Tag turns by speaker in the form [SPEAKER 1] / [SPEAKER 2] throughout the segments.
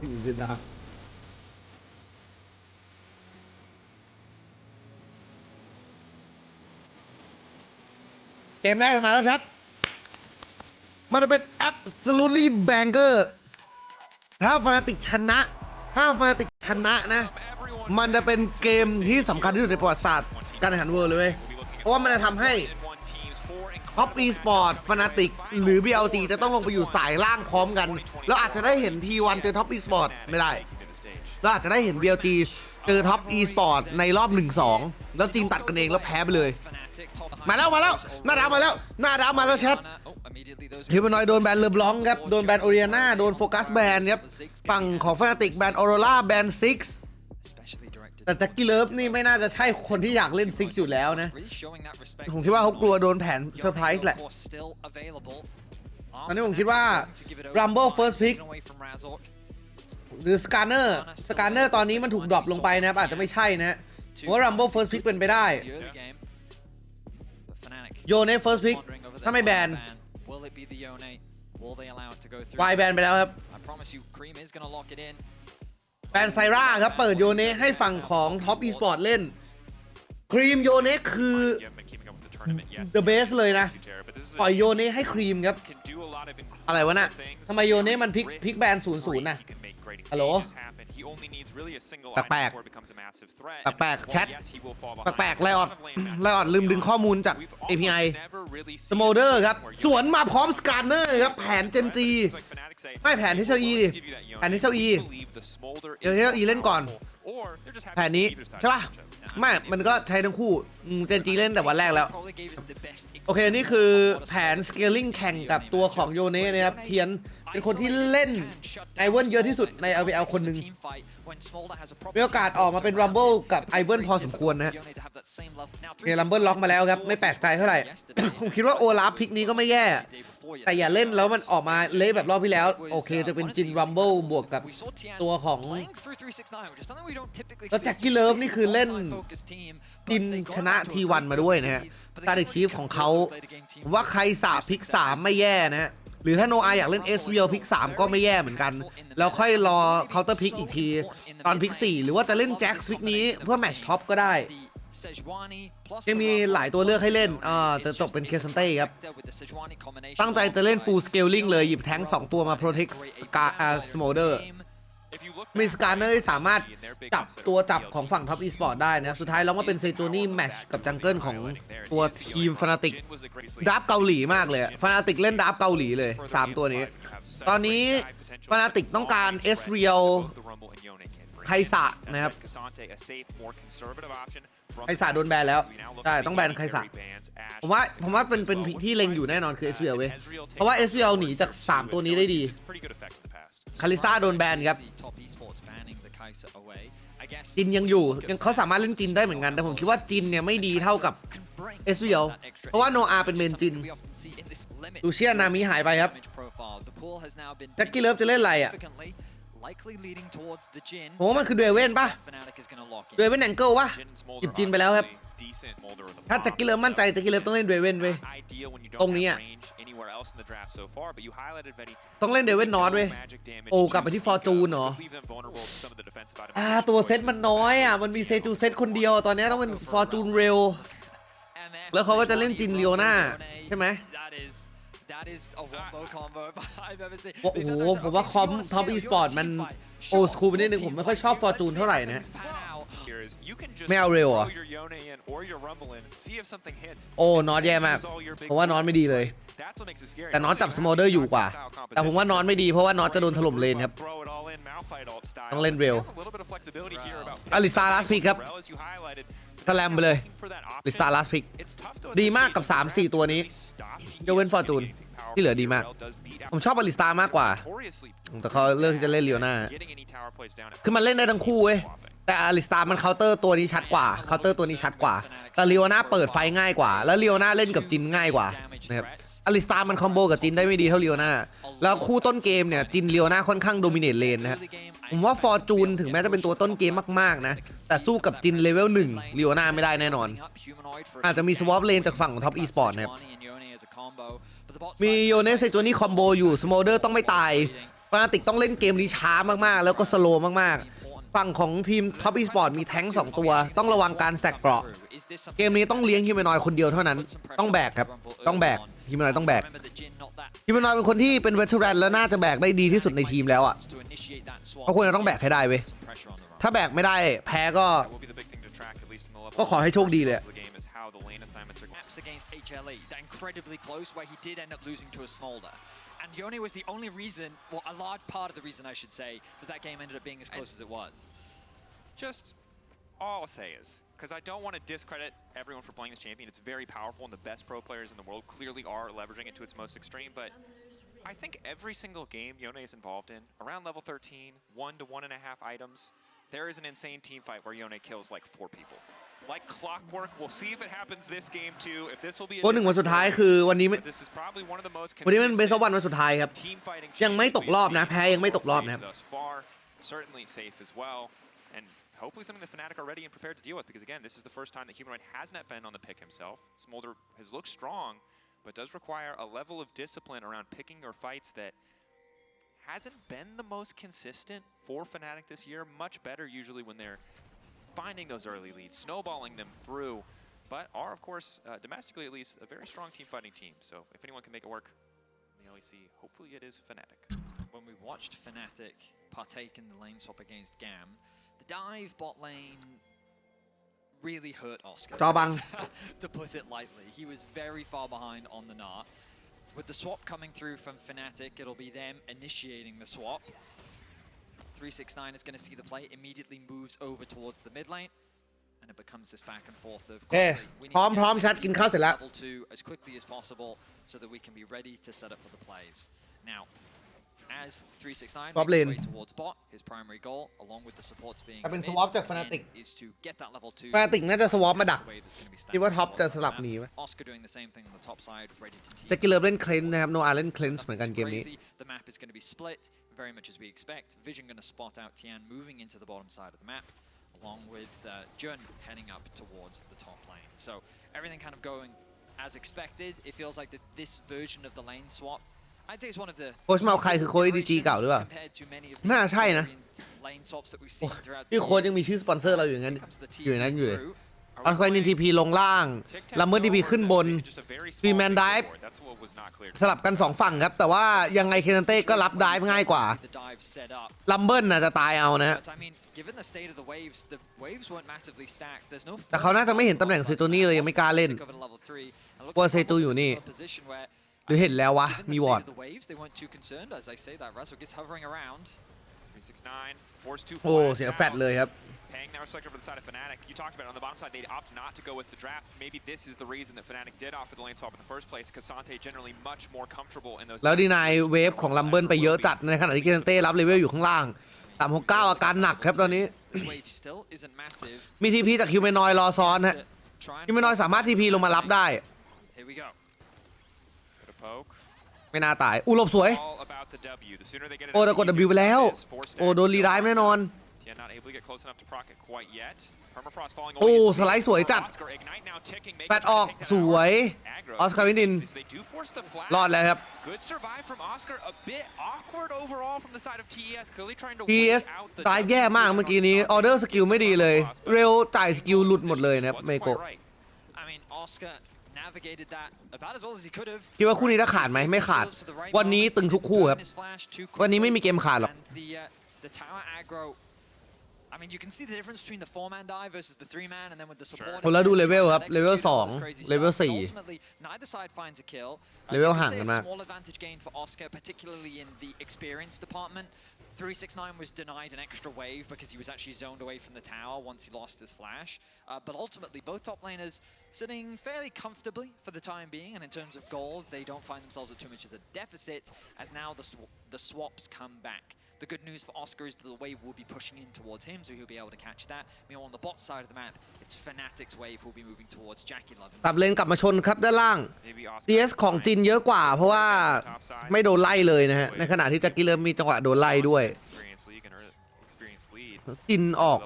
[SPEAKER 1] อยู่ที่นั่นเกมแรกมาแล้วครับมันจะเป็น absolutely banger ถ้าฟานาติกชนะนะมันจะเป็นเกมที่สำคัญที่สุดในประวัติศาสตร์การแข่งขันเวิลด์เลยเพราะว่ามันจะทำให้ท็อป e-sport ฟานาติกหรือ BLG จะต้องลงไปอยู่สายล่างพร้อมกันแล้วอาจจะได้เห็น T1 เจอท็อป e-sport ไม่ได้แล้วอาจจะได้เห็น BLG เจอท็อป e-sport ในรอบ 1-2 แล้วจีนตัดกันเองแล้วแพ้ไปเลยมาแล้วหน้าดาวมาแล้วแชทฮิวแมนอยด์โดนแบนเลอบลองครับโดนแบนโอเรียนาโดนโฟกัสแบนครับฝั่งของฟานาติกแบนออโรราแบนซิกแต่แจ็คกี้เลิฟนี่ไม่น่าจะใช่คนที่อยากเล่นซิกอยู่แล้วนะผมคิดว่าเขากลัวโดนแผนเซอร์ไพรส์แหละตอนนี้ผมคิดว่า Rumble First Pick หรือ Scanner ตอนนี้มันถูกดรอปลงไปนะครับอาจจะไม่ใช่นะเพราะว่า Rumble First Pick เป็นไปได้โยเน่ First Pick ถ้าไม่แบนวายแบนไปแล้วครับแบนไซร่าครับเปิดโยเน่ให้ฝั่งของท็อป e-sport เล่นครีมโยเน่คือ the best เลยนะปล่อยโยเน่ให้ครีมครับอะไรวะน่ะทำไมโยเน่มันพลิกแบน0-0น่ะฮัลโหลแปลกแชทแปลกไลออดลืมดึงข้อมูลจาก API สโมเดอร์ครับสวนมาพร้อมสการเนอร์ครับแผนเจนจีไม่แผนที่เชลอีดิแผนที่เชลอีเดี๋ยวเชลอีเล่นก่อนแผนนี้ใช่ป่ะไม่มันก็ใช้ทั้งคู่เจนจีเล่นแต่วันแรกแล้วโอเคนี่คือแผน scaling แข่งกับตัวของโยเน่นะครับเทียนเป็นคนที่เล่นไอเวิร์นเยอะที่สุดใน LPL คนหนึ่งมีโอกาสออกมาเป็น Rumble กับไอเวิร์นพอสมควรนะฮะเนี่ย Rumble ล็อกมาแล้วครับไม่แปลกใจเท่าไหร่ ผมคิดว่าโอลาฟพิกนี้ก็ไม่แย่แต่อย่าเล่นแล้วมันออกมาเละแบบรอบที่แล้วโอเคจะเป็นจิน Rumble บวกกับตัวของแล้วแจ็คกี้เลิฟนี่คือเล่นจินชนะ T1 มาด้วยนะฮะตาดิชีฟของเขาว่าใครสาพิก3ไม่แย่นะฮะหรือถ้าโนอาอยากเล่น SVL พิก3ก็ไม่แย่เหมือนกันแล้วค่อยรอเคาน์เตอร์พิกอีกทีตอนพิก4หรือว่าจะเล่นแจ็คพิกนี้เพื่อแมตช์ท็อปก็ได้ยังมีหลายตัวเลือกให้เล่นจะจบเป็นเคซันเต้ครับตั้งใจจะเล่น full scaling เลยหยิบแท้ง2ตัวมา protect smolder มีสการเนอร์สามารถจับตัวจับของฝั่งท็อป e-sport ได้นะสุดท้ายเราก็เป็นเซโจนี่แมชกับจังเกิลของตัวทีมฟานาติกดับเกาหลีมากเลยฟานาติกเล่นดับเกาหลีเลย3ตัวนี้ตอนนี้ฟานาติกต้องการเอสเรียลไคซะนะครับไคซะโดนแบนแล้วใช่ต้องแบนไคซะผมว่าเป็นพิกที่เล็งอยู่แน่นอนคือ SVL เว้ยเพราะว่า SVL หนีจาก3ตัวนี้ได้ดีคาริสตาโดนแบนครับจินยังอยู่เขาสามารถเล่นจินได้เหมือนกันแต่ผมคิดว่าจินเนี่ยไม่ดีเท่ากับ SVL เพราะว่าโนอาเป็นเมนจินลูเชียนามิหายไปครับแจ็คกี้เลิฟจะเล่นอะไรอ่ะโหมันคือเดเวนป่ะเดเวนแองเกิลป่ะหยิบจินไปแล้วครับถ้าแจ็คกี้เลิฟมั่นใจแจ็คกี้เลิฟต้องเล่นเดเวนเว้ยตรงนี้อ่ะต้องเล่นเดเวนนอตเว้ยโอ้กลับไปที่ฟอร์จูนเหรอตัวเซตมันน้อยอ่ะมันมีเซจูเซตคนเดียวตอนนี้ต้องเป็นฟอร์จูนเร็วแล้วเขาก็จะเล่นจินเลียวน่าใช่ไหมโอ้โหผมว่าคอมท็อป e-sport มันโอสคูลไปนิดนึงผมไม่ค่อยชอบฟอร์จูนเท่าไหร่นะไม่เอาเร็วอ่ะโอ้นอตแย่มากเพราะว่านอตไม่ดีเลยแต่นอตจับสโมเดอร์อยู่กว่าแต่ผมว่านอตไม่ดีเพราะว่านอตจะโดนถล่มเลนครับต้องเล่นเร็วอลิสตาร์ลาสพิกครับสแลมไปเลยอลิสตาร์ลาสพิกดีมากกับ 3-4 ตัวนี้ยกเว้นฟอร์จูนที่เหลือดีมากผมชอบอลิสตามากกว่าแต่เขาเลือกที่จะเล่นเลียวน่าคือมันเล่นได้ทั้งคู่เว้ยแต่อลิสตามันเคาน์เตอร์ตัวนี้ชัดกว่าเคาน์เตอร์ตัวนี้ชัดกว่าแต่เลียวน่าเปิดไฟง่ายกว่าแล้วเลียวน่าเล่นกับจินง่ายกว่านะครับอลิสตามันคอมโบกับจินได้ไม่ดีเท่าเลียวน่าแล้วคู่ต้นเกมเนี่ยจินเลียวน่าค่อนข้างโดมิเนตเลนนะผมว่าฟอร์จูนถึงแม้จะเป็นตัวต้นเกมมากๆนะแต่สู้กับจินเลเวล1เลียวน่าไม่ได้แน่นอนอาจจะมีสวอปเลนจากฝั่งของท็อป e-sport นะครับมีโยเนสตัวนี้คอมโบอยู่สโมเดอร์ต้องไม่ตาย ฟนาติกต้องเล่นเกมนี้ช้ามากๆแล้วก็สโลว์มากๆฝั่งของทีมท็อปอีสปอร์ตมีแท้ง2ตัวต้องระวังการแตกเกราะเกมนี้ต้องเลี้ยงฮิมานอยคนเดียวเท่านั้นต้องแบกครับต้องแบกฮิมานอยต้องแบกฮิมานอยเป็นคนที่เป็นเวทเทอรันแล้วน่าจะแบกได้ดีที่สุดในทีมแล้วอ่ะเขาควรจะต้องแบกให้ได้เว้ยถ้าแบกไม่ได้แพ้ก็ขอให้โชคดีเลย
[SPEAKER 2] against HLE, that incredibly close where he did end up losing to a Smolder. And Yone was the only reason, well, a large part of the reason I should say, that game ended up being as close as it was.
[SPEAKER 3] Just all I'll say is, because I don't want to discredit everyone for playing this champion, it's very powerful and the best pro players in the world clearly are leveraging it to its most extreme, but I think every single game Yone is involved in, around level 13, 1 to 1.5 items, there is an insane team fight where Yone kills like 4 people.Like clockwork, we'll see if it happens this game too. If this will be
[SPEAKER 1] วันหนึ่งวันสุดท้ายคือวันนี้เป็นเบสวันวันสุดท้ายครับยังไม่ตกรอบนะแพ้ยังไม่ตกรอบนะครับ
[SPEAKER 3] Certainly safe as well, and hopefully something that Fnatic are ready and prepared to deal with. Because again, this is the first time that Humanoid hasn't been on the pick himself. Smolder has looked strong, but does require a level of discipline around picking your fights that hasn't been the most consistent for Fnatic this year. Much better usually when they're.finding those early leads, snowballing them through, but are of course domestically at least a very strong team fighting team. So if anyone can make it work in the LEC, hopefully it is Fnatic.
[SPEAKER 2] When we watched Fnatic partake in the lane swap against Gam, the dive bot lane really hurt Oscar. To put it lightly, he was very far behind on the Gnar. With the swap coming through from Fnatic, it'll be them initiating the swap.369 is going to see the play, immediately moves over towards the mid lane, and it becomes this back and forth of
[SPEAKER 1] พร้อมชัดกินข้าวเสร็จแล้ว
[SPEAKER 2] level 2 as quickly as possible so that we can be ready to set up for the plays. Now, as 369 makes his way towards bot, his primary goal, along with the supports being
[SPEAKER 1] เป็นสวอปจาก Fnatic
[SPEAKER 2] is to get that level 2.
[SPEAKER 1] Fnatic น่าจะสวอปมาดักคิดว่าท็อปจะสลับหนีไหม
[SPEAKER 2] Oscar doing the same thing on the top side, ready to team.
[SPEAKER 1] จะกินเลิฟเล่นเคลนนะครับโนอาเล่นเคลนเหมือนกันเกมนี้
[SPEAKER 2] The map is going to be split.Very much as we expect. Vision going to spot out Tian moving into the bottom side of the map, along with Jun heading up towards the top lane. So everything kind of going as expected. It feels like that this version of the lane swap, I'd say it's one of the
[SPEAKER 1] โค้ชมาใครคือโค้ช EDG เก่าหรือเปล่าน่าใช่นะที่โค้ชยังมีชื่อสปอนเซอร์เราอยู่อย่างนั้นอยู่เลยเอาควายนินทีพีลงล่างลัมเบอร์ทีพีขึ้นบนฟีแมนไดฟ์สลับกัน2ฝั่งครับแต่ว่ายังไงเคนันเต้ก็รับไดฟ์ง่ายกว่าลัมเบิร์น่ะจะตายเอานะฮะแต่เขาน่าจะไม่เห็นตำแหน่งเซตูนี่เลยยังไม่กล้าเล่นกลัวเซตูอยู่นี่หรือเห็นแล้ววะมีวอร์ดโอ้เสียแฟตเลยครับ
[SPEAKER 3] Paying now reflected over the side of Fnatic. You talked about it on the bottom side, they opt not to go with the draft. Maybe this is the reason that Fnatic did offer the lane swap in the first place. Kasante generally much more comfortable in those.
[SPEAKER 1] แล้วดีนายเวฟของลัมเบิร์นไปเยอะจัดในขณะที่เคนันเต้รับเลเวลอยู่ข้างล่าง369อาการหนักครับตอนนี้มีทีพีจากฮิวแมนอยรอซ้อนฮะฮิวแมนอยสามารถทีพีลงมารับได้ไม่น่าตายหลบสวยโอ้แต่กด W ไปแล้วโอ้โดนรีได้แน่นอนโอ้สไลด์สวยจัดแปดออกสวยออสการ์วินดินรอดแล้วครับ TS ตายแย่มากเมื่อกี้นี้ออเดอร์สกิลไม่ดีเลยเร็วจ่ายสกิลหลุดหมดเลยนะครับเมโกะคิดว่าคู่นี้จะขาดไหมไม่ขาดวันนี้ตึงทุกคู่ครับวันนี้ไม่มีเกมขาดหรอก
[SPEAKER 2] I mean, you can see the difference between the 4-man dive versus the 3-man, and then with the support.
[SPEAKER 1] คนละดูเลเวลครับเลเวล2เลเวล4เลเวลห่างกันมาก
[SPEAKER 2] Small advantage gain for Oscar, particularly in the experience department. 369 was denied an extra wave because he was actually zoned away from the tower once he lost his flash. But ultimately, both top laners sitting fairly comfortably for the time being, and in terms of gold, they don't find themselves at too much of a deficit as now the swaps come back.The good news for Oscar is that the wave will be pushing in towards him, so he'll be able to catch that. Meanwhile, on the bot side of the map, it's Fnatic's wave who will be moving towards Jackie Love.
[SPEAKER 1] ตับเลนกลับมาชนครับด้านล่าง CS ของจินเยอะกว่าเพราะว่าไม่โดนไล่เลยนะฮะในขณะที่แจ็คกี้เริ่มมีจังหวะโดนไล่ด้วย จินออก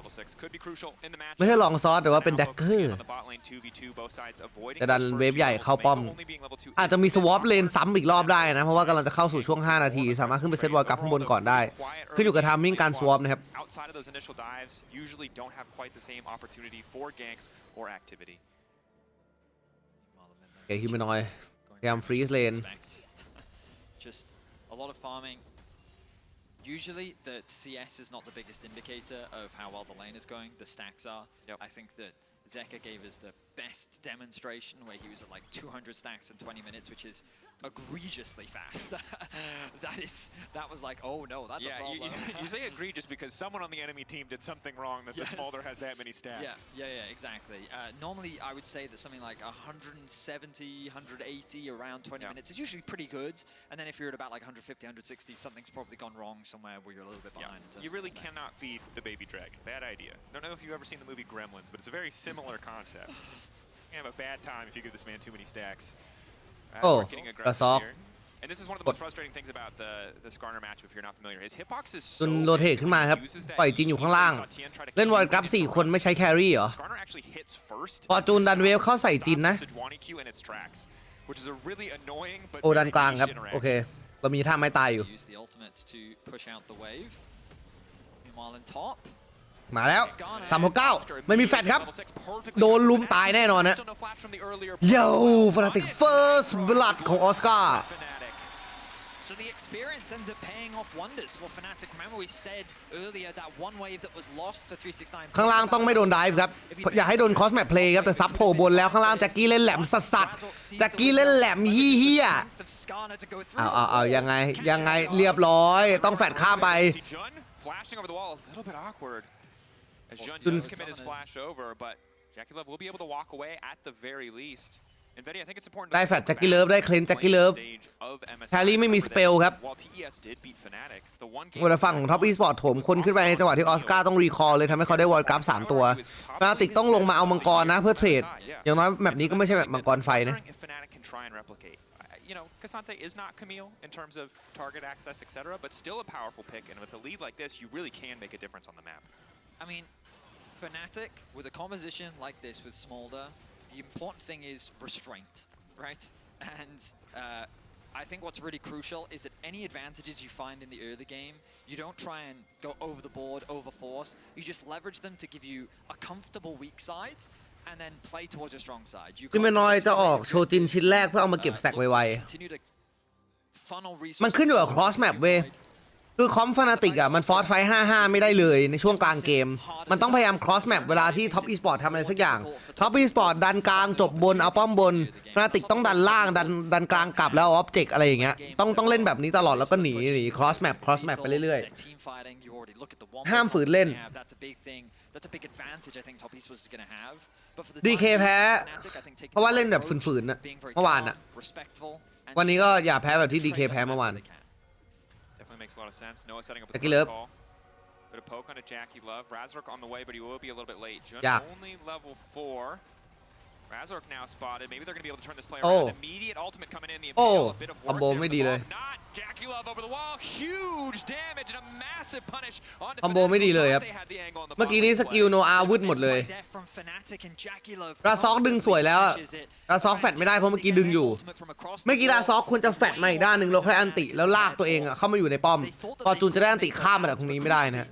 [SPEAKER 1] ไม่ใช่ลองซอสแต่ว่าเป็นแดกเกอร์จะดันเวฟใหญ่เข้าป้อมอาจจะมีสวอปเลนซ้ำอีกรอบได้นะเพราะว่ากำลังจะเข้าสู่ช่วง5นาทีสามารถขึ้นไปเซตวอลกับข้างบนก่อนได้ขึ้นอยู่กับทามมิ่งการสวอปนะครับเกฮิมานอยพยายามฟรีซเลน
[SPEAKER 2] Just a lot of farming. Usually, the CS is not the biggest indicator of how well the lane is going. The stacks are. Yep. I think that Zeka gave us the best demonstration where he was at like 200 stacks in 20 minutes, which is egregiously fast. That was like, oh no, that's a problem.
[SPEAKER 3] You say egregious because someone on the enemy team did something wrong that the Smolder has that many stacks.
[SPEAKER 2] Yeah, exactly. Normally, I would say that something like 170, 180 around 20 minutes is usually pretty good. And then if you're at about like 150, 160, something's probably gone wrong somewhere where you're a little bit behind.
[SPEAKER 3] You really cannot feed the baby dragon. Bad idea. Don't know if you've ever seen the movie Gremlins, but it's a very similar concept. You have a bad time if you give this man too many stacks.
[SPEAKER 1] Oh, that's all.
[SPEAKER 3] And this is one of the most frustrating things about the Skarner matchup if you're not familiar. His hitbox is so
[SPEAKER 1] จนโรเทตขึ้นมาครับปล่อยจินอยู่ข้างล่างเล่นวอลกราฟ4คนไม่ใช้แครี่เหรอพอจูนดันเวฟเข้าใส่จินนะโอ้ดันกลางครับโอเคเรามีท่าไม้ตายอยู่มาแล้ว369ไม่มีแฟลชครับโดนลุมตายแน่นอนนะโย่ฟนาติก First Blood ของออสการ์
[SPEAKER 2] So the experience ends up paying off wonders for Fnatic. Remember we said earlier that one wave that was lost for 369.
[SPEAKER 1] ข้างล่างต้องไม่โดนไดฟ์ครับอย่าให้โดนคอสแมปเพลย์ครับแต่ซับโผล่บนแล้วข้างล่างแจ็คกี้เล่นแหลมสัสๆแจ็คกี้เล่นแหลมเฮี้ยเอายังไงเรียบร้อยต้องแฟดข้ามไป
[SPEAKER 3] จุน commit his flash over, but Jackie Love will be able to walk away at the very least.
[SPEAKER 1] ได้แฟดแจ็คกี้เลิฟได้เคลนแจ็คกี้เลิฟแครี่ไม่มีสเปลครับบนฝั่งของท็อปอีสปอร์ตโถมคนขึ้นไปในจังหวะที่ออสการ์ต้องรีคอร์เลยทำให้เขาได้วอลกราฟ3ตัวฟนาติกต้องลงมาเอามังกรนะเพื่อเทรดอย่างน้อยแบบนี้ก็ไม่ใช่แบบมังกรไฟนะ
[SPEAKER 3] You know, Cassante is not Camille in terms of target access, etc., but still a powerful pick, and with a lead like this, you really can make a difference on the map.
[SPEAKER 2] I mean, Fnatic, with a composition like this with Smolder, the important thing is restraint, right? And I think what's really crucial is that any advantages you find in the early game, you don't try and go over the board, overforce. You just leverage them to give you a comfortable weak side, and then play towards your strong side.
[SPEAKER 1] จิมานอยจะออกโชจินชิ้นแรกเพื่อเอามาเก็บสแต็กไวๆมันขึ้นอยู่กับ cross map เว้ยคือคอมฟนาติกอ่ะมันฟอร์สไฟ5-5ไม่ได้เลยในช่วงกลางเกมมันต้องพยายาม cross map เวลาที่ท็อปอีสปอร์ตทำอะไรสักอย่างท็อปอีสปอร์ตดันกลางจบบนเอาป้อมบนฟนาติกต้องดันล่างดันกลางกลับแล้วออบเจกต์อะไรอย่างเงี้ยต้องเล่นแบบนี้ตลอดแล้วก็หนี cross map ไปเรื่อยๆห้ามฝืนเล่นDK แพ้เพราะว่าเล่นแบบฝืนๆนะเมื่อวานอะวันนี้ก็อย่าแพ้แบบที่ DK แพ้เมื่อวานJackie Love ยาก
[SPEAKER 3] Razork now spotted. Maybe they're going to be able to turn this play around. Immediate ultimate coming in. The Imperial, a bit of work there. Not Jackie Love over the wall. Huge damage and a massive punish on the
[SPEAKER 1] คอมโบไม่ดีเลยครับเมื่อกี้นี้สกิลโนอาวุธหมดเลยราซอกดึงสวยแล้วราซอกแฟดไม่ได้เพราะเมื่อกี้ดึงอยู่เมื่อกี้ราซอกควรจะแฟดมาอีกด้านหนึ่งแล้วค่อยอันติแล้วลากตัวเองเข้ามาอยู่ในป้อมพอจูนจะได้อันติข้ามมาจากตรงนี้ไม่ได้นะ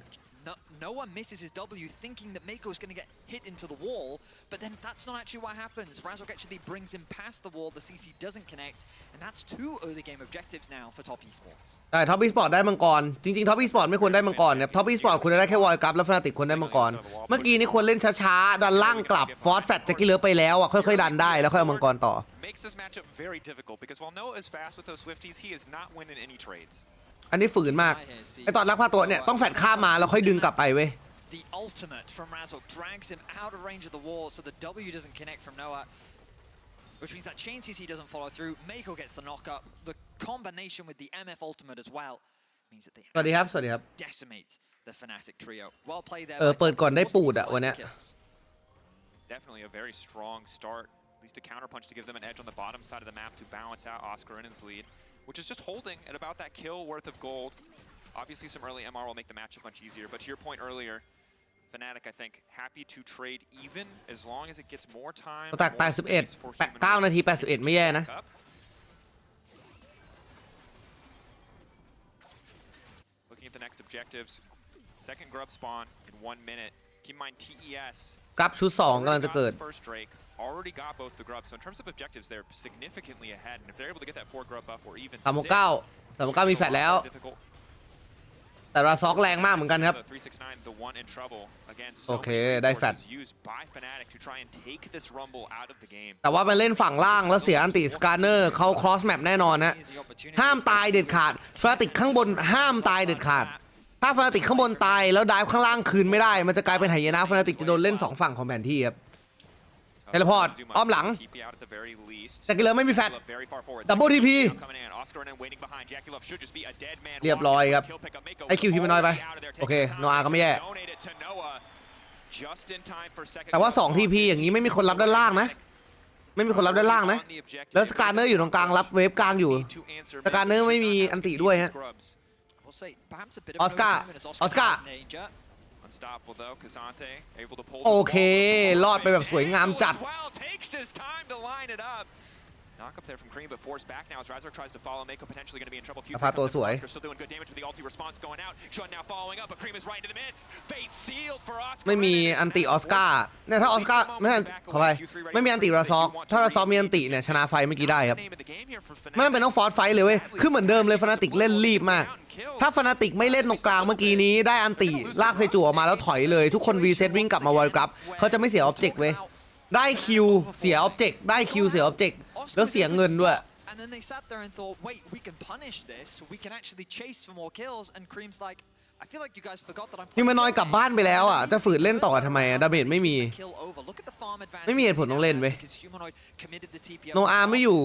[SPEAKER 2] Noah misses his W thinking that Mako is going to get hit into the wall, but then that's not actually what happens. Razork actually brings him past the wall, the CC doesn't connect, and that's 2 early game objectives now for Top Esports.
[SPEAKER 1] ใช่ Top Esports ได้มังกรจริงๆ Top Esports ไม่ควรได้มังกรเนี่ย Top Esports ควรจะได้แค่วอลกัปแล้วฟนาติกควรได้มังกรเมื่อกี้นี่ควรเล่นช้าๆดันล่างกลับฟอร์สแฟตแจ็คกี้เลิฟไปแล้วค่อยๆดันได้แล้วค่อยเอามังกรต่อ
[SPEAKER 3] Makes this matchup very difficult because while Noah is fast with those Swifties, he is not winning any trades.
[SPEAKER 1] อันนี้ฝืนมากไอตอนลักพาตัวเนี่ยต้องแฟดข้ามมาแล้วค่อยดึงกลับไปเว้ย
[SPEAKER 2] The ultimate from Razork drags him out of range of the wall, so the W doesn't connect from Noah, which means that chain CC doesn't follow through. Mako gets the knock up. The combination with the MF ultimate as well means that they decimate the Fnatic trio. Well played there.
[SPEAKER 1] เปิดก่อนได้ปูดอะวันนี้
[SPEAKER 3] Definitely a very strong start, at least a counterpunch to give them an edge on the bottom side of the map to balance out Oscar Innen's lead, which is just holding at about that kill worth of gold. Obviously, some early MR will make the matchup much easier, but to your point earlier, Fnatic, I think, happy to trade even as long as it gets more time.
[SPEAKER 1] แตก81 9 นาที 81 ไม่แย่นะ
[SPEAKER 3] Looking at the next objectives, second grub spawn in 1 minute. Keep in mind TES.
[SPEAKER 1] กรับชุด2กำลังจะเกิด
[SPEAKER 3] First Drake already got both the grubs. So in terms of objectives, they're significantly ahead. And if they're able to get that 4 grub buff or even
[SPEAKER 1] 369มีแฟลชแล้ว แต่ราซอกแรงมากเหมือนกันครับ โอเคได้แฟลชแต่ว่ามันเล่นฝั่งล่างแล้วเสียอันติสการ์เนอร์เขาครอสแมปแน่นอนนะห้ามตายเด็ดขาดฟนาติกข้างบนห้ามตายเด็ดขาดถ้าฟนาติกข้างบนตายแล้วดิฟข้างล่างคืนไม่ได้มันจะกลายเป็นไหนะฟนาติกจะโดนเล่น2ฝั่งของแผนที่ครับเทเลพอร์ตอ้อมหลังจากกิเลอร์ไม่มีแฟลชดับเบิลทีพีเรียบร้อยครับไอคิวทีมันน้อยไปโอเคโนอาก็ไม่แย่แต่ว่า2ทีพีอย่างนี้ไม่มีคนรับด้านล่างนะไม่มีคนรับด้านล่างนะแล้วสการ์เนอร์อยู่ตรงกลางรับเวฟกลางอยู่สการ์เนอร์ไม่มีอันติด้วยฮะออสการ์โอเครอดไปแบบสวยงามจัดพาตัวสวยไม่มีอันติออสการ์เนี่ยถ้าออสการ์ไม่ใช่ขอไปไม่มีอันติราซอกถ้าราซอกมีอันติเนี่ยชนะไฟเมื่อกี้ได้ครับไม่จำเป็นต้องฟอร์สไฟเลยเว้ยคือเหมือนเดิมเลยฟนาติกเล่นรีบมากถ้าฟนาติกไม่เล่นตรงกลางเมื่อกี้นี้ได้อันติลากเซจูออกมาแล้วถอยเลยทุกคนรีเซ็ตวิ่งกลับมาวอลกรับเขาจะไม่เสียออบเจกต์เว้ยได้คิวเสียออบเจกต์ได้คิวเสียออบเจกต์แล้วเสียเงินด้วย
[SPEAKER 2] And then they sat there and thought, wait, we can punish this. We can actually chase for more kills. And Cream's like, I feel like you guys forgot that I'm.
[SPEAKER 1] ฮิวแมนอยด์กลับบ้านไปแล้วอ่ะจะฝืนเล่นต่อทำไมดาเมจไม่มีไม่มีเหตุผลต้องเล่นเว้ยโนอาไม่อยู่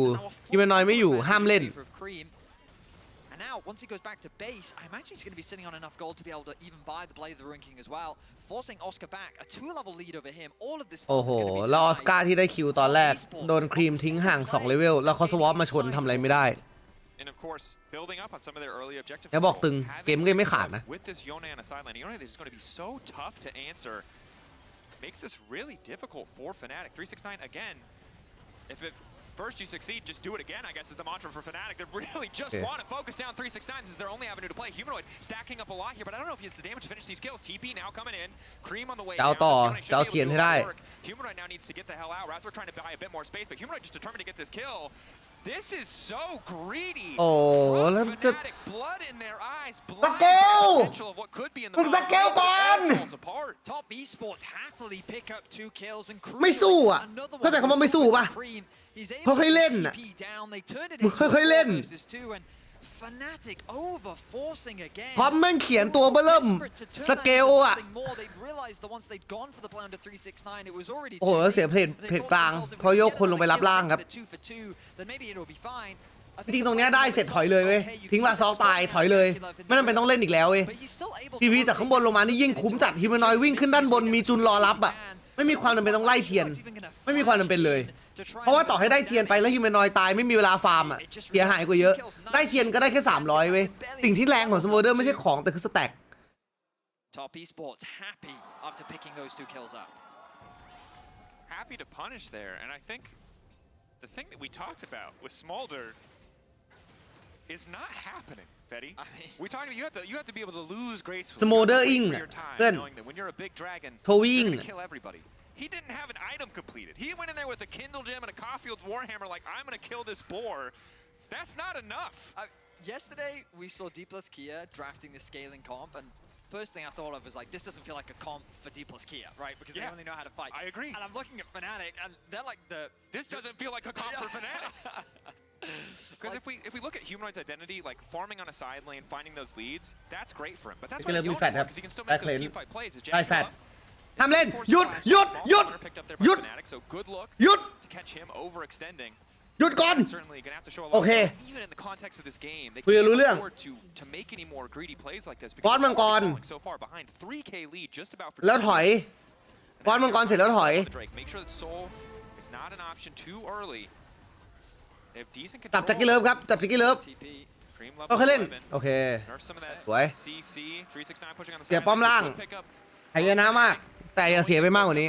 [SPEAKER 1] ฮิวแมนอยด์ไม่อยู่ห้ามเล่น
[SPEAKER 2] Now, once he goes back to base, I imagine he's going to be sitting on enough gold to be able to even buy the Blade of the Ruin King as well, forcing Oscar back, a 2-level lead over him. All of this.
[SPEAKER 1] โอ้โหแล้วออสการ์ที่ได้คิวตอนแรกโดนครีมทิ้งห่าง2เลเวลแล้วเขาสวอปมาชนทำอะไรไม่ได้แล้วบอกตึงเกมก็ไม่ขาดนะ
[SPEAKER 3] First you succeed, just do it again, I guess is the mantra for Fnatic. They really just want to focus down 369. This is their only avenue to play. Humanoid stacking up a lot here, but I don't know if he has the damage to finish these kills. TP now coming in. Cream on the way down.
[SPEAKER 1] จะเอาเทียนให้ได้
[SPEAKER 3] Humanoid now needs to get the hell out. Razor trying to buy a bit more space, but Humanoid just determined to get this kill. This is so greedy.
[SPEAKER 1] โอ้แล้วจะ
[SPEAKER 3] blood in their eyes.
[SPEAKER 1] สเกลมึงสเกลก่อน
[SPEAKER 2] Top esports happily pick up 2 kills and
[SPEAKER 1] ไม่สู้อ่ะเข้าใจคำว่าไม่สู้ป่ะเพราะเคยเล่นอ่ะมึงเคยเล่นพร้อมแม่งเขียนตัวเบิ่มสเกลอ่ะโอ้โหเสียเพจกลางเพราะโยกคนลงไปรับล่างครับจริงๆตรงนี้ได้เสร็จถอยเลยเว้ยทิ้งลาซอกตายถอยเลยไม่จำเป็นต้องเล่นอีกแล้วเว้ยทีพีจากข้างบนลงมานี่ยิ่งคุ้มจัดฮิวแมนอยด์วิ่งขึ้นด้านบนมีจุนรอรับอ่ะไม่มีความจำเป็นต้องไล่เทียนไม่มีความจำเป็นเลยเพราะว่าต่อให้ได้เทียนไปแล้วฮิวแมนอยด์ตายไม่มีเวลาฟาร์มอ่ะเสียหายกว่าเยอะได้เทียนก็ได้แค่300เว้ยสิ่งที่แรงของสโมเดอร์ไม่ใช่ของแต่คือสแต็ก
[SPEAKER 2] Top esports happy after picking those 2 kills up.
[SPEAKER 3] Happy to punish there, and I think the thing that we talked about with Smolder is not happening, Betty. We talked about you have to be able to lose gracefully.
[SPEAKER 1] Smolder อิงเพื่อน
[SPEAKER 3] knowing that when you're a big dragon,
[SPEAKER 1] โทวิ่ง
[SPEAKER 3] you're gonna kill everybody. He didn't have an item completed. He went in there with a Kindle Gem and a Caulfield's Warhammer like, I'm going to kill this boar. That's not enough.
[SPEAKER 2] Yesterday, we saw D plus Kia drafting the scaling comp, and first thing I thought of was like, this doesn't feel like a comp for D plus Kia, right? Because they only know how to fight.
[SPEAKER 3] I agree.
[SPEAKER 2] And I'm looking at Fnatic, and they're like
[SPEAKER 3] This doesn't feel like a comp for Fnatic. Because if we look at Humanoid's identity, like farming on a side lane, finding those leads, that's great for him. But that's why because he can still make those team fight plays.
[SPEAKER 1] ได้แฟตห้ามเล่นหยุดหยุดหยุดหยุดหยุดหยุดก่อนโอเคคุยรู้เรื่องป้อนมังกรแล้วถอยป้อนมังกรเสร็จแล้วถอยจับแจ็คกี้เลิฟครับจับแจ็คกี้เลิฟเอาแค่เล่นโอเคสวยเสียป้อมล่าง หายนะมากแต่อย่าเสียไปมากกว่านี้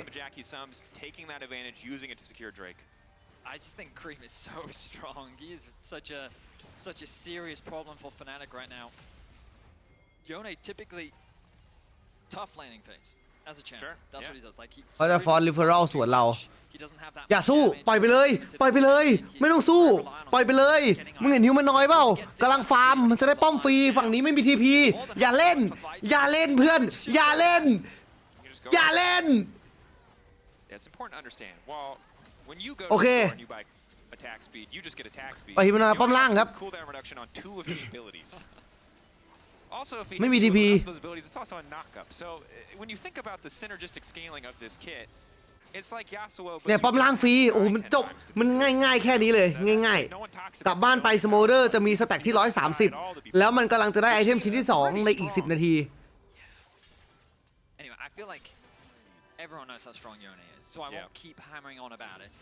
[SPEAKER 2] I just think Cream is so strong. He is such a serious problem for Fnatic right now. Yone typically tough laning phase as a champion. That's what he does. Like he
[SPEAKER 1] เขาจะฟอนริเฟอรัลสวนเรา
[SPEAKER 2] he doesn't have that
[SPEAKER 1] อย่าสู้ปล่อยไปเลยปล่อยไปเลยไม่ต้องสู้ปล่อยไปเลยมึงเห็นฮิวมันน้อยเปล่ากำลังฟาร์มมันจะได้ป้อมฟรีฝั่งนี้ไม่มีทีพีอย่าเล่นอย่าเล่นเพื่อนอย่าเล่นอย่าเล่นโอเคไปฮิวมันน้อยป้อมล่างครับไม่มีทีพีเนี่ยป้อมล่างฟรีโอ้มันจบมันง่ายๆแค่นี้เลยง่ายๆกลับบ้านไปสโมเดอร์จะมีสแต็กที่130แล้วมันกำลังจะได้ไอเทมชิ้นที่2ในอีก10นาที
[SPEAKER 2] Anyway, I feel like everyone knows how strong Yone is, so I won't keep hammering on about it.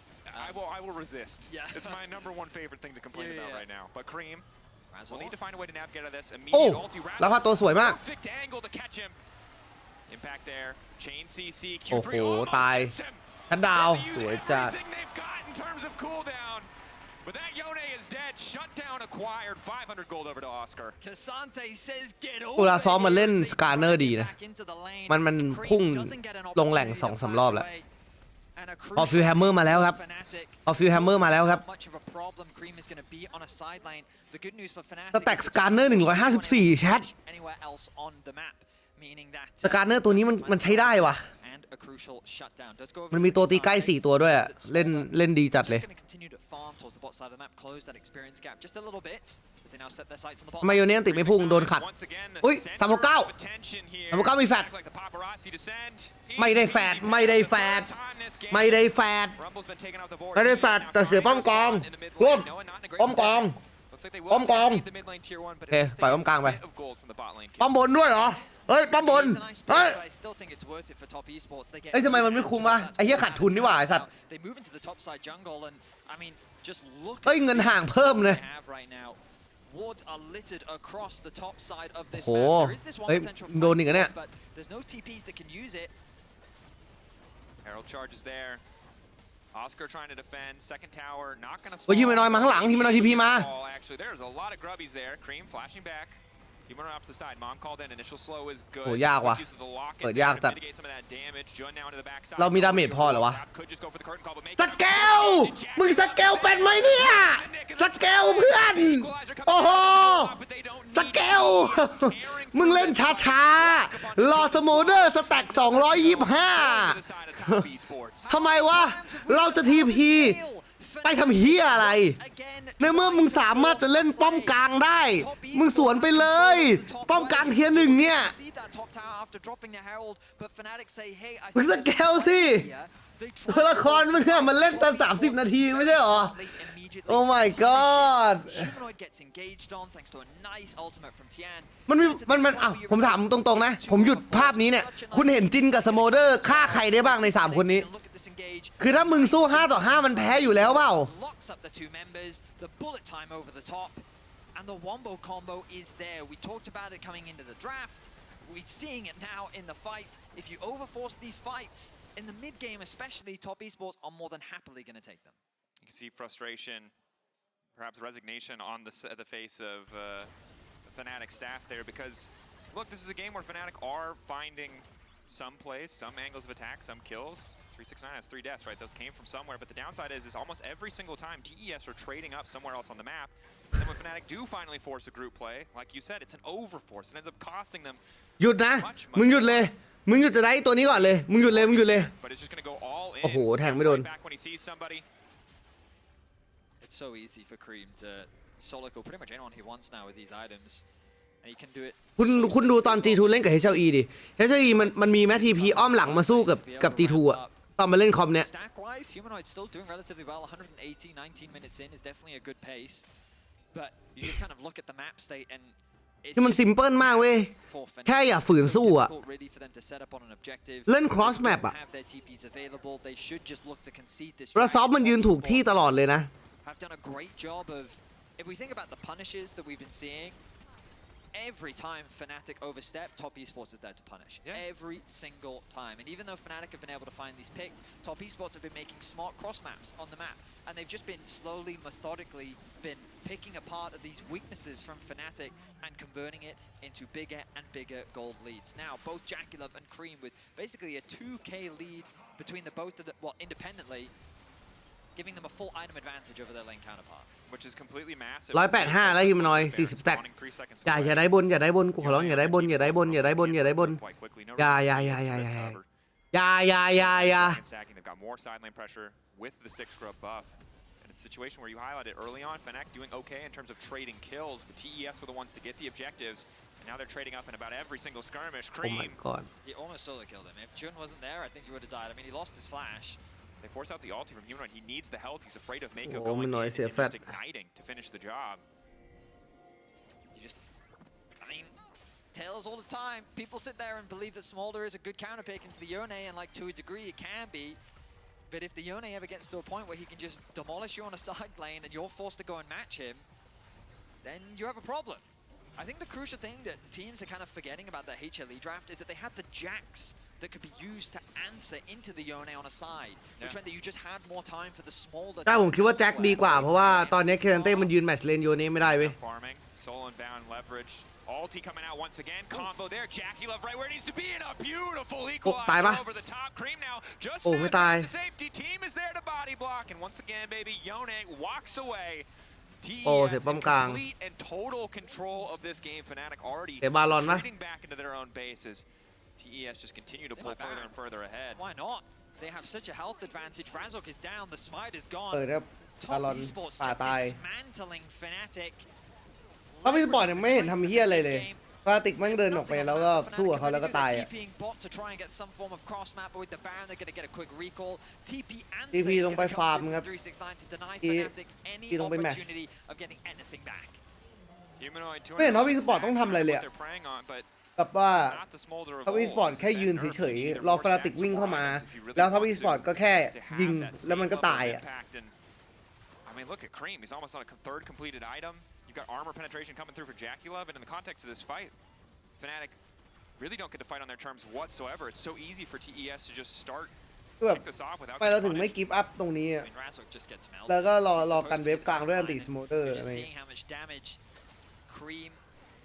[SPEAKER 3] I will resist. Yeah. It's my #1 favorite thing to complain about right now. But Cream will need to find a way to navigate out of this.
[SPEAKER 1] โอ้
[SPEAKER 3] Immediate ulti
[SPEAKER 1] แล้วพาตัวสวยมาก
[SPEAKER 3] perfect angle to catch him. Impact there. Chain CC.
[SPEAKER 1] โอ้โห
[SPEAKER 3] Q3
[SPEAKER 1] ตายทันดาวสวยจัด
[SPEAKER 3] But that Yone is dead. Shut down acquired. 500 gold over to Oscar.
[SPEAKER 2] Kasante says get
[SPEAKER 1] เวลาซ้อมมาเล่นสกาเนอร์ดีนะมันพุ่งลงแหล่ง 2-3 รอบแล้วพอฟิลแฮมเมอร์มาแล้วครับพอฟิลแฮมเมอร์มาแล้วครับสแต็กสกาเนอร์154แชทสกาเนอร์ตัวนี้มันใช้ได้ว่ะมันมีตัวตีใกล้4ตัวด้วยอะเล่นดีจัดเลยมาโยเนียนติดไม่พุ่งโดนขัดอุ้ย369มีแฟดไม่ได้แฟดแต่เสียป้อมกองร่วมป้อมกองโอเคปล่อยป้อมกลางไปป้อมบนด้วยเหรอเฮ้ยป้อมบนเฮ้ยทำไมมันไม่คุ้มวะไอ้เหี้ยขาดทุนนี่หว่าไอ้สัตว์เฮ้ยเงินห่างเพิ่มเลยโหเฮ้ยโดนอีกแล้วเนี่ย
[SPEAKER 3] Oscar trying to defend second tower not going to
[SPEAKER 1] โอ้ยฮิวแมนอยมาข้างหลังฮิวแมนอยทีพีมา
[SPEAKER 3] actually there's a lot of grubbies there Cream flashing back Human off the side. Mom called in. Initial slow is good.
[SPEAKER 1] โหยากว่ะเปิดยากจัดเรามีดาเมจพอเหรอวะสเกลมึงสเกลเป็นไหมเนี่ยสเกลเพื่อนโอ้โหสเกลมึงเล่นช้าๆรอสโมเดอร์สแต็ก225ทำไมวะเราจะทีพีไปทำเฮียอะไรในเมื่อมึงสามารถจะเล่นป้อมกลางได้มึงสวนไปเลยป้อมกลางเทียร์1เนี่ยมึงสเกลสิตัวละครมึงเนี่ยมันเล่นตอน30 นาทีไม่ใช่หรอโอ้ my god มันอ้าวผมถามตรงๆนะผมหยุดภาพนี้เนี่ยคุณเห็นจินกับสโมเดอร์ฆ่าใครได้บ้างใน3 คนนี้คือถ้ามึงสู้5-5มันแพ้อยู่แล้วเปล่าAnd the wombo combo is there. We talked about it coming into the draft. We're seeing it now in the fight. If you overforce these fights, in the mid game especially, top esports are more than happily going to take them.
[SPEAKER 3] You can see frustration, perhaps resignation on the face of Fnatic staff there because, look, this is a game where Fnatic are finding some plays, some angles of attack, some kills. 369 has 3 deaths, right? Those came from somewhere, but the downside is almost every single time DES are trading up somewhere else on the map. And then when Fnatic do finally force a group play, like you said, it's an overforce. It ends up costing them.
[SPEAKER 1] หยุดนะมึงหยุดเลยมึงหยุดจะได้ตัวนี้ก่อนเลยมึงหยุดเลย
[SPEAKER 3] But it's just going to go all in.
[SPEAKER 1] โอ้โหแทงไม่โดน
[SPEAKER 3] Back when he sees somebody.
[SPEAKER 2] It's so easy for Cream to solo kill pretty much anyone he wants now with these items. And he can do it.
[SPEAKER 1] คุณดูตอน G2 เล่นกับ HLE ดิ HLE มันมีแมททีพีอ้อมหลังมาสู้กับ G2 อ่ะตอนมาเล่นคอมเนี่ย
[SPEAKER 2] Stack-wise, Humanoid still doing relatively well. 180, 19 minutes in is definitely a good pace. But you just kind of look at the map state and ที่มันซิมเพิลมากเว้ยแค่อย่าฝืนสู้อ่ะเล่น cross map อ่ะแล้วซอฟมันยืนถูกที่ตลอดเลยนะ If we think about the punishes that we've been seeing, every time Fnatic overstep, Top Esports is there to punish.
[SPEAKER 3] Yeah.
[SPEAKER 2] Every single time. And even though Fnatic have been able to find these picks, Top Esports have been making smart cross maps on the map. And they've just been slowly, methodically been picking apart of these weaknesses from Fnatic and converting it into bigger and bigger gold leads. Now, both Jackulov and Cream with basically a 2k lead between the both of them, well, independently, giving them a full item advantage over their lane counterparts.
[SPEAKER 3] Which is completely massive.
[SPEAKER 1] 185แล้วฮิมนอย40สแต็กอย่าได้บนอย่าได้บนกูขอร้องอย่าได้บนอย่าได้บนอย่าได้บนอย่าได้บนอย่า
[SPEAKER 3] They've got more side lane pressure with the 6 scrub buff. And it's a situation where you highlighted early on, Fnatic doing okay in terms of trading kills, but TES were the ones to get the objectives. And now they're trading up in about every single skirmish.
[SPEAKER 1] Oh my
[SPEAKER 3] Cream.
[SPEAKER 1] god
[SPEAKER 2] He almost solo killed him. If Jun wasn't there, I think he would have died. I mean, he lost his flash.
[SPEAKER 3] They force out the ulti from Humanoid. He needs the health. He's afraid of Mako
[SPEAKER 1] Oh,
[SPEAKER 3] going in
[SPEAKER 1] Humanoid
[SPEAKER 3] and
[SPEAKER 1] สีย
[SPEAKER 3] just
[SPEAKER 1] แฟต
[SPEAKER 3] igniting to finish the job.
[SPEAKER 2] You just, I mean, Tails all the time. People sit there and believe that Smolder is a good counter pick into the Yone, and like to a degree it can be. But if the Yone ever gets to a point where he can just demolish you on a side lane and you're forced to go and match him, then you have a problem. I think the crucial thing that teams are kind of forgetting about the HLE draft is that they had the Jax that could be used to answer into the Yone on a side, which meant that you just had more time for the Smolder.
[SPEAKER 1] ถ้าผมคิดว่าแจ็คดีกว่าเพราะว่าตอนนี้เคเนเต้มันยืนแมตช์เลนโยนี้ไม่ได้เว้ย
[SPEAKER 3] Farming, soul inbound leverage. Ulti coming out once again. Combo there. Jackulov right where it needs to be, and a beautiful
[SPEAKER 1] ตายปะ
[SPEAKER 3] equalizer over the top. Cream now just
[SPEAKER 1] โอ้ไม่ตาย
[SPEAKER 3] the safety team is there to body block, and once again, baby, Yone walks away.
[SPEAKER 1] โอ้
[SPEAKER 3] TES
[SPEAKER 1] เสียป้อม
[SPEAKER 3] in
[SPEAKER 1] กลาง
[SPEAKER 3] complete and total control of this game. Fnatic already
[SPEAKER 1] เสียบาลอนปะ
[SPEAKER 3] retreating back into their own bases. TES just continue to pull further and further ahead.
[SPEAKER 2] Why not? They have such a health advantage. Razok is down. The smite is gone.
[SPEAKER 1] เปิดครับบาล
[SPEAKER 2] Top
[SPEAKER 1] อน
[SPEAKER 2] Esports
[SPEAKER 1] ป่า
[SPEAKER 2] just
[SPEAKER 1] ตาย
[SPEAKER 2] dismantling Fnatic.
[SPEAKER 1] เขาไม่สปอร์ตยังไม่เห็นทำเฮี้ยอะไรเลยฟาติกแม่งเดินออกไปแล้วก็สู้กับเขาแล้วก็ตายอ่ะ
[SPEAKER 2] TPing bot to try and get some form of cross map, but with the Baron they're going to get a quick recall. TP and
[SPEAKER 1] TP
[SPEAKER 2] Sage
[SPEAKER 1] ลงไป
[SPEAKER 2] gonna come
[SPEAKER 1] ฟาร์ม
[SPEAKER 2] through
[SPEAKER 1] ครับ
[SPEAKER 2] 369 to deny
[SPEAKER 1] TP
[SPEAKER 2] Fnatic any
[SPEAKER 1] ลงไปแมตช์
[SPEAKER 2] opportunity of getting anything back.
[SPEAKER 3] Humanoid
[SPEAKER 1] ไม่เห็นท็อปอีสปอร์ตต้องทำอะไรเลย
[SPEAKER 3] what
[SPEAKER 1] อะ
[SPEAKER 3] they're preying on, but
[SPEAKER 1] แบบว่า
[SPEAKER 3] not the smolder of
[SPEAKER 1] ท็อปอีสปอร์ต
[SPEAKER 3] old.
[SPEAKER 1] แค่ยืน
[SPEAKER 3] And
[SPEAKER 1] เฉ
[SPEAKER 3] Nerf
[SPEAKER 1] ย
[SPEAKER 3] need
[SPEAKER 1] ๆรอ
[SPEAKER 3] more
[SPEAKER 1] ฟานาติก
[SPEAKER 3] stacks
[SPEAKER 1] วิ่งเข้ามา
[SPEAKER 3] if you really
[SPEAKER 1] แล้วท็อป
[SPEAKER 3] want
[SPEAKER 1] อีสปอร์ต
[SPEAKER 3] to
[SPEAKER 1] ก็แค่
[SPEAKER 3] have
[SPEAKER 1] ยิง
[SPEAKER 3] that
[SPEAKER 1] แล้วมันก็
[SPEAKER 3] same level
[SPEAKER 1] ตาย
[SPEAKER 3] of
[SPEAKER 1] อ่ะ
[SPEAKER 3] impact. And I mean, look at Cream. He's almost on a third completed item. You've got armor penetration coming through for Jackulov, and in the context of this fight, Fnatic really don't get to fight on their terms whatsoever. It's so easy for TES to just start
[SPEAKER 1] คือแบบ
[SPEAKER 3] kick this off without
[SPEAKER 1] ไม่เราถึง
[SPEAKER 3] getting
[SPEAKER 1] ไม่
[SPEAKER 3] punished.
[SPEAKER 1] กิฟต์อัพตรงนี้
[SPEAKER 2] I
[SPEAKER 1] อะ
[SPEAKER 2] mean, Razok just gets melted.
[SPEAKER 1] แล้วก็รอ
[SPEAKER 2] He's
[SPEAKER 1] กัน
[SPEAKER 2] supposed
[SPEAKER 1] เว
[SPEAKER 2] to
[SPEAKER 1] ฟ
[SPEAKER 2] be
[SPEAKER 1] กลางด้วยอัน
[SPEAKER 2] the
[SPEAKER 1] ติ
[SPEAKER 2] front
[SPEAKER 1] สโม
[SPEAKER 2] line.
[SPEAKER 1] เตอร์
[SPEAKER 2] You're
[SPEAKER 1] อะ
[SPEAKER 2] just
[SPEAKER 1] ไร
[SPEAKER 2] seeing how much damage Cream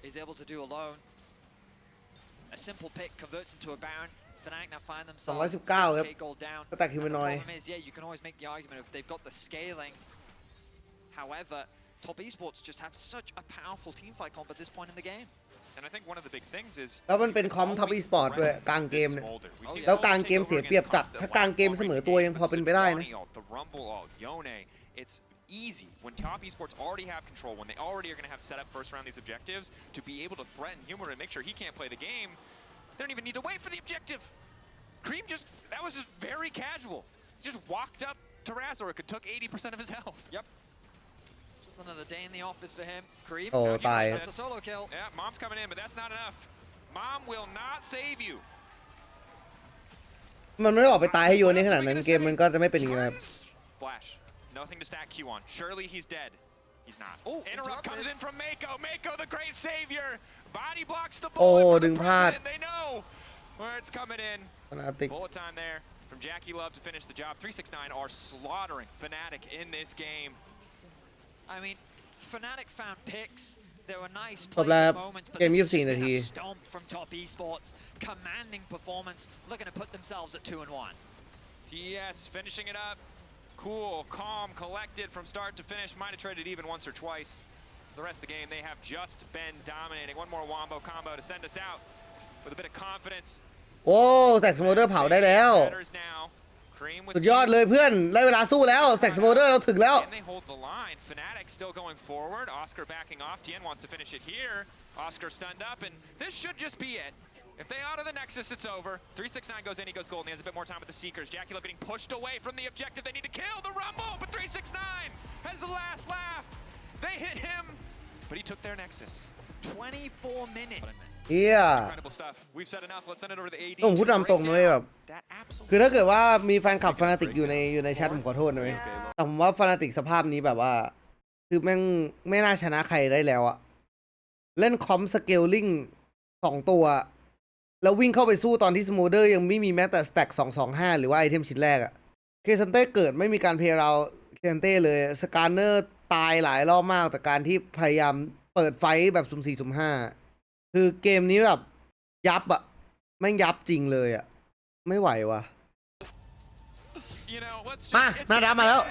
[SPEAKER 2] is able to do alone. A simple pick converts into a Baron. Fnatic now find themselves
[SPEAKER 1] 219 ครับ
[SPEAKER 2] 6k gold down.
[SPEAKER 1] สแต็กฮิ
[SPEAKER 2] And
[SPEAKER 1] ว
[SPEAKER 2] the
[SPEAKER 1] แมนอย
[SPEAKER 2] problem is, yeah, you can always make the argument if they've got the scaling. However, Top Esports just have such a powerful teamfight comp at this point in the game.
[SPEAKER 3] And I think one of the big things is
[SPEAKER 1] แล้วมันเป็นคอมท็อปอีสปอร์ตด้วยกลางเกม
[SPEAKER 3] this
[SPEAKER 1] เนี่ย
[SPEAKER 3] smolder. We've seen
[SPEAKER 1] แล้ว
[SPEAKER 3] smolder
[SPEAKER 1] กลางเก
[SPEAKER 3] take
[SPEAKER 1] ม
[SPEAKER 3] over
[SPEAKER 1] เสียเปรียบ
[SPEAKER 3] against
[SPEAKER 1] จัด
[SPEAKER 3] constant
[SPEAKER 1] ถ้ากลางเกม
[SPEAKER 3] already
[SPEAKER 1] เสมอตัวยัง
[SPEAKER 3] but
[SPEAKER 1] พอเป็นไปได้นะ
[SPEAKER 3] Zidane ult, the Rumble ult, Yone, it's easy when Top Esports already have control, when they already are going to have set up first round these objectives, to be able to threaten Humanoid and make sure he can't play the game. They don't even need to wait for the objective. Cream just, that was just very casual. He just walked up to Razor, it took 80% of his health.
[SPEAKER 2] Yep. Just another day in the office for him. Cream.
[SPEAKER 1] โอ้ตาย
[SPEAKER 2] That's a solo kill.
[SPEAKER 3] Yeah, Mom's coming in, but that's not enough. Mom will not save you.
[SPEAKER 1] มันไม่ได้ออกไปตายให้โยนในขนาดนั้นเกมมันก็จะไม่เป็นอย่างนี้ครับ
[SPEAKER 3] Turns. Flash. Nothing to stack Q on. Surely he's dead. He's not.
[SPEAKER 2] Oh,
[SPEAKER 3] Interrupt comes
[SPEAKER 2] interrupted.
[SPEAKER 3] in from Mako. Mako, the great savior. Body blocks the
[SPEAKER 1] โอ้
[SPEAKER 3] bullet. for
[SPEAKER 1] ดึ
[SPEAKER 3] the
[SPEAKER 1] งพลาด
[SPEAKER 3] president. They know where it's coming in.
[SPEAKER 1] ฟานาติก
[SPEAKER 3] Bullet time there from Jackulov to finish the job. 369 are slaughtering Fnatic in this game.
[SPEAKER 2] I mean, Fnatic found picks. There were nice
[SPEAKER 1] จบแล้ว
[SPEAKER 2] plays and moments, but
[SPEAKER 1] เกม
[SPEAKER 2] this has just
[SPEAKER 1] 24 นา
[SPEAKER 2] been
[SPEAKER 1] ที
[SPEAKER 2] a stomp from Top Esports. Commanding performance, looking to put themselves at 2-1.
[SPEAKER 3] TES finishing it up. Cool, calm, collected from start to finish. Might have traded even once or twice. The rest of the game, they have just been dominating. One more wombo combo to send us out with a bit of confidence.
[SPEAKER 1] โอ้แตกสโมเดอร์เผาได้แล้ว
[SPEAKER 3] Matters now. Cream with
[SPEAKER 1] สุดยอดเลยเพื่อนได้เวลาสู้แล้วแตกสโมเดอร์เราถึงแล้ว
[SPEAKER 3] And they hold the line. Fnatic still going forward. Oscar backing off. Tien wants to finish it here. Oscar stunned up, and this should just be it. If they auto the Nexus, it's over. 369 goes in, he goes gold, and he has a bit more time with the Seekers. Jackulov getting pushed away from the objective. They need to kill the Rumble, but 369 has the last laugh. They hit him, but he took their Nexus.
[SPEAKER 2] 24 minutes.
[SPEAKER 1] เฮีย
[SPEAKER 3] Incredible stuff. We've said enough. Let's send it over to the AD.
[SPEAKER 1] ต้องพูดตามตรงนะเว้ยแบบ
[SPEAKER 3] That absolutely.
[SPEAKER 1] คือถ้าเกิดว่ามีแฟนคลับฟานาติกอยู่ในแชทผมขอโทษนะเว้ยแต่ผมว่าฟานาติกสภาพนี้แบบว่า คือแม่งไม่น่าชนะใครได้แล้วอะ เล่นคอมสเกลลิง2 ตัว แล้ววิ่งเข้าไปสู้ตอนที่สโมเดอร์ยังไม่มีแม้แต่สแต็ก225 หรือว่าไอเทมชิ้นแรกอะเคซันเต้เกิดไม่มีการเพลย์เราเคซันเต้เลยสการเนอร์ตายหลายรอบมากแต่การที่พยายามเปิดไฟแบบสุ่ม4สุ่ม5คือเกมนี้แบบยับอะแม่งยับจริงเลยอะไม่ไหววะมาหน้าดำมาแล้ว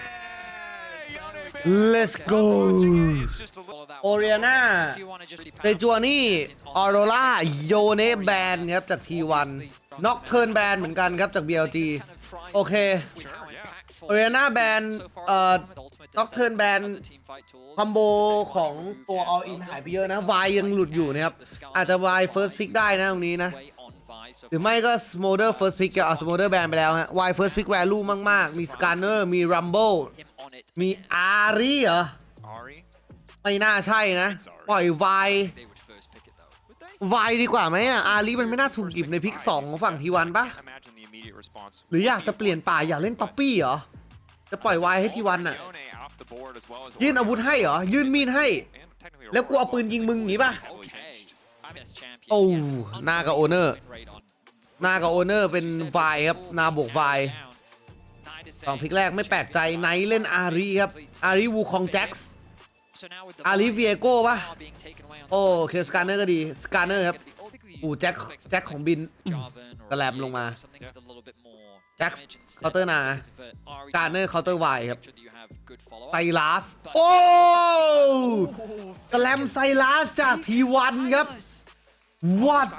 [SPEAKER 1] let's go โอเรียนาเดจวนี่ออโรล่าโยเนแบนครับจาก T1 น็อกเทิร์นแบนเหมือนกันครับจาก BLG โอเคโอเรียนาแบนน็อกเทิร์นแบนคอมโบของตัว all in หายไปเยอะนะ Y ยังหลุดอยู่นะครับอาจจะ Y first pick ได้นะตรงนี้นะหรือไม่ก็ Smolder first pick เอา Smolder แบนไปแล้วฮะ Y first pick value มากๆมี Scanner มี Rumble มี Ari เหรอ ไม่น่าใช่นะ ปล่อย Y ดีกว่าไหมอ่ะ Ari มันไม่น่าถูกหยิบในพิก2ของฝั่ง T1 ปะหรืออยากจะเปลี่ยนป่าอยากเล่นป๊อปปี้เหรอ จะปล่อย Y ให้ T1 อ่ะ ยื่นอาวุธให้เหรอ ยื่นมีดให้ แล้วกูเอาปืนยิงมึงอย่างงี้ปะโอ้หน้ากับโอเนอร์เป็น Y ครับหน้าบวก Y 2 พิกแรกไม่แปลกใจไนท์เล่นอารีครับอารีวูคองแจ็คส์อารีเวียโก้ปะโอ้เคสการเนอร์ก็ดีสการเนอร์ครับแจ็คของบินกระแลมลงมาแจ็คเคาน์เตอร์นาการเนอร์เคาน์เตอร์ไวครับไซลัสโอ้กระแลมไซลัสจาก T1 ครับWhat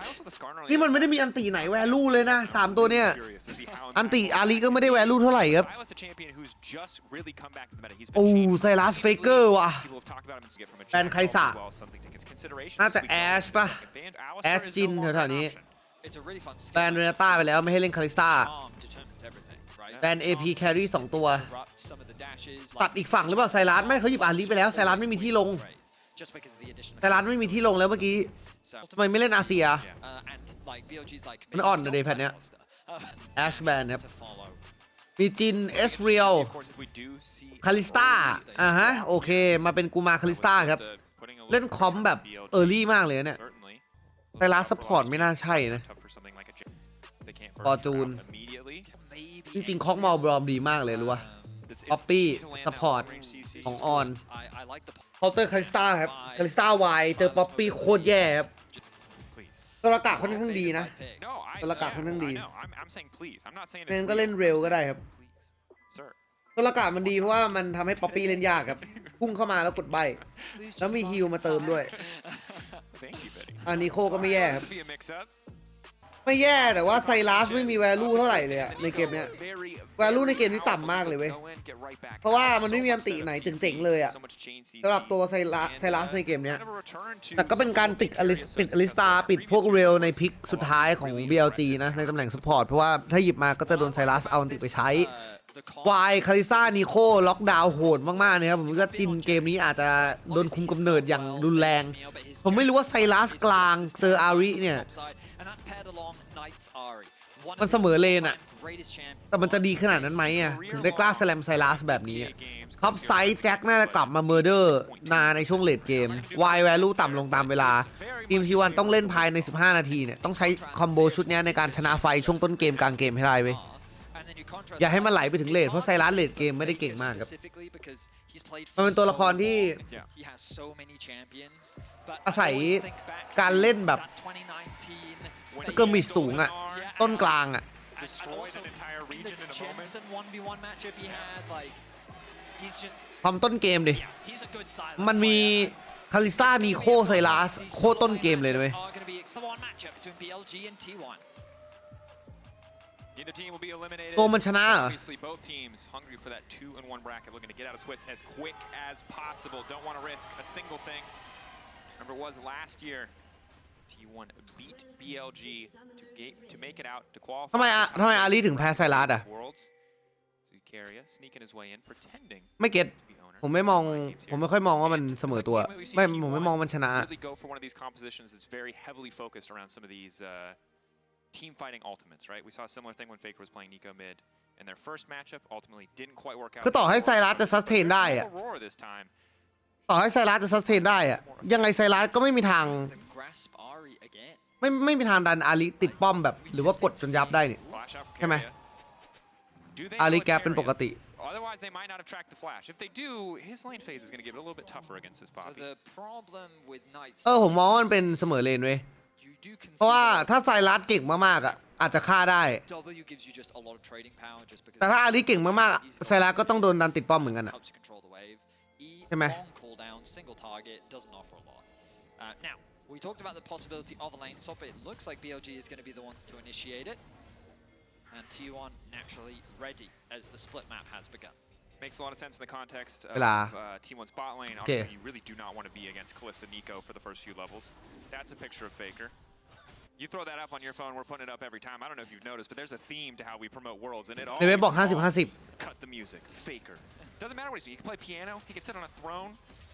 [SPEAKER 1] นี่มันไม่ได้มีอันติไหนแวลูเลยนะ3 ตัวเนี่ยอันติอารีก็ไม่ได้แวลูเท่าไหร่ครับโอ้ไซรัสเฟเกอร์ว่ะแบนไคสะน่าจะแอชป่ะแอชจินแถวๆนี้แบนเรเนต้าไปแล้วไม่ให้เล่นคาริสตาแบน AP แครี่2 ตัวตัดอีกฝั่งหรือเปล่าไซรัสไม่เขาหยิบอารีไปแล้วไซรัสไม่มีที่ลงไซรัสไม่มีที่ลงแล้วเมื่อกี้ทำไมไม่เล่นอาเซียมันอ่อนนะเดย์แพทเนี้ยแอชแบนครับมีจินเอสเรียลคาลิสตาฮะโอเคมาเป็นกูมาคาลิสตาครับเล่นคอมแบบเออร์ลี่มากเลยเนี่ยแต่ลาซัพพอร์ตไม่น่าใช่นะฟอร์จูนจริงๆคอกมอลบรอมดีมากเลยรู้ป่ะป๊อปปี้ซัพพอร์ตของออนเคาน์เตอร์คาริสตาครับคาริสตาวายเจอป๊อปปี้โคตรแย่ครับตัวละกาค่อนข้างดีนะตัวละกาค่อนข้างดีเล่นก็เล่นเร็วก็ได้ครับตัวละกามันดีเพราะว่ามันทำให้ป๊อปปี้เล่นยากครับพุ่งเข้ามาแล้วกดใบแล้วมีฮิลมาเติมด้วยอันนี้โคก็ไม่แย่ครับไม่แย่แต่ว่าไซรัสไม่มีแวลูเท่าไหร่เลยอะในเกมเนี้ยแวลูในเกมนี้ต่ำมากเลยเว้ยเพราะว่ามันไม่มีอันติไหนเจ๋งๆเลยอะสำหรับตัวไซรัสในเกมเนี้ยแต่ก็เป็นการปิดอลิสตาปิดพวกเรลในพิกสุดท้ายของ BLG นะในตำแหน่งซัพพอร์ตเพราะว่าถ้าหยิบมาก็จะโดนไซรัสเอาอันติไปใช้วายคาริซ่านิโคล็อกดาวน์โหดมากๆนะครับผมว่าจินเกมนี้อาจจะโดนคุมกำเนิดอย่างรุนแรงผมไม่รู้ว่าไซรัสกลางเจออาริเนี่ยมันเสมอเลนอะแต่มันจะดีขนาดนั้นไหมอะถึงได้กล้าแสลมไซรัสแบบนี้ท็อปไซส์แจ็คน่าจะกลับมาเมอร์เดอร์นาในช่วงเลดเกมวายแวลูต่ำลงตามเวลาทีมT1ต้องเล่นภายใน15 นาทีเนี่ยต้องใช้คอมโบชุดนี้ในการชนะไฟช่วงต้นเกมกลางเกมให้ได้เว้ยอย่าให้มันไหลไปถึงเลดเพราะไซรัสเลดเกมไม่ได้เก่งมากครับมันเป็นตัวละครที่อาศัยการเล่นแบบเกิร์มิดสูงอะต้นกลางอะความต้นเกมดิมันมีคาริซ่านีโคไซรัสโคต้นเกมเลยนะเว้ยตัวมันชนะเหรอทำไมอาลีถึงแพ้ไซรัสอ่ะไม่เก็ตผมไม่ค่อยมองว่ามันเสมอตัวผมไม่มองมันชนะ
[SPEAKER 3] team fighting ultimates, right? We saw a similar thing when Faker was playing Nico mid in their first matchup. Ultimately, didn't quite work out.
[SPEAKER 1] คือต่อให้ไซรัสจะซัสเทนได้อะ ต่อให้ไซรัสจะซัสเทนได้อะยังไงไซรัสก็ไม่มีทางไม่มีทางดันอาริติดป้อมแบบหรือว่ากดจนยับได้นี่ใช่ไหมอาริแกเป็นปกติ
[SPEAKER 3] Otherwise, they might not have tracked the flash. If they do, his lane phase is going to get a little bit tougher against this Bobby.
[SPEAKER 2] So the problem with Knights
[SPEAKER 1] ผมมองว่ามันเป็นเสมอเลนเว้ยเพราะว่าถ้าไซรัสเก่งมากๆอ่ะอาจจะฆ่าได้แต่ถ้าอาริเก่งมากๆไซรัสก็ต้องโดนดันติดป้อมเหมือนกันอ่ะใช่ไหม
[SPEAKER 2] Now, we talked about the possibility of a lane swap. It looks like BLG is going to be the ones to initiate it. And T1 naturally ready as the split map has begun.
[SPEAKER 3] Makes a lot of sense in the context of T1's bot lane. Obviously, you really do not want to be against Kalista Nico for the first few levels. That's a picture of Faker. You throw that up on your phone, we're putting it up every time. I don't know if you've noticed, but there's a theme to how we promote Worlds, and it always cut the music. Faker. Doesn't matter what he's doing. He can play piano. He can sit on a throne.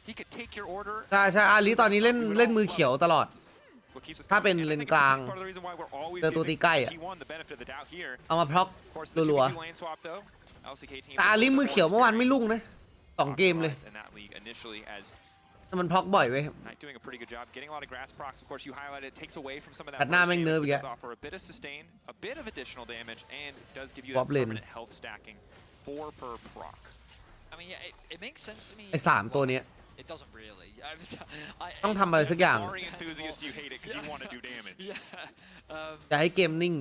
[SPEAKER 3] He could take your order.
[SPEAKER 1] ใช่อาริตอนนี้เล่นมือเขียวตลอดถ้าเป็นเลนกลางเจอตัวตีใกล้อะเอามาพล็อกรัวๆแต่อาริมือเขียวเมื่อวานไม่ลุ่งนะ2 เกมเลยแต่มันพล็อกบ่อยเว้ยตัดหน้าแม่งเนิร์ฟอีกแล้วบ๊อบเลนไอ้3 ตัวเนี้ย
[SPEAKER 2] It doesn't really.
[SPEAKER 1] ต้องทำอะไรสักอย่างจะให้เกมนิ่ง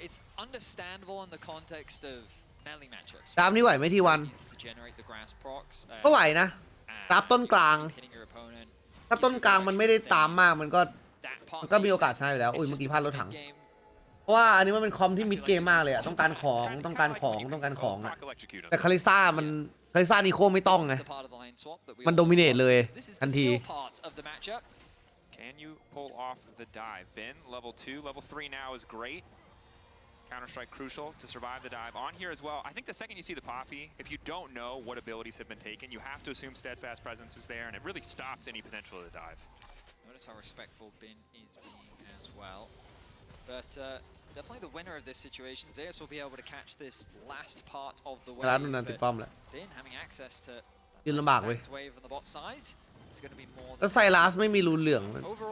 [SPEAKER 2] It's understandable in the context of melee matchups.
[SPEAKER 1] ตามนี่ไหวไหมทีวันก็ไหวนะตามต้นกลางถ้าต้นกลางมันไม่ได้ตามมากมันก็มีโอกาสชนะอยู่แล้วอุ้ยเมื่อกี้พลาดรถถังเพราะว่าอันนี้มันเป็นคอมที่มิดเกมมากเลยอะต้องการของอะแต่คาริซ่านิโคไม่ต้องไงมันโดมิเนตเลยทันที
[SPEAKER 3] Can you pull off the dive? Ben, level 2, level 3 now is great. Counter-strike crucial to survive the dive. On here as well, I think the second you see the Poppy, if you don't know what abilities have been taken, you have to assume Steadfast Presence is there, and it really stops any potential of the dive.
[SPEAKER 2] Notice how respectful Ben is being as well. But definitely the winner of this situation, Zeus will be able to catch this last part of the wave. But Ben having access to that wave on the bot side is going to be more.
[SPEAKER 1] แล้วไซรัสไม่มีรูนเหลือง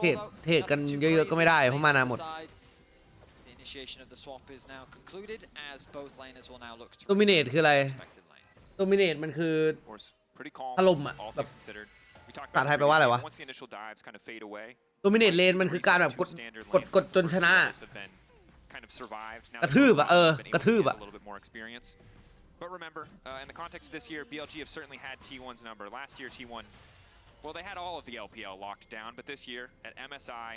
[SPEAKER 1] เทรดกันเยอะๆก็ไม่ได้เพราะมานาหมด
[SPEAKER 2] The initiation of the swap is now concluded as both laners will now look to
[SPEAKER 1] โดมิเนตคืออะไรโดมิเนตมันคือถล่มอะแบบภาษาไทยแปลว่าอะไรวะโดมิเนตเลนมันคือการแบบกดจนชนะกระทืบอะกระทืบอะ
[SPEAKER 3] But remember, in the context of this year, BLG have certainly had T1's number. Last year, T1, well, they had all of the LPL locked down, but this year at MSI,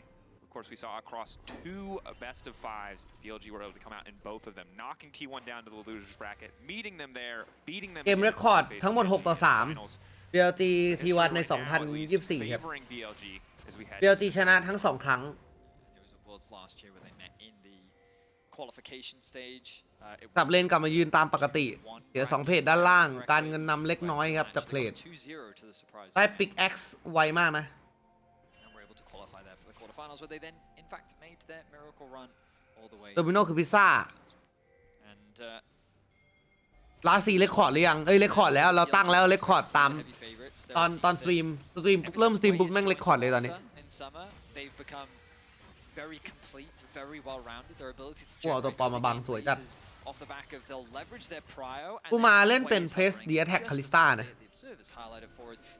[SPEAKER 3] of course, we saw across 2 best-of-5s, BLG were able to come out in both of them, knocking T1 down to the losers bracket, meeting them there, beating them.
[SPEAKER 1] เกมเรคคอร์ดทั้งหมด6-3 BLG T1 ใน 2024 ครับ BLG ชนะทั้ง2 ครั้งสับเลนกลับมายืนตามปกติเสีย2 เพจด้านล่างการเงินนำเล็กน้อยครับจากเพจได้ปิกแอ็กซ์ไวมากนะโดมิโนคือพิซซ่าลาซีเรคคอร์ดหรือยังเรคคอร์ดแล้วเราตั้งแล้วเรคคอร์ดตามตอนสตรีมเริ่มสตรีมปุ๊บแม่งเรคคอร์ดเลยตอนนี้
[SPEAKER 2] very complete, very well-rounded. Their ability to
[SPEAKER 1] ตัวปลอมมาบังสวยจัด
[SPEAKER 2] off the back of they'll leverage their prio.
[SPEAKER 1] กูมาเล่นเป็น Press the Attack Kalista นะ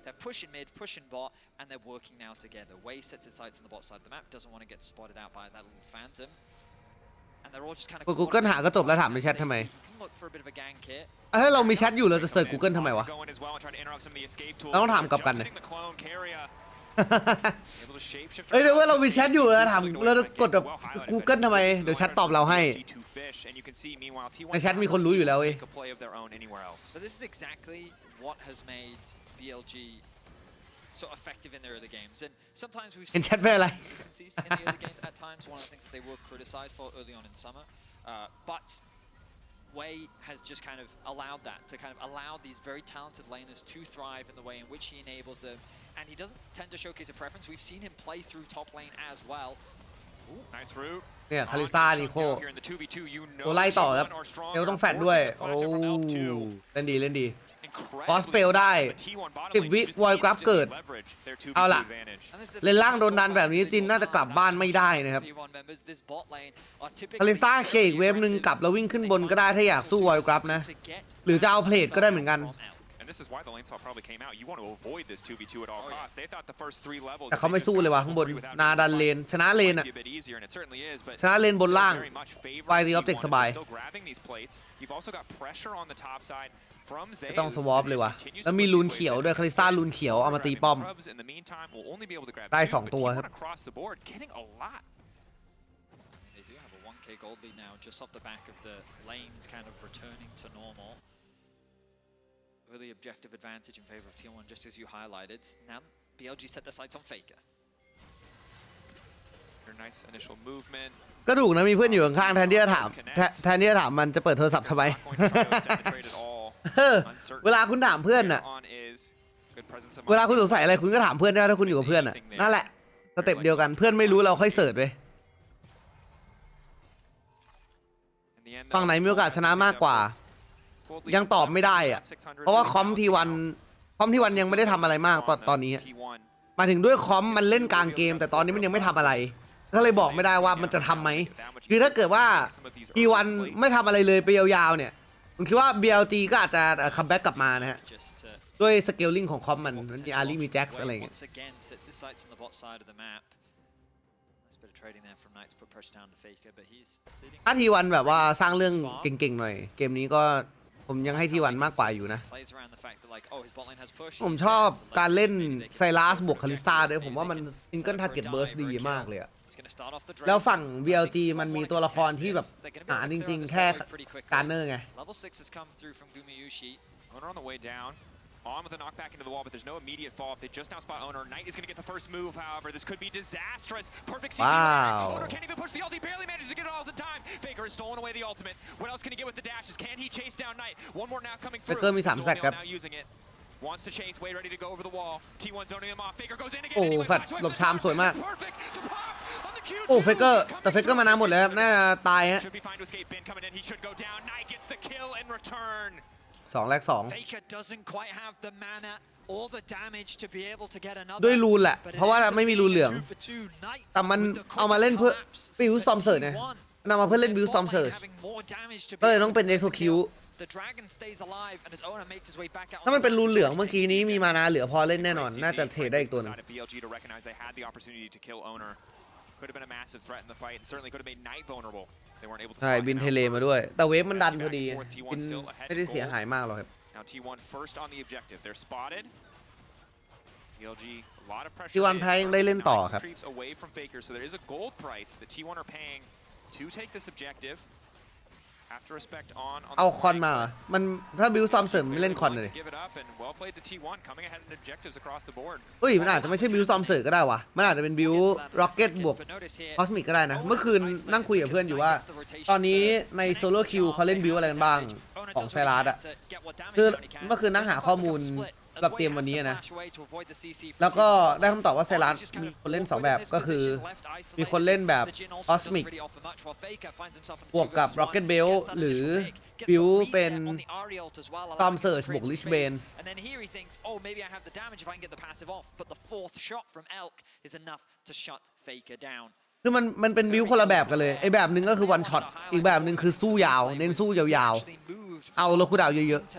[SPEAKER 2] They're pushing mid, pushing bot, and they're working now together. Wei sets its sights on the bot side of the map, doesn't want to get spotted out by that little phantom. And they're all just kind of.
[SPEAKER 1] Google หาก็จบแล้วถามในแชททำไม
[SPEAKER 2] Look for a bit of a gank here.
[SPEAKER 1] ถ้าเรามีแชทอยู่เราจะเสิร์ช Google ทำไมวะเราต้องถามกลับกันเลยเฮ้ยเดี๋ยวว่าเรามีแชทอยู่แล้วถามเรากดแบบ Google ทำไมเดี๋ยวแชทตอบเราให้ในแชทมีคนรู้อยู่แล้วเว้ย
[SPEAKER 2] So this is exactly what has made BLG so effective in their early games, and sometimes we've seen inconsistencies in the early games at times. One of the things that they were criticized for early on in summer, but Wei has just kind of allowed that to kind of allow these very talented laners to thrive in the way in which he enables them, and he doesn't tend to showcase a preference. We've seen him play through top lane as well.
[SPEAKER 3] Nice route.
[SPEAKER 1] เนี่ยคาริซ่านิโคตัวไล่ต่อครับเอลต้องแฟดด้วยโอ้เล่นดี คอสเปลได้10 วิวอยกราฟเกิดเอาล่ะเลนล่างโดนดันแบบนี้จินน่าจะกลับบ้านไม่ได้นะครับคาลิสตาเคอีกเวฟหนึ่งกลับแล้ววิ่งขึ้นบนก็ได้ถ้าอยากสู้วอยกราฟนะหรือจะเอาเพลทก็ได้เหมือนกันแต่เขาไม่สู้เลยว่ะข้างบนนาดันเลนชนะเลนอะชนะเลนบนล่างไฟตีออบเจกต์สบายไม่ต้องสวอปเลยว่ะแล้วมีลูนเขียวด้วยคาริซ่าลูนเขียวเอามาตีป้อมได้2ตัวครับ
[SPEAKER 2] Really objective advantage in favor of T1, just as you highlighted. Now, BLG set their sights on Faker.
[SPEAKER 3] Nice initial movement.
[SPEAKER 1] ก็ถูกนะมีเพื่อนอยู่ข้างๆแทนที่จะถามมันจะเปิดโทรศัพท์ทำไม เวลาคุณถามเพื่อนน่ะเวลาคุณสงสัยอะไรคุณก็ถามเพื่อนได้ถ้าคุณอยู่กับเพื่อนน่ะนั่นแหละสเต็ปเดียวกันเพื่อนไม่รู้เราค่อยเสิร์ชไปฝั่งไหนมีโอกาสชนะมากกว่ายังตอบไม่ได้อะเพราะว่าคอมทีวันยังไม่ได้ทำอะไรมากตอนนี้มาถึงด้วยคอมมันเล่นกลางเกมแต่ตอนนี้มันยังไม่ทำอะไรก็เลยบอกไม่ได้ว่ามันจะทำไหมคือถ้าเกิดว่าทีวันไม่ทำอะไรเลยไปยาวๆเนี่ยผมคิดว่า BLG ก็อาจจะคัมแบ็กกลับมานะฮะด้วยสเกลลิ่งของคอมมันมีอารีมีแจ็คอะไรอย่างเงี้ยถ้าทีวันแบบว่าสร้างเรื่องเก่งๆหน่อยเกมนี้ก็ผมยังให้ทีวันมากกว่าอยู่นะผมชอบการเล่นไซรัสบวกคาลิสตาด้วยผมว่ามันซิงเกิลทาร์เก็ตเบิร์สดีมากเลยอะแล้วฝั่ง BLG มันมีตัวละครที่แบบหาจริงๆแค่การเนอร์ไง
[SPEAKER 3] On with the knockback into the wall, but there's no immediate fall. If they just now spot Owner, Knight is going to get the first move, however. This could be disastrous. Perfect CC.
[SPEAKER 1] Wow.
[SPEAKER 3] Owner can't even push the ult. He barely manages to get it all the time. Faker has stolen away the ultimate. What else can he get with the dashes? Can he chase down Knight? One more now coming through.
[SPEAKER 1] Faker มี3แซกครับ
[SPEAKER 3] Now using it. Wants to chase, way ready to go over the wall. T1 zoning him off. Faker goes in again.
[SPEAKER 1] โอ้แฟดหลบชามสวยมากโอ้เฟกเกอร์แต่เฟกเกอร์มานาหมดเลยครับน่าจะตายฮะ2 แลก 2ด้วยรูนแหละเพราะว่าไม่มีรูนเหลืองแต่มันเอามาเล่นเพื่อบิวซอมเสิร์ชไงนำมาเพื่อเล่นบิวซอมเสิร์ชก็เลยต้องเป็นเอ็กโซคิวถ้ามันเป็นรูนเหลืองเมื่อกี้นี้มีมานาเหลือพอเล่นแน่นอนน่าจะเทรดได้อีกตัวนึงใช่บินเทเลมาด้วยแต่เวฟมันดันพอดีบินไม่ได้เสียหายมากหรอกครับT1 แพ้ยังได้เล่นต่อครับเอาคอนมามันถ้าบิวซอมเสริมไม่เล่นคอนเลยเฮ้ยมันอาจจะไม่ใช่บิวซอมเสริมก็ได้วะมันอาจจะเป็นบิวร็อกเก็ตบวกคอสมิกก็ได้นะเมื่อคืนนั่งคุยกับเพื่อนอยู่ว่าตอนนี้ในโซโล่คิวเขาเล่นบิวอะไรกันบ้างของไซรัสอะคือเมื่อคืนนั่งหาข้อมูลกับเตรียมวันนี้นะแล้วก็ได้คำตอบว่าไซรัสมีคนเล่น2แบบก็คือมีคนเล่นแบบคอสมิกบวกกับร็อกเก็ตเบลหรือบิวเป็นตอมเซิร์ชบวกลิชเบนคือมันเป็นบิวคนละแบบกันเลยไอแบบหนึ่งก็คือวันช็อตอีกแบบหนึ่งคือสู้ยาวเน้นสู้ยาวๆเอาแล้วคูดาวเยอะๆ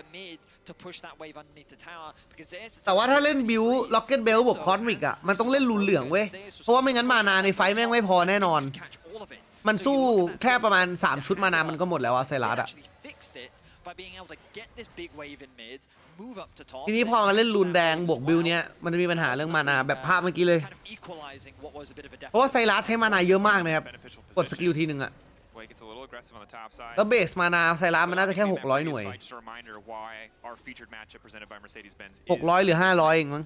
[SPEAKER 1] แต่ว่าถ้าเล่นบิวล็อกเก็ตเบลบวกคอสมิกอ่ะมันต้องเล่นรูนเหลืองเว้ยเพราะว่าไม่งั้นมานาในไฟแม่งไม่พอแน่นอนมันสู้แค่ประมาณ3ชุดมานามันก็หมดแล้วอะไซรัสอะทีนี้พอมาเล่นรูนแดงบวกบิวเนี้ยมันจะมีปัญหาเรื่องมานาแบบภาพเมื่อกี้เลยเพราะว่าไซรัสใช้มานาเยอะมากนะครับกดสกิลทีหนึ่งอะแล้วเบสมานาไซรัสมันน่าจะแค่600หน่วย600หรือ500เองมั้ง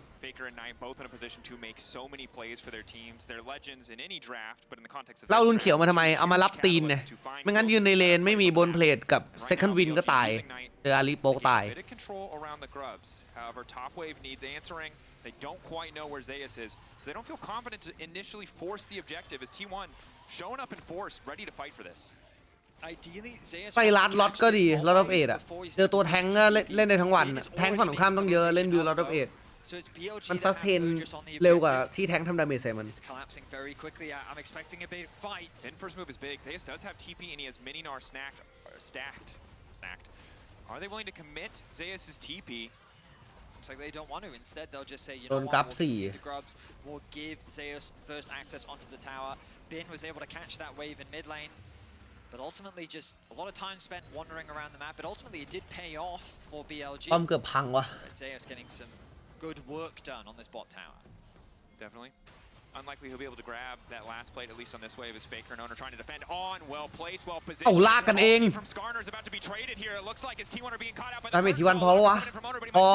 [SPEAKER 1] เรารุนเขียวมาทำไมเอามารับตีนเนี่ยไม่งั้นยืนในเลนไม่มีบนเพลทกับเซคันด์วินก็ตายเจออารีโป๊กตายThey don't quite know where Zeus is, so they don't feel confident to initially force the objective as T1 showing up in force, ready to fight for this. ไซรัสล็อตก็ดีล็อตออฟเอ็ดอะเจอตัวแทงก็เล่นได้ทั้งวันแทงฝั่งตรงข้ามต้องเยอะเล่นบิวล็อตออฟเอ็ดมันซัสเทนเร็วกว่าที่แทงทำดาเมจใส่มัน
[SPEAKER 3] Then first move is big. Zeus does have TP and he has Mininar stacked. Are they willing to commit Zeus's TP?
[SPEAKER 2] Looks like they don't want to. Instead, they'll just say, you
[SPEAKER 1] โด
[SPEAKER 2] know
[SPEAKER 1] น
[SPEAKER 2] what,
[SPEAKER 1] กราฟ
[SPEAKER 2] we'll
[SPEAKER 1] 4
[SPEAKER 2] concede the grubs. We'll give Zeus first access onto the tower. Bin was able to catch that wave in mid lane, but ultimately just a lot of time spent wandering around the map. But ultimately, it did pay off for BLG.
[SPEAKER 1] ป้อมเกือบพังวะ
[SPEAKER 2] But Zeus getting some good work done on this bot tower.
[SPEAKER 3] Definitely. Unlikely he'll be able to grab that last plate, at least on this wave, as Faker and Owner trying to defend on. Well placed, well positioned.
[SPEAKER 1] เอาลากกันเอง
[SPEAKER 3] From Skarner is about to be traded here. It looks like his T1 are being caught out by
[SPEAKER 1] ดา
[SPEAKER 3] the
[SPEAKER 1] เมจ
[SPEAKER 3] third
[SPEAKER 1] ที่วันพอ
[SPEAKER 3] ball.
[SPEAKER 1] วะ พอ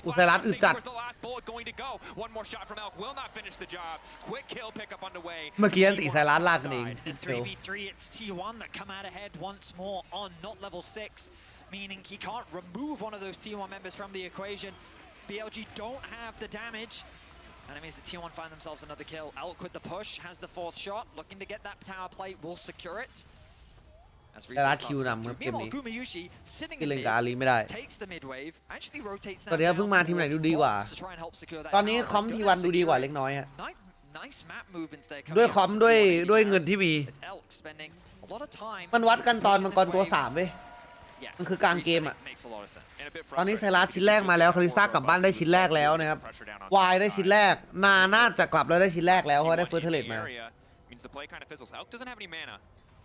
[SPEAKER 1] อุไซรัสอึดจัด
[SPEAKER 3] Where's the last bullet going to go? One more shot from Elk will not finish the job. Quick kill pick up underway.
[SPEAKER 1] เมื่อกี้อันติไซรัสลากกันเอง
[SPEAKER 2] And 3v3, it's T1 that come out ahead once more on not level 6, meaning he can't remove one of those T1 members from the equation. BLG don't have the damage. And it means the T1 find themselves another kill. Elk with the push, has the 4th shot, looking to get that tower plate, will secure it. As
[SPEAKER 1] Last
[SPEAKER 2] starts
[SPEAKER 1] Q
[SPEAKER 2] to
[SPEAKER 1] nằm
[SPEAKER 2] come through.
[SPEAKER 1] trong game
[SPEAKER 2] Meanwhile,
[SPEAKER 1] này.
[SPEAKER 2] Gumayushi sitting
[SPEAKER 1] ที่
[SPEAKER 2] in
[SPEAKER 1] เล่น
[SPEAKER 2] mid,
[SPEAKER 1] กับอาลีไม่ได้
[SPEAKER 2] takes the mid wave, actually rotates
[SPEAKER 1] ตอน
[SPEAKER 2] now
[SPEAKER 1] นี้
[SPEAKER 2] down
[SPEAKER 1] เพิ่งมาทีมไหน
[SPEAKER 2] towards
[SPEAKER 1] ดูดีกว่า
[SPEAKER 2] bots to try and help secure that
[SPEAKER 1] ตอนนี้
[SPEAKER 2] tower.
[SPEAKER 1] คอม
[SPEAKER 2] They're
[SPEAKER 1] ที
[SPEAKER 2] gonna
[SPEAKER 1] วันดูดีกว่า
[SPEAKER 2] secure
[SPEAKER 1] เล็กน้อยฮะ
[SPEAKER 2] nice map movements there
[SPEAKER 1] ด้วย
[SPEAKER 2] coming
[SPEAKER 1] คอม
[SPEAKER 2] out
[SPEAKER 1] ด้วย
[SPEAKER 2] from T1
[SPEAKER 1] ด้วยเงินที่มี
[SPEAKER 2] As Elk spending a lot of time
[SPEAKER 1] มันวัดกันตอนมังกร
[SPEAKER 2] pushing
[SPEAKER 1] ตัว
[SPEAKER 2] this wave.
[SPEAKER 1] 3เว้ย
[SPEAKER 2] Yeah,
[SPEAKER 1] มันคือกลางเกมอะ
[SPEAKER 2] makes a lot of sense.
[SPEAKER 3] And a bit
[SPEAKER 1] ตอนนี้ไซ
[SPEAKER 3] frustrating.
[SPEAKER 1] รัสชิ้นแรกมาแล้วคาริซ่ากลับบ้านได้ชิ้นแรกแล้วนะครับ วายได้ชิ้นแรก นาน่าจะกลับแล้วได้ชิ้นแรกแล้วเพราะว่าได้เฟิร์สเทเลตมา
[SPEAKER 3] Means the play kind of fizzles. Elk doesn't have any mana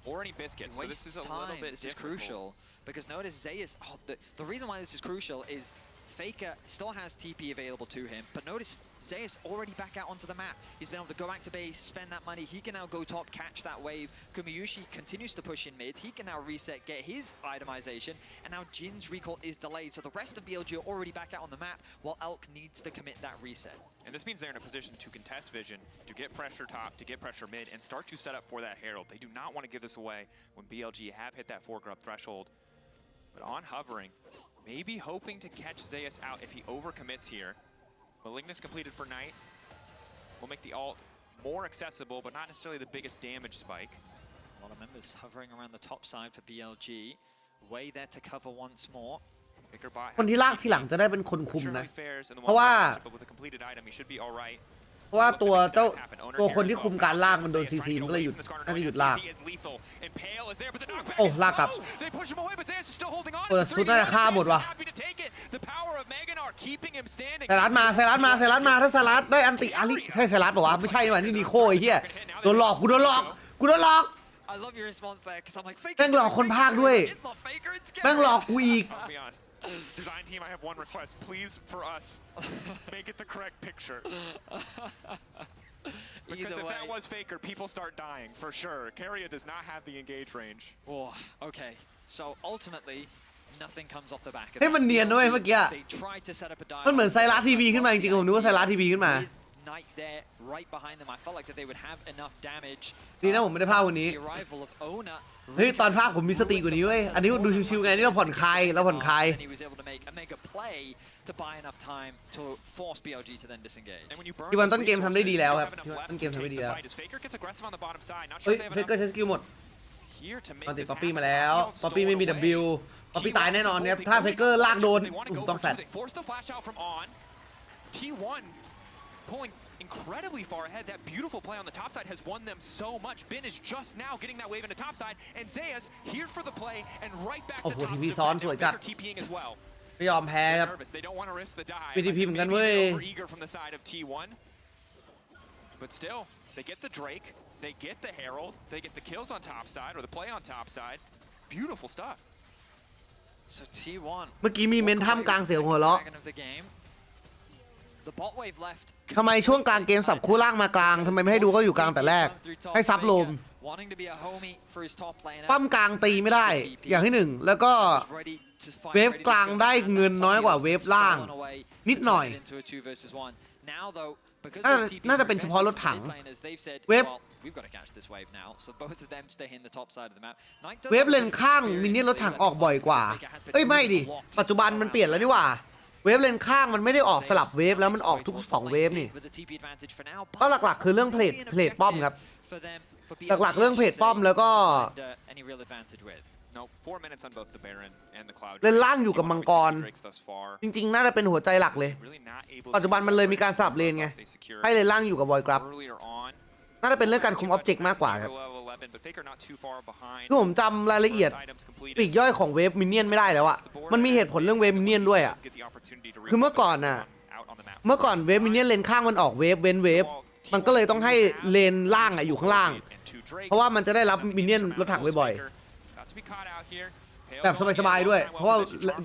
[SPEAKER 3] or any biscuits, so this
[SPEAKER 2] Wastes
[SPEAKER 3] is a little
[SPEAKER 2] time.
[SPEAKER 3] bit
[SPEAKER 2] This is
[SPEAKER 3] difficult.
[SPEAKER 2] crucial because notice Zeus. Oh, the reason why this is crucial is Faker still has TP available to him, but notice Zeus already back out onto the map. He's been able to go back to base, spend that money. He can now go top, catch that wave. Gumayushi continues to push in mid. He can now reset, get his itemization, and now Jin's recall is delayed. So the rest of BLG are already back out on the map, while Elk needs to commit that reset.
[SPEAKER 3] And this means they're in a position to contest vision, to get pressure top, to get pressure mid, and start to set up for that Herald. They do not want to give this away when BLG have hit that 4-grub threshold. But on hovering, maybe hoping to catch Zeus out if he overcommits here. Malignus completed for Knight. Will make the ult more accessible, but not necessarily the biggest damage spike.
[SPEAKER 2] A lot of members hovering around the top side for BLG. Way there to cover once more.
[SPEAKER 1] คนที่ลากทีหลังจะได้เป็นคนคุมนะ
[SPEAKER 3] Surely fares in the
[SPEAKER 1] เพราะว่า
[SPEAKER 3] one-on-one matchup, but with a completed item, he should be all right.
[SPEAKER 1] เพราะว่าตัวคนที่คุมการลากมันโดนซีซีมันก็เลยหยุดน่าจะหยุดลาก โอ้ลากกลับโอ้แต่สุดน่าจะฆ่าหมดว่ะไซรัสมาถ้าไซรัสได้อันติอาลิใช่ไซรัสป่าวะไม่ใช่หว่านี่นิโคไอ้เหี้ยโดนหลอกกูโดนหลอก
[SPEAKER 2] I love your response there because I'm like, Faker.
[SPEAKER 1] แม่งหลอกคนพากย์ด้วย
[SPEAKER 2] It's not Faker, it's
[SPEAKER 1] แม่งหลอกกูอีก
[SPEAKER 3] I'll be honest. Design team, I have one request. Please, for us, make it the correct picture. Because if that was Faker, people start dying, for sure. Carrier does not have the engage range.
[SPEAKER 2] Oh, okay. So ultimately, nothing comes off the back of
[SPEAKER 1] เฮ้ยมันเนียนด้วยเมื่อกี้
[SPEAKER 2] They tried to set up a dive.
[SPEAKER 1] มันเหมือนไซรัสทีวีขึ้นมาจริงๆผมนึกว่าไซรัสทีวีขึ้นมา
[SPEAKER 2] Knight there, right behind them. I felt like that they would have enough damage.
[SPEAKER 1] ดีนะผมไม่ได้พากย์วันนี้
[SPEAKER 2] The arrival of Ona.
[SPEAKER 1] เฮ้ยตอนพากย์ผมมีสติกว่านี้เว้ยอันนี้ดูชิวๆไงนี่เราผ่อนคลาย
[SPEAKER 2] And he was able to make a mega play to buy enough time to force BLG to then disengage.
[SPEAKER 3] And when you burn
[SPEAKER 1] ที่วันต้นเกมทำได้ดีแล้ว
[SPEAKER 3] you
[SPEAKER 1] ครับ
[SPEAKER 3] have enough
[SPEAKER 1] ที่วัน
[SPEAKER 3] left
[SPEAKER 1] ต้น
[SPEAKER 3] to
[SPEAKER 1] เกมทำได้
[SPEAKER 3] take
[SPEAKER 1] ดี
[SPEAKER 3] the
[SPEAKER 1] แล้ว
[SPEAKER 3] fight as Faker gets aggressive on the bottom side. Not
[SPEAKER 1] เฮ้
[SPEAKER 3] sure
[SPEAKER 1] ย
[SPEAKER 3] if they have
[SPEAKER 1] เฟกเกอร์
[SPEAKER 3] enough
[SPEAKER 1] ใช้สกิลหมด
[SPEAKER 3] here to
[SPEAKER 1] ตอน
[SPEAKER 3] make
[SPEAKER 1] ติด
[SPEAKER 3] this
[SPEAKER 1] ป๊อปปี้
[SPEAKER 3] happen.
[SPEAKER 1] มาแล้ว
[SPEAKER 3] Don't
[SPEAKER 1] ป๊อปปี้ไม่มี
[SPEAKER 3] stolen
[SPEAKER 1] W
[SPEAKER 3] away.
[SPEAKER 1] ป๊อปปี้ตายแน่นอนเนี่ยถ้าเฟกเกอร์ลากโดน
[SPEAKER 3] They wanna go
[SPEAKER 1] ต้องแฟ
[SPEAKER 3] for
[SPEAKER 1] ด
[SPEAKER 3] two. They forced the flash out from on. T1 pulling incredibly far ahead. That beautiful play on the top side has won them so much. Bin is just now getting that wave into top side, and Zeus here for the play and right back to
[SPEAKER 1] โอ้โห
[SPEAKER 3] top.
[SPEAKER 1] ที
[SPEAKER 3] to
[SPEAKER 1] วีซ้อน
[SPEAKER 3] defend.
[SPEAKER 1] สวย
[SPEAKER 3] Now
[SPEAKER 1] จัด
[SPEAKER 3] Faker TPing as well.
[SPEAKER 1] ไม่ยอมแพ้ครับ
[SPEAKER 3] Nervous. They don't want to risk the dive.
[SPEAKER 1] PTP
[SPEAKER 3] Like,
[SPEAKER 1] เหมือนกัน
[SPEAKER 3] maybe
[SPEAKER 1] เว้ย
[SPEAKER 3] over eager from the side of T1. But still, they get the Drake, they get the Herald, they get the kills on top side or the play on top side. Beautiful stuff.
[SPEAKER 2] So T1.
[SPEAKER 1] เมื่อกี้มีเมนท่ามกลางเสียงหัวเราะ
[SPEAKER 2] Dragon of the game. The bot wave left.
[SPEAKER 1] ทำไมช่วงกลางเกมสับคู่ล่างมากลางทำไมไม่ให้ดูก็อยู่กลางแต่แรก ให้ซับลม
[SPEAKER 2] Wanting to be a homie for his top laner.
[SPEAKER 1] ปั้มกลางตีไม่ได้ อย่างที่หนึ่งแล้วก็
[SPEAKER 2] Ready to fight,
[SPEAKER 1] เวฟ
[SPEAKER 2] ready to
[SPEAKER 1] กลาง
[SPEAKER 2] score.
[SPEAKER 1] ได้เงินน้อยกว่าเวฟล่าง
[SPEAKER 2] Stolen away
[SPEAKER 1] นิดหน่อย
[SPEAKER 2] to turn it into a 2 versus 1. Now though, because
[SPEAKER 1] น่า
[SPEAKER 2] those TPs
[SPEAKER 1] น่าจะ
[SPEAKER 2] were
[SPEAKER 1] เป็นเฉพาะรถ
[SPEAKER 2] invested
[SPEAKER 1] ถัง
[SPEAKER 2] for mid laners, they've said,
[SPEAKER 1] เวฟ
[SPEAKER 2] well, we've got to catch this wave now. So both of them stay in the top side of the map. Knight does
[SPEAKER 1] เวฟ
[SPEAKER 2] have a
[SPEAKER 1] เล
[SPEAKER 2] bit
[SPEAKER 1] น
[SPEAKER 2] of
[SPEAKER 1] ข้าง
[SPEAKER 2] experience.
[SPEAKER 1] มินเนี่ยนรถถัง
[SPEAKER 2] They
[SPEAKER 1] ออกบ่อยกว่า
[SPEAKER 2] Faker has been
[SPEAKER 1] เอ้ยไม่ดิ
[SPEAKER 2] locked
[SPEAKER 1] ปัจจุบันมันเปลี่ยนแล้วนี่หว่า เวฟเลนข้างมันไม่ได้ออกสลับเวฟแล้วมันออกทุก2เวฟนี่
[SPEAKER 2] with the TP advantage for now,
[SPEAKER 1] ก็หลักๆคือเรื่องเพลทป้อมครับ
[SPEAKER 2] for them
[SPEAKER 1] หลักๆเรื่องเพจป้อมแล้วก็
[SPEAKER 3] No, 4 minutes on both the Baron and the Cloud.
[SPEAKER 1] เล่นล่างอยู่กับมังกร จริงๆน่าจะเป็นหัวใจหลักเลยปัจจุบันมันเลยมีการสลับเลนไงให้เล่นล่างอยู่กับบอยกราฟน่าจะเป็นเรื่องการคุมออบเจกต์มากกว่าครับคือผมจำรายละเอียดปลีกย่อยของเวฟมินเนี่ยนไม่ได้แล้วอะมันมีเหตุผลเรื่องเวฟมินเนี่ยนด้วยอะคือเมื่อก่อนเวฟมินเนี่ยนเลนข้างมันออกเวฟเว้นเวฟมันก็เลยต้องให้เลนล่างอะอยู่ข้างล่างเพราะว่ามันจะได้รับมินเนี่ยนรถถังบ่อยๆแบบสบายๆด้วยเพราะว่า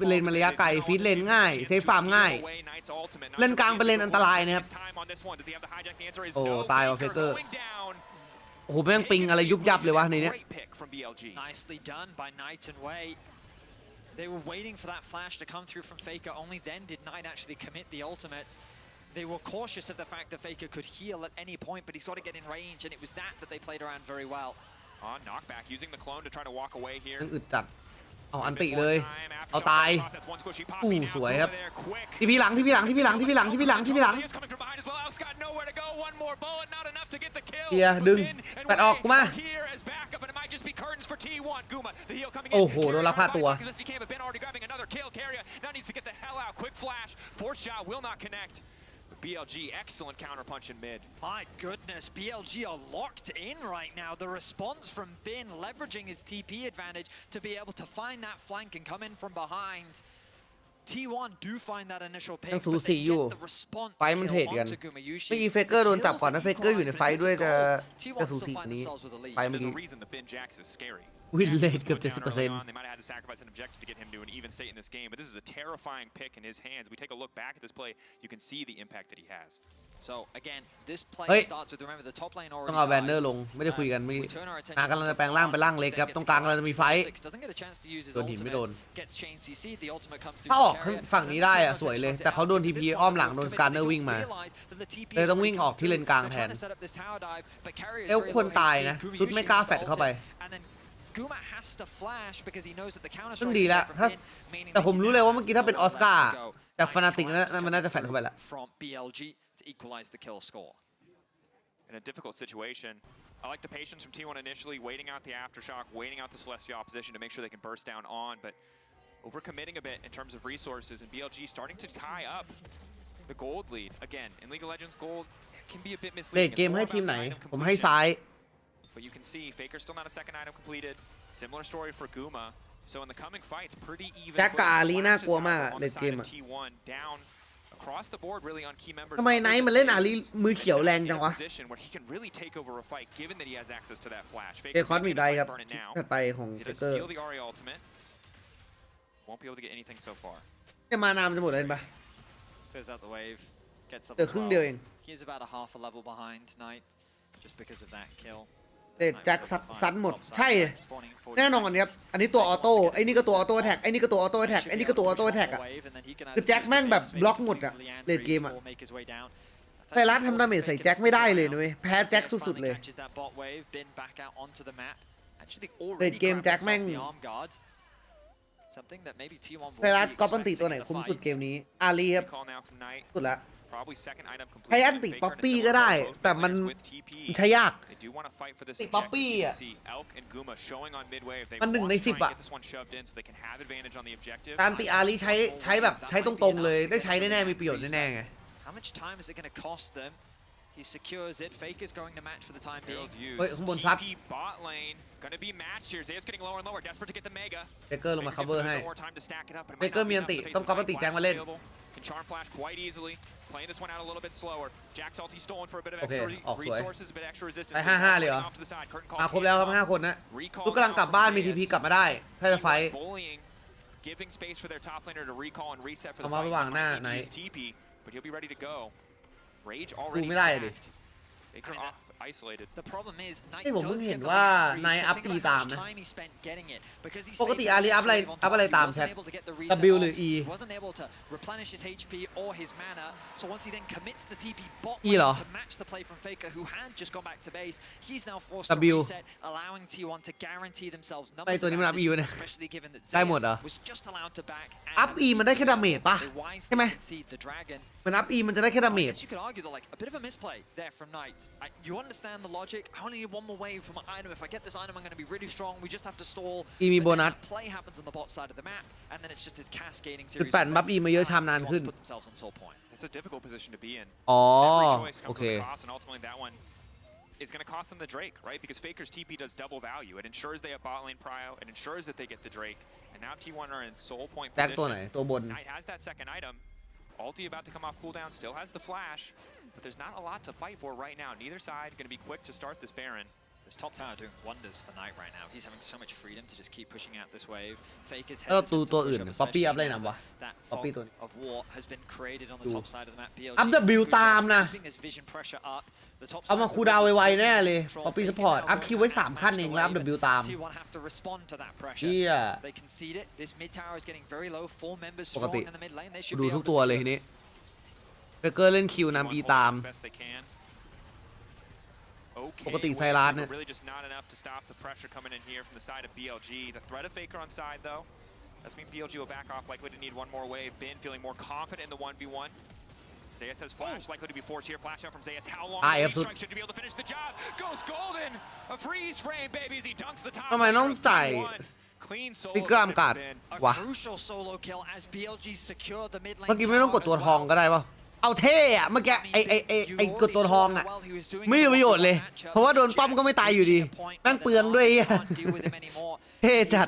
[SPEAKER 1] เลนมันระยะไกลฟีดเลนง่ายเซฟฟาร์มง่ายเลนกลางเป็นเลนอันตรายนะครับโอ้ตายว่ะเฟเกอร์โอ้โหแม่งปิงอะไรยุบยับเลยวะในเนี้ย
[SPEAKER 2] Nicely done by Knight and Way. They were waiting for that flash to come through from Faker. Only then did Knight actually commit the ultimate. They were cautious of the fact that Faker could heal at any point, but he's got to get in range, and it was that they played around very well.
[SPEAKER 3] Knockback using the clone to try to walk away here.
[SPEAKER 1] อึดจัดเอาอันติเลยเอาตายสวยครับที่พี่หลังเฮียดึงแปดออกกูมาโอ้โหโดนลักพาตัว
[SPEAKER 3] BLG, excellent counter punch in mid.
[SPEAKER 2] My goodness, BLG are locked in right now. The response from Bin leveraging his TP advantage to be able to find that flank and come in from behind. T1 do find that initial pick, but they get the response kill onto Gumayushi.
[SPEAKER 1] เมื่อกี้เฟเกอร์โดนจับก่อนนะเฟเกอร์อยู่ในไฟด้วยจะสูสีนี้ไปเมื่อกี้ วินเลทเกือบ 70%
[SPEAKER 3] They might have had to sacrifice an objective to get him to an even state in this game, but this is a terrifying pick in his hands. We take a look back at this play, you can see the impact that he has.
[SPEAKER 2] So again, this play starts with remember the top lane already.
[SPEAKER 1] ต้องเอาแบนเนอร์ลงไม่ได้คุยกันไม่นากำลังจะแปลงร่างไปร่างเล็กครับตรงกลางกำลังจะมีไฟโดนหินไม่โดนถ้าออกฝั่งนี้ได้อะสวยเลยแต่เขาโดนทีพีอ้อมหลังโดนสการเนอร์วิ่งมาเลยต้องวิ่งออกที่เลนกลางแทนเอลควรตายนะซุดไม่กล้าแฟดเข้าไปซึ่งดีแล้วแต่ผมรู้เลยว่าเมื่อกี้ถ้าเป็นออสการ์จากฟนาติกนั้นมันน่าจะแฟดเข้าไปแล้ว
[SPEAKER 2] equalize the kill score.
[SPEAKER 3] In a difficult situation, I like the patience from T1 initially, waiting out the aftershock, waiting out the Celestial opposition to make sure they can burst down on, but overcommitting a bit in terms of resources, and BLG starting to tie up the gold lead. Again, in League of Legends, gold can be a bit misleading.
[SPEAKER 1] เลดเกมให้ทีมไหนผมให้ซ้าย
[SPEAKER 3] But you can see Faker still not a second item completed. Similar story for Guma. So in the coming fights, pretty even.
[SPEAKER 1] แจ็คกับอารีน่ากลัวมากเลดเกมอะ
[SPEAKER 3] down across the board really on key members.
[SPEAKER 1] ทำไมไนท์มันเล่นอารีมือเขียวแรงจังวะ
[SPEAKER 3] where he can really take over a fight given that he has access to that flash.
[SPEAKER 1] เจคอสมีได้ครับถัดไปของเฟเกอร์
[SPEAKER 3] Steal the Ari ultimate. Won't be able to get anything so far.
[SPEAKER 1] จะมานามจะหมดเลยปะ
[SPEAKER 2] Clears out the wave. Gets up.
[SPEAKER 1] เจอครึ่งเดียวเอง
[SPEAKER 2] He is about a half a level behind tonight, just because of that kill.
[SPEAKER 1] เด็ดแจ็คซัดหมดใช่แน่นอนครับอันนี้ตัวออโต้ไอ้นี่ก็ตัวออโต้แท็กไอ้นี่ก็ตัวออโต้แท็กไอ้นี่ก็ตัวออโต้แท็กอะคือแจ็คแม่งแบบบล็อกหมดอะเลดเกมอะแต่รัดทำดาเมจใส่แจ็คไม่ได้เลยนะเว้ยแพ้แจ็คสุดๆเลยเลดเกมแจ็คแม่งแต่รัดก๊อปอันติตัวไหนคุ้มสุดเกมนี้อารีครับสุดละใช้อันติป๊อปปี้ก็ได้แต่มันใช้ยากติป๊อปปี้อ่ะมัน1 ใน 10อ่ะการติอารีใช้แบบใช้ตรงๆเลยได้ใช้แน่ๆมีประโยชน์แน่ๆไง
[SPEAKER 2] How much time is it going to cost them? He secures it. Faker's going to match for the time being.
[SPEAKER 1] เฮ้ยข้างบนซัด
[SPEAKER 3] bot lane gonna be matched here. Zeus getting lower and lower, desperate to get the mega.
[SPEAKER 1] เฟเกอร์ลงมา cover ให้
[SPEAKER 3] เฟเกอร์มีอันติต้อง
[SPEAKER 1] cover อันติแจ็คมาเล่น
[SPEAKER 3] Can charm flash quite easily. Playing this one out a little bit slower. Jack's ulti stolen for a bit of
[SPEAKER 1] โอเค
[SPEAKER 3] extra
[SPEAKER 1] ออกสวย
[SPEAKER 3] resources, a bit extra resistance.
[SPEAKER 1] ไป5-5เลยเหรอมาครบแล้วครับ5 คนนะลูกกำลังกลับบ้านมีทีพีกลับมาได้ถ้าจะไฟ
[SPEAKER 3] Giving space for their top laner to recall and reset for the
[SPEAKER 1] เอามาระหว่างหน้าไหน
[SPEAKER 3] TP, but he'll be ready to go. Rage
[SPEAKER 1] ดู
[SPEAKER 3] already
[SPEAKER 1] ไม่ได้ดิ
[SPEAKER 3] stacked. Faker off, isolated.
[SPEAKER 2] The problem is, Knight
[SPEAKER 1] ผมเพิ่ง
[SPEAKER 2] does
[SPEAKER 1] เห็
[SPEAKER 2] get
[SPEAKER 1] น
[SPEAKER 2] the
[SPEAKER 1] ว่า
[SPEAKER 2] increase,
[SPEAKER 1] นาย
[SPEAKER 2] but
[SPEAKER 1] อัพ
[SPEAKER 2] think
[SPEAKER 1] ตี
[SPEAKER 2] about
[SPEAKER 1] ตา
[SPEAKER 2] how
[SPEAKER 1] ม
[SPEAKER 2] much
[SPEAKER 1] นะ
[SPEAKER 2] time he spent getting it, because he
[SPEAKER 1] ปกติ
[SPEAKER 2] stayed
[SPEAKER 1] อารีอัพอะไร
[SPEAKER 2] on top,
[SPEAKER 1] อัพอะไร
[SPEAKER 2] he
[SPEAKER 1] ตาม
[SPEAKER 2] wasn't
[SPEAKER 1] แชท
[SPEAKER 2] able to get the reset
[SPEAKER 1] W ห
[SPEAKER 2] off,
[SPEAKER 1] รือ E
[SPEAKER 2] he wasn't able to replenish his HP or his mana, so once he then commits the TP bot
[SPEAKER 1] E เหรอ
[SPEAKER 2] lane to match the play from Faker, who had just gone back to base, he's now forced
[SPEAKER 1] W
[SPEAKER 2] to reset, allowing T1 to guarantee themselves
[SPEAKER 1] ไอ้
[SPEAKER 2] numbers
[SPEAKER 1] ตัวนี้มันอัพ E วะเนี่ย
[SPEAKER 2] especially given that
[SPEAKER 1] ได้หมดเหรอ
[SPEAKER 2] Zeus was just allowed to back
[SPEAKER 1] อัพ E มันได้แค่ดาเมจป่ะ
[SPEAKER 2] they wisely
[SPEAKER 1] ใช่ไหม
[SPEAKER 2] concede the dragon.
[SPEAKER 1] มันอัพ E มันจะได้แค่ดาเม
[SPEAKER 2] I
[SPEAKER 1] จ
[SPEAKER 2] guess you could argue that like a bit of a misplay there from Knight. You want understand the logic. I only need one more wave for my item. If I get this item, I'm going to be really strong. We just have to stall.
[SPEAKER 1] อีมีโบนัส
[SPEAKER 2] Play happens on the bot side of the map, and then it's just this cascading series.
[SPEAKER 1] 18บัฟอีมาเยอะชามนานขึ้น
[SPEAKER 3] It's a difficult position to be in.
[SPEAKER 1] อ๋อ
[SPEAKER 3] Every choice
[SPEAKER 1] โอ
[SPEAKER 3] comes
[SPEAKER 1] เค
[SPEAKER 3] with a cost, and ultimately that one is going to cost them the Drake, right? Because Faker's TP does double value. It ensures they have bot lane prio. It ensures that they get the Drake. And now T1 are in soul point
[SPEAKER 1] แจ็คตัวไหน
[SPEAKER 3] position.
[SPEAKER 1] ตัวบน
[SPEAKER 3] Knight has that second item. Ulti about to come off cooldown. Still has the flash. But there's not a lot to fight for right now. Neither side going to be quick to start this Baron.
[SPEAKER 2] This top tower doing wonders for Knight right now. He's having so much freedom to just keep pushing out this wave. Faker's
[SPEAKER 1] แล้ว
[SPEAKER 2] hesitant to
[SPEAKER 1] ตัว
[SPEAKER 2] push
[SPEAKER 1] อื่น
[SPEAKER 2] up,
[SPEAKER 1] ป๊อปปี้
[SPEAKER 2] especially
[SPEAKER 1] อัพอะไร
[SPEAKER 2] now
[SPEAKER 1] นำวะ
[SPEAKER 2] that
[SPEAKER 1] ป๊อปปี้
[SPEAKER 2] fog
[SPEAKER 1] ตัวนี้
[SPEAKER 2] of war has been created on the top side of the map. BLG
[SPEAKER 1] อัพ W ตามนะ
[SPEAKER 2] keeping this vision pressure up. The top
[SPEAKER 1] เอามา
[SPEAKER 2] side
[SPEAKER 1] คูลดาวน์ไวๆแน่เลยป๊อปปี้ซัพพอร์ตอัพคิวไว้3ขั้นเองแล้วอัพ W ตาม
[SPEAKER 2] T1 have to respond to that
[SPEAKER 1] เชี่
[SPEAKER 2] pressure.
[SPEAKER 1] ย
[SPEAKER 2] They concede it. This mid tower is getting very low. 4 members
[SPEAKER 1] ปก
[SPEAKER 2] strong
[SPEAKER 1] ติ
[SPEAKER 2] in the mid lane. They
[SPEAKER 1] กู
[SPEAKER 2] should
[SPEAKER 1] ดู
[SPEAKER 2] be
[SPEAKER 1] ทุก
[SPEAKER 2] able
[SPEAKER 1] ตัว
[SPEAKER 2] to
[SPEAKER 1] เลยที
[SPEAKER 2] secure
[SPEAKER 1] นี้
[SPEAKER 2] this.
[SPEAKER 1] เบเกอร์เล่นคิว
[SPEAKER 3] T1
[SPEAKER 1] นำอี
[SPEAKER 3] holding
[SPEAKER 1] ตาม
[SPEAKER 3] as best they can. Okay,
[SPEAKER 1] ปกติไซรัสเนี่ย
[SPEAKER 3] but really just not enough to stop the pressure coming in here from the side of BLG. The threat of Faker on side though. That's mean BLG will back off, likely to need one more wave. Bin feeling more confident in the 1v1. Zayas has flash, likely to be forced here. Flash out from Zayas. How long?
[SPEAKER 1] I
[SPEAKER 3] Wave
[SPEAKER 1] absolutely-
[SPEAKER 3] strike should be able to finish the job. Goes golden. A freeze frame, baby, as he dunks the top.
[SPEAKER 1] ทำไมต้องจ่าย
[SPEAKER 3] Clean
[SPEAKER 1] ส
[SPEAKER 3] solo
[SPEAKER 1] ติ๊กเกอร์อากาศ
[SPEAKER 3] Bin.
[SPEAKER 2] A
[SPEAKER 1] วะ
[SPEAKER 2] crucial solo kill as BLG secure the mid lane.
[SPEAKER 1] เมื่อกี้ไม่ต้องกด
[SPEAKER 2] tower
[SPEAKER 1] ตัว
[SPEAKER 2] as
[SPEAKER 1] ทอง
[SPEAKER 2] well.
[SPEAKER 1] ก็ได้ป่ะเอาเท่อะเมื่อกี้ ไอ้กดตัวทองอะไม่มีประโยชน์เลย เพราะว่าโดนป้อมก็ไม่ตายอยู่ดีแม่งเปลืองด้วย เท่จัด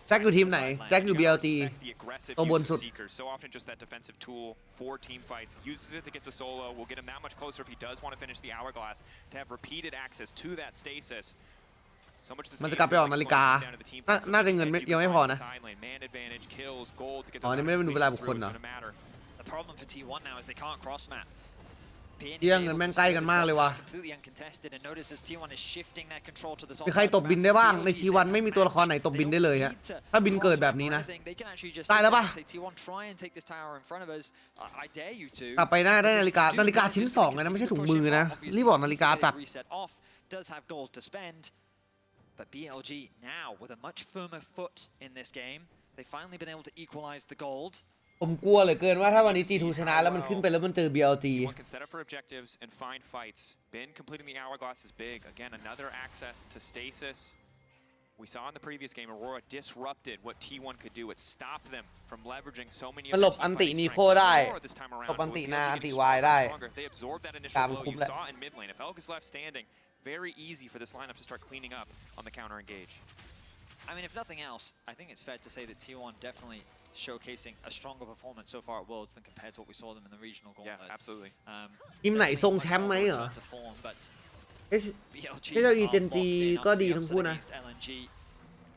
[SPEAKER 1] แจ็คอยู่ทีมไหนแจ็คอยู่ BLG ตัวบนสุด
[SPEAKER 3] So often just that defensive tool for team fights. Uses it to get to solo. Will get him that much closer if he does want to finish the hourglass. To have repeated access to that stasis. So much
[SPEAKER 1] มันจะกลับไปออกนาฬิกา น่าจะเงินยังไม่พอนะ อ๋อนี่ไม่ได้เป็นเวลาบุคคลเหรอ
[SPEAKER 2] The problem for T1 now is they can't cross map.
[SPEAKER 1] เที่ยงเงินแม่งใกล้กันมากเลยว่ะ
[SPEAKER 2] Completely uncontested and notice as T1 is shifting their control to the top
[SPEAKER 1] มีใคร
[SPEAKER 2] side
[SPEAKER 1] ต
[SPEAKER 2] of
[SPEAKER 1] บ
[SPEAKER 2] the
[SPEAKER 1] บิน
[SPEAKER 2] map.
[SPEAKER 1] ได้บ้างใน
[SPEAKER 2] BLG is
[SPEAKER 1] T1
[SPEAKER 2] there
[SPEAKER 1] ไม่มี
[SPEAKER 2] to
[SPEAKER 1] ตัวละคร
[SPEAKER 2] match.
[SPEAKER 1] ไหนตบบินได้เลยฮะ
[SPEAKER 2] They don't need to
[SPEAKER 1] ถ้าบินเกิด
[SPEAKER 2] cross
[SPEAKER 1] แบบ
[SPEAKER 2] map
[SPEAKER 1] นี้
[SPEAKER 2] or
[SPEAKER 1] นะ
[SPEAKER 2] anything. They can actually just
[SPEAKER 1] ได้
[SPEAKER 2] sit
[SPEAKER 1] แล้ว
[SPEAKER 2] there
[SPEAKER 1] ปะ
[SPEAKER 2] and say, T1 try and take this tower in front of us. I dare you to.
[SPEAKER 1] กลับไปหน้าได้นาฬิกานาฬิกาชิ้น2เลยนะไม่ใช่ถุงมือนะรีบบอกนาฬิกาจัด
[SPEAKER 2] Reset off does have gold to spend, but BLG now with a much firmer foot in this game. They've finally been able to equalize the gold.
[SPEAKER 1] ผมกลัวเหลือเกินว่าถ้าวันนี้ G2 ชนะแล้วมันขึ้นไปแล้วมันเจอ BLG
[SPEAKER 3] One can set up for objectives and find fights. Bin completing the hourglass is big. Again, another access to stasis. We saw in the previous game, Aurora disrupted what T1 could do. It stopped them from leveraging so many
[SPEAKER 1] มัน
[SPEAKER 3] of
[SPEAKER 1] หล
[SPEAKER 3] their
[SPEAKER 1] บอัน
[SPEAKER 3] team
[SPEAKER 1] ติ
[SPEAKER 3] fighting
[SPEAKER 1] นี
[SPEAKER 3] strength.
[SPEAKER 1] โคได้
[SPEAKER 3] Aurora this time
[SPEAKER 1] หล
[SPEAKER 3] around
[SPEAKER 1] บอัน
[SPEAKER 3] with
[SPEAKER 1] ติ
[SPEAKER 3] BLG
[SPEAKER 1] นาอันติ
[SPEAKER 3] getting
[SPEAKER 1] วาย
[SPEAKER 3] stronger
[SPEAKER 1] ได้
[SPEAKER 3] and stronger. They absorbed that initial
[SPEAKER 1] Tạm
[SPEAKER 3] blow
[SPEAKER 1] khúc
[SPEAKER 3] you
[SPEAKER 1] lại.
[SPEAKER 3] saw in mid lane. If Elk is left standing, very easy for this lineup to start cleaning up on the counter engage.
[SPEAKER 2] I mean, if nothing else, I think it's fair to say that T1 definitely showcasing a stronger performance so far at Worlds than compared to what we saw them in the regional
[SPEAKER 3] Yeah,
[SPEAKER 2] gauntlet.
[SPEAKER 3] absolutely.
[SPEAKER 1] ทีมไหนทรงแชมป์ไหมเหรอ
[SPEAKER 2] to form, but BLG
[SPEAKER 1] HLE
[SPEAKER 2] are
[SPEAKER 1] Gen G
[SPEAKER 2] locked in
[SPEAKER 1] ก็
[SPEAKER 2] after
[SPEAKER 1] ดี
[SPEAKER 2] the
[SPEAKER 1] ทั้ง
[SPEAKER 2] upset
[SPEAKER 1] คู่นะ
[SPEAKER 2] against LNG.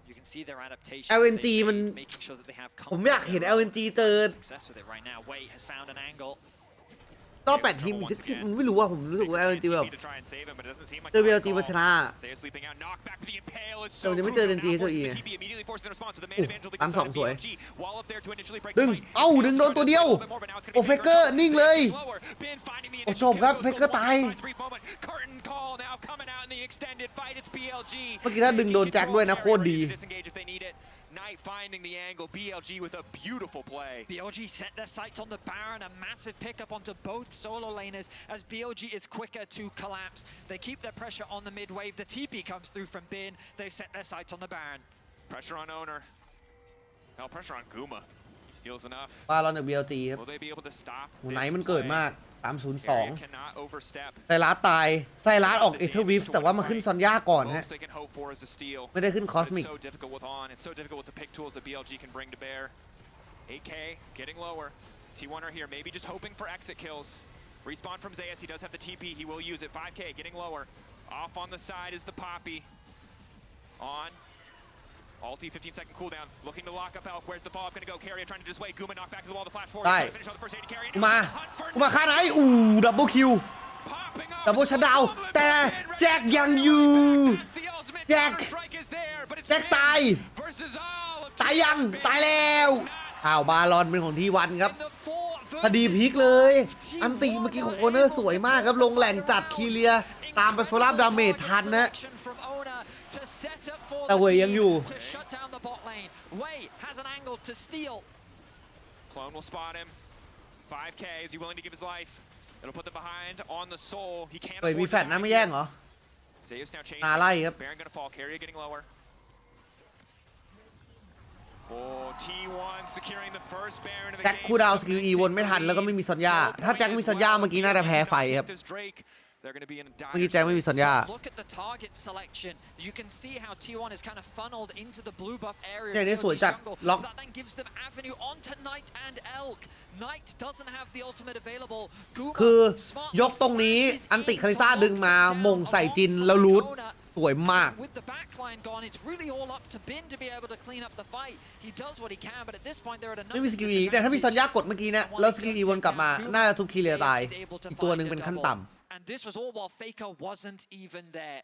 [SPEAKER 2] You can see their adaptation.
[SPEAKER 1] LNG มัน
[SPEAKER 2] making sure that they have
[SPEAKER 1] ผมอยากเห็น LNG เจอ
[SPEAKER 2] success with it right now. Wade has found an angle.
[SPEAKER 1] ต้อง8ทีมอีกสักทีผมไม่รู้ว่าผมรู้สึกว่า LNG แบบ
[SPEAKER 3] To try and save him, but it doesn't seem like
[SPEAKER 1] เจอ
[SPEAKER 3] the right
[SPEAKER 1] BLG มาช
[SPEAKER 3] call.
[SPEAKER 1] นะ
[SPEAKER 3] Zayas sleeping out, knockback, but the impale is
[SPEAKER 1] แต่
[SPEAKER 3] so
[SPEAKER 1] มันยังไม่เจอ
[SPEAKER 3] crucial.
[SPEAKER 1] Gen G
[SPEAKER 3] Now forcing
[SPEAKER 1] HLE
[SPEAKER 3] the TP, immediately forcing the response, but the man advantage will be
[SPEAKER 1] อัน
[SPEAKER 3] the
[SPEAKER 1] ส
[SPEAKER 3] side
[SPEAKER 1] อง
[SPEAKER 3] of
[SPEAKER 1] สวย
[SPEAKER 3] BLG. Wall up there to initially break
[SPEAKER 1] ดึง
[SPEAKER 3] the fight.
[SPEAKER 1] เอ้าดึงโดนตัวเดียว โอ้เฟกเกอร์นิ่งเลย
[SPEAKER 3] Bin finding the
[SPEAKER 1] โอ้
[SPEAKER 3] initial
[SPEAKER 1] จบครับ
[SPEAKER 3] kill,
[SPEAKER 1] เฟก
[SPEAKER 3] goes
[SPEAKER 1] เกอร์
[SPEAKER 3] for
[SPEAKER 1] ตาย
[SPEAKER 3] one last brief moment. Curtain call now coming out in the extended fight. It's BLG.
[SPEAKER 1] เมื่อกี้ถ้าดึงโดนแจ็คด้วยนะโคตรดี
[SPEAKER 3] Disengage if they need it. Knight finding the angle. BLG with a beautiful play.
[SPEAKER 2] BLG set their sights on the Baron, a massive pickup onto both solo laners as BLG is quicker to collapse. They keep their pressure on the mid wave. The TP comes through from Bin. They set their sights on the Baron.
[SPEAKER 3] Pressure on owner. Now pressure on Guma. Steals enough.
[SPEAKER 1] ปาลอนจาก BLG ครับ
[SPEAKER 3] Will they be able to stop
[SPEAKER 1] หูไหน
[SPEAKER 3] this
[SPEAKER 1] มันเกิด
[SPEAKER 3] play?
[SPEAKER 1] มาก
[SPEAKER 3] Carrier
[SPEAKER 1] 302
[SPEAKER 3] cannot overstep.
[SPEAKER 1] ไซรัสตายไซรัสออกเอเทอร์วิฟแต่ว่ามาขึ้นซอนย่าก่อนฮะ
[SPEAKER 3] Most they can hope for is a steal.
[SPEAKER 1] ไม่ได้ขึ้นคอ
[SPEAKER 3] But
[SPEAKER 1] สมิก
[SPEAKER 3] it's so difficult with on. It's so difficult with the pick tools that BLG can bring to bear. 8K getting lower. T1 are here, maybe just hoping for exit kills. Respawn from Zayas. He does have the TP. He will use it. 5K getting lower. Off on the side is the Poppy. On. Ulti, 15-second cooldown. Looking to lock up Elk. Where's the follow-up going to go? Carrier trying to just wait. Guma knocked back to the wall. The flash forward.
[SPEAKER 1] Đây.
[SPEAKER 3] Trying to finish on the first AD carry.
[SPEAKER 1] กูมากูมาฆ่าไหนดับเบิลคิว
[SPEAKER 3] Popping up.
[SPEAKER 1] ดับเบิลชัดดาวน์แต่แจ็คยังอยู่
[SPEAKER 3] The ultimate
[SPEAKER 1] Jack.
[SPEAKER 3] counter strike is there, but it's
[SPEAKER 1] แจ็ค
[SPEAKER 3] Bin
[SPEAKER 1] ตาย
[SPEAKER 3] versus all of
[SPEAKER 1] ตายยัง
[SPEAKER 3] Bin.
[SPEAKER 1] ตายแล้วอ้าวบาลอนเป็นของทีวันครับ
[SPEAKER 2] In the 4
[SPEAKER 1] พอดี
[SPEAKER 2] versus
[SPEAKER 1] พีคเลย
[SPEAKER 2] 5,
[SPEAKER 1] อันติเมื่อกี้ของโอเนอร์สวยมากครับลงแหล่งจัดคีเลียตามไปโฟลับดาเมจทันนะ แต่เว่ยยังอยู่
[SPEAKER 3] Clone will spot him. 5K. Is he willing to give his life? It'll put them behind on the soul. He can't.
[SPEAKER 1] เฮ้ยมีแฟลชนะไม่แย่งเหรอ
[SPEAKER 3] Zeus now chasing.
[SPEAKER 1] ไล่ครับ
[SPEAKER 3] Baron gonna fall. Carrier getting lower. Oh, T1 securing the first Baron of the
[SPEAKER 1] แจ็ค
[SPEAKER 3] game.
[SPEAKER 1] คูลดาวน์สกิล E วนไม่ทันแล้วก็ไม่มีซอนย่าถ้าแจ็คมีซอนย่าเมื่อกี้น่าจะแพ้ไฟครับ
[SPEAKER 3] They're going to be in a
[SPEAKER 1] เมื่อกี้แจ็คไม่มีซอนย่า
[SPEAKER 2] Look at the target selection. You can see how T1 is kind of funneled into the blue buff area.
[SPEAKER 1] เนี่ยนี่สวยจัดล็อก
[SPEAKER 2] That then gives them avenue onto Knight and Elk. Knight doesn't have the ultimate available.
[SPEAKER 1] คือยกตรงนี้อันติคาริซ่าดึงมามงใส่จินแล้วรูทสวยมาก
[SPEAKER 2] With the backline gone, it's really all up to Bin to be able to clean up the fight. He does what he can, but at this point they're at a
[SPEAKER 1] ไม่มีสกิล E แต่ถ้ามีซอนย่ากดเมื่อกี้เนี่ยแล้วสกิล E วนกลับมาน่าจะทุบคีเรียตายอีกตัวหนึ่งเป็นขั้นต่ำ
[SPEAKER 2] And this was all while Faker wasn't even there.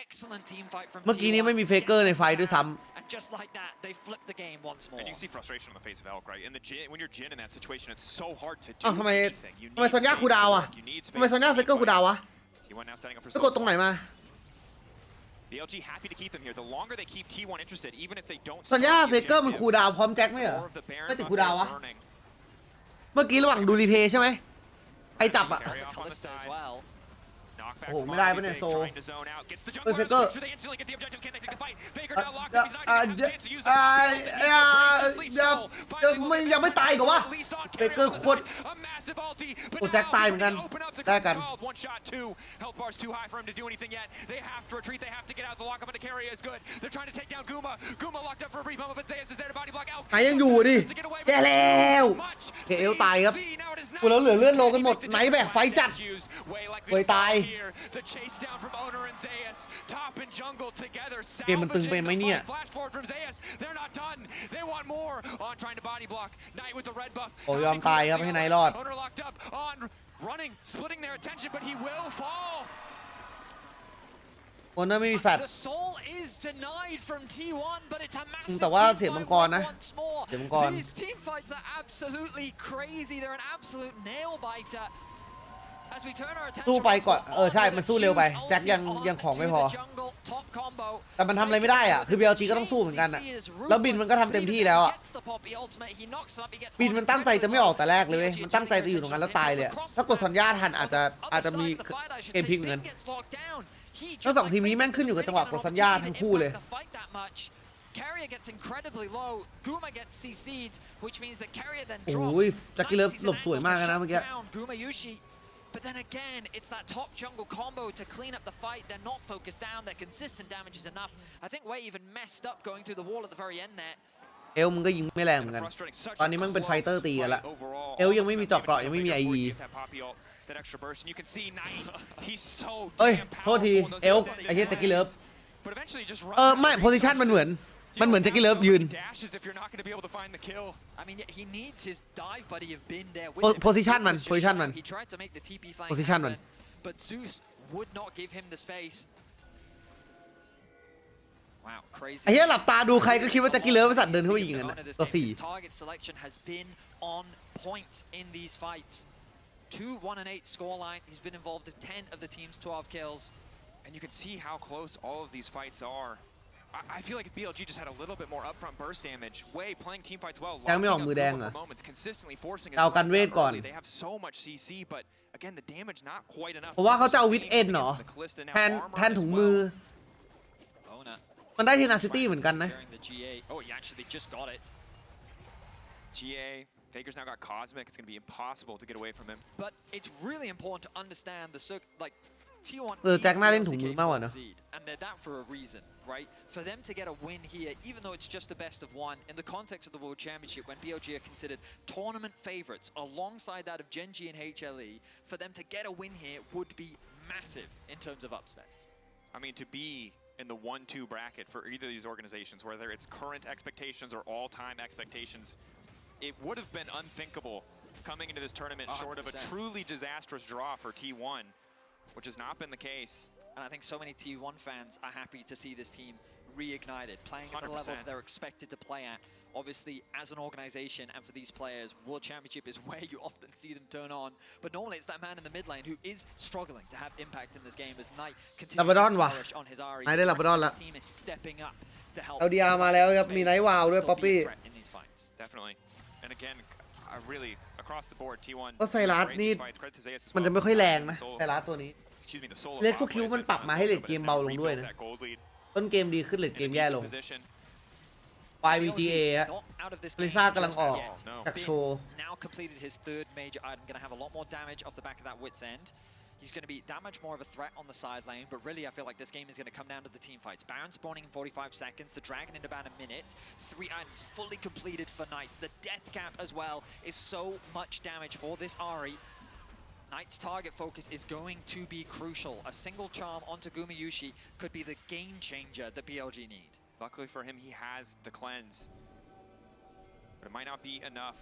[SPEAKER 2] Excellent team fight from
[SPEAKER 1] เมื่อกี้นี้ไม่มีเฟเกอร์ในไฟด้วยซ้ำ
[SPEAKER 2] And just like that, they flipped the game once more.
[SPEAKER 3] And you see frustration on the face of Elk, right? When you're Jin in that situation, it's so hard to do
[SPEAKER 1] อ้าวทำไม
[SPEAKER 3] anything. You
[SPEAKER 1] ทำไม
[SPEAKER 3] need
[SPEAKER 1] ซอนย่า
[SPEAKER 3] space
[SPEAKER 1] คูลดาวน์
[SPEAKER 3] to
[SPEAKER 1] อ่ะ
[SPEAKER 3] work. You need
[SPEAKER 1] ทำไม
[SPEAKER 3] space
[SPEAKER 1] ซอนย่า
[SPEAKER 3] to
[SPEAKER 1] เฟเกอร์
[SPEAKER 3] play
[SPEAKER 1] คูลดาวน์วะ
[SPEAKER 3] T1 now setting up for
[SPEAKER 1] แล้วกดตรงไหนมา
[SPEAKER 3] BLG happy to keep them here. The longer they keep T1 interested, even if they don't
[SPEAKER 1] ซอนย่า
[SPEAKER 3] start
[SPEAKER 1] เฟ
[SPEAKER 3] the
[SPEAKER 1] เกอร์มัน
[SPEAKER 3] objective,
[SPEAKER 1] คูลดาวน์พร้อมแจ็คไหมเหรอ
[SPEAKER 3] more of the Baron
[SPEAKER 1] ไม่ติด
[SPEAKER 3] buff
[SPEAKER 1] คูลดาวน์
[SPEAKER 3] is
[SPEAKER 1] วะ
[SPEAKER 3] burning.
[SPEAKER 1] เมื่อกี้ระหว่างดูรีเพย์ใช่ไหมใครจับอ่ะ
[SPEAKER 3] Carry off on the
[SPEAKER 2] Calista as
[SPEAKER 3] side.
[SPEAKER 2] well.
[SPEAKER 3] Knockback
[SPEAKER 1] โอ้โห
[SPEAKER 3] from
[SPEAKER 1] ไม่ได้
[SPEAKER 3] Malphite,
[SPEAKER 1] ปะเนี่ย
[SPEAKER 3] Big
[SPEAKER 1] โซ
[SPEAKER 3] trying to zone out. Gets the
[SPEAKER 1] เฮ้ย
[SPEAKER 3] jungler.
[SPEAKER 1] เฟเกอร์
[SPEAKER 3] Make sure they instantly get the objective. Can they take the fight? Faker now locked up. He's not even gonna have a chance to use the power.
[SPEAKER 1] ยังไม่ตายกับวะเฟเกอร์โคตร
[SPEAKER 3] A massive ulti, but
[SPEAKER 1] โอ้แจ็ค
[SPEAKER 3] now
[SPEAKER 1] ตายเหมือนกัน
[SPEAKER 3] open up the
[SPEAKER 1] ได้กัน
[SPEAKER 3] called. One shot, two. Health bar's too high for him to do anything yet. They have to retreat. They have to get out. The lockup on the carry is good. They're trying to take down Guma. Guma locked up for a brief moment, but Zeus is there to body block out.
[SPEAKER 1] ไหนยังอยู่ดิแย่แล้วเอลตายครับกูแล้วเหลือเลื่อนโลกันหมดไหนแบกไฟจัดเว้ยตาย
[SPEAKER 3] The chase down from Owner and Zeus. Top and jungle together.
[SPEAKER 1] เกมมันตึงไปไหมเนี่ย
[SPEAKER 3] Flash forward from Zeus. They're not done. They want more. On trying to body block. Knight with the red buff.
[SPEAKER 1] โอ้ยอมตายครับให้ไนท์รอด
[SPEAKER 3] Owner locked up. On running, splitting their attention, but he will fall.
[SPEAKER 1] คนนั้นไม่มีแฟลช
[SPEAKER 2] The soul is denied from T1, but it's a massive
[SPEAKER 1] แต่ว่า
[SPEAKER 2] team
[SPEAKER 1] เสียงมัง
[SPEAKER 2] fight
[SPEAKER 1] กรนะ
[SPEAKER 2] once more.
[SPEAKER 1] เสียงมังกร
[SPEAKER 2] These team fights are absolutely crazy. They're an absolute nail biter. As we turn our attention
[SPEAKER 1] สู้ไปก่อน
[SPEAKER 2] once
[SPEAKER 1] ใช่
[SPEAKER 2] more,
[SPEAKER 1] มันสู้เร็วไป
[SPEAKER 2] huge
[SPEAKER 1] แจ็คยัง
[SPEAKER 2] ulti
[SPEAKER 1] ยังของไม่
[SPEAKER 2] onto
[SPEAKER 1] พอ
[SPEAKER 2] the jungle, top combo.
[SPEAKER 1] แต่มันทำอะไรไม่ได้อ่ะคือ BLG ก็ต้องสู้เหมือนกันอ่ะแล้วบินมันก็ทำเต็มที่แล้วอ่ะ
[SPEAKER 2] Gets the poppy ultimate. He knocks him up. He gets
[SPEAKER 1] บินมันตั้งใจจะไม่ออกแต่แรกเลยเว้ยมันตั้งใจจะอยู่ตรงนั้นแล้วตายเลยอะถ้ากดซอนย่าทันอาจจะมีเกมพลิกเหมือนกันทั้งสองทีมนี้แม่งขึ้นอยู่กับจังหวะกดซอนย่าทั้งคู่เลย
[SPEAKER 2] Carrier gets incredibly low. Guma gets CC'd, which means that Carrier then
[SPEAKER 1] โอ้ย
[SPEAKER 2] drops.
[SPEAKER 1] แจ็คกี้เลิฟหลบสวยมากนะเมื่อกี้
[SPEAKER 2] Guma Yushi. But then again, it's that top jungle combo to clean up the fight. They're not focused down. Their consistent damage is enough. I think Wei even messed up going through the wall at the very end there.
[SPEAKER 1] เอลมึงก็ยิงไม่แรงเหมือนกัน ตอนนี้มันเป็นไฟเตอร์ตีกันละเอลยังไม่มีเจาะเกราะยังไม่มี IE เอ้ยโทษทีเอลไอ้เหี้ยแจ็คกี้เลิฟไม่โพซิชันมันเหมือนแจ็คกี้เลิฟยืน
[SPEAKER 2] I mean, he needs his dive buddy have been there with him.
[SPEAKER 1] Position man,
[SPEAKER 2] He was just
[SPEAKER 1] position
[SPEAKER 2] shy.
[SPEAKER 1] man.
[SPEAKER 2] He tried to make the TP flank
[SPEAKER 1] Position
[SPEAKER 2] happen,
[SPEAKER 1] man.
[SPEAKER 2] but Zeus would not give him the space. Wow, crazy.
[SPEAKER 1] ไอ้เหี้ยหลับตาดูใครก็คิดว่าแจ็คกี้เลิฟเป็นสัตว์เดินเข้าไปยิงกันนะตัว4
[SPEAKER 2] His target selection has been on point in these fights. 2-1-8 scoreline. He's been involved in 10 of the team's 12 kills.
[SPEAKER 3] And you can see how close all of these fights are. I feel like if BLG just had a little bit more upfront burst damage. Wei playing team fights well,
[SPEAKER 1] ยังไม่ออก
[SPEAKER 3] locking
[SPEAKER 1] มื
[SPEAKER 3] up
[SPEAKER 1] อแดง
[SPEAKER 3] Guma
[SPEAKER 1] เหรอ
[SPEAKER 3] for moments, consistently forcing his
[SPEAKER 1] เอากัน
[SPEAKER 3] opponents
[SPEAKER 1] เวท
[SPEAKER 3] out
[SPEAKER 1] ก่อน
[SPEAKER 3] early. They have so much CC, but again, the damage not quite enough.
[SPEAKER 1] เพราะว่าเขาจะเอาวิดเอ็นเหรอ
[SPEAKER 3] The Calista now
[SPEAKER 1] แทน
[SPEAKER 3] armor
[SPEAKER 1] ถุง
[SPEAKER 3] as
[SPEAKER 1] มือ
[SPEAKER 3] well.
[SPEAKER 2] Ona
[SPEAKER 1] มันได้ที่นาซิตี้เหมือนกันนะ
[SPEAKER 2] securing the GA. Oh, he actually just got it.
[SPEAKER 3] GA, Faker's now got Cosmic. It's going to be impossible to get away from him.
[SPEAKER 2] But it's really important to understand the like T1
[SPEAKER 1] แจ็คน่าเล่นถุงมือมากกว่านะ
[SPEAKER 2] and they're that for a reason, right? For them to get a win here, even though it's just the best of one, in the context of the World Championship, when BLG are considered tournament favorites alongside that of Gen.G and HLE, for them to get a win here would be massive in terms of upsets.
[SPEAKER 3] I mean, to be in the 1-2 bracket for either of these organizations, whether it's current expectations or all-time expectations, it would have been unthinkable coming into this tournament
[SPEAKER 2] 100%.
[SPEAKER 3] short of a truly disastrous draw for T1, which has not been the case.
[SPEAKER 2] And I think so many T1 fans are happy to see this team reignited, playing at the
[SPEAKER 3] 100%.
[SPEAKER 2] level that they're expected to play at. Obviously, as an organization and for these players, World Championship is where you often see them turn on. But normally it's that man in the mid lane who is struggling to have impact in this game as Knight continues to flourish on his Ari.
[SPEAKER 1] Knight ได้ Labrador ละ
[SPEAKER 2] His team is stepping up to help.
[SPEAKER 1] เอา DR มาแล้วครับมีไนท์วาวด้วย
[SPEAKER 2] still be a
[SPEAKER 1] Poppy
[SPEAKER 2] threat in these fights.
[SPEAKER 3] Definitely. And again, really across the board T1
[SPEAKER 1] ก็ไซรัสนี่มันจะไม่ค่อยแรงนะไซรัสตัวนี้เลสโคคิวมันปรับมาให้เลดเกมเบาลงด้วยนะต้นเกมดีขึ้นเลดเกมแย่ลง YVGA ฮะลิซ่ากำลังออกจากโชว์
[SPEAKER 2] Now completed his third major item, going to have a lot more damage off the back of that wit's end. He's going to be that much more of a threat on the side lane, but really I feel like this game is going to come down to the team fights. Baron spawning in 45 seconds, the Dragon in about a minute, 3 items fully completed for Knights. The death cap as well is so much damage for this Ahri. Knight's target focus is going to be crucial. A single charm onto Gumayushi could be the game changer that BLG need.
[SPEAKER 3] Luckily for him, he has the cleanse, but it might not be enough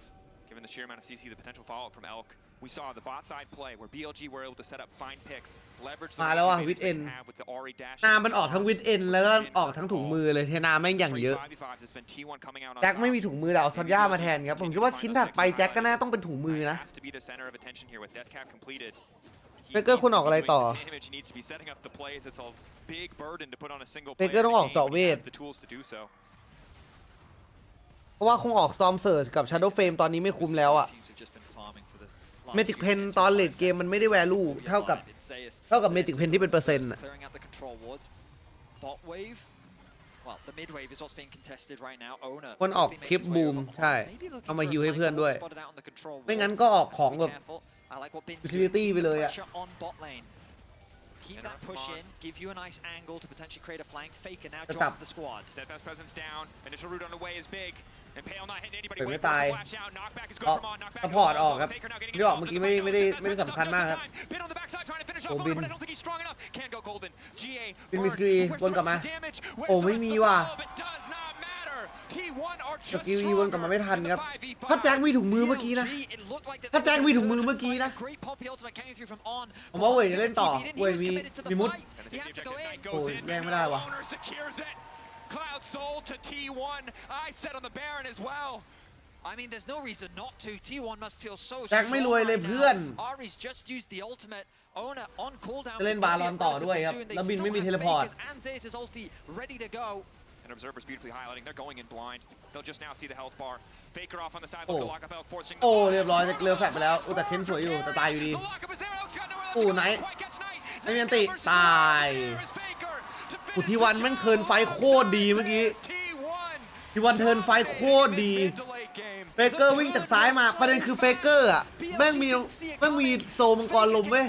[SPEAKER 3] given the sheer amount of CC, the potential follow-up from Elk. We saw the bot side play where BLG were able to set up fine picks, leverage the advantage they have with the Ahri dash.
[SPEAKER 1] นามันออกทั้งวิดเอ็นแล้วก็ออกทั้งถุงมือเลยเทนาแม่งอย่างเยอะแจ็คไม่มีถุงมือแต่เอาซอนย่ามาแทนครับผมคิดว่าชิ้นถัดไปแจ็คก็น่าต้องเป็นถุงมือนะเบเกอร์คุณออกอะไรต่อเบเกอร์ต้องออกเจาะเวทเพราะว่าคงออกซอมเซิร์ชกับ Shadow Flame ตอนนี้ไม่คุ้มแล้วอะเมจิกเพนตอนเลดเกมมันไม่ได้แวลูเท่ากับเมจิกเพนที่เป็นเปอร์เซ็นต์อะคนออกคลิปบูมใช่เอามาฮิวให้เพื่อนด้วยไม่งั้นก็ออกของแบบยูทิลิตี้ไปเลยอะ
[SPEAKER 2] Keep that push in, give you a nice angle to potentially create a flank. Faker now joins the squad.
[SPEAKER 3] Steadfast presence down. Initial route on the way is big. And Pale not hitting anybody.
[SPEAKER 1] ไม่ตายซัพพอร์ตออกครับที่ออกเมื่อกี้ไม่ได้สำคัญมากครับโอ้บินมีฟรีวนกลับมาโอ้ไม่มีว่ะสกิลอีวนกลับมาไม่ทันครับถ้าแจ็คมีถุงมือเมื่อกี้นะผมว่าเว่ยจะเล่นต่อเว่ยมีมุดโอ้ยแย่งไม่ได้ว่ะ
[SPEAKER 3] Cloud Soul to T1. I set on the Baron as well.
[SPEAKER 2] I mean, there's no reason not to. T1 must feel so strong.
[SPEAKER 1] แจ็คไม่รวยเลยเพื่อน
[SPEAKER 2] Ahri's just used the ultimate. Owner on cooldown.
[SPEAKER 1] จะเล่นบาลอนต่อด้วยครับแล้วบินไม่มีเทเลพอร์ต
[SPEAKER 2] And there's his ulti ready to go.
[SPEAKER 3] And Observer's beautifully highlighting. They're going in blind. They'll just now see the health bar. Faker off on the side. Look to lock up Elk forcing.
[SPEAKER 1] โอ้เรียบร้อยเรือแฟลชไปแล้วแต่เทนสวยอยู่แต่ตายอยู่ดีโอ้ไนท์ไม่มีอันติตายทีวันแม่งเทิร์นไฟโคตรดีเมื่อกี้ทีวันเทิร์นไฟโคตรดีเฟเกอร์วิ่งจากซ้ายมาประเด็นคือเฟเกอร์อะแม่งมีโซมังกรลมเว้ย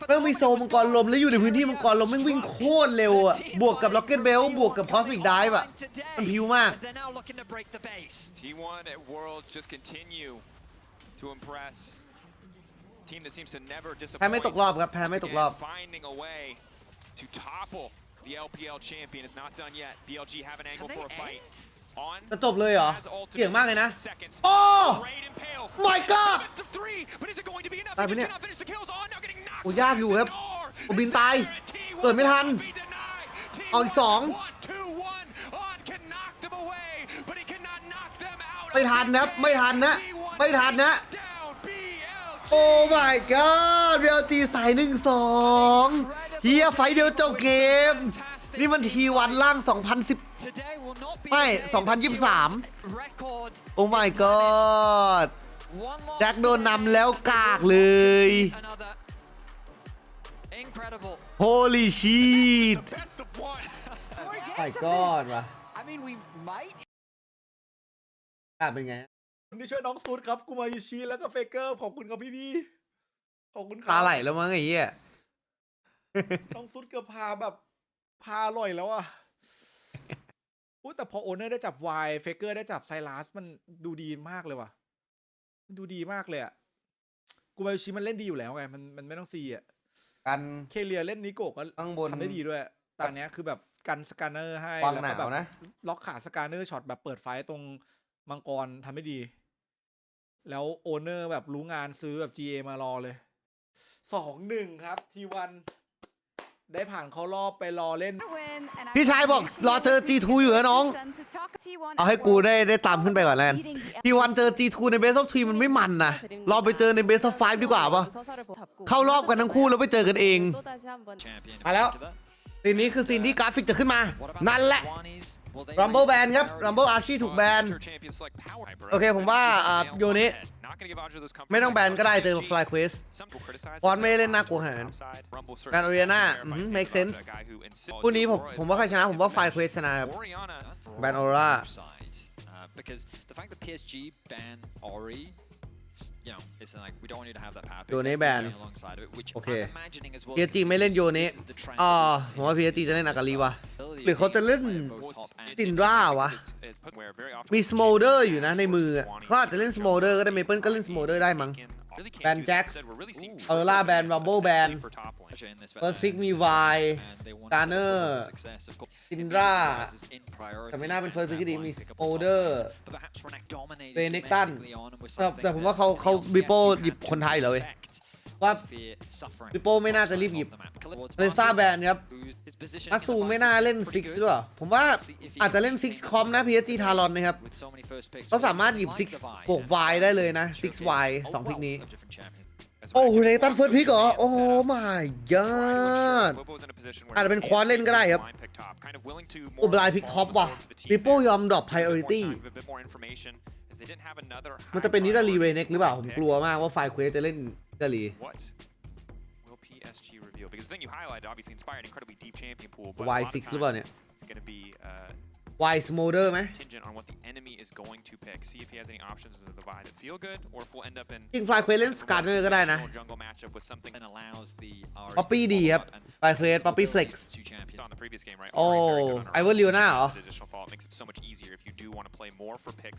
[SPEAKER 1] แม่งมีโซมังกรลมแล้วอยู่ในพื้นที่มังกรลมแม่งวิ่งโคตรเร็วอะบวกกับล็อกเก็ตเบลบวกกับคอสมิกไดฟ์อะมันพิวมาก
[SPEAKER 3] T1 at Worlds just continue to impress. Team that seems to never disappoint.
[SPEAKER 1] แพ้ไม่ตกรอบครับแพ้ไม่ตกรอบ
[SPEAKER 3] Finding a way to topple the LPL champion. It's not done yet. BLG have an angle for a fight. On
[SPEAKER 1] จะจบเลยเหรอเก่งมากเลยนะโอ้ my god ตายไปเนี่ยโอ้ยากอยู่ครับโอบินตายเกิดไม่ทันเอาอีก2ไม่ทันนะไม่ทันนะโอ้ my god BLG สาย1-2เฮียไฟเดียวจบเกมนี่มันทีวันล่าง2010ไม่2023โอ้ my god แจ็คโดนนำแล้วกากเลย Holy shit my god ว่ะเป็นไง
[SPEAKER 4] นี่ช่วยน้องซูดครับกูมายูชิแล้วก็เฟเกอร์ขอบคุณครับพี่ขอบคุณครับ
[SPEAKER 1] ตาไหลแล้วมั้งไอ้เหี้ย
[SPEAKER 4] น้องซูดเกือบพาอร่อยแล้วอ่ะแต่พอโอเนอร์ได้จับวายเฟเกอร์ได้จับไซรัสมันดูดีมากเลยว่ะมันดูดีมากเลยอ่ะกูมายูชิมันเล่นดีอยู่แล้วไงมันไม่ต้องซีอ่ะ
[SPEAKER 1] กัน
[SPEAKER 4] เคเลียเล่นนิโกะก็ทำได้ดีด้วยตอนนี้คือแบบกันสแกนเนอร์ให้
[SPEAKER 1] แล้วก็แบบ
[SPEAKER 4] ล็อกขาสแกนเนอร์ช็อตแบบเปิดไฟตรงมังกรทำได้ดีแล้วโอเนอร์แบบรู้งานซื้อแบบ GA มารอเลย 2-1 ครับT1ได้ผ่านเข้ารอบไปรอเล่น
[SPEAKER 1] พี่ชายบอกรอเจอ G2 อยู่นะน้องเอาให้กูได้ตามขึ้นไปก่อนแล้วกันT1เจอ G2 ใน Best of 3มันไม่มันนะรอไปเจอใน Best of 5ดีกว่าปะเข้ารอบกันทั้งคู่แล้วไปเจอกันเองมาแล้ว ซีนนี้คือซีนที่กราฟิกจะขึ้นมานั่นแหละ Rumble แบนครับ Rumble อาชีถูกแบนโอเคผมว่าโยนี้ไม่ต้องแบนก็ได้เจอ Fly Quest ฟอนไม่เล่นน่ากลัวขนาดนั้นแบน Oriana make sense คู่นี้ผมว่าใครชนะผมว่า Fly Quest ชนะครับแบน Aura
[SPEAKER 2] because the fact that PSG ban Ori, you know, it's like we don't want you to have that power.
[SPEAKER 1] โยนี้แบน
[SPEAKER 2] alongside of it, which
[SPEAKER 1] โอเค
[SPEAKER 2] I'm imagining as well.
[SPEAKER 1] PSG ไม่เล่นโยนี้ผมว่า PSG จะเล่นอากาลีวะหรือเขาจะเล่นซินดราวะมีสโมเดอร์อยู่นะในมือเขาอาจจะเล่นสโมเดอร์ก็ได้เมเปิลก็เล่นสโมเดอร์ได้มั้งแบนแจ็คออร่าแบนรัมเบิลแบนเฟิร์สพิกมีไวการ์เนอร์ซินดราแต่ไม่น่าเป็นเฟิร์สพิกที่ดีมีสโมเดอร์เรเนกตันแต่ผมว่าเขาบิโป้หยิบคนไทยเหรอเว้ยว่าบิโป้ไม่น่าจะรีบหยิบเลซ่าแบนครับอาซูไม่น่าเล่นซิกซ์ด้วยผมว่าอาจจะเล่นซิกซ์คอมนะ PSG ทารอนนะครับเขาสามารถหยิบซิกซ์บวก Y ได้เลยนะซิกซ์ Y 2พิกนี้โอ้โหเรตันเฟิร์สพิกเหรอโอ้ my god อาจจะเป็นควอนเล่นก็ได้ครับโอบลายพิกท็อปว่ะบิโป้ยอมดรอป priority มันจะเป็นนิดาลีเรเน็กหรือเปล่าผมกลัวมากว่าไฟเควสจะเล่นนิดาลีY6 หรือเปล่าเนี่ยY Smolder ไหมจริงไฟเควสเล่นสการ์เนอร์ก็ได้นะป๊อปปี้ดีครับไฟเควสป๊อปปี้เฟล็กซ์โอ้ไอวอนลิโอน่าเหรอ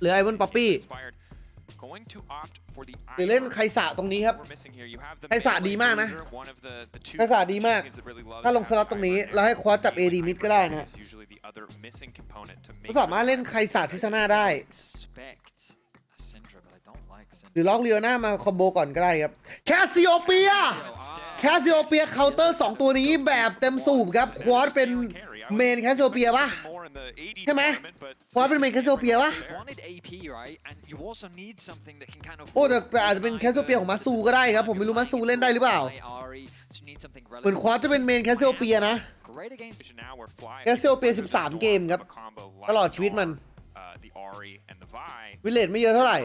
[SPEAKER 1] หรือไอวอนป๊อปปี้หรือเล่นไคสะตรงนี้ครับไคสะดีมากนะไคสะดีมากถ้าลงสล็อตตรงนี้แล้วให้ควอสจับ AD มิดก็ได้นะก็สามารถเล่นไคสะทิซาน่าได้หรือล็อกเลียน่ามาคอมโบก่อนก็ได้ครับแคสซิโอเปียเคาน์เตอร์2ตัวนี้แบบเต็มสูบครับควอสเป็นเมนแคสซิโอเปียปะใช่ไหมเพราะเป็นเมนแคสโซเปียวะโอ้แต่อาจจะเป็นแคสโซเปียของมาซูก็ได้ครับผมไม่รู้มาซูเล่นได้หรือเปล่าเหมือนควอสจะเป็นเมนแคสโซเปียนะแคสโซเปีย13 เกมครับตลอดชีวิตมันวิลเลจไม่เยอะเท่าไหร่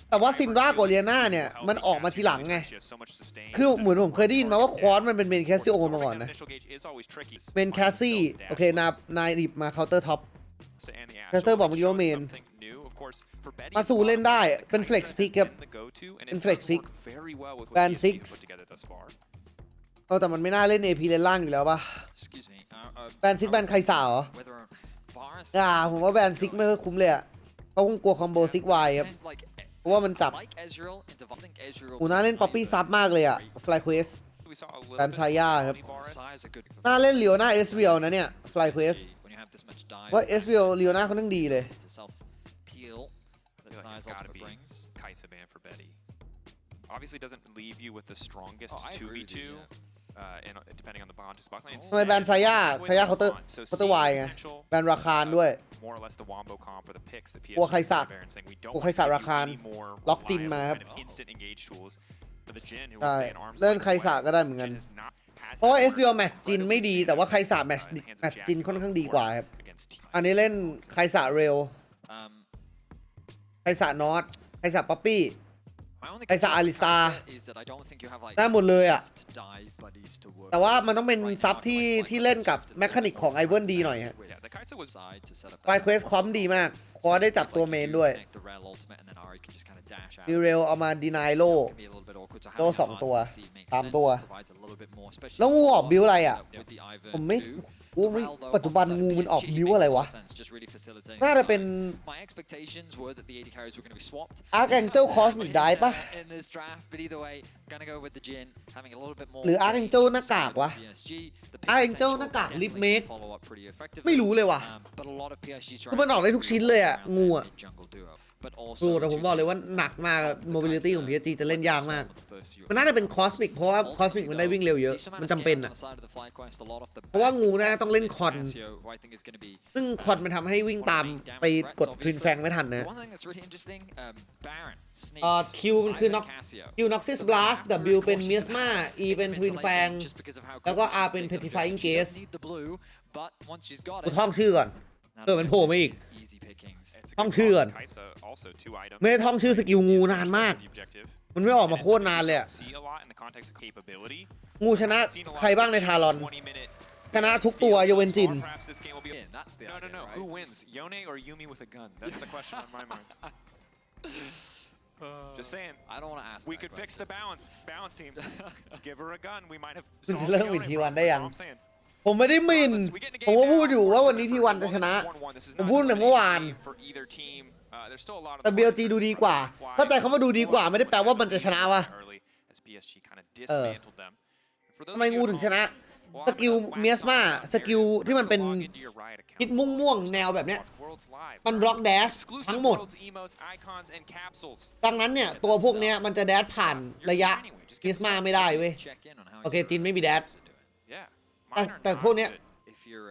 [SPEAKER 1] แต่ว่าซินดรากับเลียนาเนี่ยมันออกมาทีหลังไงคือเหมือนผมเคยได้ยินมาว่าควอสมันเป็นเมนแคสซิโอมาก่อนนะเมนแคสซี่โอเคนายดิบมาเคาน์เตอร์ท็อปแคสเตอร์บอกเมื่อกี้ว่าเมนมาซูเล่นได้เป็นเฟล็กซ์พิกครับเป็นเฟล็กซ์พิกแบนซิกแต่มันไม่น่าเล่น AP เลนล่างอยู่แล้วป่ะแบนซิกแบนใครสาวผมว่าแบนซิกไม่ค่อยคุ้มเลยอ่ะเขาคงกลัวคอมโบซิกวายครับเพราะว่ามันจับอูน่าเล่นป๊อปปี้ซับมากเลยอ่ะฟลายเควสแบนซายาครับน่าเล่นเลียวน่าเอสเรียลนะเนี่ยฟลายเควสว่าเอสเรียลเลียวน่าเขาต้องดีเลยทำไมแบนซายาเคาน์เตอร์วายไงแบนราคาด้วยกลัวใครสักราคาล็อกจินมาครับเล่นใครสักก็ได้เหมือนกันเพราะว่า SVO แมตช์จินไม่ดีแต่ว่าใครสักแมตช์จินค่อนข้างดีกว่าครับอันนี้เล่นใครสักเร็วใครสักนอตใครสักป๊อปปี้ไอซาอาริสตาได้หมดเลยอ่ะแต่ว่ามันต้องเป็นซับที่เล่นกับแมคานิกของไอเวิร์นดีหน่อยฮะไฟเควสคอมดีมากคอได้จับตัวเมนด้วยดิเรลเอามาดีนายโล2ตัว3ตัวแล้วงูออกบิวอะไรอ่ะผมไม่ปัจจุบันงูมันออกบิวอะไรวะน่าจะเป็นอาร์แองเจิลคอสมิกได้ปะหรืออาร์แองเจิลหน้ากากวะอาร์แองเจิลหน้ากากลิปเมคไม่รู้เลยว่ะมันออกได้ทุกชิ้นเลยอ่ะงูอ่ะ
[SPEAKER 2] but
[SPEAKER 1] ดู
[SPEAKER 2] also
[SPEAKER 1] แต่ผมบอกเลยว่าหนักมาก mobility ของ PSG จะเล่นยากมาก มันน่าจะเป็น cosmic เพราะว่า cosmic มันได้วิ่งเร็วเยอะมันจำเป็นอ่ะเพราะว่างูน่าต้องเล่นคอนซึ่งคอนมันทำให้วิ่งตามไปกดทวินแฟงไม่ทันนะคิวมันคือน็อกคิวน็อกซิสบลัส W เป็นเมียสมา E เป็นทวินแฟงแล้วก็ R เป็น petrifying gaze กูท่องชื่อก่อนมันโผล่มาอีกท่องชื่อก่อนไม่ได้ท่องชื่อสกิลงูนานมากมันไม่ออกมาโคตรนานเลยอะงูชนะใครบ้างในทารอนชนะทุกตัวยกเว้นจิน
[SPEAKER 3] No. Who wins, Yone or Yumi with a gun? That's the question on my mind. Just saying.
[SPEAKER 2] I don't want to ask.
[SPEAKER 3] We could fix the balance team. Give her a gun. We might have.
[SPEAKER 1] คุณจะเริ่มอีกทีวันได้ยังผมไม่ได้มินผมก็พูดอยู่ว่าวันนี้ทีวันจะชนะผมพูดแต่เมื่อวานแต่ BLG ดูดีกว่าเข้าใจเขามาดูดีกว่าไม่ได้แปลว่ามันจะชนะวะทำไมงูถึงชนะสกิลเมียสมาสกิลที่มันเป็นฮิตม่วงๆแนวแบบเนี้ยมันบล็อกแดชทั้งหมดดังนั้นเนี่ยตัวพวกเนี้ยมันจะแดชผ่านระยะเมียสมาไม่ได้เว้ยโอเคจินไม่มีแดชแต่พวกเนี้ย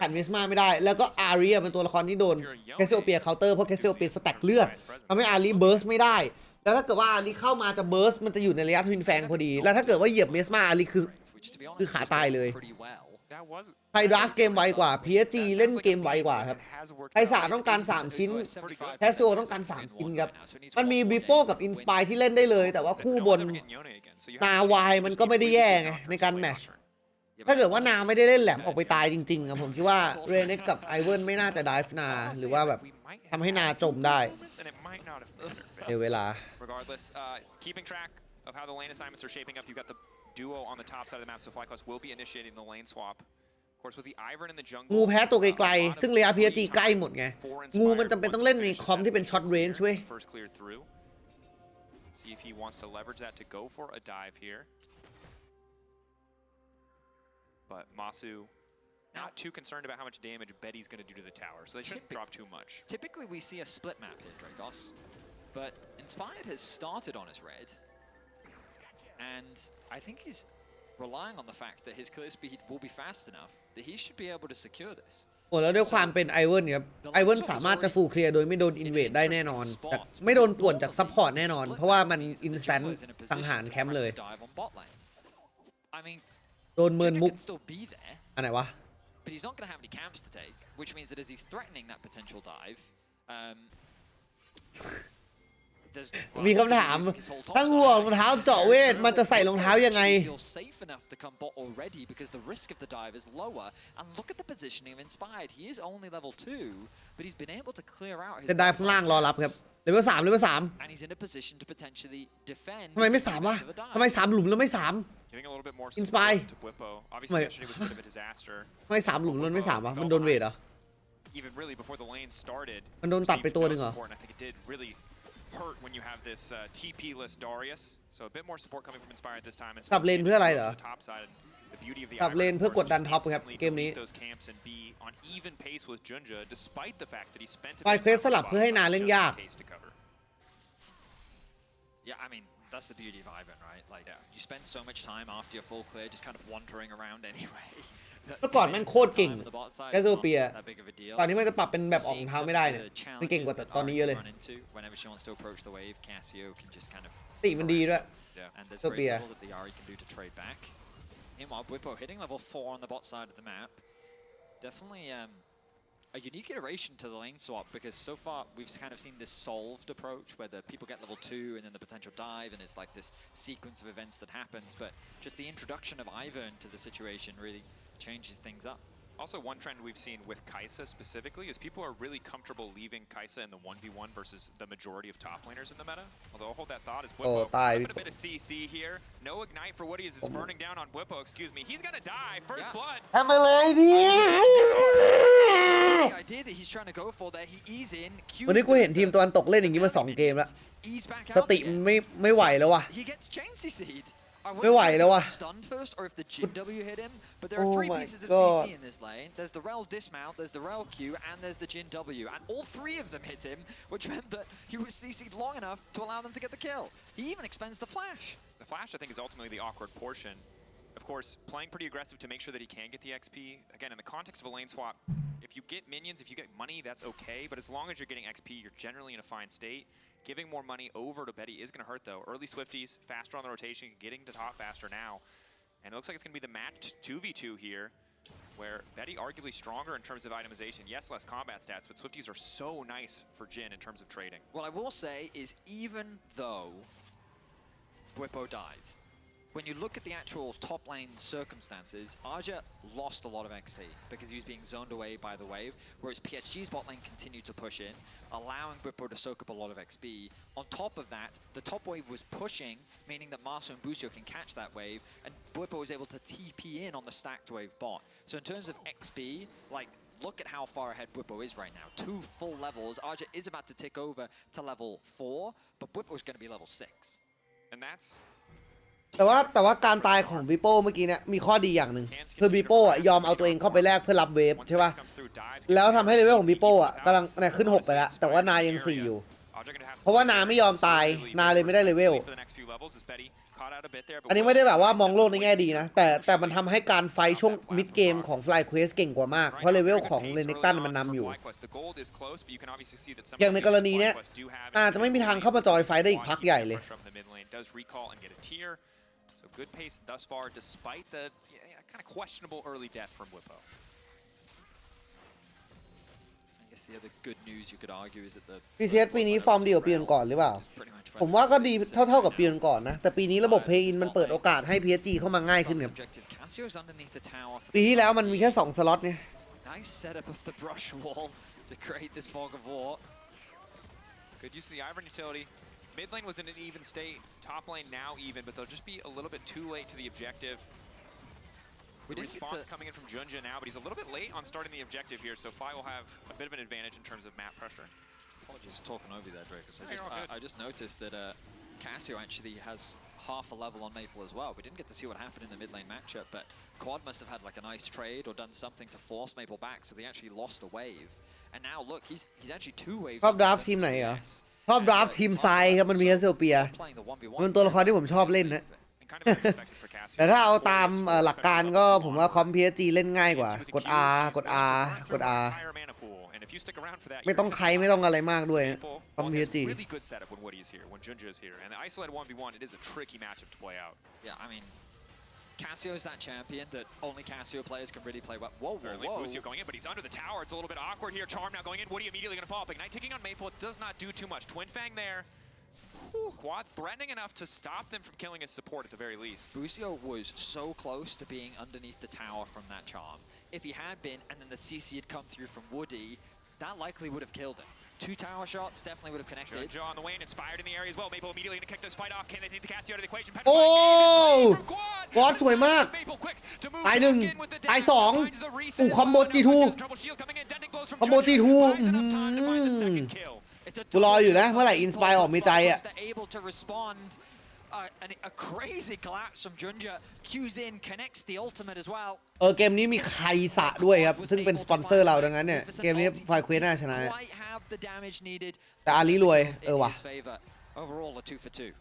[SPEAKER 1] ผ่านเมียสมาไม่ได้แล้วก็อารีเป็นตัวละครที่โดนแคสเซโอเปียเคาน์เตอร์เพราะแคสเซโอเปียสแต็กเลือดทำให้อารีเบิร์สไม่ได้แล้วถ้าเกิดว่าอารีเข้ามาจะเบิร์สมันจะอยู่ในระยะทวินแฟงพอดีแล้วถ้าเกิดว่าเหยียบเมียสมาอารีคือขาตายเลยไทยดราฟเกมไวกว่า PSG เล่นเกมไวกว่าครับไทยสาต้องการ3ชิ้นแคสโซต้องการ3ชิ้นครับมันมีบิโป้กับอินสปายที่เล่นได้เลยแต่ว่าคู่บนนาวายมันก็ไม่ได้แย่ไงในการแมชถ้าเกิดว่านาไม่ได้เล่นแหลมออกไปตายจริงๆอะผมคิดว่าเรเน็กกับไอเวิร์นไม่น่าจะดิฟนาหรือว่าแบบทำให้นาจมได้ในเวลา
[SPEAKER 3] duo on the top side of the map, so FlyQuest will be initiating the lane swap. Of course, with the Ivern in the jungle.
[SPEAKER 1] งูแพ้ตัวไกลๆซึ่งระยะ PSG ใกล้หมดไงงูมันจำเป็นต้องเล่นในคอมที่เป็นช็อตเรนจ์เว้ย
[SPEAKER 3] First cleared through. See if he wants to leverage that to go for a dive here. But Masu not too concerned about how much damage Betty's going to do to the tower, so they shouldn't drop too much.
[SPEAKER 2] Typically, we see a split map here, Dragos, but Inspired has started on his red. And I think he's relying on the fact that his clear speed will be fast enough that he should be able to secure this.
[SPEAKER 1] โอ้แล้วด้วยความเป็นไอเวิร์นครับไอเวิร์นสามารถจะฟูลเคลียร์โดยไม่โดนอินเวดได้แน่นอนแต่ไม่โดนป่วนจากซัพพอร์ตแน่นอนเพราะว่ามันอินสแตนต์สังหารแคมป์เลยโดนเมินมุกอันไหนวะ
[SPEAKER 2] But he's not going to have any camps to take, which means that as he's threatening that potential dive,
[SPEAKER 1] มีคำถามถ้างูออกรองเท้าเจาะเวทมันจะใส่รองเท้ายังไงจะได้ข้างล่างรอรับครับเลเวล3เลเวล3ทำไมไม่3วะทำไม3หลุมแล้วไม่3อินสปายทำไม3หลุมแล้วไม่3วะมันโดนเวทเหรอมันโดนตัดไปตัวหนึ่งเหรอ
[SPEAKER 3] hurt when you have this TP-less Darius, so a bit more support coming from Inspired this time.
[SPEAKER 1] กลับเลนเพื่ออะไรเหรอกลับเลนเพื่อกดดันท็อปครับเกมนี้ไฟเควสสลับเพื่อให้นาเล่นยาก
[SPEAKER 2] Yeah, I mean that's the beauty of Ivan, right? Like you spend so much time after your full clear just kind of wandering around anyway.
[SPEAKER 1] เมื่อก่อนมันโคตรเก่งแคสโซเปียตอนนี้มันจะปรับเป็นแบบออกรองเท้าไม่ได้เนี่ยมันเก่งกว่าตอนนี้เยอะเลยตีมันดีด้วยโซเปีย
[SPEAKER 2] Meanwhile, Bwipo hitting level 4 on the bot side of the map. Definitely a unique iteration to the lane swap because so far we've kind of seen this solved approach where the people get level 2 and then the potential dive and it's like this sequence of events that happens, but just the introduction of Ivern to the situation really changes things up.
[SPEAKER 3] Also, one trend we've seen with Kai'Sa specifically is people are really comfortable leaving Kai'Sa in the 1v1 versus the majority of top laners in the meta. Although I'll hold that thought as Bwipo. A bit of CC here. No ignite for what he is. It's burning down on Bwipo, excuse me. He's gonna die. First blood.
[SPEAKER 1] ทำอะไรเนี่ย
[SPEAKER 2] The idea that he's trying to go for there, he ease in.
[SPEAKER 1] วันนี้กูเห็นทีมตะวันตกเล่นอย่างนี้มา2เกมแล้วสติไม่ไหวแล้วว่ะ
[SPEAKER 2] He gets chain CC'd. I wasn't
[SPEAKER 1] ไม่ไหว
[SPEAKER 2] sure if
[SPEAKER 1] แล้ว
[SPEAKER 2] he
[SPEAKER 1] ว่ะ
[SPEAKER 2] was stunned first or if the Jin W hit him, but there are
[SPEAKER 1] Oh
[SPEAKER 2] three
[SPEAKER 1] my
[SPEAKER 2] pieces of
[SPEAKER 1] God.
[SPEAKER 2] CC in this lane. There's the Rel dismount, there's the Rel Q, and there's the Jin W, and all three of them hit him, which meant that he was CC'd long enough to allow them to get the kill. He even expends the flash.
[SPEAKER 3] The flash, I think, is ultimately the awkward portion. Of course, playing pretty aggressive to make sure that he can get the XP. Again, in the context of a lane swap, if you get minions, if you get money, that's okay. But as long as you're getting XP, you're generally in a fine state. Giving more money over to Betty is going to hurt, though. Early Swifties, faster on the rotation, getting to top faster now. And it looks like it's going to be the match 2v2 here, where Betty arguably stronger in terms of itemization. Yes, less combat stats, but Swifties are so nice for Jin in terms of trading.
[SPEAKER 2] What I will say is even though Bwipo died, when you look at the actual top lane circumstances, Arja lost a lot of XP because he was being zoned away by the wave, whereas PSG's bot lane continued to push in, allowing Bwipo to soak up a lot of XP. On top of that, the top wave was pushing, meaning that Marso and Busio can catch that wave, and Bwipo was able to TP in on the stacked wave bot. So in terms of XP, like, look at how far ahead Bwipo is right now. 2 full levels. Arja is about to tick over to level 4, but Bwipo is going to be level 6.
[SPEAKER 3] And that's
[SPEAKER 1] แต่ว่าการตายของบิโป้เมื่อกี้เนี่ยมีข้อดีอย่างหนึ่งคือบิโป้อะยอมเอาตัวเองเข้าไปแลกเพื่อรับเวฟ
[SPEAKER 3] once
[SPEAKER 1] ใช่ป่ะ
[SPEAKER 3] Six comes through, dives,
[SPEAKER 1] แล้วทำให้เลเวลของบิโป้อะกำลังเนี่ยขึ้น 6 ไปแล้ว แต่ว่านายัง 4 อยู่
[SPEAKER 3] Arja gonna have to
[SPEAKER 1] เพราะว่านาไม่ยอมตายนาเลยไม่ได้เลเวล
[SPEAKER 3] for the next few levels as Betty caught out a bit there, but
[SPEAKER 1] อันนี้ไม่ได้แบบว่ามองโลกในแง่ดีนะ แต่มันทำให้การไฟท์ช่วงมิดเกมของ Fly Quest เก่งกว่ามาก เพราะเลเวลของเลเนกตันมันนำอยู่ อย่างในกรณีเนี้ยอาจจะไม่มีทางเข้ามาจอยไฟท์ได้อีกพักใหญ่เลย
[SPEAKER 3] So good pace thus far, despite the kind of questionable early death from Whippo.
[SPEAKER 2] I guess the other good news you could argue is that the
[SPEAKER 1] PCS ปีนี้ฟอร์มดีกว่าปีก่อนหรือเปล่า
[SPEAKER 2] pretty much
[SPEAKER 1] ผมว่าก็ดีเท่ากับปีก่อนนะ แต่ปีนี้ระบบเพย์อินมันเปิดโอกาสให้ PSG เข้ามาง่ายขึ้นครับ
[SPEAKER 2] subjective. Casio's underneath the tower.
[SPEAKER 1] ปีที่แล้วมันมีแค่2 สล็อตเนี่ย
[SPEAKER 2] Nice setup of the brush wall to create this fog of war.
[SPEAKER 3] Good use of the Ivern utility. Mid lane was in an even state. Top lane now even, but they'll just be a little bit too late to the objective.
[SPEAKER 2] We
[SPEAKER 3] The
[SPEAKER 2] didn't get
[SPEAKER 3] response
[SPEAKER 2] to-
[SPEAKER 3] coming in from Junja now, but he's a little bit late on starting the objective here, so Fly will have a bit of an advantage in terms of map pressure.
[SPEAKER 2] Apologies for talking over you there, Drake.
[SPEAKER 3] No, you're all good.
[SPEAKER 2] I just noticed that Casio actually has half a level on Maple as well. We didn't get to see what happened in the mid lane matchup, but Quad must have had like a nice trade or done something to force Maple back, so they actually lost a wave. And now look, he's actually 2 waves.
[SPEAKER 1] ชอบดราฟทีมไหนเหรอ ชอบดราฟทีมไซด์ครับมันมีแค่เซลเปีย มันเป็นตัวละครที่ผมชอบเล่นนะ
[SPEAKER 3] And kind of unexpected for Casio.
[SPEAKER 1] แต่ถ้าเอาตามหลักการก็ผมว่าคอม PSG เล่นง่ายกว่า กด R กด R กด R
[SPEAKER 3] Higher mana pool, and if you stick around for that,
[SPEAKER 1] ไม่ต้องใครไม่ต้องอะไรมากด้วย
[SPEAKER 3] Maple
[SPEAKER 1] คอม
[SPEAKER 3] has
[SPEAKER 1] PSG
[SPEAKER 3] really good setup when Woody is here, when Junja is here, and the isolated 1v1, it is a tricky matchup to play out.
[SPEAKER 2] Yeah, I mean, Casio is that champion that only Casio players can really play well. Whoa, whoa,
[SPEAKER 3] Early
[SPEAKER 2] whoa.
[SPEAKER 3] Busio going in, but he's under the tower. It's a little bit awkward here. Charm now going in. Woody immediately going to fall up. Ignite taking on Maple. It does not do too much. Twin Fang there. Whew, Quad threatening enough to stop them from killing his support at the very least.
[SPEAKER 2] Busio was so close to being underneath the tower from that charm. If he had been, and then the CC had come through from Woody, that likely would have killed him. 2 tower shots definitely would have connected.
[SPEAKER 3] Junja on the way and inspired in the area as well. Maple immediately going to kick this fight off. Can they take the Casio out of the equation?
[SPEAKER 1] โอ้
[SPEAKER 3] From Quad.
[SPEAKER 1] บอสสวยมาก
[SPEAKER 3] Maple quick to move
[SPEAKER 1] ตายหนึ่ง
[SPEAKER 3] back in with the
[SPEAKER 1] ตาย
[SPEAKER 3] damage.
[SPEAKER 1] 2
[SPEAKER 3] Finds the reset
[SPEAKER 1] อู้คอมโบ
[SPEAKER 3] as well.
[SPEAKER 1] G2
[SPEAKER 3] Now Trouble Shield coming in. Denting blows from
[SPEAKER 1] คอมโบ
[SPEAKER 3] Junja.
[SPEAKER 1] G2
[SPEAKER 3] Buys enough time to find the second kill.
[SPEAKER 2] It's a
[SPEAKER 1] กูรออยู่นะ เมื่อไหร่
[SPEAKER 2] double
[SPEAKER 1] Inspire ออกมีใจอ่ะ
[SPEAKER 2] They're able to respond. A crazy collapse from Junja. Q's in, connects the ultimate as well.
[SPEAKER 1] เกมนี้มีใครสะด้วยครับ ซึ่งเป็นสปอนเซอร์เราดังนั้นเนี่ย เกมนี้ไฟเควสน่าชนะ
[SPEAKER 2] Quite have the damage needed.
[SPEAKER 1] แต่อาลีรวย ว่ะ
[SPEAKER 2] In his favor. Overall, a 2 for 2.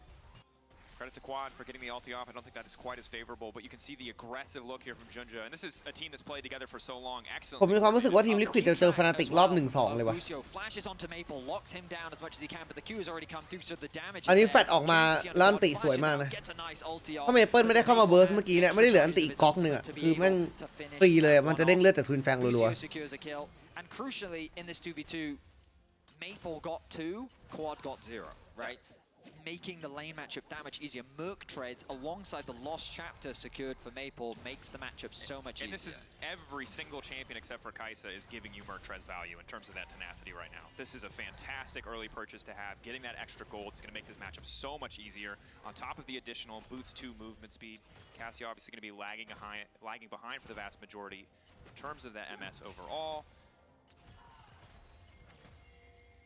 [SPEAKER 3] Credit to Quad for getting the ulti off. I don't think that is quite as favorable, but you can see the aggressive look here from Junja. And this is a team that's played together for so long. Excellent.
[SPEAKER 1] ผมมีความรู้สึกว่าทีมลิควิดจะเจอฟนาติกรอบ 1-2 เลยว่ะ
[SPEAKER 2] Busio flashes onto Maple, locks him down as much as he can, but the Q has already come through, so the damage is
[SPEAKER 1] อันนี้
[SPEAKER 2] there.
[SPEAKER 1] แฟดออกมา
[SPEAKER 2] JC
[SPEAKER 1] แล้วอันติสวยมากนะ
[SPEAKER 2] gets a nice ulti off.
[SPEAKER 1] ถ้าเมเปิลไม่ได้เข้ามาเบิร์สเมื่อกี้เนี่ยไม่ได้เหลืออันติอีกก๊อกหนึ่งอะคือแม่งฟรีเลยอะมันจะเด้งเลือดจากทวินแฟงรัว
[SPEAKER 2] Busio secures a kill, and crucially in this 2v2, Maple got 2, Quad got 0, right? Making the lane matchup that much easier. Merc trades alongside the lost chapter secured for Maple makes the matchup so much easier.
[SPEAKER 3] And this is every single champion except for Kaisa is giving you Merc Trez value in terms of that tenacity right now. This is a fantastic early purchase to have. Getting that extra gold is going to make this matchup so much easier. On top of the additional boots 2 movement speed, Casio obviously going to be lagging behind for the vast majority in terms of that MS overall.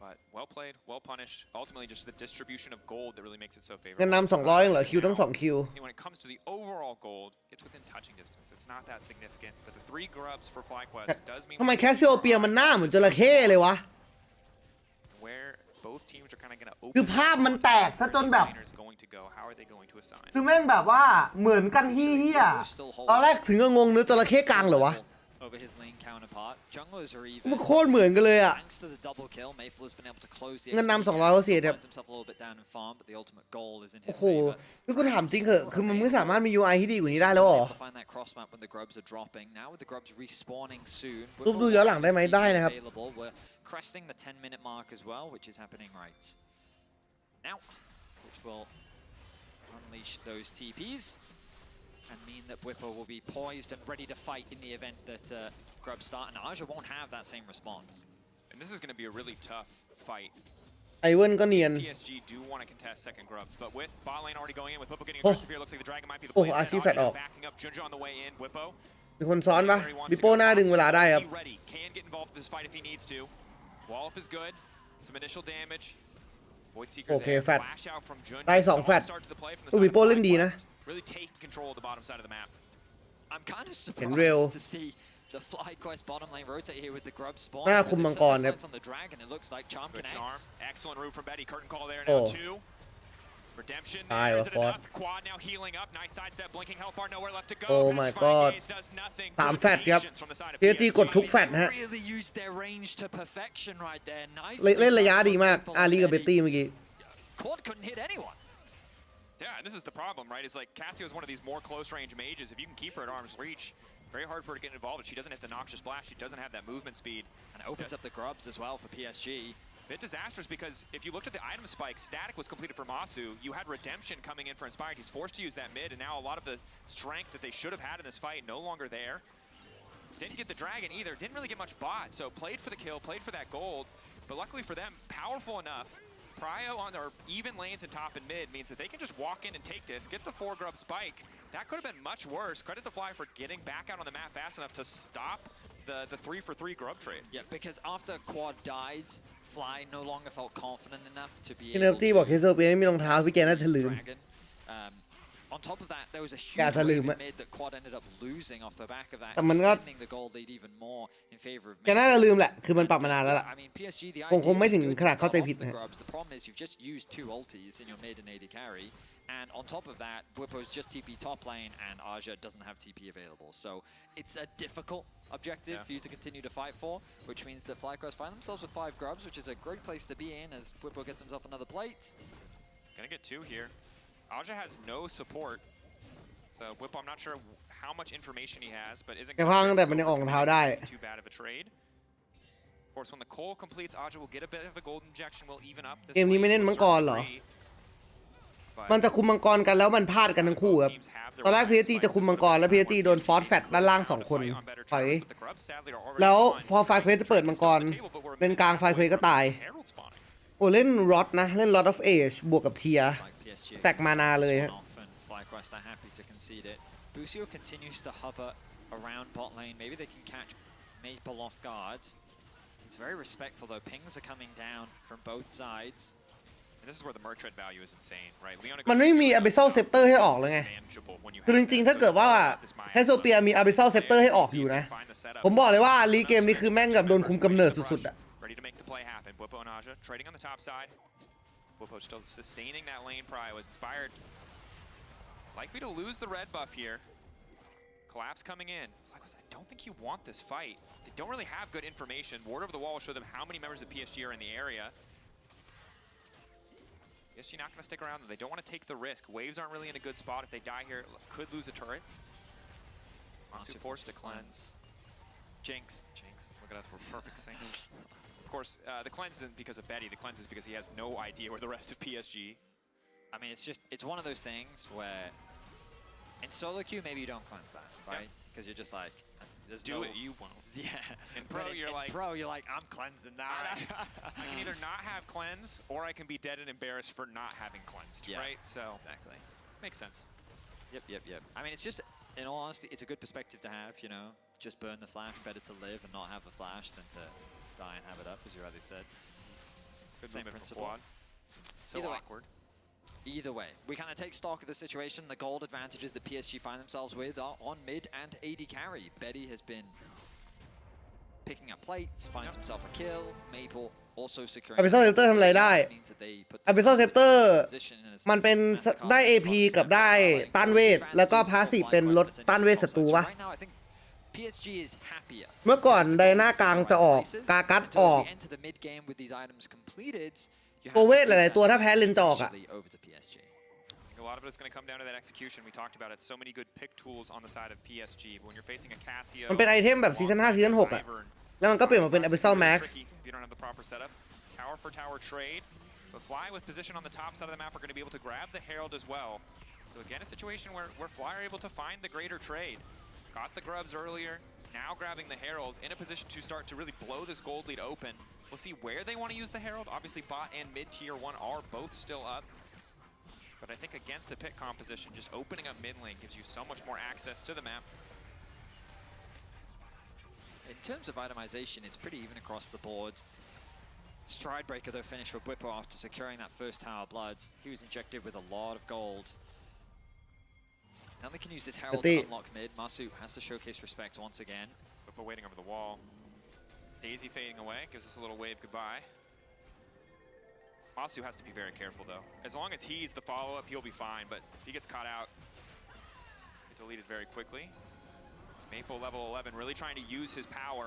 [SPEAKER 3] But well played, well punished. Ultimately, just the distribution of gold that really makes it so
[SPEAKER 1] เงิน
[SPEAKER 3] favorable.
[SPEAKER 1] นำ200เหรอคิวทั้ง2คิว
[SPEAKER 3] And when it comes to the overall gold, it's within touching distance. It's not that significant, but the 3 grubs for FlyQuest does mean
[SPEAKER 1] ทำไมแคสซิโอเปียมันหน้าเหมือนจระเข้เลยวะ
[SPEAKER 3] where both teams are kind of going to open.
[SPEAKER 1] คือภาพมันแตกซะจนแบบ
[SPEAKER 3] going to go. How are they going to assign?
[SPEAKER 1] คือแม่งแบบว่าเหมือนกันเฮี้ยๆตอนแรกถึงก็งงเนื้อจระเข้กลางเหรอวะ
[SPEAKER 2] Over his lane counterpart. Junglers are even.
[SPEAKER 1] มันโคตรเหมือนกันเลยอ่ะ
[SPEAKER 2] Thanks to the double kill, Maple has been able to close the.
[SPEAKER 1] เงินนำ200เขาเสียแบบ
[SPEAKER 2] finds himself a little bit down in farm, but the ultimate goal is in
[SPEAKER 1] โอ้
[SPEAKER 2] his
[SPEAKER 1] โห
[SPEAKER 2] favor.
[SPEAKER 1] นี่กูถามจริงเหอะคือมันไม่สามารถมี UI ที่ดีกว่านี้ได้แล้วเหรอ
[SPEAKER 2] Able to find that cross map when the grubs are dropping. Now with the grubs respawning soon.
[SPEAKER 1] รูปดูย้อนหลังได้ไหมได้นะครับ
[SPEAKER 2] Available. We're cresting the 10-minute mark as well, which is happening right now, which will unleash those TPs. And mean that Whipper will be poised and ready to fight in the event that grubs start, and Aja won't have that same response.
[SPEAKER 3] And this is going to be a really tough fight.
[SPEAKER 1] ไอเวิร์นก็เนียน
[SPEAKER 3] PSG do want to contest second grubs, but with bot lane already going in, with Whippo getting
[SPEAKER 1] Oh.
[SPEAKER 3] aggressive here, looks like the dragon might be the
[SPEAKER 1] Oh,
[SPEAKER 3] play.
[SPEAKER 1] Archie fed off.
[SPEAKER 3] Backing up Junjo on the way in. Whippo
[SPEAKER 1] มีคนซ้อนปะบิโป้หน้าดึงเวลาได้ครับ
[SPEAKER 3] ready. Can get involved in this fight if he needs to. Wall up is good. Some initial damage. Void Seeker
[SPEAKER 1] โอเค
[SPEAKER 3] there.
[SPEAKER 1] แฟต
[SPEAKER 3] Flash out from Junjo.
[SPEAKER 1] ได้2แฟต
[SPEAKER 3] Start to the play from the
[SPEAKER 1] อุ้ย
[SPEAKER 3] side
[SPEAKER 1] บิ
[SPEAKER 3] of
[SPEAKER 1] โป้เล่นดีนะ
[SPEAKER 3] FlyQuest. Really taking control of the bottom side of the map.
[SPEAKER 2] I'm kind of
[SPEAKER 1] real.
[SPEAKER 2] surprised to see the FlyQuest bottom lane rotate here with the grub spawn.
[SPEAKER 1] หน้า
[SPEAKER 2] But
[SPEAKER 1] คุม
[SPEAKER 2] they've
[SPEAKER 1] มัง
[SPEAKER 2] set
[SPEAKER 1] ก
[SPEAKER 2] their
[SPEAKER 1] รครับ
[SPEAKER 2] sights on the dragon. It looks like Charm
[SPEAKER 3] Good charm.
[SPEAKER 2] connects.
[SPEAKER 3] Excellent route from Betty. Curtain call there
[SPEAKER 1] Oh.
[SPEAKER 3] now too. Redemption
[SPEAKER 1] Aye,
[SPEAKER 3] there. Is it
[SPEAKER 1] quad.
[SPEAKER 3] enough? Quad now healing up. Nice sidestep. Blinking health bar. Nowhere left to go.
[SPEAKER 1] Oh
[SPEAKER 3] Patch
[SPEAKER 1] my
[SPEAKER 3] Fire
[SPEAKER 1] God.
[SPEAKER 3] Gaze does nothing.
[SPEAKER 1] 3
[SPEAKER 3] Good
[SPEAKER 1] แฟตครับ
[SPEAKER 3] patience from the side of
[SPEAKER 1] PSG กดทุกแฟตฮะ
[SPEAKER 2] Really used their range to perfection right there. Nice.
[SPEAKER 1] เล่นระยะดีมากอารีกับเบตตี้เมื่อกี้
[SPEAKER 2] Quad couldn't hit anyone.
[SPEAKER 3] Yeah, and this is the problem, right? Is like Cassio is one of these more close range mages. If you can keep her at arm's reach, very hard for her to get involved. She doesn't hit the Noxious Blast. She doesn't have that movement speed.
[SPEAKER 2] And it opens up the grubs as well for PSG.
[SPEAKER 3] Bit disastrous because if you looked at the item spike, Static was completed for Masu. You had Redemption coming in for Inspired. He's forced to use that mid, and now a lot of the strength that they should have had in this fight no longer there. Didn't get the Dragon either. Didn't really get much bot, so played for the kill, played for that gold. But luckily for them, powerful enough. Prio on their even lanes in top and mid means that they can just walk in and take this, get the 4 grub spike. That could have been much worse. Credit to Fly for getting back out on the map fast enough to stop the 3-for-3 grub trade.
[SPEAKER 2] Yeah, because after Quad died, Fly no longer felt confident enough to be
[SPEAKER 1] พี่เน
[SPEAKER 2] able
[SPEAKER 1] ฟตี้บอก
[SPEAKER 2] to
[SPEAKER 1] เคเซอร์เปียไม่มีรองเท้าพี่แกน่าจะลืม
[SPEAKER 2] Dragon. On top of that, there was a huge
[SPEAKER 1] แกจะลืม
[SPEAKER 2] wave
[SPEAKER 1] อะ
[SPEAKER 2] in mid that Quad ended up losing off the back of that,
[SPEAKER 1] แต่มันก็
[SPEAKER 2] extending the gold lead even more in favor of
[SPEAKER 1] แกน่าจะลืมแหละคือมันปรับมานานแล้วล่ะ
[SPEAKER 2] I mean, PSG, the
[SPEAKER 1] คงไม่
[SPEAKER 2] idea
[SPEAKER 1] ถึ
[SPEAKER 2] is
[SPEAKER 1] ง
[SPEAKER 2] good
[SPEAKER 1] ขนาด
[SPEAKER 2] to
[SPEAKER 1] เข้าใจ
[SPEAKER 2] start
[SPEAKER 1] ผิด
[SPEAKER 2] off the
[SPEAKER 1] นะ
[SPEAKER 2] grubs. The problem is you've just used 2 ultis in your mid and AD carry, and on top of that, Whippo's just TP top lane, and Aja doesn't have TP available. So it's a difficult objective for you to continue to fight for, which means that FlyQuest find themselves with 5 grubs, which is a great place to be in as Whippo gets himself another plate.
[SPEAKER 3] Gonna get 2 here. Aja has no support. So Whippo, I'm not sure how much information he has, but isn't
[SPEAKER 1] แกพังแต่มันยังออกรองเท้าได้
[SPEAKER 3] too bad of a trade. Of course, when the coal completes, Aja will get a bit of a gold injection, will even up this
[SPEAKER 1] เกมนี้ไม่เล่นมังกรเหรอ มันจะคุมมังกรกันแล้วมันพลาดกันทั้งคู่ครับ ตอนแรก PSG จะคุมมังกรแล้ว PSG โดนฟอสแฟตด้านล่าง2 คนถอยแล้วพอไฟเพลจะเปิดมังกรเล่นกลางไฟเพลก็ตายโอ้เล่นรอดนะเล่น Rod of Age บวกกับเทีย แตกมานาเลยฮะ
[SPEAKER 2] FlyQuest are happy to concede it. Busio continues to hover around bot lane. Maybe they can catch Maple off guard. He's very respectful though. Pings are coming down from both sides.
[SPEAKER 3] And this is where the merc trade value is insane, right?
[SPEAKER 1] มันไม่มี Abyssal Scepter ให้ออกเลยไง คือจริงๆถ้าเกิดว่าแฮโซเปียมี Abyssal Scepter ให้ออกอยู่นะ ผมบอกเลยว่าลีเกมนี้คือแม่งกับโดนคุมกำเนิดสุดๆอะ
[SPEAKER 3] Ready to make the play happen. Whippo and Aja trading on the top side. Whippo still sustaining that lane. Prio is inspired. Likely to lose the red buff here. Collapse coming in. I don't think you want this fight. They don't really have good information. Ward over the wall will show them how many members of PSG are in the area. PSG not going to stick around. They don't want to take the risk. Waves aren't really in a good spot. If they die here, could lose a turret. Masu forced to cleanse.
[SPEAKER 2] Jinx.
[SPEAKER 3] Look at us, we're perfect singles. Of course, the cleanse isn't because of Betty. The cleanse is because he has no idea where the rest of PSG.
[SPEAKER 2] I mean, it's one of those things where in solo queue maybe you don't cleanse that, right? Because you're just like, there's
[SPEAKER 3] Do
[SPEAKER 2] no,
[SPEAKER 3] it, you won't.
[SPEAKER 2] Yeah.
[SPEAKER 3] In pro, you're like,
[SPEAKER 2] pro, you're like, I'm cleansing that.
[SPEAKER 3] I can either not have cleanse, or I can be dead and embarrassed for not having cleansed, right? So
[SPEAKER 2] Exactly.
[SPEAKER 3] makes sense.
[SPEAKER 2] Yep. I mean, it's just, in all honesty, it's a good perspective to have, you know? Just burn the flash, better to live and not have the flash than to die and have it up, as you already said.
[SPEAKER 3] Good
[SPEAKER 2] Same
[SPEAKER 3] movement from
[SPEAKER 2] principle.
[SPEAKER 3] Quad. So
[SPEAKER 2] Either way.
[SPEAKER 3] awkward.
[SPEAKER 2] Either way, we kind of take stock of the situation. The gold advantages that PSG find themselves with are on mid and AD carry. Betty has been picking up plates, finds himself a kill. Maple also securing.
[SPEAKER 1] Abyssal Scepter ทำอะไรได้
[SPEAKER 2] means that they put
[SPEAKER 1] Abyssal
[SPEAKER 2] themselves in a
[SPEAKER 1] Scepter
[SPEAKER 2] position in a
[SPEAKER 1] มันเป็นได้ AP กับได้ต้านเวทแล้วก็พาสซีฟเป็นลดต้านเวทศัตรูวะ
[SPEAKER 2] Right now, I think PSG is happier.
[SPEAKER 1] เมื่อก่อนไดหน้ากลางจะออกกากัดออก
[SPEAKER 2] Until we enter the mid game with these items completed, you have
[SPEAKER 1] ตัวเวท
[SPEAKER 2] to
[SPEAKER 1] หลายๆตัวถ้าแพ้เลนจะออกอะ
[SPEAKER 2] eventually over to PSG.
[SPEAKER 3] A lot of it is going to come down to that execution. We talked about it. So many good pick tools on the side of PSG. But when you're facing a Casio,
[SPEAKER 1] มันเป็นไอเทมแบบซีซั่น5ซีซั่น6อะแล้วมันก็เปลี่ยนมาเป็น Abyssal Max
[SPEAKER 3] tricky if you don't have the proper setup. Tower for tower trade, but Fly with position on the top side of the map are going to be able to grab the Herald as well. So again, a situation where Fly are able to find the greater trade. Got the grubs earlier, now grabbing the Herald in a position to start to really blow this gold lead open. We'll see where they want to use the Herald. Obviously, bot and mid tier 1 are both still up. But I think against a pick composition, just opening up mid lane gives you so much more access to the map.
[SPEAKER 2] In terms of itemization, it's pretty even across the board. Stride Breaker, though, finished with Whippo after securing that first Tower Bloods. He was injected with a lot of gold. Now they can use this Herald to unlock mid. Masu has to showcase respect once again.
[SPEAKER 3] Whippo waiting over the wall. Daisy fading away, gives us a little wave goodbye. Masu has to be very careful, though. As long as he's the follow-up, he'll be fine, but if he gets caught out, get deleted very quickly. Maple level 11, really trying to use his power.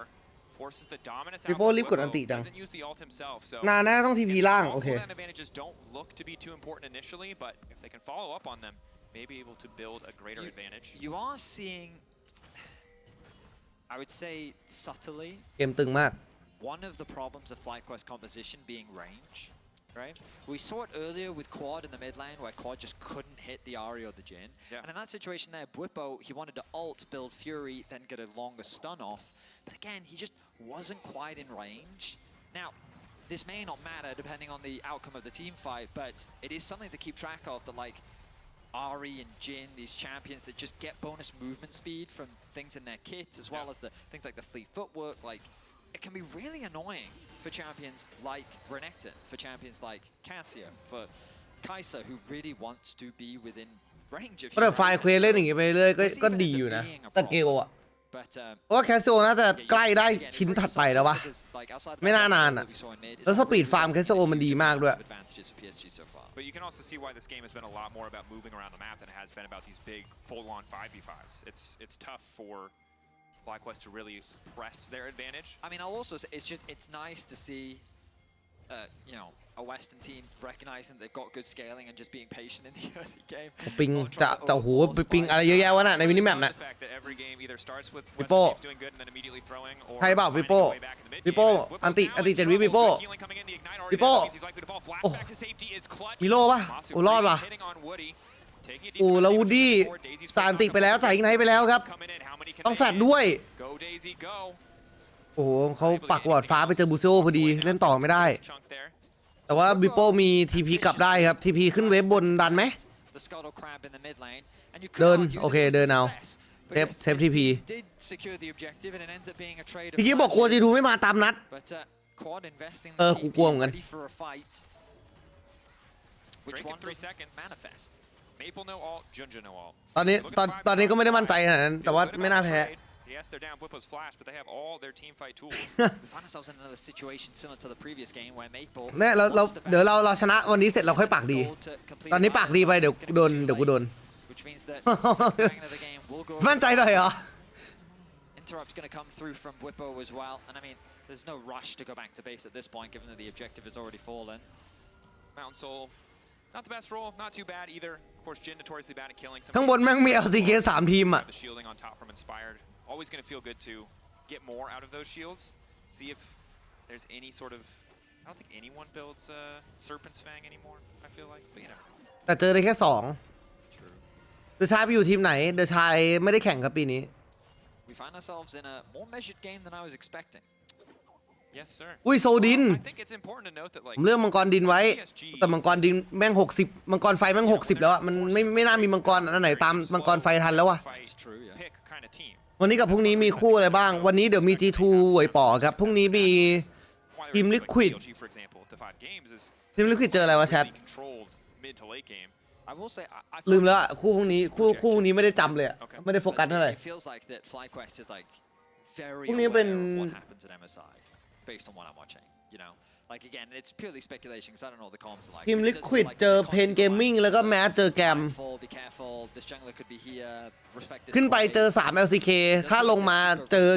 [SPEAKER 3] Forces the dominance out.
[SPEAKER 1] Maple รีบกดอันติจัง
[SPEAKER 3] Doesn't use the ult himself, so
[SPEAKER 1] นานนะต้องทีพีล่างโอเค
[SPEAKER 3] small cooldown advantages don't look to be too important initially, but if they can follow up on them, may be able to build a greater advantage.
[SPEAKER 2] You are seeing, I would say subtly,
[SPEAKER 1] เกมตึงมาก
[SPEAKER 2] one of the problems of FlyQuest composition being range, right? We saw it earlier with Quad in the mid lane where Quad just couldn't hit the Ahri or the Jhin.
[SPEAKER 3] Yeah.
[SPEAKER 2] And in that situation there, Bwipo, he wanted to ult, build Fury, then get a longer stun off. But again, he just wasn't quite in range. Now, this may not matter depending on the outcome of the team fight, but it is something to keep track of that, like, Ahri and Jhin, these champions that just get bonus movement speed from things in their kits, as well as the things like the fleet footwork, like, it can be really annoying for champions like Renekton, for champions like Casio, for Kai'Sa, who really wants to be within range of
[SPEAKER 1] ก็แต่ไฟล์เควสเล่นอย่างงี้ไปเรื่อยก็ดีอยู่นะสเกลอะ
[SPEAKER 2] But
[SPEAKER 1] เพราะว่าแคสโซน่าจะใกล้ได้ชิ้นถัดไปแล้ววะ ไม่น่านานอะแล้วสปีดฟาร์มแคสโซมันดีมากด้วย
[SPEAKER 3] But you can also see why this game has been a lot more about moving around the map than it has been about these big full-on 5v5s. It's tough for FlyQuest to really press their advantage.
[SPEAKER 2] I mean, I'll also say it's nice to see, you know, a Western team recognizing they've got good scaling and just being patient in the early game.
[SPEAKER 1] ปิงจะโหปิงอะไรเยอะแยะวะน่ะในมินิแมปน่ะ พี่โป้ใครเปล่าพี่โป้พี่โป้อันติ7 วิพี่โป้พี่โป้โอ้ฮีโร่ปะโอ้รอดปะโอ้แล้ววูดดี้สานติไปแล้วจ่ายอีกไนท์ไปแล้วครับต้องแฟดด้วยโอ้โหเขาปักวอร์ดฟ้าไปเจอบูซิโอพอดีเล่นต่อไม่ได้แต่ว่าบิโป้มีทีพีกลับได้ครับทีพีขึ้นเว็บบนดันไหมเดินโอเคเดินเอาเซฟทีพีพี่กิ๊กบอกกลัวจีทูไม่มาตามนัดกูกลัวเหมือนกันตอนนี้ก็ไม่ได้มั่นใจขนาดนั้นแต่ว่าไม่น่าแพ้
[SPEAKER 3] Yes, they're down Bwipo's flash, but they have all their team fight tools.
[SPEAKER 2] We find ourselves in another situation similar to the previous game where Maple
[SPEAKER 1] เนี่ยเดี๋ยวเราชนะวันนี้เสร็จเราค่อยปากดีตอนนี้ปากดีไปเดี๋ยวกูโดนมั่นใจหน่อยเหรอ
[SPEAKER 2] Interrupt's going to come through from Bwipo as well, and I mean, there's no rush to go back to base at this point, given that the objective has already fallen.
[SPEAKER 3] Mountain Soul, not the best roll, not too bad either. Of course, Jhin notoriously bad at killing.
[SPEAKER 1] ข้างบนแม่งมี LCK 3 ทีมอ่ะ
[SPEAKER 3] The shielding on top from Inspired. Always going to feel good to get more out of those shields. See if there's any sort of. I don't think anyone builds Serpent's Fang anymore. I feel like, but you know.
[SPEAKER 1] แต่เจอได้แค่2เดอะชายไปอยู่ทีมไหนเดอะชายไม่ได้แข่งครับปีนี้
[SPEAKER 2] We find ourselves in a more measured game than I was expecting.
[SPEAKER 3] Yes, sir.
[SPEAKER 1] อุ้ยโซดิน
[SPEAKER 3] I think it's important to note that
[SPEAKER 1] ผมเลือกมังกรดินไว้แต่มังกรดินแม่ง60มังกรไฟแม่ง60แล้วอ่ะมันไม่น่ามีมังกรอันไหนตามมังกรไฟทันแล้วอ่ะวันนี้กับพรุ่งนี้มีคู่อะไรบ้างวันนี้เดี๋ยวมี G2 หวยป่อครับพรุ่งนี้มีทีมลิควิด
[SPEAKER 3] to 5 games is
[SPEAKER 1] ทีมลิควิดเจออะไรวะแชท
[SPEAKER 3] really controlled mid to late game.
[SPEAKER 2] I will say, I
[SPEAKER 1] ลื
[SPEAKER 2] feel
[SPEAKER 1] มแล้วอะคู่พวกนี้คู่พวกนี้ไม่ได้จำเลยอะไม่ได้โฟกัส
[SPEAKER 2] but
[SPEAKER 1] เท่าไหร่
[SPEAKER 2] it feels like that FlyQuest is like very
[SPEAKER 1] พวกนี้เป็น
[SPEAKER 2] aware of what happens at MSI based on what I'm watching. You know, like again, it's purely speculation because I don't know what the comms are like.
[SPEAKER 1] ทีม
[SPEAKER 2] but
[SPEAKER 1] ลิ
[SPEAKER 2] it does
[SPEAKER 1] ควิด
[SPEAKER 2] feel like
[SPEAKER 1] เจอ
[SPEAKER 2] they're
[SPEAKER 1] เพน
[SPEAKER 2] constantly
[SPEAKER 1] เกมมิ่ง
[SPEAKER 2] like,
[SPEAKER 1] แล้วก็แมสเจอแกม
[SPEAKER 2] be careful. This jungler could be here. Respect this
[SPEAKER 1] ขึ้นไป
[SPEAKER 2] quality.
[SPEAKER 1] เจอ3 LCK ถ้าลงมาเจอ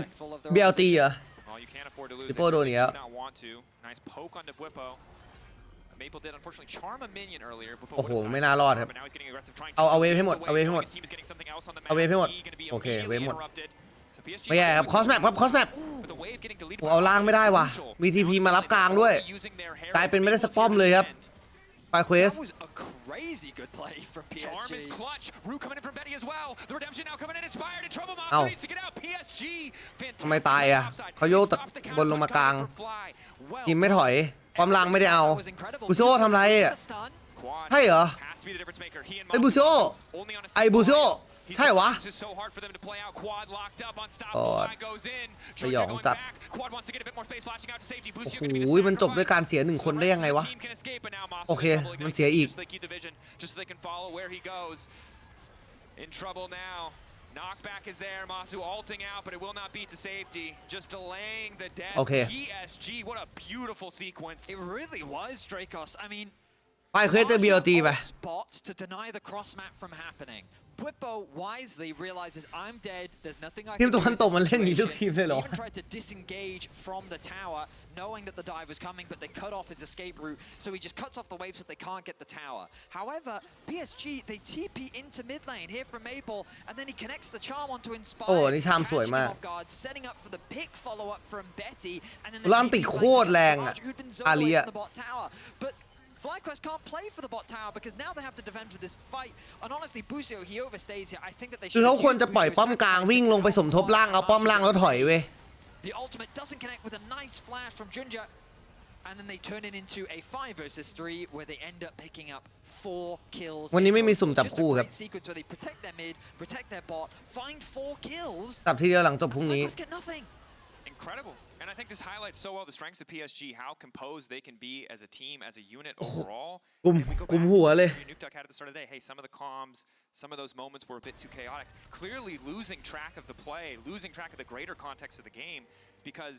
[SPEAKER 1] BLG เหรอ
[SPEAKER 3] Well, you can't afford to lose.
[SPEAKER 1] Bwipo
[SPEAKER 3] They
[SPEAKER 1] โดนอีกแล้ว
[SPEAKER 3] do not want to. Nice poke onto Bwipo. Maple did unfortunately charm a minion earlier. Bwipo
[SPEAKER 1] โอ้โห
[SPEAKER 3] would have
[SPEAKER 1] ไม่
[SPEAKER 3] sized
[SPEAKER 1] น่ารอด
[SPEAKER 3] up,
[SPEAKER 1] ครับ
[SPEAKER 3] but now he's getting aggressive, trying to
[SPEAKER 1] เอาเวฟ
[SPEAKER 3] lead
[SPEAKER 1] ให้หมด
[SPEAKER 3] the way.
[SPEAKER 1] เอาเวฟให้หมด
[SPEAKER 3] His team is getting something else on the map.
[SPEAKER 1] เอาเวฟให้หมด
[SPEAKER 3] He gonna be
[SPEAKER 1] โอเคเวฟหมด
[SPEAKER 3] interrupted. So PSG
[SPEAKER 1] ไม่แย่ครับคอสแมปครับคอสแมป
[SPEAKER 3] with the wave getting deleted
[SPEAKER 1] โอ้เอาล่างไม่ได้ว่ะ มี TP มารับกลางด้วย
[SPEAKER 3] using their hair
[SPEAKER 1] กลายเป็นไม่ได้สป้อมเลยครับ ไปเควส
[SPEAKER 2] That was a crazy good play from
[SPEAKER 3] Charm is
[SPEAKER 2] PSG.
[SPEAKER 3] clutch. Root coming in from Betty as well. The redemption now coming in inspired and trouble.
[SPEAKER 1] เอ้า
[SPEAKER 3] Monster needs to get out. PSG.
[SPEAKER 1] ทำไมตายอ่ะเขาโยกจากบนลงมากลาง ทีมไม่ถอยความล่างไม่ได้เอา
[SPEAKER 2] That was incredible.
[SPEAKER 1] บูโชทำไรอ่ะ
[SPEAKER 2] The stun.
[SPEAKER 1] ใช่เหรอ
[SPEAKER 3] Has to be the difference maker. He and
[SPEAKER 1] ไอ้บูโช
[SPEAKER 3] Monster only on a
[SPEAKER 1] ไอ้บูโช
[SPEAKER 3] He's
[SPEAKER 1] ใช่วะ
[SPEAKER 3] This is so hard for them to play out. Quad locked up. Unstoppable.
[SPEAKER 1] โอ้
[SPEAKER 3] Eye goes in.
[SPEAKER 1] สยอง
[SPEAKER 3] Georgia going
[SPEAKER 1] จัด
[SPEAKER 3] back. Quad wants to get a bit more space. Flashing out to safety.
[SPEAKER 1] โอ้
[SPEAKER 3] Boost
[SPEAKER 1] โห
[SPEAKER 3] gonna be the
[SPEAKER 1] มันจบด้วยการเสีย
[SPEAKER 3] sacrifice.
[SPEAKER 1] 1 คนได้ยังไงวะ
[SPEAKER 3] The team can escape, but now Monster
[SPEAKER 1] โอเค
[SPEAKER 3] in trouble
[SPEAKER 1] มัน
[SPEAKER 3] again.
[SPEAKER 1] เสียอีก
[SPEAKER 3] Just so they keep the vision. Just so they can follow where he goes. In trouble now. Knockback is there. Masu ulting out, but it will not be to safety. Just delaying the death.
[SPEAKER 1] โอเค
[SPEAKER 3] PSG. What a beautiful sequence.
[SPEAKER 2] It really was Dracos. I mean,
[SPEAKER 1] ไปเควสเจอ BLG ไป
[SPEAKER 2] spot to deny the cross map from happening. Bwipo wisely realizes I'm dead. There's nothing I
[SPEAKER 1] ทีม
[SPEAKER 2] can
[SPEAKER 1] ตะ
[SPEAKER 2] do
[SPEAKER 1] วัน
[SPEAKER 2] in
[SPEAKER 1] ตก
[SPEAKER 2] this
[SPEAKER 1] มันเล่นอย่างนี้ทุก
[SPEAKER 2] situation.
[SPEAKER 1] ทีมเลยเหรอ
[SPEAKER 2] Even tried to disengage from the tower, knowing that the dive was coming, but they cut off his escape route. So he just cuts off the waves so they can't get the tower. However, PSG they TP into mid lane here from Maple, and then he connects the charm onto Inspire.
[SPEAKER 1] โอ้นี่ชามสวย
[SPEAKER 2] catching him
[SPEAKER 1] มาก
[SPEAKER 2] off guard, setting up for the pick follow up from Betty, and then
[SPEAKER 1] แล้วอันติ
[SPEAKER 2] TP
[SPEAKER 1] โค
[SPEAKER 2] flanks
[SPEAKER 1] ตรแรงอะ
[SPEAKER 2] Raj, who'd been
[SPEAKER 1] อาลี
[SPEAKER 2] soloing
[SPEAKER 1] อะ
[SPEAKER 2] from the bot tower. But FlyQuest can't play for the bot tower because now they have to defend for this fight. And honestly, Busio, he overstays here. I think that they
[SPEAKER 1] คือ
[SPEAKER 2] should
[SPEAKER 1] เขา
[SPEAKER 2] have
[SPEAKER 1] ควร
[SPEAKER 2] used
[SPEAKER 1] จะปล่อย
[SPEAKER 2] Busio's
[SPEAKER 1] ป้อมกลาง
[SPEAKER 2] sacrifice
[SPEAKER 1] วิ่ง
[SPEAKER 2] to
[SPEAKER 1] ลงไปสมทบล่างเอาป้อมล่างแล้วถอยเว้ย
[SPEAKER 2] The ultimate doesn't connect with a nice flash from Junja. And then they turn it into a 5 versus 3 where they end up picking up 4 kills.
[SPEAKER 1] วันนี้ไม่มี
[SPEAKER 2] in
[SPEAKER 1] สุ่ม
[SPEAKER 2] total.
[SPEAKER 1] จับ
[SPEAKER 2] Just
[SPEAKER 1] คู่
[SPEAKER 2] a
[SPEAKER 1] ครับ
[SPEAKER 2] great sequence where they protect their mid, protect their bot, find 4 kills.
[SPEAKER 1] จับทีเดียวหลังจบพรุ่งนี้
[SPEAKER 2] FlyQuest get nothing.
[SPEAKER 3] Incredible. And I think this highlights so well the strengths of PSG, how composed they can be as a team, as a unit overall.
[SPEAKER 1] กุม
[SPEAKER 3] And we go
[SPEAKER 1] กุม
[SPEAKER 3] back
[SPEAKER 1] หัวเลย
[SPEAKER 3] to Nuke Duck had at the start of the day. Hey, some of the comms, some of those moments were a bit too chaotic. Clearly losing track of the play, losing track of the greater context of the game, because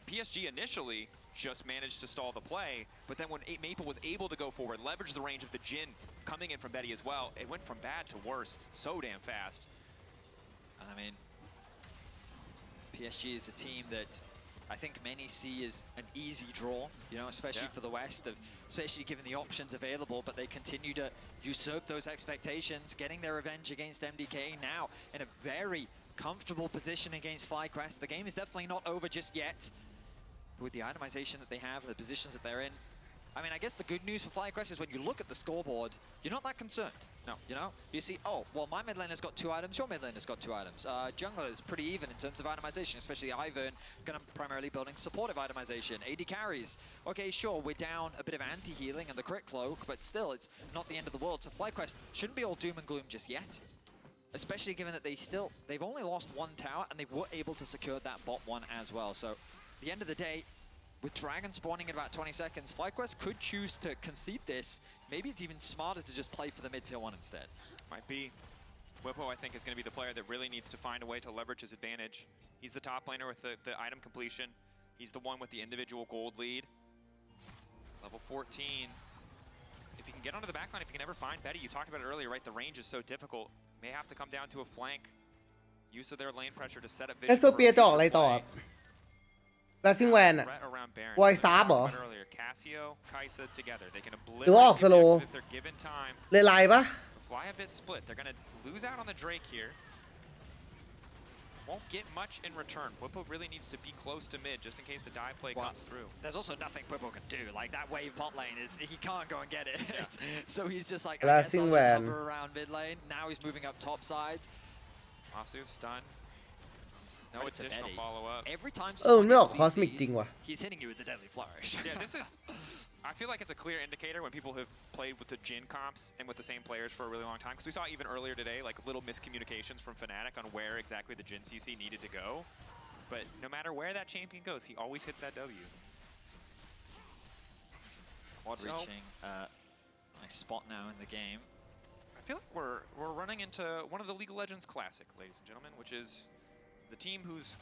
[SPEAKER 3] PSG initially just managed to stall the play, but then when Maple was able to go forward, leverage the range of the Jhin coming in from Betty as well, it went from bad to worse so damn fast.
[SPEAKER 2] And I mean, PSG is a team that I think many see as an easy draw, you know, especially for the West, especially given the options available, but they continue to usurp those expectations, getting their revenge against MDK now in a very comfortable position against FlyQuest. The game is definitely not over just yet. With the itemization that they have, the positions that they're in, I mean, I guess the good news for FlyQuest is when you look at the scoreboard, you're not that concerned. No, you know, you see, oh, well, my mid laner's got 2 items, your mid laner's got 2 items. Jungler is pretty even in terms of itemization, especially Ivern, gonna primarily building supportive itemization. AD carries. Okay, sure, we're down a bit of anti-healing and the crit cloak, but still, it's not the end of the world. So FlyQuest shouldn't be all doom and gloom just yet. Especially given that they've only lost 1 tower and they were able to secure that bot 1 as well. So, at the end of the day, with Dragon spawning in about 20 seconds, FlyQuest could choose to concede this. Maybe it's even smarter to just play for the mid-tier 1 instead.
[SPEAKER 3] Might be. Bwipo, I think, is going to be the player that really needs to find a way to leverage his advantage. He's the top laner with the item completion. He's the one with the individual gold lead. Level 14. If he can get onto the backline, if he can ever find Betty, you talked about it earlier, right? The range is so difficult. May have to come down to a flank. Use of their lane pressure to set up
[SPEAKER 1] แล้ว
[SPEAKER 3] vision
[SPEAKER 1] โซเปียจะออกอะไรต่อ แล้วซิงแวนอะ
[SPEAKER 3] Threat around Baron.
[SPEAKER 1] Why
[SPEAKER 3] So
[SPEAKER 1] stop
[SPEAKER 3] we talked
[SPEAKER 1] เหรอ
[SPEAKER 3] about earlier, Cassio, Kaisa together. They can
[SPEAKER 1] หรือว่าออก
[SPEAKER 3] obliterate
[SPEAKER 1] slow
[SPEAKER 3] the objective if they're given time.
[SPEAKER 1] เลยไลน์ปะ
[SPEAKER 3] Fly a bit split. They're going to lose out on the Drake here. Won't get much in return. Bwipo really needs to be close to mid just in case the dive play
[SPEAKER 2] Well,
[SPEAKER 3] comes through.
[SPEAKER 2] There's also nothing Bwipo can do. Like, that wave bot lane is, he can't go and get it. So he's just like, I guess I'll
[SPEAKER 1] Blasting
[SPEAKER 2] just
[SPEAKER 1] Van.
[SPEAKER 2] hover around mid lane. Now he's moving up top side.
[SPEAKER 3] Masu stun. No
[SPEAKER 2] Right to
[SPEAKER 3] additional
[SPEAKER 2] Betty.
[SPEAKER 3] follow-up.
[SPEAKER 2] Every time
[SPEAKER 1] มันไม่ออก
[SPEAKER 2] someone
[SPEAKER 1] คอสมิก
[SPEAKER 2] CCs,
[SPEAKER 1] จริงว่ะ
[SPEAKER 2] he's hitting you with the deadly flourish.
[SPEAKER 3] Yeah, this is... I feel like it's a clear indicator when people have played with the Jhin comps and with the same players for a really long time. Because we saw even earlier today, like little miscommunications from Fnatic on where exactly the Jhin CC needed to go. But no matter where that champion goes, he always hits that W.
[SPEAKER 2] Quad reaching nice spot now in the game.
[SPEAKER 3] I feel like we're running into one of the League of Legends classic, ladies and gentlemen, which is the team who's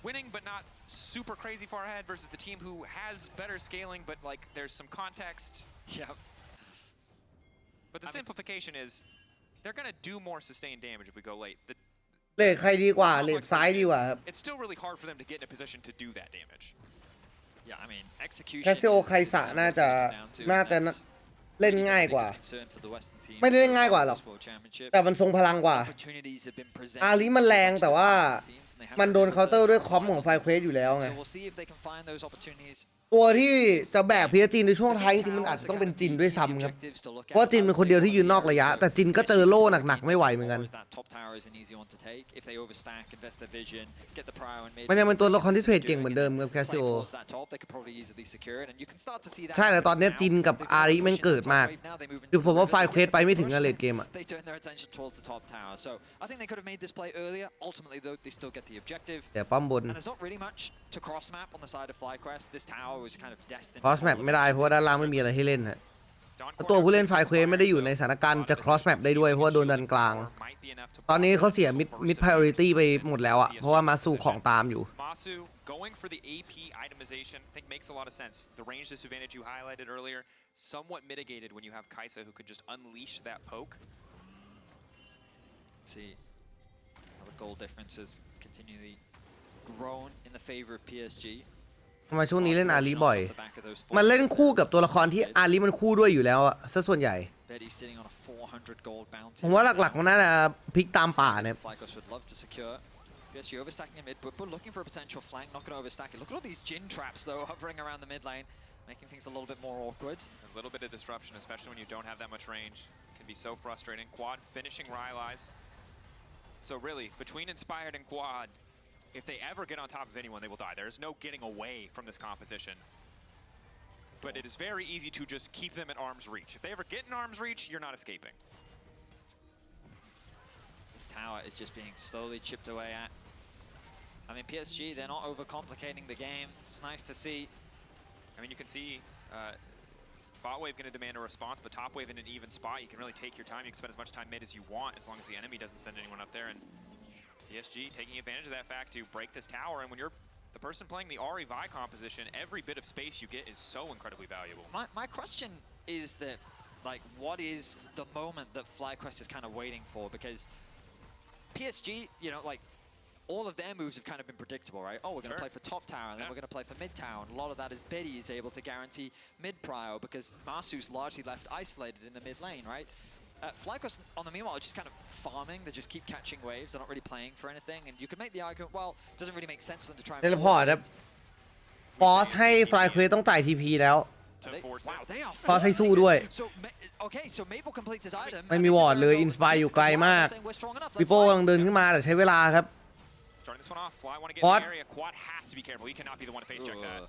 [SPEAKER 3] winning but not super crazy far ahead versus the team who has better scaling but like there's some context.
[SPEAKER 2] Yeah.
[SPEAKER 3] But the simplification is they're gonna do more sustained damage if we go late.
[SPEAKER 1] เลดใครดีกว่าเลดซ้ายดีกว่าครับ
[SPEAKER 3] It's still really hard for them to get in a position to do that damage.
[SPEAKER 2] Yeah, I mean execution.
[SPEAKER 1] แคสซิโอไคสะน่าจะเล่นง่ายกว่าไม่ได้เล่นง่ายกว่าหรอกแต่มันทรงพลังกว่าอาลีมันแรงแต่ว่ามันโดนเคาน์เตอร์ด้วยคอมของไฟเควสอยู่แล้วไงตัวที่จะแบกพีจีนในช่วงท้ายจริงๆมันอาจจะต้องเป็นจินด้วยซ้ำครับเพราะจินเป็นคนเดียวที่ยืนนอกระยะแต่จินก็เจอโล่หนักๆไม่ไหวเหมือนกันมันยังเป็นตัวละครที่เทรดเก่งเหมือนเดิมครับแคสซิโอใช่แต่ตอนนี้จินกับอาริมันเกิดมากคือผมว่าไฟเควสไปไม่ถึงเลดเกมอะแต่ป้อมบนครอสแมปไม่ได้เพราะว่าด้านล่างไม่มีอะไรให้เล่นฮะตัวผู้เล่นไฟเควสไม่ได้อยู่ในสถานการณ์จะครอสแมปได้ด้วยเพราะว่าโดนดันกลางตอนนี้เขาเสียมิด priority ไปหมดแล้วอะเพราะว่ามาสู่ของตามอยู่
[SPEAKER 3] Going for the AP itemization, I think makes a lot of sense. The range disadvantage you highlighted earlier, somewhat mitigated when you have Kaisa who could just unleash that poke.
[SPEAKER 2] See, how the goal difference has continually grown in the favor of PSG.
[SPEAKER 1] ทำไมช่วงนี้เล่นอาลีบ่อยมันเล่นคู่กับตัวละครที่อาลีมันคู่ด้วยอยู่แล้วอะซะส่วนใหญ่ผมว่าหลักๆมันน่าจะพลิกตามป่าเนี่ย
[SPEAKER 2] PSG overstacking in mid, but looking for a potential flank, not going to overstack it. Look at all these Jin traps though hovering around the mid lane, making things a little bit more awkward.
[SPEAKER 3] A little bit of disruption, especially when you don't have that much range, can be so frustrating. Quad finishing Rylai's. So really, between Inspired and Quad, if they ever get on top of anyone, they will die. There is no getting away from this composition. But it is very easy to just keep them at arm's reach. If they ever get in arm's reach, you're not escaping.
[SPEAKER 2] This tower is just being slowly chipped away at. I mean, PSG, they're not overcomplicating the game. It's nice to see.
[SPEAKER 3] I mean, you can see bot wave going to demand a response, but top wave in an even spot, you can really take your time. You can spend as much time mid as you want, as long as the enemy doesn't send anyone up there. And PSG taking advantage of that fact to break this tower. And when you're the person playing the Ahri Vi composition, every bit of space you get is so incredibly valuable.
[SPEAKER 2] My question is that, like, what is the moment that FlyQuest is kind of waiting for? Because PSG, you know, like, all of their moves have kind of been predictable, right? Oh, we're going to play for top tower, and then we're going to play for mid tower. And a lot of that is Betty is able to guarantee mid prio because Masu's largely left isolated in the mid lane, right? FlyQuest, on the meanwhile, are just kind of farming. They just keep catching waves. They're not really playing for anything. And you could make the argument, well, it doesn't really make sense for them to try and...
[SPEAKER 1] เทเลพอร์ตครับฟอสให้ไฟเควสต้องจ่ายทีพีแล้วฟอสให้สู้ด้วยไม่มีวอร์ดเลยอินสปายอยู่ไกลมากปิโป้กำลังเดินขึ้นมาแต่ใช้เวลาครับ
[SPEAKER 3] Starting this one off, Fly want to get in the area. Quad has to be careful. He cannot be the one to face check that.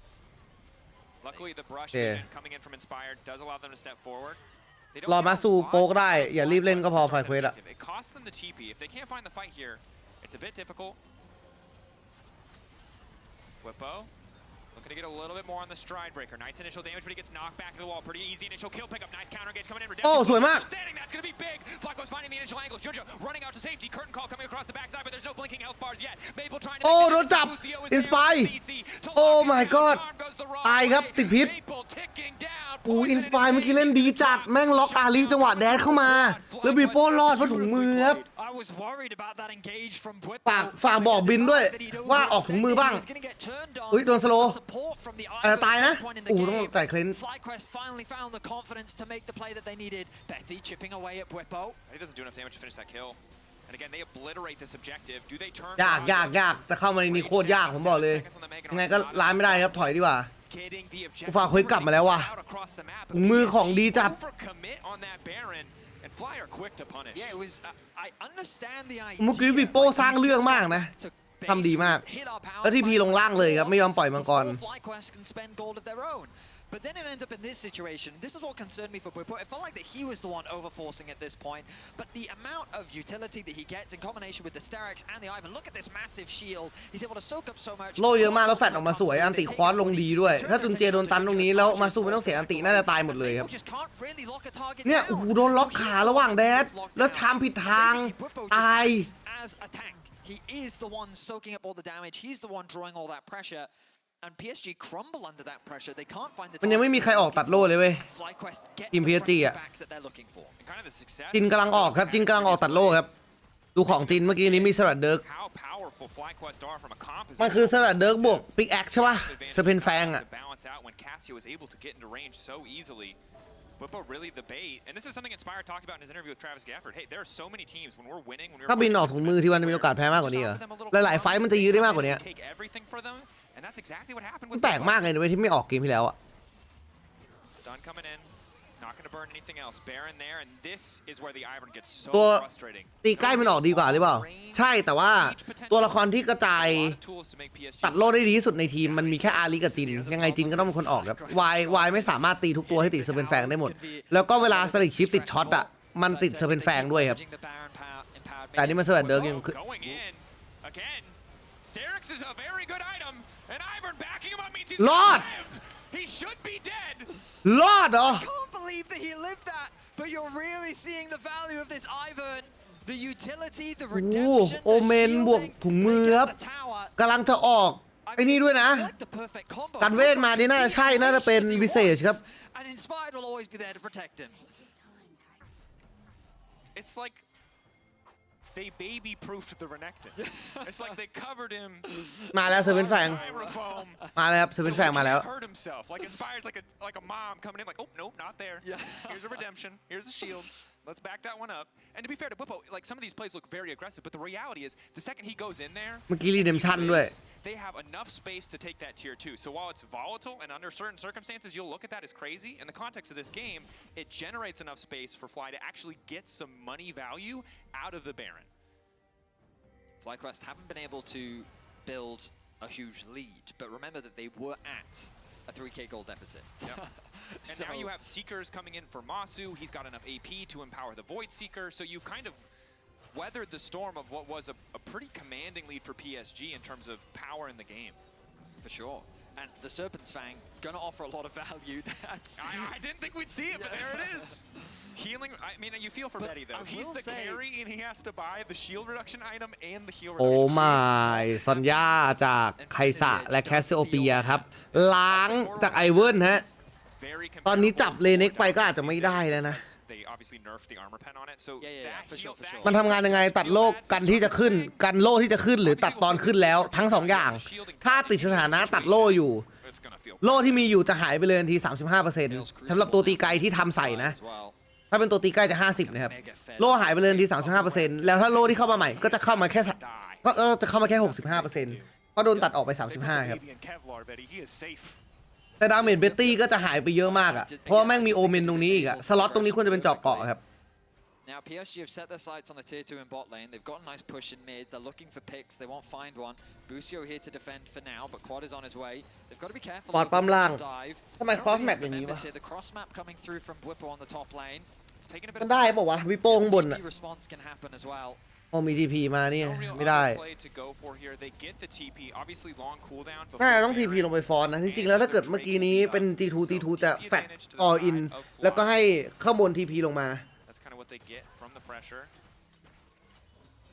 [SPEAKER 3] Luckily, the brush vision coming in from Inspired does allow them to step forward.
[SPEAKER 1] รอมาสู่โป๊กได้อย่ารีบเล่นก็พอไฟเควสอะ
[SPEAKER 3] It costs them the TP. If they can't find the fight here, it's a bit difficult. Whippo looking to get a little bit more on the stride breaker. Nice initial damage, but he gets knocked back to the wall. Pretty easy initial kill pickup. Nice counter engage coming in.
[SPEAKER 1] โอ้สวยมาก
[SPEAKER 3] That's going to be big. Flacco's finding the initial angle. Junja running out to safety. Curtain call coming across the backside, but there's no blinking health bars yet. Maple trying to
[SPEAKER 1] โอ้โดนจับอินสปายโอ้ my god ตายครับติดพิษปูอินสปายเมื่อกี้เล่นดีจัดแม่งล็อกอาลีจังหวะแดดเข้ามาแล้วบีโป้รอดเพราะถุงมือครับฝากบอกบินด้วยว่าออกถุงมือบ้างอุ้ยโดนสโลว์อาจจะตายนะต้องจ่ายเคลน
[SPEAKER 3] He doesn't do enough damage to finish that kill. And again, they obliterate this objective. Do they turn?
[SPEAKER 1] ยากจะเข้ามาในนี้โคตรยากผมบอกเลยยังไงก็ล้านไม่ได้ครับถอยดีกว่ากูฝากคุยกลับมาแล้วว่ะมือของดีจัดเมื่อกี้บิโป้สร้างเรื่องมากนะทำดีมากแล้วที่พีลงล่างเลยครับไม่ยอมปล่อยมังกร
[SPEAKER 2] But then it ends up in this situation. This is what concerned me for Bwipo. It felt like that he was the one overforcing at this point. But the amount of utility that he gets in combination with the Sterix and the Ivan. Look at this massive shield. He's able to soak up so much.
[SPEAKER 1] โลเยอะมากแล้วแฟดออกมาสวยอันติคอสลงดีด้วยถ้าจุนเจโดนตันตรงนี้แล้วมาสู้ไม่ต้องเสียอันติน่าจะตายหมดเลยครับเนี่ยโอ้โหโดนล็อกขาระหว่างแดดแล้วชามผิดทางตาย
[SPEAKER 2] He is the one soaking up all the damage. He's the one drawing all that pressure. And PSG crumble under that pressure. They can't find the
[SPEAKER 1] มันยังไม่มีใครออกตัดโล่เลยเว้ยทีม PSG อ่ะจินกำลังออกครับจินกำลังออกตัดโล่ครับดูของจินเมื่อกี้นี้มีสลัดเดิร์กมันคือสลัดเดิร์กบวกปิกแอคใช่ป่ะเซอร์เพนแฟงอ่ะถ้าบินออกถุงมือที่วันจะมีโอกาสแพ้มากกว่านี้เหรอหลายๆไฟมันจะยื้อได้มากกว่านี้มันแปลกมากเลยนะเว้ยที่ไม่ออกเกมที่แล้วอ่ะตัวตีใกล้มันออกดีกว่าหรือเปล่าใช่แต่ว่าตัวละครที่กระจายตัดโล่ได้ดีที่สุดในทีมมันมีแค่อาลีกับจินยังไงจินก็ต้องเป็นคนออกครับวายไม่สามารถตีทุกตัวให้ติดเซอร์เพนแฟงได้หมดแล้วก็เวลาสลิกชิปติดช็อตอ่ะมันติดเซอร์เพนแฟงด้วยครับแต่นี่มันเซอร์เดิร์กยังรอดรอดเหรอ
[SPEAKER 2] But you're really seeing the value of this Ivan, the utility, the
[SPEAKER 1] โอ้
[SPEAKER 2] redemption,
[SPEAKER 1] โอเมนบวกถุงมือครับกำลังจะออกไอ้นี่ด้วยนะกันเวทมานี่น่าจะใช่น่าจะเป็นวิเศษครับ
[SPEAKER 2] And Inspired will always be there to protect him.
[SPEAKER 3] It's like they baby-proofed the Renekton. It's like they covered him.
[SPEAKER 1] มาแล้วเซอร์เพนแฟงมาแล้วครับเซอร์เพนแฟงมาแล้ว
[SPEAKER 3] Hurt himself. Like Inspired's like a mom coming in like, oh nope, not there. Here's a redemption. Here's a shield. Let's back that one up. And to be fair to Bwipo, like some of these plays look very aggressive, but the reality is the second he goes in there,
[SPEAKER 1] เมื่อกี้รีเดมชั่นด้วย
[SPEAKER 3] they have enough space to take that tier 2. So while it's volatile and under certain circumstances you'll look at that as crazy, in the context of this game, it generates enough space for Fly to actually get some money value out of the Baron.
[SPEAKER 2] FlyQuest haven't been able to build a huge lead, but remember that they were at a 3k gold deficit.
[SPEAKER 3] Yep. And now you have Seekers coming in for Masu. He's got enough AP to empower the Void Seeker, so you kind of weathered the storm of what was a pretty commanding lead for PSG in terms of power in the game.
[SPEAKER 2] For sure. And the Serpent's Fang gonna offer a lot of value.
[SPEAKER 3] I didn't think we'd see it, but there it is. Healing. I mean, you feel for Betty though. He's the carry, and he has to buy the shield reduction item and the heal
[SPEAKER 1] โอ้
[SPEAKER 3] reduction.
[SPEAKER 1] ไม่ซอนย่าจากไคซะและแคสซิโอเปียครับล้างจากไอเวิร์นฮะตอนนี้จับเลเน็กไปก็อาจจะไม่ได้แล้วนะมันทำงานยังไงตัดโลกกันที่จะขึ้นกันโล่ที่จะขึ้นหรือตัดตอนขึ้นแล้วทั้ง2อย่างถ้าติดสถานะตัดโล่อยู่โล่ที่มีอยู่จะหายไปเลยทันที 35% สำหรับตัวตีไกลที่ทำใส่นะถ้าเป็นตัวตีใกล้จะ 50 นะครับโล่หายไปเลยทันที 35% แล้วถ้าโล่ที่เข้ามาใหม่ก็จะเข้ามาแค่จะเข้ามาแค่ 65% ก็โดนตัดออกไป 35 ครับแต่ดาเมจเบตตี้ก็จะหายไปเยอะมากอ่ะเพราะว่าแม่งมีโอเมนตรงนี้อีกอ่ะสล็อตตรงนี้ควรจะเป็นเจาะเกาะครับ
[SPEAKER 2] Now PSG have set their sights on the tier 2 in bot lane. They've got a nice push in mid. They're looking for picks. They won't find one. Busio here to defend for now, but Quad is on his way. They've got to be careful.
[SPEAKER 1] ปอดปั๊มล่าง
[SPEAKER 2] dive.
[SPEAKER 1] ทำไมครอสแมปอย่างนี้วะ
[SPEAKER 2] The cross map coming through from Bwipo on the top lane. It's taken a bit
[SPEAKER 1] มันได้ป่าววะวิโป้ข้างบนอ่ะ
[SPEAKER 2] response can happen as well.
[SPEAKER 1] โอ้มีทีพีมานี่ไม่ได้น่าจะต้องทีพีลงไปฟอนนะจริงๆแล้วถ้าเกิดเมื่อกี้นี้เป็น G2 จะแฟตอออินแล้วก็ให้ข้างบนทีพีลงมา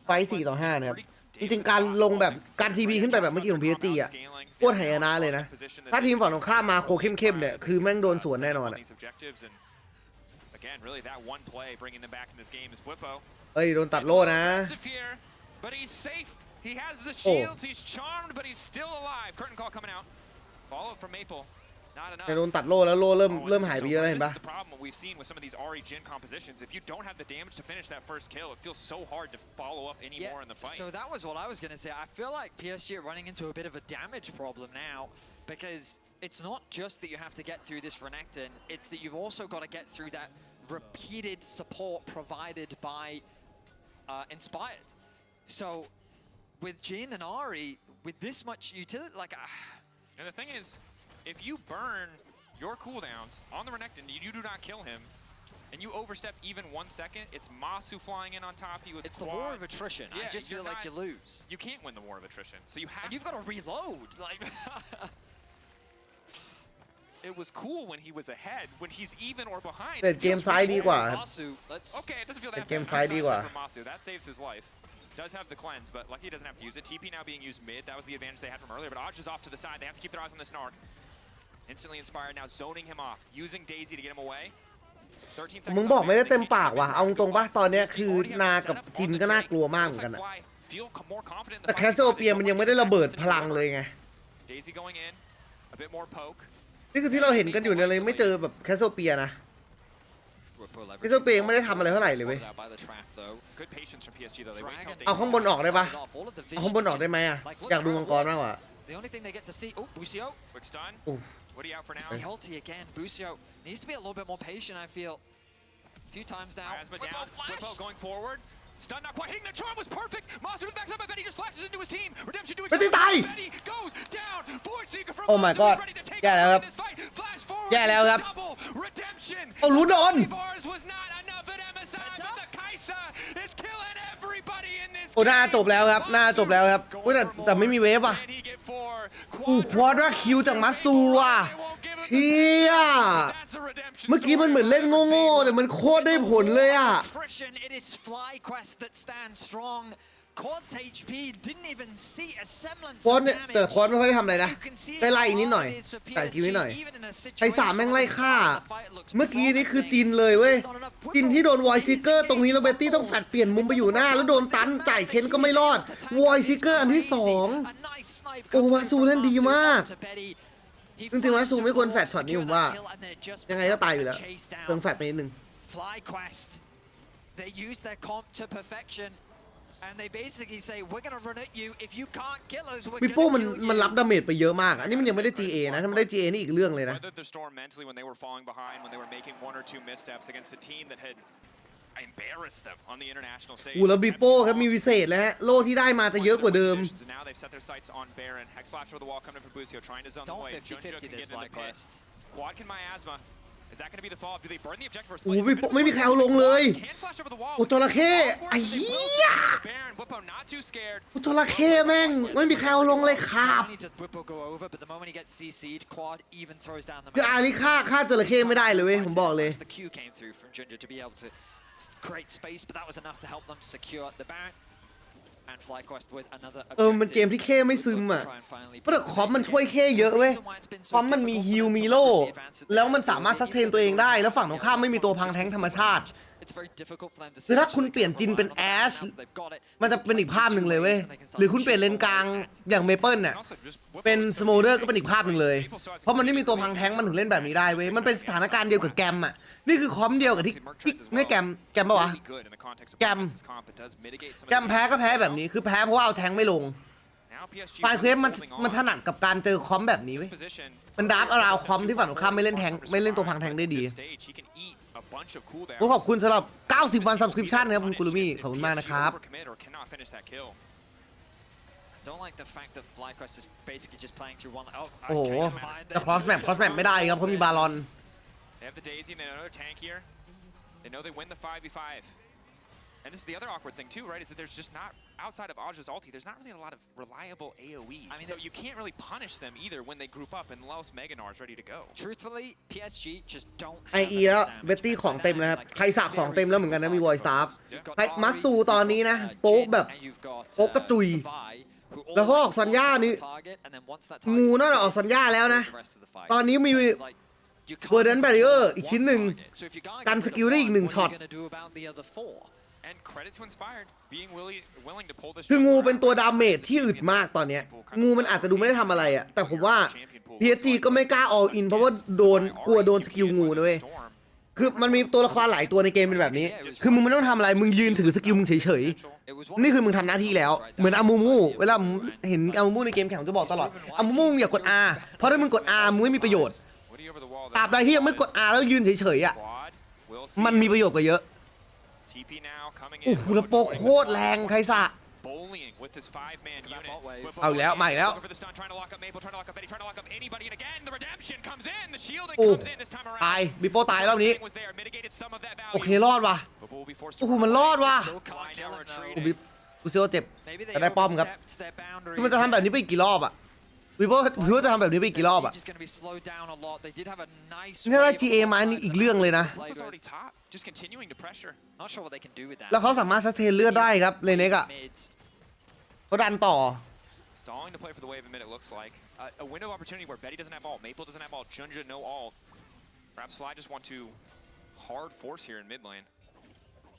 [SPEAKER 1] ไฟ4-5นะครับจริงๆการลงแบบการทีพีขึ้นไปแบบเมื่อกี้ของ PSG อ่ะโคตรหายนะเลยนะถ้าทีมฝั่งตรงข้ามมาโคเข้มๆเนี่ยคือแม่งโดนสวนแน่นอนอ่ะเอ้ยโดนตัดโล่นะโอ้แต่โดนตัดโล่แล้วโล่เริ่มหายไปเยอะแล้วเห็นปะ
[SPEAKER 2] So that was what I was going to say. I feel like PSG are running into a bit of a damage problem now because it's not just that you have to get through this Renekton, it's that you've also got to get through that repeated support provided by Inspired. So with Jin and Ari, with this much utility, like...
[SPEAKER 3] And the thing is, if you burn your cooldowns on the Renekton, you do not kill him, and you overstep even 1 second, it's Masu flying in on top of you.
[SPEAKER 2] It's the war of attrition.
[SPEAKER 3] Yeah,
[SPEAKER 2] I just feel like you lose.
[SPEAKER 3] You can't win the war of attrition, so you have.
[SPEAKER 2] And you've got to reload. Like.
[SPEAKER 3] It was cool when he was ahead. When he's even or behind.
[SPEAKER 1] แต่เกมซ้ายดีกว่า
[SPEAKER 3] Okay, it doesn't feel
[SPEAKER 1] แต่
[SPEAKER 3] that
[SPEAKER 1] เกม
[SPEAKER 3] bad
[SPEAKER 1] ซ้ายดีกว่า
[SPEAKER 3] for Masu. That saves his life. Does have the cleanse, but lucky he doesn't have to use it. TP now being used mid. That was the advantage they had from earlier. But Aj is off to the side. They have to keep their eyes on this Narc. Instantly inspired now, zoning him off, using Daisy to get him away. 13
[SPEAKER 1] มึง
[SPEAKER 3] seconds
[SPEAKER 1] บอกไม่ได้
[SPEAKER 3] on
[SPEAKER 1] เต็ม
[SPEAKER 3] Daisy.
[SPEAKER 1] ปากว่ะเอาตรงป่ะตอนเนี้ยคือนากับจินก็น่ากลัวมากเหมือนกันอะ
[SPEAKER 3] Feel more confident in the
[SPEAKER 1] แต่
[SPEAKER 3] fight.
[SPEAKER 1] แคสโซเปียมันยังไม่ได้ระเบิดพลังเลยไง
[SPEAKER 3] Daisy going in, a bit more poke.
[SPEAKER 1] นี่คือที่เราเห็นกันอยู่เนี่ยเลยไม่เจอแบบแคสโซเปียนะแคสโซเปียยังไม่ได้ทำอะไรเท่าไหร่เลยเว้ย
[SPEAKER 3] Good patience from PSG though. They wait till
[SPEAKER 1] เอาข้างบนออกได้ปะเอาข้างบนออกได้ไหมอะอยากดูมังกรมากกว่า
[SPEAKER 2] The only thing they get to see, Busio.
[SPEAKER 3] Quick stun.
[SPEAKER 1] Ooh.
[SPEAKER 3] What are you out for now?
[SPEAKER 2] The ulti again. Busio needs to be a little bit more patient, I feel. A few times now.
[SPEAKER 3] Asma down. Whippo going forward. Stun not quite hitting the charm was perfect. Monster backs up. I bet he just flashes into his team. Redemption doing.
[SPEAKER 1] ไม่ได้ตาย
[SPEAKER 3] Betty goes down. Void Seeker from
[SPEAKER 1] Oh my
[SPEAKER 3] Monster
[SPEAKER 1] god.
[SPEAKER 3] ready to take
[SPEAKER 1] แย่แล้วครับ
[SPEAKER 3] this fight. Flash forward.
[SPEAKER 1] แย่แล้วครับ
[SPEAKER 3] Double redemption.
[SPEAKER 1] เอารู้โดน
[SPEAKER 3] Bars was not enough at MSI, but the Kaisa is killing everybody in this
[SPEAKER 1] โอ้น่าจบแล้วครับน่าจบแล้วครับอุ๊ยแต่ไม่มีเวฟอ่ะ
[SPEAKER 3] Can he get four?
[SPEAKER 1] อู้ควอดว่าคิวจากมัสซูอ่ะเชี่ย
[SPEAKER 3] That's a redemption
[SPEAKER 1] เมื่อกี้มันเหมือนเล่นโง่ๆแต่มันโคตรได้ผลเลยอ่ะ
[SPEAKER 2] Attrition, it is FlyQuest that stands strong. Quad's HP didn't even see a semblance
[SPEAKER 1] ควอ
[SPEAKER 2] of
[SPEAKER 1] ดเนี่ยแต่
[SPEAKER 2] damage.
[SPEAKER 1] ควอดไม่ค่อยได้ทำอะไรนะ
[SPEAKER 2] You can see
[SPEAKER 1] ได้ไล่นิดหน่อย
[SPEAKER 2] how hard it is for
[SPEAKER 1] แต่คิวนิดหน่อย
[SPEAKER 2] PSG, even in a
[SPEAKER 1] ไอ้สาม
[SPEAKER 2] situation
[SPEAKER 1] แม่งไล่
[SPEAKER 2] where
[SPEAKER 1] ฆ่า
[SPEAKER 2] the fight looks
[SPEAKER 1] เมื่อกี้นี่คือ
[SPEAKER 2] promising.
[SPEAKER 1] จินเลยเว้ย
[SPEAKER 2] Just not enough
[SPEAKER 1] จินที่โดนวอยซิเกอร์
[SPEAKER 2] Whippo
[SPEAKER 1] ตรงนี้แล้วเบตตี้ต้องแฟดเปลี่ยนมุมไปอยู่หน้า แล้วโดนตันจ่ายเคนก็ไม่รอดวอยซิเกอร์อันที่สอง
[SPEAKER 2] A nice snipe
[SPEAKER 1] โอ้
[SPEAKER 2] comes
[SPEAKER 1] วา
[SPEAKER 2] through
[SPEAKER 1] ซู
[SPEAKER 2] from
[SPEAKER 1] เล่นดีมาก
[SPEAKER 2] Masu onto Betty. He
[SPEAKER 1] จริงๆวา
[SPEAKER 2] flashed
[SPEAKER 1] ซูไม่ควร
[SPEAKER 2] towards
[SPEAKER 1] แฟดช็อตนี้ผม
[SPEAKER 2] secure
[SPEAKER 1] ว่า
[SPEAKER 2] that kill and they're just
[SPEAKER 1] ยังไงก็ตายอยู่แล้ว
[SPEAKER 2] chase down.
[SPEAKER 1] เติมแฟดไปนิดนึง
[SPEAKER 2] FlyQuest, they use their comp to perfection, and they basically say, we're gonna run at you. If you can't kill us, we're
[SPEAKER 1] ปิโป้
[SPEAKER 2] gonna
[SPEAKER 1] มัน
[SPEAKER 2] kill
[SPEAKER 1] มัน
[SPEAKER 2] you.
[SPEAKER 1] รับดาเมจไปเยอะมากอันนี้มันยังไม่ได้ GA นะถ้ามันได้ GA นี่อีกเรื่องเลยนะ
[SPEAKER 3] Weathered the storm mentally when they were falling behind, when they were making 1 or 2 missteps against a team that had embarrassed them on the international stage.
[SPEAKER 1] อู้แล้วบิโป้ครับมีวิเศษแล้วฮะโล่ที่ได้มาจะเยอะกว่าเดิม
[SPEAKER 3] Now they've set their sights on Baron. Hex flash over the wall coming from Busio, trying to zone the
[SPEAKER 2] Don't
[SPEAKER 3] wave.
[SPEAKER 2] 50-50
[SPEAKER 3] Junja can
[SPEAKER 2] this
[SPEAKER 3] get into the pit.
[SPEAKER 2] FlyQuest.
[SPEAKER 3] Quad can miasma. Is that going to be the fall? Do they burn the objective first?
[SPEAKER 1] โอ้บิโป้ไม่มีใครเอาลงเลย
[SPEAKER 3] Can flash over the wall.
[SPEAKER 1] โอ้จระเข้ไอ้เหี้ย
[SPEAKER 3] Baron, Whippo not too scared.
[SPEAKER 1] โอ้จระเข้แม่งไม่มีใครเอาลงเลยครับ
[SPEAKER 2] Not only does Whippo go over, but the moment he gets CC'd, Quad even throws down the
[SPEAKER 1] คืออาริฆ่าจระเข้ไม่ได้เลยเว้ยผมบอกเลย
[SPEAKER 2] The Q came through from Junja to be able to create space, but that was enough to help them secure the Baron. And FlyQuest with another
[SPEAKER 1] มันเกมที่เข้ไม่ซึมอ่ะ
[SPEAKER 2] try and finally
[SPEAKER 1] เพราะแต่คอมมันช่วยเข้เยอะเว้ยคอมมันมีฮิลมีโล่แล้วมันสามารถซัสเทนตัวเองได้แล้วฝั่งตรงข้ามไม่มีตัวพังแท้งธรรมชาติ
[SPEAKER 2] It's very difficult for them to
[SPEAKER 1] คือถ้าคุณเปลี่ยนจินเป็นแอชมันจะเป็นอีกภาพหนึ่งเลยเว้ยหรือคุณเปลี่ยนเลนกลางอย่างเมเปิลเนี่ยเป็นสโมเดอร์ก็เป็นอีกภาพหนึ่งเลยเพราะมันไม่มีตัวพังแท้งมันถึงเล่นแบบนี้ได้เว้ยมันเป็นสถานการณ์เดียวกับแกมอ่ะนี่คือคอมเดียวกับที่ไม่แกมปะวะ แกมแพ้ก็แพ้แบบนี้คือแพ้เพราะว่าเอาแท้งไม่ลงไฟเควสมันถนัดกับการเจอคอมแบบนี้เว้ยมันดาร์ฟอาราวคอมที่ฝั่งตรงข้ามไม่เล่นแทงไม่เล่นตัวพังแทงได้ดีผมขอบคุณสำหรับ 90 วัน subscription นะครับคุณกุลูมี่ขอบคุณมากนะครับ
[SPEAKER 2] Don't like the fact that FlyQuest is basically just playing through one. Oh,
[SPEAKER 1] โอ้โห
[SPEAKER 2] okay, never mind.
[SPEAKER 1] แต่ cross map ไม่ได้ครับเขามีบาลอน
[SPEAKER 3] They have the Daisy and another tank here. They know they win the 5v5. And this is the other awkward thing too, right? Is that there's just not, outside of Aj's ulti, there's not really a lot of reliable AoE. I mean, so you can't really punish them either when they group up and Laos Meganar is ready to go.
[SPEAKER 2] Truthfully, PSG just don't
[SPEAKER 1] ไอ
[SPEAKER 2] have
[SPEAKER 1] เอ
[SPEAKER 2] enough
[SPEAKER 1] แล้ว
[SPEAKER 2] damage.
[SPEAKER 1] เบตตี้ของเต็มนะครับใครสักของเต็มแล้วเหมือนกันนะมีวอยสตาร์ฟ
[SPEAKER 2] You've got
[SPEAKER 1] ไอมัสซูตอนนี้นะ
[SPEAKER 2] Jin,
[SPEAKER 1] โป๊กแบบ
[SPEAKER 2] and you've got,
[SPEAKER 1] โป๊กกระตุย
[SPEAKER 2] Vi, who all
[SPEAKER 1] แล้วเขาออกสัญญา
[SPEAKER 2] have
[SPEAKER 1] นี่
[SPEAKER 2] target, and then once that
[SPEAKER 1] งู
[SPEAKER 2] target
[SPEAKER 1] น่าจะออกสัญญาแล้วนะ
[SPEAKER 2] the rest of the fight.
[SPEAKER 1] ตอนนี้มี
[SPEAKER 2] Like, you can't
[SPEAKER 1] Burden
[SPEAKER 2] control
[SPEAKER 1] Barrier
[SPEAKER 2] one
[SPEAKER 1] อีกชิ้นหนึ่ง
[SPEAKER 2] target. So if you can't
[SPEAKER 1] กัน
[SPEAKER 2] get
[SPEAKER 1] ส
[SPEAKER 2] rid
[SPEAKER 1] กิล
[SPEAKER 2] of
[SPEAKER 1] ได้อีก
[SPEAKER 2] one,
[SPEAKER 1] หนึ่ง
[SPEAKER 2] what
[SPEAKER 1] ช็อ
[SPEAKER 2] are
[SPEAKER 1] ต
[SPEAKER 2] you gonna do about the other 4?
[SPEAKER 3] And credit to Inspired, being willing to pull this.
[SPEAKER 1] คืองูเป็นตัวดาเมจที่อึดมากตอนเนี้ยงูมันอาจจะดูไม่ได้ทำอะไรอ่ะแต่ผมว่า PSG ก็ไม่กล้า all in เพราะว่ากลัวโดนสกิลงูนะเว้ยคือมันมีตัวละครหลายตัวในเกมเป็นแบบนี้คือมึงไม่ต้องทำอะไรมึงยืนถือสกิลมึงเฉยๆนี่คือมึงทำหน้าที่แล้วเหมือนอามูมูเวลาเห็นอามูมูในเกมแข่งจะบอกตลอดอามูมูอย่ากด R เพราะถ้ามึงกด R มึงไม่มีประโยชน์ตราบใดที่ยังไม่กด R แล้วยืนเฉยๆอ่ะมันมีประโยชน์กว่าเยอะโอ้โหแล้วโปโคตรแรงใครสะ
[SPEAKER 3] bullying with this 5-man unit.
[SPEAKER 1] เอาอีกแล้วมาอีกแล้ว
[SPEAKER 3] Looking for the stun, trying to lock up Maple, trying to lock up Betty, trying to lock up anybody, and again the redemption comes in, the shielding
[SPEAKER 1] โอ้
[SPEAKER 3] comes in this time
[SPEAKER 1] ตาย
[SPEAKER 3] around.
[SPEAKER 1] บิโป้ตายรอบนี้
[SPEAKER 3] Was there, mitigated some of that
[SPEAKER 1] โอเค
[SPEAKER 3] value.
[SPEAKER 1] รอดว่ะ
[SPEAKER 3] Bobo will be forced
[SPEAKER 1] โอ้
[SPEAKER 3] to
[SPEAKER 1] โห
[SPEAKER 3] run
[SPEAKER 1] มันรอด
[SPEAKER 3] away.
[SPEAKER 1] ว่ะ
[SPEAKER 2] Still
[SPEAKER 3] กู
[SPEAKER 2] can't kill him
[SPEAKER 1] กู
[SPEAKER 2] though.
[SPEAKER 1] บิกูเซียวเจ็บ
[SPEAKER 2] Maybe they
[SPEAKER 1] แต่ได้ป้อมครับ
[SPEAKER 2] overstepped their boundaries.
[SPEAKER 1] คือมันจะทำแบบนี้ไปอีกกี่รอบอะบิโป้จะทำแบบนี้ไปอีกกี่รอบอะ
[SPEAKER 2] Siege is going to be slowed down a lot. They did have a nice
[SPEAKER 1] นี่ถ้าได้
[SPEAKER 2] wave
[SPEAKER 1] GA มานี่อีกเรื่องเลยนะ
[SPEAKER 3] Bobo's already top, just continuing to pressure.
[SPEAKER 2] Not sure what they can do with that.
[SPEAKER 1] แล้วเขาสามารถสเตนเลือดได้ครับเลเน็กอะ
[SPEAKER 2] Mids.
[SPEAKER 1] เขาดันต่อ
[SPEAKER 3] Stalling to play for the wave a minute looks like. A window of opportunity where Betty doesn't have ult, Maple doesn't have ult, Junja no ult. Perhaps Fly just want to hard force here in mid lane.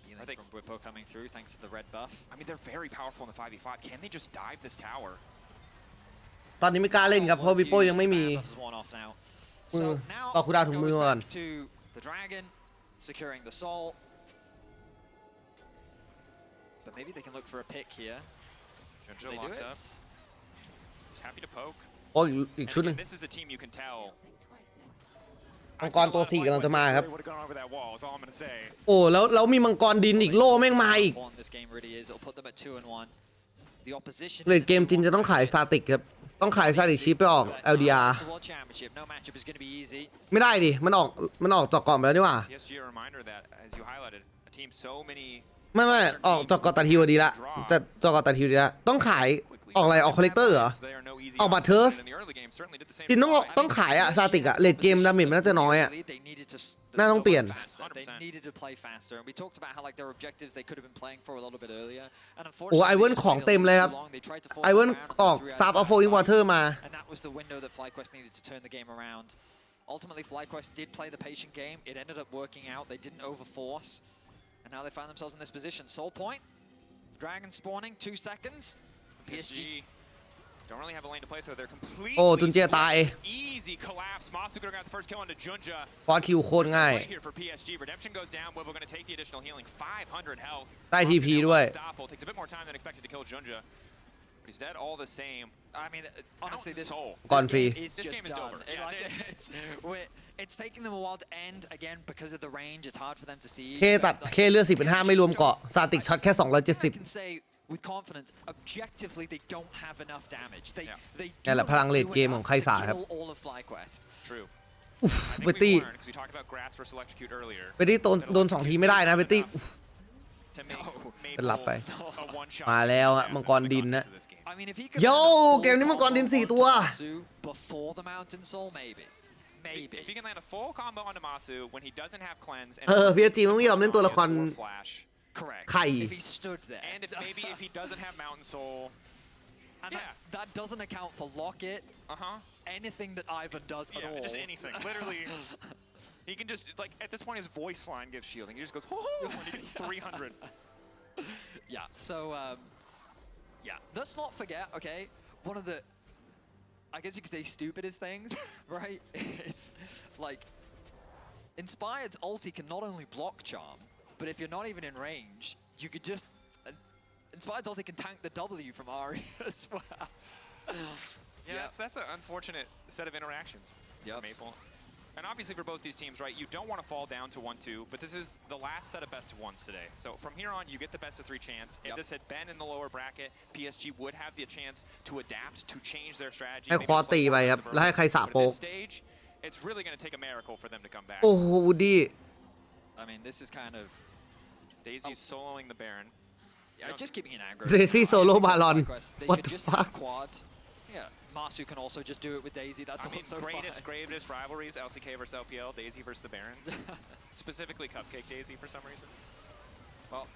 [SPEAKER 2] Healing from Whippo coming through thanks to the red buff.
[SPEAKER 3] I mean, they're very powerful in the 5v5. Can they just dive this tower?
[SPEAKER 1] ตอนนี้ไม่กล้าเล่นครับเพราะบิโป้ยังไม่มี
[SPEAKER 2] So
[SPEAKER 1] ต่อ
[SPEAKER 2] now
[SPEAKER 1] คูลดาวน์ถุงมือ
[SPEAKER 2] goes
[SPEAKER 1] ก่อน
[SPEAKER 2] back to the dragon, securing the soul. But maybe they can look for a pick here.
[SPEAKER 3] Junja
[SPEAKER 2] They do
[SPEAKER 3] locked
[SPEAKER 2] it.
[SPEAKER 3] up. Just happy to poke.
[SPEAKER 1] โอ้อีก
[SPEAKER 3] And
[SPEAKER 1] ชุดหนึ่ง
[SPEAKER 3] again, this is a team you can tell.
[SPEAKER 1] มังกรตัว4กำลังจะมาครับ
[SPEAKER 3] Would have gone over that wall. Is all I'm gonna say.
[SPEAKER 1] โอ้แล้วมีมังกรดินอีกโล่แม่งมาอีก
[SPEAKER 2] This game really is. It'll put them at 2-1. The opposition.
[SPEAKER 1] เลดเกมจริงจะต้องขายสตาติกครับต้องขายสตาติกชิปไปออก LDR
[SPEAKER 2] The World Championship. No matchup is going to be easy.
[SPEAKER 1] ไม่ได้ดิมันออกจอกก่อนไปแล้วนี่หว่า
[SPEAKER 3] PSG a reminder that, as you highlighted, a team so many
[SPEAKER 1] ไม่ออกจอกก่อนตัดฮิวดีละจะจอกก่อนตัดฮิวดีละต้องขายออกอะไรออกคอลเลกเตอร์เหรอ
[SPEAKER 3] They are no easy
[SPEAKER 1] ออกบัตรเทิร์ส
[SPEAKER 3] in the early game. Certainly did the same
[SPEAKER 1] จริง
[SPEAKER 3] for Fly.
[SPEAKER 1] ต้องขายอะสตาติกอะเลดเกมดาเมจมันน่าจะน้อยอะ
[SPEAKER 2] They needed to
[SPEAKER 1] น่าต้องเปลี่ยน
[SPEAKER 2] They needed to play faster, and we talked about how like their objectives they could have been playing for a little bit earlier. And
[SPEAKER 1] โอ้
[SPEAKER 2] unfortunately,
[SPEAKER 1] ไอเวิร์นของเต็มเลยครับไอเวิร์นออกสตาร์ออฟโฟอิงวอเตอร์มา
[SPEAKER 2] and that was the window that FlyQuest needed to turn the game around. Ultimately, FlyQuest did play the patient game. It ended up working out. They didn't overforce, and now they find themselves in this position. Soul point, dragon spawning, 2 seconds. PSG.
[SPEAKER 3] Don't really have a lane to play through. They're completely
[SPEAKER 1] โอ้จุนเจียตาย
[SPEAKER 3] easy collapse. Masu could have got the first kill onto Junja.
[SPEAKER 1] ฟอสคิวโคตรง่าย
[SPEAKER 3] Right here for PSG. Redemption goes down. Wibble going to take the additional healing. 500 health.
[SPEAKER 1] ได้ TP
[SPEAKER 3] Masu now
[SPEAKER 1] ด้วย
[SPEAKER 3] unstoppable. Takes a bit more time than expected to kill Junja. But he's dead all the same.
[SPEAKER 2] I mean, honestly, this
[SPEAKER 3] Soul.
[SPEAKER 1] ก่อนฟรี
[SPEAKER 2] is
[SPEAKER 3] This
[SPEAKER 2] just
[SPEAKER 3] game is
[SPEAKER 2] done.
[SPEAKER 3] over.
[SPEAKER 2] It,
[SPEAKER 3] Yeah,
[SPEAKER 2] like,
[SPEAKER 3] they-
[SPEAKER 2] it's taking them a while to end again because of the range. It's hard for them to see.
[SPEAKER 1] เคตัดเคเลือด10เป็น5ไม่รวมเกาะสตาติกช็อตแค่
[SPEAKER 2] I can
[SPEAKER 1] 270
[SPEAKER 2] say with confidence, objectively, they don't have enough damage. They
[SPEAKER 3] Yeah.
[SPEAKER 2] they
[SPEAKER 1] นั่นแหละ
[SPEAKER 2] do
[SPEAKER 1] พลัง
[SPEAKER 2] not
[SPEAKER 1] เลด
[SPEAKER 2] do
[SPEAKER 1] เกม
[SPEAKER 2] enough
[SPEAKER 1] ของไคสา
[SPEAKER 2] to
[SPEAKER 1] ครับ
[SPEAKER 2] kill all of FlyQuest.
[SPEAKER 3] True.
[SPEAKER 1] อุ๊ย
[SPEAKER 3] I
[SPEAKER 1] เบต
[SPEAKER 3] think
[SPEAKER 1] ตี้
[SPEAKER 3] we've learned because we talked about grasp versus electrocute earlier.
[SPEAKER 1] เบตตี้โดน2ทีไม่ได้นะเบตตี้
[SPEAKER 3] To make Maple
[SPEAKER 1] เป็นหลับไป
[SPEAKER 3] a one-shot
[SPEAKER 1] มาแล้วฮะ
[SPEAKER 3] success
[SPEAKER 1] มังกรดินนะ
[SPEAKER 3] in the game.
[SPEAKER 2] I mean, if he could
[SPEAKER 1] โย่
[SPEAKER 2] land a full
[SPEAKER 1] เกมนี้มังกรดิน
[SPEAKER 2] combo
[SPEAKER 1] 4 ตัว
[SPEAKER 2] onto Masu before the Mountain Soul, maybe. Maybe.
[SPEAKER 3] If he can land a full combo onto Masu when he doesn't have cleanse and
[SPEAKER 1] PSG มันไม่ยอมเล่นตัวละคร
[SPEAKER 3] flash,
[SPEAKER 2] Correct.
[SPEAKER 1] ไข่
[SPEAKER 2] If he stood there.
[SPEAKER 3] and if he doesn't have Mountain Soul,
[SPEAKER 2] And
[SPEAKER 3] Yeah.
[SPEAKER 2] that doesn't account for Locket, anything that Ivan does at all.
[SPEAKER 3] just anything. Literally, he can just like at this point his voice line gives shielding. He just goes, oh, when he gets 300.
[SPEAKER 2] Yeah, so, yeah. Let's not forget, okay, one of the, I guess you could say stupidest things, right? It's like, Inspired's ulti can not only block charm, but if you're not even in range, you could just, Inspired's ulti can tank the W from Ari as well.
[SPEAKER 3] Yeah, that's an unfortunate set of interactions for Maple. And obviously for both these teams, right, you don't want to fall down to 1-2, but this is the last set of best of ones today. So from here on, you get the best of 3 chance. If this had been in the lower bracket, PSG would have the chance to adapt, to change their strategy.
[SPEAKER 1] ให้ควอตีไปครับแล้วให้ใครสา
[SPEAKER 3] But
[SPEAKER 1] โป
[SPEAKER 3] at
[SPEAKER 1] ก
[SPEAKER 3] this stage, it's really going to take a miracle for them to come back.
[SPEAKER 1] โอ้โหวูดดี้
[SPEAKER 2] I mean, this is kind of,
[SPEAKER 3] Daisy's soloing the Baron.
[SPEAKER 2] just keeping an aggro.
[SPEAKER 1] Daisy solo Baron.
[SPEAKER 2] They
[SPEAKER 1] What
[SPEAKER 2] could
[SPEAKER 1] the
[SPEAKER 2] just
[SPEAKER 1] fuck?
[SPEAKER 2] have quad. Yeah, Masu can also just do it with Daisy. That's
[SPEAKER 3] I mean,
[SPEAKER 2] also
[SPEAKER 3] greatest rivalries, LCK versus LPL, Daisy versus the Baron. Specifically Cupcake Daisy for some reason. Well,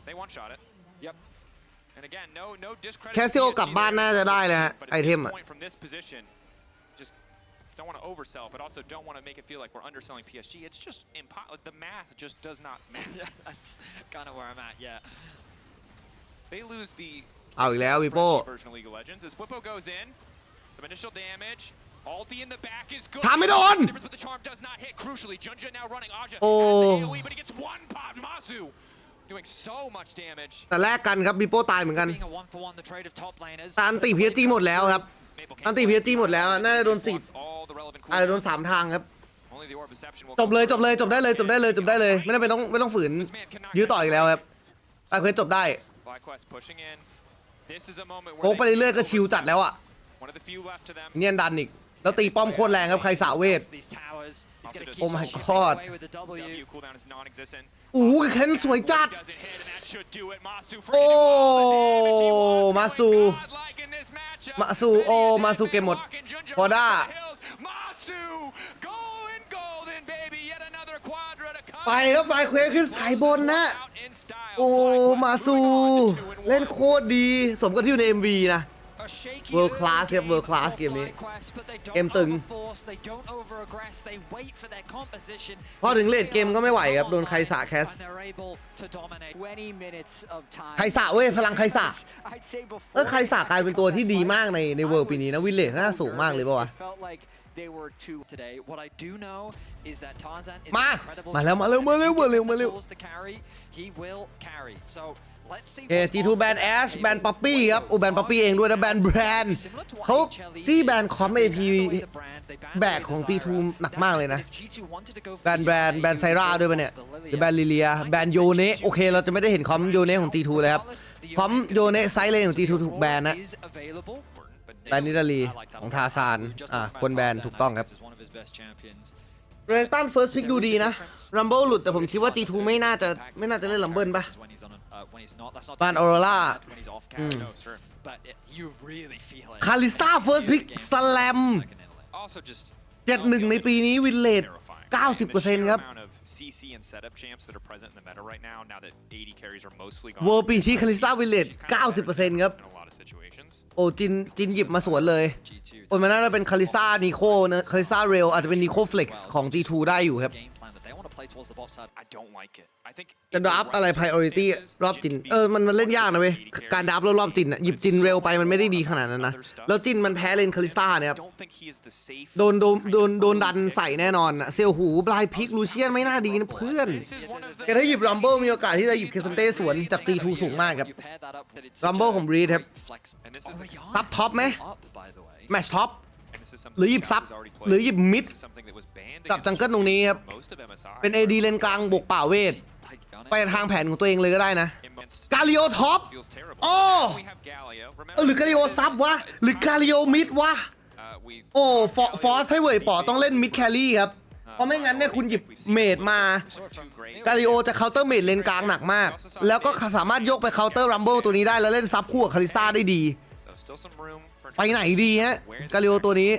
[SPEAKER 3] they one-shot it.
[SPEAKER 2] Yep.
[SPEAKER 3] And again, no discredit.
[SPEAKER 1] แคสซิโอกลับบ้านน่าจะได้เลยฮะ
[SPEAKER 3] But
[SPEAKER 1] ไอ
[SPEAKER 3] at
[SPEAKER 1] เท
[SPEAKER 3] this
[SPEAKER 1] มอะ
[SPEAKER 3] point from this position, just don't want to oversell, but also don't want to make it feel like we're underselling PSG. It's just impossible. The math just does not match.
[SPEAKER 2] Yeah, that's kind of where I'm at, yeah.
[SPEAKER 3] They lose the
[SPEAKER 1] เอาอีกแล้ว
[SPEAKER 3] Excel
[SPEAKER 1] วิโป้
[SPEAKER 3] spreadsheet version of League of Legends as Whippo goes in. Some initial damage. Ulti in the back is good.
[SPEAKER 1] ทำไม่โดน
[SPEAKER 3] The difference with the charm does not hit. Crucially, Junja now running Aja
[SPEAKER 1] โอ้
[SPEAKER 3] has the AoE, but he gets one pop. Masu doing so much damage.
[SPEAKER 1] แต่แลกกันครับบิโป้ตายเหมือนกัน
[SPEAKER 2] Being a 1-for-1, the trade of top laners.
[SPEAKER 1] อันติเพียจีหมดแล้วครับ
[SPEAKER 3] Maple
[SPEAKER 1] อัน
[SPEAKER 3] can't
[SPEAKER 1] ติ
[SPEAKER 3] play
[SPEAKER 1] เพียจีหมด
[SPEAKER 3] it.
[SPEAKER 1] แล้วน่าจะโดน
[SPEAKER 3] Blocks all the relevant
[SPEAKER 1] 10อาจจะโดน
[SPEAKER 3] cooldowns.
[SPEAKER 1] 3 ทางครับ
[SPEAKER 3] Only the Orb Deception will
[SPEAKER 1] จบเลย
[SPEAKER 3] come
[SPEAKER 1] จบเลย
[SPEAKER 3] first.
[SPEAKER 1] จบได้เลยจบได้เลยจบได้เลยไม่ต้องฝืน
[SPEAKER 3] This man cannot
[SPEAKER 1] ยื้อ
[SPEAKER 3] get
[SPEAKER 1] ต่ออีกแล้วครับไปเพื่อนจบได้
[SPEAKER 3] FlyQuest pushing in.
[SPEAKER 1] โค้งไปเรื่อยๆก็ชิลจัดแล้วอ่ะเนียนดันอีกแล้วตีป้อมโคตรแรงครับใครสาเวทโอ้ my god แคนสวยจัดโอ้มาสูโอ้มาสูเกมหมดพอด้าไปครับไฟเควสขึ้นสายบนนะโอ้มาสูเล่นโคตรดีสมกับที่อยู่ใน MV นะ World Class ครับ World Class เกมนี้เกมตึงพอถึงเลดเกมก็ไม่ไหวครับโดนไคสะแคสไคสะเว้ยพลังไคสะไคสะกลายเป็นตัวที่ดีมากในเวิร์ปีนี้นะวิลเลจน่าสูงมากเลยป่ะวะมาแล้วG2 แบนแอชแบนป๊อปปี้ครับแบนป๊อปปี้เองด้วยนะแบนแบรนด์เขาที่แบนคอม AP แบกของ G2 หนักมากเลยนะแบนแบนไซราด้วยปะเนี่ยแบนลิเลียแบนโยเนะโอเคเราจะไม่ได้เห็นคอมโยเนะของ G2 เลยครับคอมโยเนะไซเลนของ G2 ถูกแบนนะแบนนิดาลีของทาซานคนแบนถูกต้องครับเรนตันเฟิร์สพิกดูดีนะรัมเบิลหลุดแต่ผมคิดว่า G2 ไม่น่าจะเล่นรัมเบิลปะบานออโรล่าคาลิสตาเฟิร์สพิกสแลม7-1ในปีนี้วินเลด 90% ครับเวอร์ปีที่คาลิสตาวินเลด 90% ครับโอ้จินหยิบมาสวนเลยโอ้มันน่าจะเป็นคาลิซ่านิโคนะคาลิซ่าเรลอาจจะเป็นนิโคเฟล็กซ์ของ G2 ได้อยู่ครับจะดราฟอะไร priority รอบจินมันเล่นยากนะเว้ยการดราฟรอบจินอ่ะหยิบจินเร็วไปมันไม่ได้ดีขนาดนั้นนะแล้วจินมันแพ้เลนคาลิซ่าเนี่ยครับโดนดันใส่แน่นอนอะเซลหูบลายพิกลูเชียนไม่น่าดีนะเพื่อนแต่ถ้าหยิบรัมเบิลมีโอกาสที่จะหยิบเคซันเต้สวนจาก G2 สูงมากครับรัมเบิลของบรีดครับซับท็อปไหมแมชท็อปหรือหยิบซับหรือหยิบมิดกับจังเกิลตรงนี้ครับเป็น AD เลนกลางบวกป่าเวทไปทางแผนของตัวเองเลยก็ได้นะกาลิโอท็อปโอ้หรือกาลิโอซับวะหรือกาลิโอมิดวะโอ้ฟอสให้เว่ยป๋อต้องเล่นมิดแครี่ครับเพราะไม่งั้นเนี่ยคุณหยิบเมดมากาลิโอจะเคาน์เตอร์เมดเลนกลางหนักมากแล้วก็สามารถยกไปเคาน์เตอร์รัมเบิลตัวนี้ได้แล้วเล่นซับคู่กับคาริซ่าได้ดีไปไหนดีฮะกาลิโอตัวนี้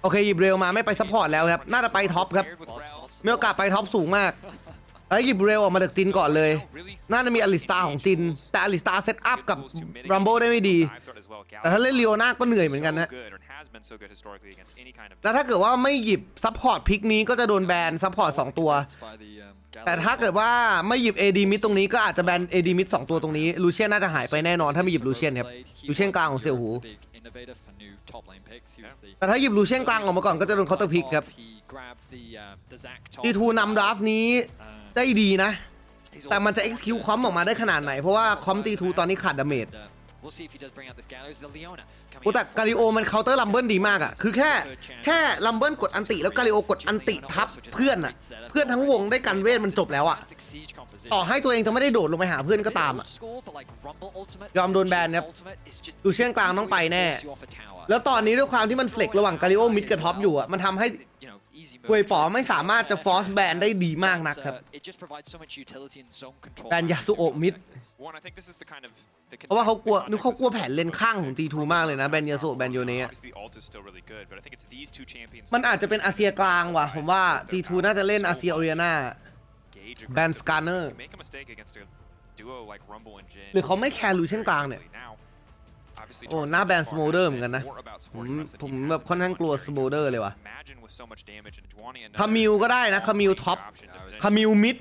[SPEAKER 1] โอเคหยิบเร็วมาไม่ไปซัพพอร์ตแล้วครับน่าจะไปท็อปครับมีโอกาสไปท็อปสูงมากแล้วหยิบเร็วออกมาจากจินก่อนเลยน่าจะมีอลิสตาของจินแต่อลิสตาเซตอัพกับรัมโบ้ได้ไม่ดีแต่ถ้าเล่นลีโอน่าก็เหนื่อยเหมือนกันนะแล้วถ้าเกิดว่าไม่หยิบซัพพอร์ตพิกนี้ก็จะโดนแบนซัพพอร์ต2ตัวแต่ถ้าเกิดว่าไม่หยิบ AD มิดตรงนี้ก็อาจจะแบน AD มิด2ตัวตรงนี้ลูเชียนน่าจะหายไปแน่นอนถ้าไม่หยิบลูเชียนครับลูเชียนกลางของเสี่ยวหูแต่ถ้าหยิบลูเชียนกลางออกมาก่อนก็จะโดนเคาน์เตอร์พิกครับG2 นำดราฟนี้ได้ดีนะแต่มันจะ execute คอมออกมาได้ขนาดไหนเพราะว่าคอม G2 ตอนนี้ขาดดาเมจแต่กาลิโอมันเคาน์เตอร์ลัมเบิลดีมากอ่ะคือแค่ลัมเบิลกดอันติแล้วกาลิโอกดอันติทับเพื่อนอ่ะเพื่อนทั้งวงได้กันเวทมันจบแล้วอ่ะต่อให้ตัวเองจะไม่ได้โดดลงไปหาเพื่อนก็ตามอ่ะยอมโดนแบนครับดูเชียงกลางต้องไปแน่แล้วตอนนี้ด้วยความที่มันเฟล็กระหว่างกาลิโอมิดกับท็อปอยู่อ่ะมันทำให้เวยป๋อไม่สามารถจะฟอร์สแบนได้ดีมากนักครับแบนยาสุโอะมิดเพราะว่าเขากลัวแผนเลนข้างของ G2 มากเลยนะแบนยาสุแบนโยเนะมันอาจจะเป็นอาเซียกลางว่ะผมว่า G2 น่าจะเล่นอาเซียโอเรียนาแบนสการเนอร์หรือเขาไม่แคร์ลูเช่นกลางเนี่ยโอ้หน้าแบนสโมเดอร์เหมือนกันนะผมแบบค่อนข้างกลัวสโมเดอร์เลยว่ะคามิลก็ได้นะคามิลท็อปคามิลมิด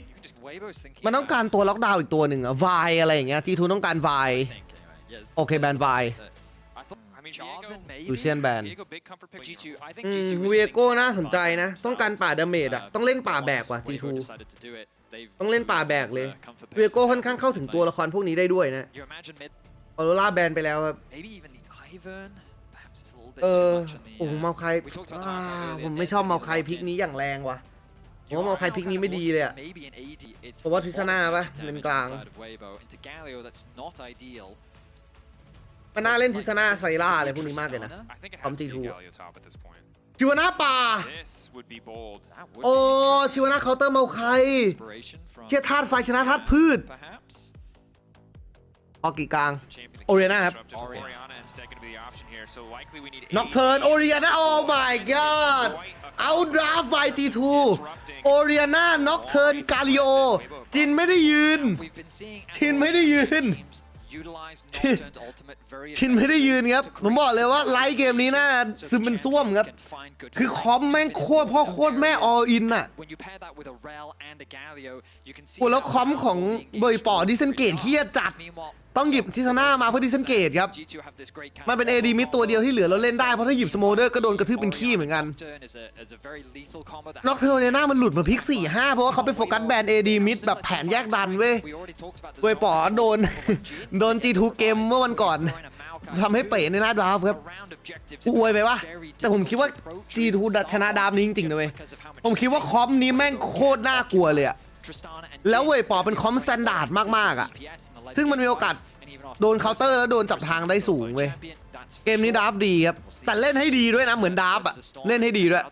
[SPEAKER 1] มันต้องการตัวล็อกดาวน์อีกตัวหนึ่งอะวายอะไรอย่างเงี้ย G2 ต้องการวายโอเคแบนวายลูเชียนแบนเวียโก้น่าสนใจนะต้องการป่าดาเมจอะต้องเล่นป่าแบกว่ะ G2 ต้องเล่นป่าแบกเลยเวียโก้ค่อนข้างเข้าถึงตัวละครพวกนี้ได้ด้วยนะออโรราแบนไปแล้วครับโอ้เมาไคผมไม่ชอบเมาไคพิกนี้อย่างแรงว่ะผมว่าเมาไคพิกนี้ไม่ดีเลยอะเพราะว่าทริสนาปะเลนกลาง มันน่าเล่นทิซาน่าไซร่าอะไรพวกนี้มากเลยนะ
[SPEAKER 3] I think it
[SPEAKER 1] From
[SPEAKER 3] has to be
[SPEAKER 1] G2
[SPEAKER 3] Galio top at this point.
[SPEAKER 1] ชิวาน่าป่า
[SPEAKER 3] This would be bold.
[SPEAKER 1] โอ้ชิวาน่าเคาน์เตอร์เมาไคเทียธาตุไฟชนะธาตุพืชออกกี่กลาง โอเรียนาครับ
[SPEAKER 3] Oriana instead going to be the option here. So likely we need
[SPEAKER 1] น็อกเทิร์นโอเรียนาโอ้ my god เอาดราฟ by G2 โอเรียนาน็อกเทิร์นกาลิโอจินไม่ได้ยืนจินไม่ได้ยืนชินไม่ได้ยืนครับผมบอกเลยว่าไลฟ์เกมนี้น่าซึมเป็นส้วมครับคือคอมแม่งโคตรพ่อโคตรแม่อออินอ่ะโอ้แล้วคอมของเบย์ปอดิเซนเกตเฮียจัดต้องหยิบทิซาน่ามาเพื่อดิเซนเกตครับมันเป็น AD มิดตัวเดียวที่เหลือเราเล่นได้เพราะถ้าหยิบสโมเดอร์ก็โดนกระทืบเป็นขี้เหมือนกันน็อกเทอร์เนี่ยหน้ามันหลุดมาพิก 4-5 เพราะว่าเขาไปโฟกัสแบน AD มิดแบบแผนแยกดันเว้ยเบย์ปอโดน G2 เกมเมื่อวันก่อนทำให้เป๋ในหน้าดราฟครับอวยไปวะแต่ผมคิดว่า G2 ชนะดราฟนี้จริงๆนะเว้ยผมคิดว่าคอมนี้แม่งโคตรน่ากลัวเลยอะแล้วเว้ยปอเป็นคอมสแตนดาร์ดมากๆอะซึ่งมันมีโอกาสโดนเคาน์เตอร์แล้วโดนจับทางได้สูงเว้ยเกมนี้ดราฟดีครับแต่เล่นให้ดีด้วยนะเหมือนดราฟอะเล่นให้ดีด้วย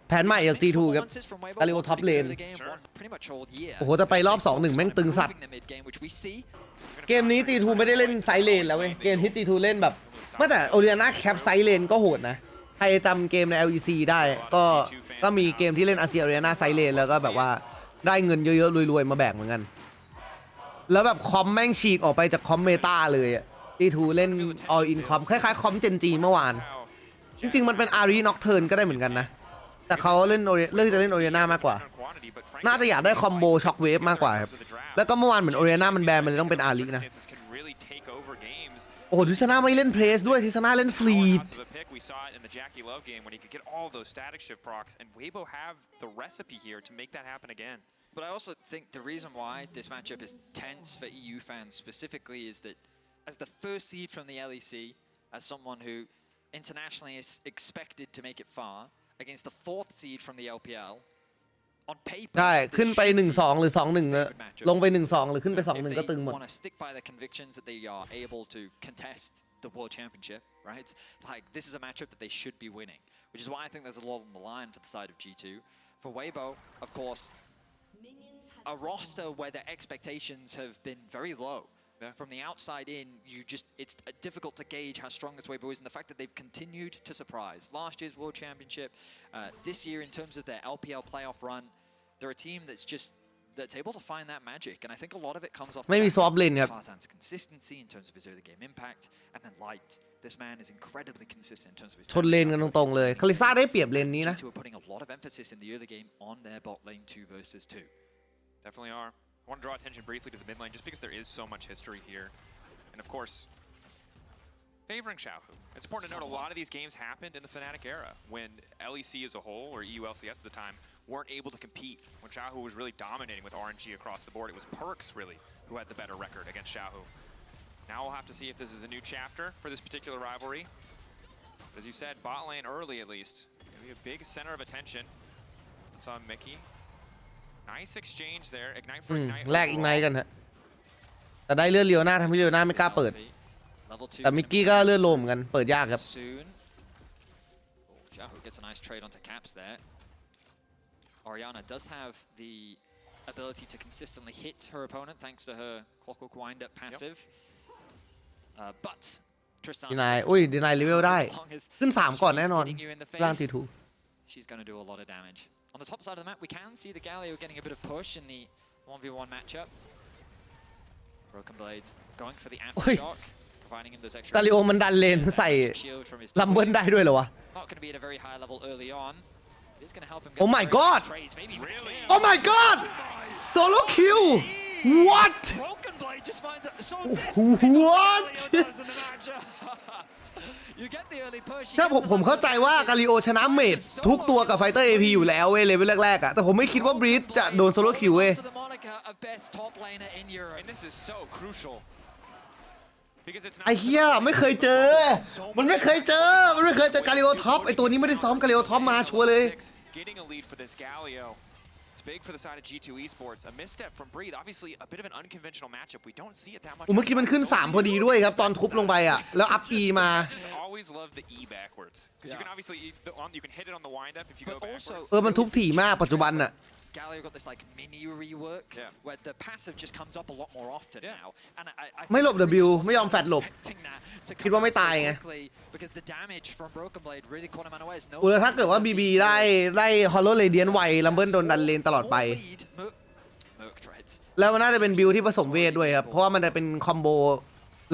[SPEAKER 1] แผนใหม่จาก G2 ครับกาลิโอท็อปเลนโอ้โหจะไปรอบ 2-1 แม่งตึงสัตว์เกมนี้ G2 ไม่ได้เล่นไซเลนแล้วเว้ยเกมที่ G2 เล่นแบบเมื่อแต่โอเรียนาแคปไซเลนก็โหดนะใครจำเกมใน LEC ได้ก็มีเกมที่เล่นอาเซียโอเรียนาไซเลนแล้วก็แบบว่าได้เงินเยอะๆรวยๆมาแบ่งเหมือนกันแล้วแบบคอมแม่งฉีกออกไปจากคอมเมตาเลยอะ G2 เล่น all in คอมคล้ายๆคอมเจนจีเมื่อวานจริงๆมันเป็นอารีน็อกเทิร์นก็ได้เหมือนกันนะแต่เขาเล่นเลือกจะเล่นโอเรียนามากกว่าน่าจะอยากได้คอมโบช็อคเวฟมากกว่าครับแล้วก็เมื่อวานเหมือนโอเรียนามันแบนมันเลยต้องเป็นอารินะโอ้โหทิซาน่าไม่เล่นเพรสด้วยทิซาน่าเล่นฟลีด
[SPEAKER 2] But I also think the reason why this matchup is tense for EU fans specifically is that as the first seed from the LEC, as someone who internationally is expected to make it far, against the fourth seed from the LPL, on paper
[SPEAKER 1] ได้ขึ้นไป 1-2 หรือ 2-1 ลงไป 1-2 หรือขึ้นไป 2-1 ก็ตึงหมด
[SPEAKER 2] want to stick by their convictions that they are able to contest the World Championship, right? Like this is a matchup that they should be winning, which is why I think there's a lot on the line for the side of G2. For Weibo, of course, a roster where their expectations have been very low. From the outside in, it's difficult to gauge how strong this Weibo is, and the fact that they've continued to surprise. Last year's World Championship, this year in terms of their LPL playoff run, they're a team that's able to find that magic, and I think a lot of it comes off
[SPEAKER 1] ไม่มีซอฟต์เลนครับ
[SPEAKER 2] Tarzan's consistency in terms of his early game impact, and then Light. This man is incredibly consistent in terms of his
[SPEAKER 1] ชนเลนกันตรงๆเลยคาริซ่าได้เปรียบเลนนี้นะ
[SPEAKER 2] G2 are putting a lot of emphasis in the early game on their bot lane 2 versus 2.
[SPEAKER 3] Definitely are. I want to draw attention briefly to the mid lane just because there is so much history here. And of course, favoring Xiaohu. It's important to note a lot of these games happened in the Fnatic era when LEC as a whole, or EU LCS at the time, weren't able to compete. When Xiaohu was really dominating with RNG across the board, it was Perks really who had the better record against Xiaohu. Now we'll have to see if this is a new chapter for this particular rivalry. As you said, bot lane early at least. Maybe a big center of attention. It's on Mickey. Nice exchange there. Ignite for Ignite.
[SPEAKER 1] แลกอีกไนท์กันฮะแต่ได้เลือดเลียวหน้าทำให้เลียวหน้าไม่กล้าเปิดแต่มิกกี้ก็เลือดโลมเหมือนกันเปิดยากครับ
[SPEAKER 2] Xiaohu gets a nice trade onto caps there. Oriana does have the ability to consistently hit her opponent thanks to her clockwork wind-up passive. But Tristan
[SPEAKER 1] ดีนายอุ้ยดีนายเลเวลได้ขึ้น3ก่อนแน่นอนร่าง T2
[SPEAKER 2] she's going to do a lot of damage. On the top side of the map, we can see the Galio getting a bit of push in the 1v1 matchup. Broken Blades going for the aftershock, providing him those extra.
[SPEAKER 1] กาลิโอมันดันเลนใส่ลัมเบิลได้ด้วยเหรอวะ
[SPEAKER 2] Not going to be at a very high level early on. It's going to help him.
[SPEAKER 1] Oh my god! Oh my god! Solo kill! What?
[SPEAKER 2] Broken Blade just finds it so
[SPEAKER 1] What? ถ้าผมเข้าใจว่ากาลิโอชนะเมดทุกตัวกับไฟเตอร์ AP อยู่แล้วเว้ยเลเวลแรกๆอะแต่ผมไม่คิดว่าบรีดจะโดนโซโล่คิวเว้ยไอ้เหี้ยไม่เคยเจอมันไม่เคยเจอกาลิโอท็อปไอ้ตัวนี้ไม่ได้ซ้อมกาลิโอท็อปมาชัวร์เลย
[SPEAKER 3] it's big for the side of G2 Esports. A misstep from Breathe. Obviously, a bit of an unconventional matchup. We don't see it that much.
[SPEAKER 1] เมื่อกี้มันขึ้น3พอดีด้วยครับตอนทุบลงไปอ่ะแล้วอัพ E มา
[SPEAKER 3] I just always love the E backwards because you can obviously you can hit it on the wind up if you go backwards.
[SPEAKER 1] มันทุบถี่มากปัจจุบันอ่ะ
[SPEAKER 2] Galio got this like mini rework where the passive just comes up a lot more often now. And I
[SPEAKER 1] ไม่หลบ W ไม่ยอมแฟดหลบ
[SPEAKER 2] expecting that to
[SPEAKER 1] คิดว่า
[SPEAKER 2] come
[SPEAKER 1] ไม่
[SPEAKER 2] in so
[SPEAKER 1] ตายไง
[SPEAKER 2] quickly because the damage from Broken Blade really caught him unawares. No
[SPEAKER 1] แล้วถ้าเกิดว่า BB ได้ Hollow Radiant ไวลัมเบิลโดนดันเลนตลอดไป
[SPEAKER 2] small lead. Merc treads.
[SPEAKER 1] แล้วมันน่าจะเป็นบิลที่ผสมเวทด้วยครับเพราะว่ามันจะเป็นคอมโบ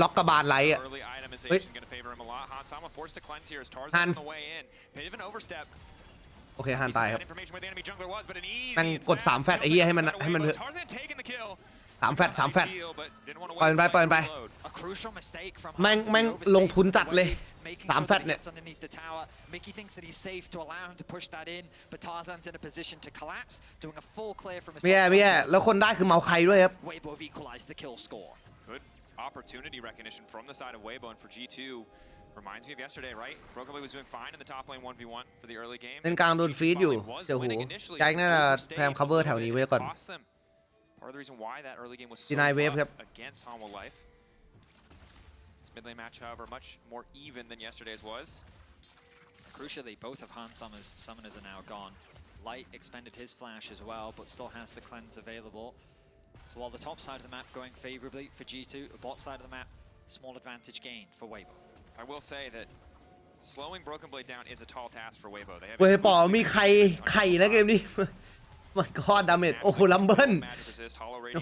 [SPEAKER 1] ล็อกกระบาลไลท์อ่ะ
[SPEAKER 3] Early itemization going to favor him a lot. Hansama forced to cleanse here as Tarzan on the way in. Bit of an overstep.
[SPEAKER 1] โอเคฮันตายครับ
[SPEAKER 3] Information where the enemy jungler was, but an easy
[SPEAKER 1] แม่งกด3แฟตไอ้เหี้ยให้มัน
[SPEAKER 3] Tarzan taking the kill.
[SPEAKER 1] 3แฟต3แฟต
[SPEAKER 3] But didn't want to
[SPEAKER 1] ปล่อยมันไปปล่อยมันไป
[SPEAKER 2] A crucial mistake from
[SPEAKER 1] แม่ง
[SPEAKER 2] Hans as he
[SPEAKER 1] แม่ง
[SPEAKER 2] overstays
[SPEAKER 1] ลงทุนจัดเลย
[SPEAKER 2] the wave, making
[SPEAKER 1] 3
[SPEAKER 2] sure
[SPEAKER 1] แฟ
[SPEAKER 2] that
[SPEAKER 1] ต
[SPEAKER 2] he
[SPEAKER 1] เนี่ย
[SPEAKER 2] gets underneath the tower. Mickey thinks that he's safe to allow him to push that in, but Tarzan's in a position to collapse, doing a full clear from his
[SPEAKER 1] ไม่แย่
[SPEAKER 2] top
[SPEAKER 1] ไม่แย่
[SPEAKER 2] side.
[SPEAKER 1] แล้วคนได้คือเมาใครด้วยครับ
[SPEAKER 2] Weibo have equalized the kill score.
[SPEAKER 3] Good opportunity recognition from the side of Weibo and for G2. Reminds me of yesterday, right? Broken Blade was doing fine in the top lane 1v1 for the early game.
[SPEAKER 1] เล่นกลางโดนฟีดอยู่เสี่ยวหูแจ็คน่าจะพยายาม cover แถวนี้ไว้ก่อน
[SPEAKER 3] Part of the reason why that early game was so
[SPEAKER 1] Deny wave
[SPEAKER 3] tough
[SPEAKER 1] ครับ
[SPEAKER 3] against Hanwha Life. This mid lane match, however, much more even than yesterday's was.
[SPEAKER 2] Crucially, both of Hansama's summoners are now gone. Light expended his flash as well, but still has the cleanse available. So while the top side of the map going favorably for G2, the bot side of the map, small advantage gained for Weibo.
[SPEAKER 3] I will say that slowing Broken Blade down is a tall task for Weibo. They have
[SPEAKER 1] เว้ยปอมีใครนะเกมนี้ มันก็ดาเมจโอ้โหลัมเบิล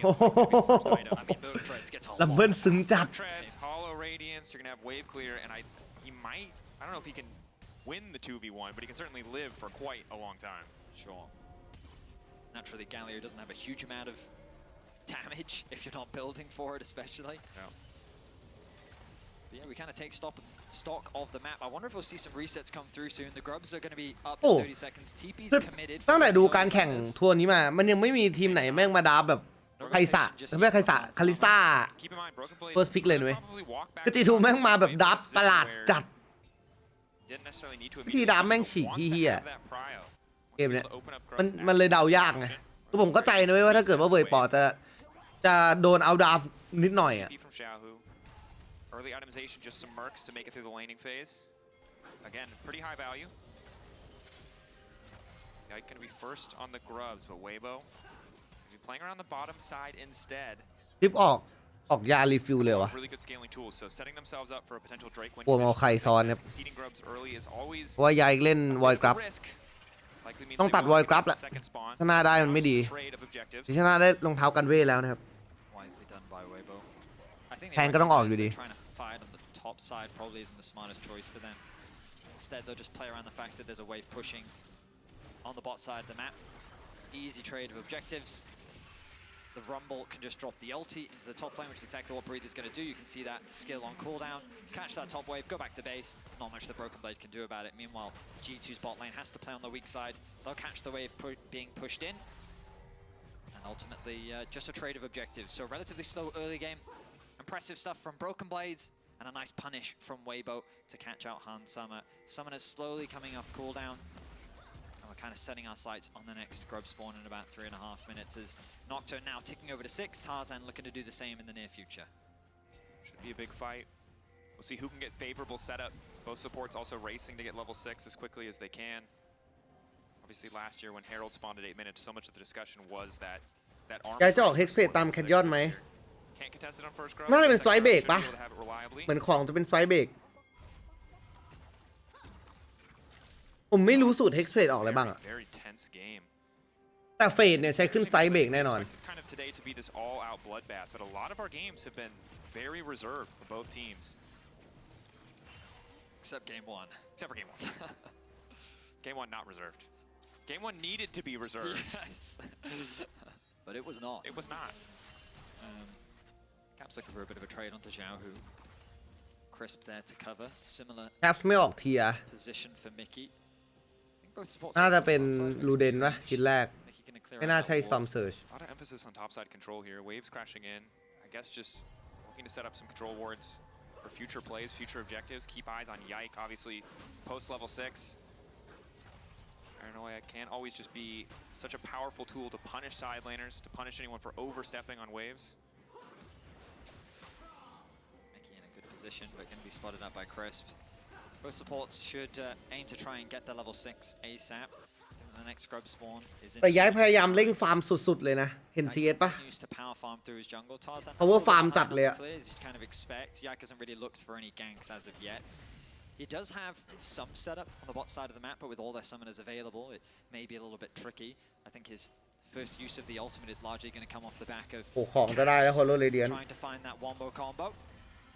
[SPEAKER 3] โอ้โห
[SPEAKER 2] I mean, Merc treads gets a
[SPEAKER 1] ลัมเบิล
[SPEAKER 2] lot.
[SPEAKER 1] ซึ้งจัด
[SPEAKER 3] Treads, Hollow Radiance, you're gonna have wave clear, and he might, I don't know if he can win the 2v1, but he can certainly live for quite a long time.
[SPEAKER 2] Sure. Naturally, Galio doesn't have a huge amount of damage if you're not building for it, especially.
[SPEAKER 3] Yeah.
[SPEAKER 2] But yeah, we kind of take stock of the map. I wonder if we'll see some resets come through soon. The grubs are going to be up in 30 seconds. TP's
[SPEAKER 1] คือ
[SPEAKER 2] committed.
[SPEAKER 1] ตั้งแต่ดูการแข่งทัวร์นี้มามันยังไม่มีทีมไหนแม่งมาดับแบบไคสะไม่ใช่ไคสะคาริสตา
[SPEAKER 3] Keep in mind, Broken Blade
[SPEAKER 1] First pick เลยนะเว้ย
[SPEAKER 3] probably walk back
[SPEAKER 1] คือจีทูแม่งมาแบบดับประหลาดจัด
[SPEAKER 3] didn't necessarily need to
[SPEAKER 1] วิธีดับแม่งฉีก
[SPEAKER 3] wants to
[SPEAKER 1] เฮีย
[SPEAKER 3] have that prio.
[SPEAKER 1] เกมเนี้ย
[SPEAKER 3] To open up
[SPEAKER 1] มัน
[SPEAKER 3] grubs
[SPEAKER 1] มันเลยเดายากไงคือผมเข้าใจนะเว้ยว่าถ้าเกิดว่าเวยปอจะโดนเอาดาฟนิดหน่อยอ่ะ
[SPEAKER 3] TP from Xiaohu. Early itemization, just some mercs to make it through the laning phase. Again, pretty high value. Yike gonna be first on the grubs, but Weibo gonna be playing around the bottom side instead.
[SPEAKER 1] รีบออกยารีฟิลเลยวะ
[SPEAKER 3] Really good scaling tools, so setting themselves up for a potential Drake win.
[SPEAKER 1] กลัวมาเอาใครซ้อนครับ
[SPEAKER 3] Conceding grubs early is always
[SPEAKER 1] เพราะว่ายายเล่นวอยกรับ
[SPEAKER 3] risk. Likely means
[SPEAKER 1] ต้อง
[SPEAKER 3] they
[SPEAKER 1] ตัด
[SPEAKER 3] won't
[SPEAKER 1] วอย
[SPEAKER 3] get
[SPEAKER 1] กรับ
[SPEAKER 3] past
[SPEAKER 1] แหละ
[SPEAKER 3] the second spawn.
[SPEAKER 1] ชนะได้มันไม่ดี
[SPEAKER 3] Trade of objectives.
[SPEAKER 1] ชนะได้รองเท้ากันเวทแล้วนะครับ
[SPEAKER 2] Wisely done by Weibo. I think
[SPEAKER 1] Tank ก็ต้องออกอยู่ดี
[SPEAKER 2] trying to fight on the top side probably isn't the smartest choice for them. Instead, they'll just play around the fact that there's a wave pushing on the bot side of the map. Easy trade of objectives. The Rumble can just drop the ulti into the top lane, which is exactly what Breathe is going to do. You can see that skill on cooldown. Catch that top wave, go back to base. Not much the Broken Blade can do about it. Meanwhile, G2's bot lane has to play on the weak side. They'll catch the wave being pushed in. And ultimately, just a trade of objectives. So relatively slow early game. Impressive stuff from Broken Blades. And a nice punish from Weibo to catch out Hansama. Summoners slowly coming off cooldown. And we're kind of setting our sights on the next grub spawn in about 3.5 minutes as Nocturne now ticking over to 6. Tarzan looking to do the same in the near future.
[SPEAKER 3] Should be a big fight. We'll see who can get favorable setup. Both supports also racing to get level 6 as quickly as they can. Obviously last year when Herald spawned at 8 minutes, so much of the discussion was that armor.
[SPEAKER 1] ยายจะออกเฮกซ์เพจตามแคนยอนไหม
[SPEAKER 3] Can't contest it on first grub.
[SPEAKER 1] น่าจะเป็นไฟเบรกปะ
[SPEAKER 3] Should be able to have it reliably.
[SPEAKER 1] เหมือนของจะเป็นไฟเบรกผมไม่รู้สูตรเฮกซ์เพจออกอะไรบ้างอะ
[SPEAKER 3] Very tense game.
[SPEAKER 1] แต่เฟดเนี่ยใช้ขึ้นไซส์เบรกแน่นอน
[SPEAKER 3] Expected kind of today to be this all-out bloodbath, but a lot of our games have been very reserved for both teams.
[SPEAKER 2] Except game 1.
[SPEAKER 3] Except for game 1. Game 1 not reserved. Game 1 needed to be reserved.
[SPEAKER 2] Yes. But it was not.
[SPEAKER 3] It was not.
[SPEAKER 2] Cap's looking for a bit of a trade onto Zhao, who crisp there to cover. Similar
[SPEAKER 1] แคปไม่ออกเทีย
[SPEAKER 2] position for Mickey. I think both supports
[SPEAKER 1] น่าจะ
[SPEAKER 2] are
[SPEAKER 1] เป็น
[SPEAKER 2] on the side of
[SPEAKER 1] ลูเดน
[SPEAKER 2] expecting
[SPEAKER 1] วะชิ้นแรก
[SPEAKER 2] Mickey gonna clear
[SPEAKER 1] ไม่น่า
[SPEAKER 2] out
[SPEAKER 1] ใช่
[SPEAKER 2] that
[SPEAKER 1] ซอม
[SPEAKER 2] ward.
[SPEAKER 1] เซิร์ช
[SPEAKER 3] A lot of emphasis on topside control here. Waves crashing in. I guess just looking to set up some control wards for future plays, future objectives. Keep eyes on Yike, obviously post level 6. Paranoia can't always just be such a powerful tool to punish side laners, to punish anyone for overstepping on waves.
[SPEAKER 2] Mickey in a good position, but going to be spotted up by Crisp. Both supports should aim to try and get their level 6 ASAP. The next scrub spawn is in.
[SPEAKER 1] แต่ย้ายพยายามเร่งฟาร์มสุดๆเลยนะเห็น CS ปะ
[SPEAKER 2] Continues to power farm through his jungle. Tarzan
[SPEAKER 1] Power farm จัดเลยอะ
[SPEAKER 2] clear, as you kind of expect. Yak hasn't really looked for any ganks as of yet. He does have some setup on the bot side of the map, but with all their summoners available, it may be a little bit tricky. I think his first use of the ultimate is largely going to come off the back of
[SPEAKER 1] โอ้ของจะได้แล้ว Hollow Radiant
[SPEAKER 2] trying to find that wombo combo.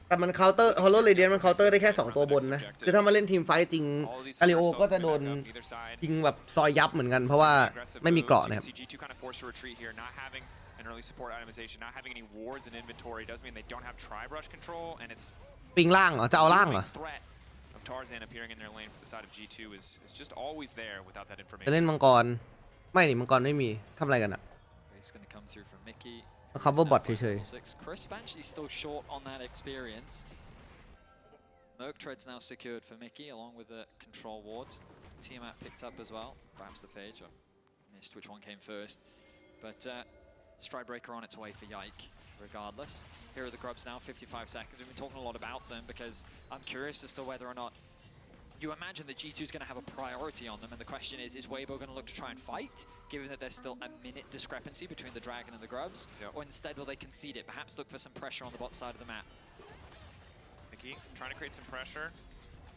[SPEAKER 1] แต่มันเคาน์เตอร์ Hollow Radiant มันเคาน์เตอร์ได้แค่2ตัวบนนะคือถ้ามาเล่นทีมไฟท์จริงอาริโอก็จะโดนยิงแบบซอยยับเหมือนกันเพราะว่าไม่มีเกราะนะครับ
[SPEAKER 3] an early support itemization, not having any wards in inventory does mean they don't have tri-brush control, and it's
[SPEAKER 1] ปิงล่างเหรอจะเอาล่างเหรอ
[SPEAKER 3] threat of Tarzan appearing in their lane for the side of G2 is just always there without that
[SPEAKER 1] จะ
[SPEAKER 3] information.
[SPEAKER 1] เล่นมังกรไม่นี่มังกรไม่มีทำอะไรกันอะ
[SPEAKER 2] He's going to come through from Mickey.
[SPEAKER 1] มา cover bot เฉย
[SPEAKER 2] Crisp actually still short on that experience. Merc treads now secured for Mickey along with the control wards. Tiamat picked up as well. Perhaps the Phage, or missed which one came first. But Stride Breaker on its way for Yike, regardless. Here are the grubs now, 55 seconds. We've been talking a lot about them because I'm curious as to whether or not you imagine that G2 is going to have a priority on them, and the question is Weibo going to look to try and fight, given that there's still a minute discrepancy between the Dragon and the grubs, or instead will they concede it, perhaps look for some pressure on the bot side of the map?
[SPEAKER 3] Mickey trying to create some pressure.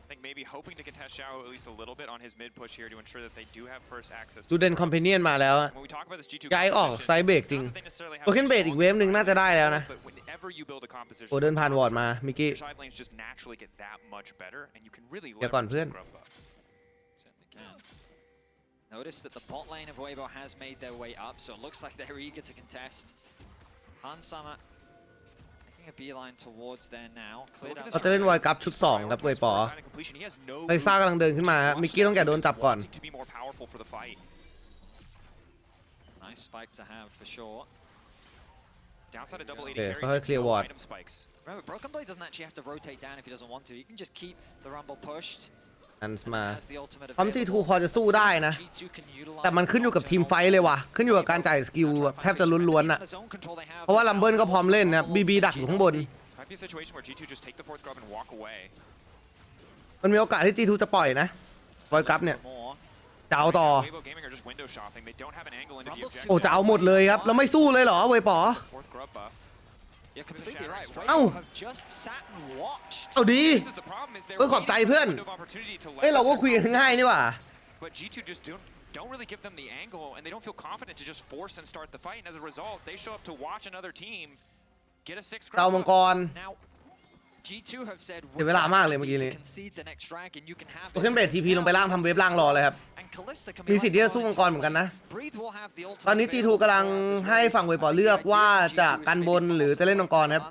[SPEAKER 3] I think maybe hoping to contest Xiao at least a little bit on his mid push here to ensure that they do have first access.
[SPEAKER 1] ๆดูเดนคอมเพเนียนมาแล้วอะ
[SPEAKER 3] When we talk about this G2
[SPEAKER 1] ย้ายออกไซด์เบรกจริง
[SPEAKER 3] not that they necessarily have
[SPEAKER 1] โอเคนเบรกอีกเวฟหนึ่งน่าจะได้แล้วนะ
[SPEAKER 3] but whenever you build a composition
[SPEAKER 1] โอ้เดินผ่านวอร์ดมามิกกี้
[SPEAKER 3] your side lanes just naturally get that much better and you can really
[SPEAKER 1] เดี๋ยวก่อน
[SPEAKER 3] leverage
[SPEAKER 1] เพื่อน
[SPEAKER 3] this scrub buff.
[SPEAKER 2] Certainly can. Notice that the bot lane of Weibo has made their way up, so it looks like they're eager to contest. Hansama making a beeline towards there now. Cleared out
[SPEAKER 1] เขาจะเล่นวอยกับชุด2ครับเวยปอ
[SPEAKER 3] He has no
[SPEAKER 1] ไลซ่ากำลังเดินขึ้นมาครับมิกกี้ต้องแกะโดนจับก่อน
[SPEAKER 3] wanting to be more powerful for the fight.
[SPEAKER 2] Nice spike to have for sure.
[SPEAKER 3] Downside of double 80
[SPEAKER 1] Okay,
[SPEAKER 3] carries
[SPEAKER 1] so clear
[SPEAKER 3] no
[SPEAKER 1] ward.
[SPEAKER 3] item spikes.
[SPEAKER 2] Remember, Broken Blade doesn't actually have to rotate down if he doesn't want to. He can just keep the Rumble pushed.
[SPEAKER 1] อันมา
[SPEAKER 2] Has the ultimate
[SPEAKER 1] พร้อม G2
[SPEAKER 2] available.
[SPEAKER 1] พอจะสู้ได้นะ
[SPEAKER 2] G2 can utilize
[SPEAKER 1] แต่มันขึ้นอยู่กับทีมไฟท์เลยว่ะขึ้นอยู่กับการจ่ายสกิลแบบแทบจะล้วนๆอะเพราะว่าลัมเบิลก็พร้อมเล่นนะบีบีดักอยู่ข้างบน
[SPEAKER 3] This might be a situation where G2 just take the fourth grub and walk away.
[SPEAKER 1] มันมีโอกาสที่ G2 จะปล่อยนะวอยกับเนี่ยจะเอาต่อ
[SPEAKER 3] Weibo Gaming are just window shopping. They don't have an angle into the objective.
[SPEAKER 1] โอ้จะเอาหมดเลยครับแล้วไม่สู้เลยเหรอเวยปอ
[SPEAKER 3] Fourth grub buff.
[SPEAKER 2] You're completely right.
[SPEAKER 1] Ow.
[SPEAKER 2] Weibo have just sat and watched.
[SPEAKER 1] เอาดี
[SPEAKER 3] This is the problem is they're
[SPEAKER 1] เอ้ยขอบใจ
[SPEAKER 3] waiting for
[SPEAKER 1] เพื่อน
[SPEAKER 3] a window of opportunity to
[SPEAKER 1] เอ้ยเราก็
[SPEAKER 3] leverage
[SPEAKER 1] คุยกัน
[SPEAKER 3] their
[SPEAKER 1] ง่ายนี่หว่า
[SPEAKER 3] But G2 just don't really give them the angle, and they don't feel confident to just force and start the fight. And as a result, they show up to watch another team get a 6 grub
[SPEAKER 1] เจ้ามัง
[SPEAKER 3] buff.
[SPEAKER 1] กร
[SPEAKER 2] Now, G2 have said
[SPEAKER 1] เสียเวลามากเลยเมื่อกี้นี้
[SPEAKER 2] to concede the next dragon. You can have
[SPEAKER 1] โอเคนเบรดทีพีลงไปล่างทำเวฟล่างรอเลยครับ
[SPEAKER 2] And Callista can
[SPEAKER 1] มี
[SPEAKER 2] be
[SPEAKER 1] สิทธิ์ที่จะสู้มังกรเหมือนกันนะ
[SPEAKER 2] Breathe will have the ultimate
[SPEAKER 1] ตอนนี้ G2 กำลังให้ฝั่งเวยปอเลือกว่าจะกันบนหรือจะเล่นมังกรครับ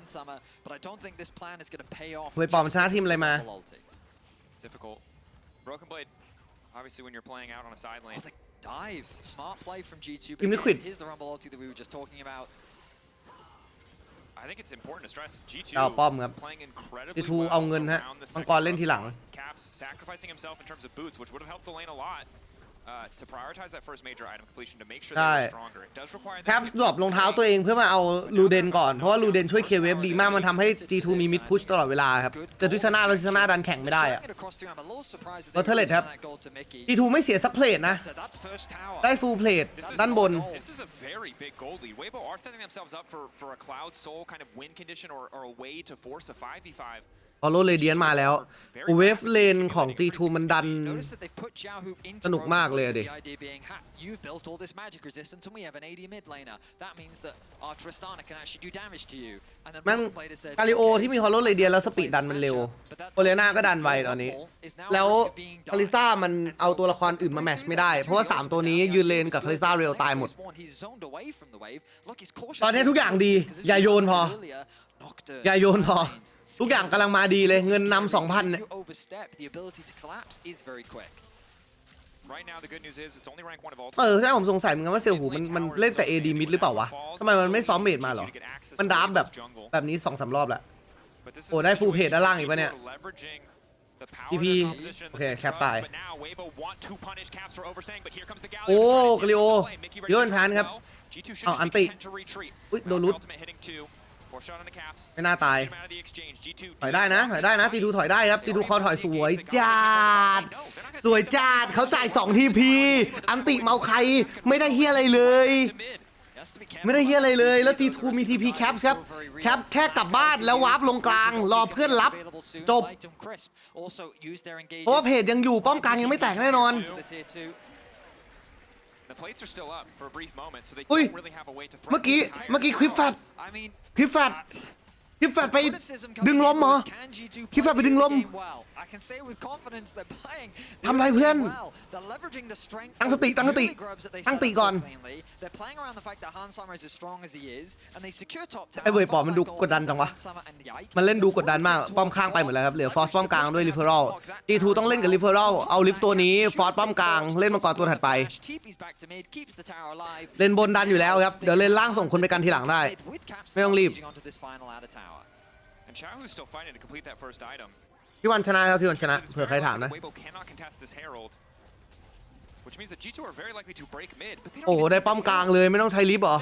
[SPEAKER 2] But I don't think this plan is going to pay off.
[SPEAKER 1] เวยปอมันชนะทีมอะไรมา
[SPEAKER 3] Difficult. Broken Blade, obviously, when you're playing out on a side lane.
[SPEAKER 2] Oh, the dive. Smart play from G2. But
[SPEAKER 1] Team
[SPEAKER 2] again,
[SPEAKER 1] Liquid.
[SPEAKER 2] here's the Rumble ulti that we were just talking about.
[SPEAKER 3] I think it's important to stress G2
[SPEAKER 1] เอาป้อมครับ
[SPEAKER 3] playing incredibly
[SPEAKER 1] G2
[SPEAKER 3] well
[SPEAKER 1] เอาเงินฮะ
[SPEAKER 3] around the
[SPEAKER 1] มัง
[SPEAKER 3] second
[SPEAKER 1] กรเล่นทีหลัง
[SPEAKER 3] round. Caps sacrificing himself in terms of boots, which would have helped the lane a lot to prioritize that first major item completion to make sure they were stronger. It does require
[SPEAKER 1] แคปดรอปรองเท้าตัวเองเพื่อมาเอาลูเดนก่อนเพราะว่าลูเดนช่วยเคลียร์เวฟดีมากมันทำให้ G2 มีมิดพุชตลอดเวลาครับเกิดทิชนาแล้วทิชนาดันแข่งไม่ได้อะ
[SPEAKER 2] But
[SPEAKER 1] Turret ครับ G2 ไม่เสียสักเพลทนะ
[SPEAKER 2] That's first tower.
[SPEAKER 1] ได้ฟูลเพลทด้านบน
[SPEAKER 3] This is a very big gold lead. Weibo are setting themselves up for a Cloud Soul kind of win condition or a way to force a 5v5.
[SPEAKER 1] พอโลเรเดียนมาแล้วเวฟเลนของ G2 มันดัน
[SPEAKER 2] Notice that they've put Xiao Hu into
[SPEAKER 1] สนุกมากเลยอะดิ
[SPEAKER 2] the idea being, ha, you've built all this magic resistance and we have an AD mid laner. That means that our Tristana can actually do damage to you. And then
[SPEAKER 1] แม่ง
[SPEAKER 2] Broken Blade has said,
[SPEAKER 1] กาลิโอที่มีฮอลโลเรเดียนแล้วสปีดดันมันเร็วโอเลน่าก็ดันไวตอนนี้ แล้วคาริซ่ามันเอาตัวละครอื่นมาแมชไม่ได้ เพราะว่า 3 ตัวนี้ยืนเลนกับคาริซ่าเร็วตายหมด ตอนนี้ทุกอย่างดีอย่าโยนพอ อย่าโยนพอทุกอย่างกำลังมาดีเลยเงินนำ 2,000 เนี่ย
[SPEAKER 3] Right now, the good news is it's only rank 1 of all
[SPEAKER 1] ใช่ผมสงสัยเหมือนกันว่าเซลหูมันเล่นแต่ AD มิดหรือเปล่าวะทำไมมันไม่ซ้อมเมดมาเหรอมันดราฟแบบนี้ 2-3 รอบแล้ว
[SPEAKER 3] But this is
[SPEAKER 1] โอ้ได้
[SPEAKER 3] a
[SPEAKER 1] full page
[SPEAKER 3] situation
[SPEAKER 1] ด้านล่างอีกปะเนี่ย
[SPEAKER 3] where G2 are leveraging
[SPEAKER 1] TP โอเคแชปตายโอ้กลิโอย้อนทันครับเอาอันติอุ้ยโดนรุดไม่น่าตายถอยได้นะG2 ถอยได้ครับG2คอถอยสวยจัดเขาจ่าย2 TP อันติเมาใครไม่ได้เฮียอะไรเลยแล้ว G2 มี TP แคปครับแคปแค่กลับบ้านแล้ววาร์ปลงกลางรอเพื่อนรับจบเพราะว่าเพจยังอยู่ป้อมกลางยังไม่แตกแน่นอนอุ้ยเมื่อกี้คลิปแฟดไปดึงล้มเหรอคลิปแฟดไปดึงล้มทำไรเพื่อนตั้งสติก่อนไอ้เวยปอมันดูกดดันจังวะมันเล่นดูกดดันมากป้อมข้างไปหมดแล้วครับเหลือฟอสป้อมกลางด้วยริเฟอรัลG2ต้องเล่นกับริเฟอรัลเอาลิฟตัวนี้ฟอสป้อมกลางเล่นมังกรตัวถัดไปเล่นบนดันอยู่แล้วครับเดี๋ยวเล่นล่างส่งคนไปกันทีหลังได้ไม่ต้องรีบพี่วันชนะครับพี่วันชนะเผื่อใครถามนะโอ้ได้ป้อมกลางเลยไม่ต้องใช้ลิฟต์เหรอ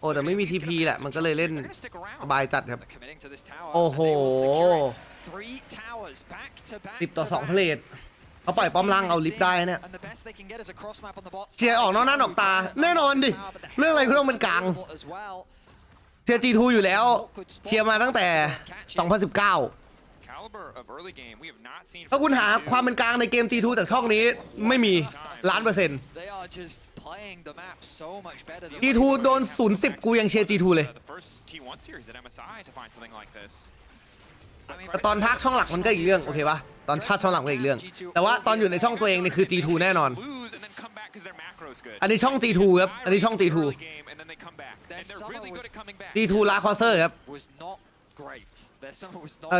[SPEAKER 1] โอ้แต่ไม่มี TP แหละมันก็เลยเล่นสบายจัดครับโอ้โห10-2เพลทเขาปล่อยป้อมล่างเอาลิฟต์ได้เนี่ยเชียร์ออกนอกหน้านอกตาแน่นอนดิเรื่องอะไรก็ต้องเป็นกลางเชียร์ G2 อยู่แล้วเชียร์มาตั้งแต่ 2019ถ้าคุณหาความเป็นกลางในเกม G2 จากช่องนี้ไม่มี1,000,000% G2 โดน 0-10 กูยังเชียร์ G2 เลยแต่ตอนพากช่องหลักมันก็อีกเรื่องโอเคปะตอนพากช่องหลักก็อีกเรื่องแต่ว่าตอนอยู่ในช่องตัวเองนี่คือ G2 แน่นอนอันนี้ช่อง G2 ครับอันนี้ช่อง G2 Lastcrosser ครับ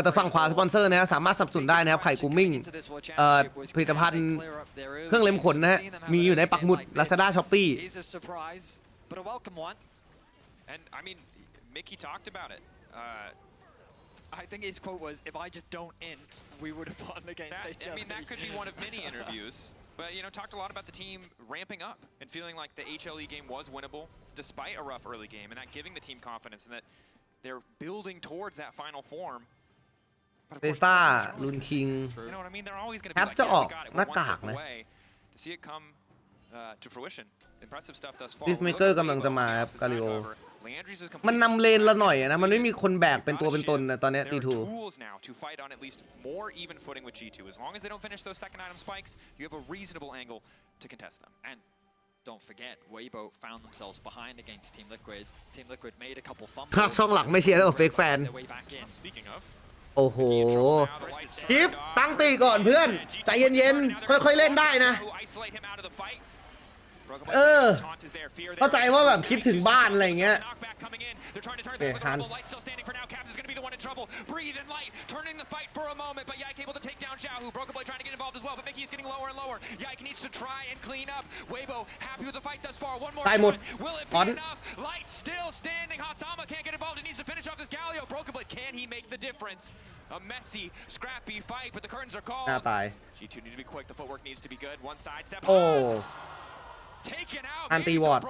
[SPEAKER 1] แต่ฝั่งขวาสปอนเซอร์นะสามารถสนับสนุนได้นะครับไข่กูมิ่งผลิตภัณฑ์เครื่องเล็มขนนะฮะมีอยู่ในปักหมุด Lazada Shopee
[SPEAKER 3] I think his quote was, "If I just don't int, we would have won against each other." I mean, that could be one of many interviews. But talked a lot about the team ramping up and feeling like the HLE game was winnable despite a rough early game, and that giving the team confidence and that they're building towards that final form.
[SPEAKER 1] เตซ่าลุนคิง
[SPEAKER 3] You know what I mean? They're always going to
[SPEAKER 1] แอ
[SPEAKER 3] be
[SPEAKER 1] ป
[SPEAKER 3] like,
[SPEAKER 1] จะออก
[SPEAKER 3] "Yeah, we got it.
[SPEAKER 1] หน้า
[SPEAKER 3] We're one
[SPEAKER 1] กาก
[SPEAKER 3] step
[SPEAKER 1] นะ
[SPEAKER 3] away." To see it come to fruition, impressive stuff thus far.
[SPEAKER 1] ดิฟเมเกอร์กำลังจะมาครับกาลิโอมันนำเลนละหน่อยนะมันไม่มีคนแบกเป็นตัวเป็นตนนะตอนนี้ G2
[SPEAKER 2] Don't forget, Weibo found themselves behind against Team Liquid. Team Liquid made a couple fumbles.
[SPEAKER 1] ภาคช่องหลักไม่เชียร์แล้วเฟกแฟนโอ้โหคลิปตั้งตีก่อนเพื่อนใจเย็นๆค่อยๆเล่นได้นะเข้าใจว่าแบบคิดถึงบ้านอะไรเงี้ยโอเคฮันตายหมดออนหน้าตายโอ้ฮันตีวอร์ด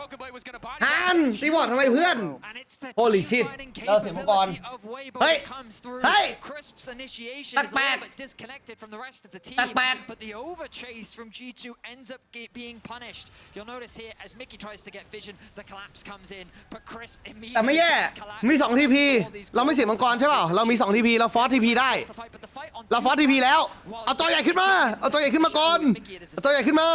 [SPEAKER 1] ฮันตีวอร์ดทำไมเพื่อนโฮลิชิตเราเสียมังกรเฮ้ยแปลกแปลกแต่ไม่แย่มี2 TP เราไม่เสียมังกรใช่เปล่าเรามี2 TP เราฟอส TP ได้เราฟอส TP แล้วเอาจอใหญ่ขึ้นมาก่อนเอาจอใหญ่ขึ้นมา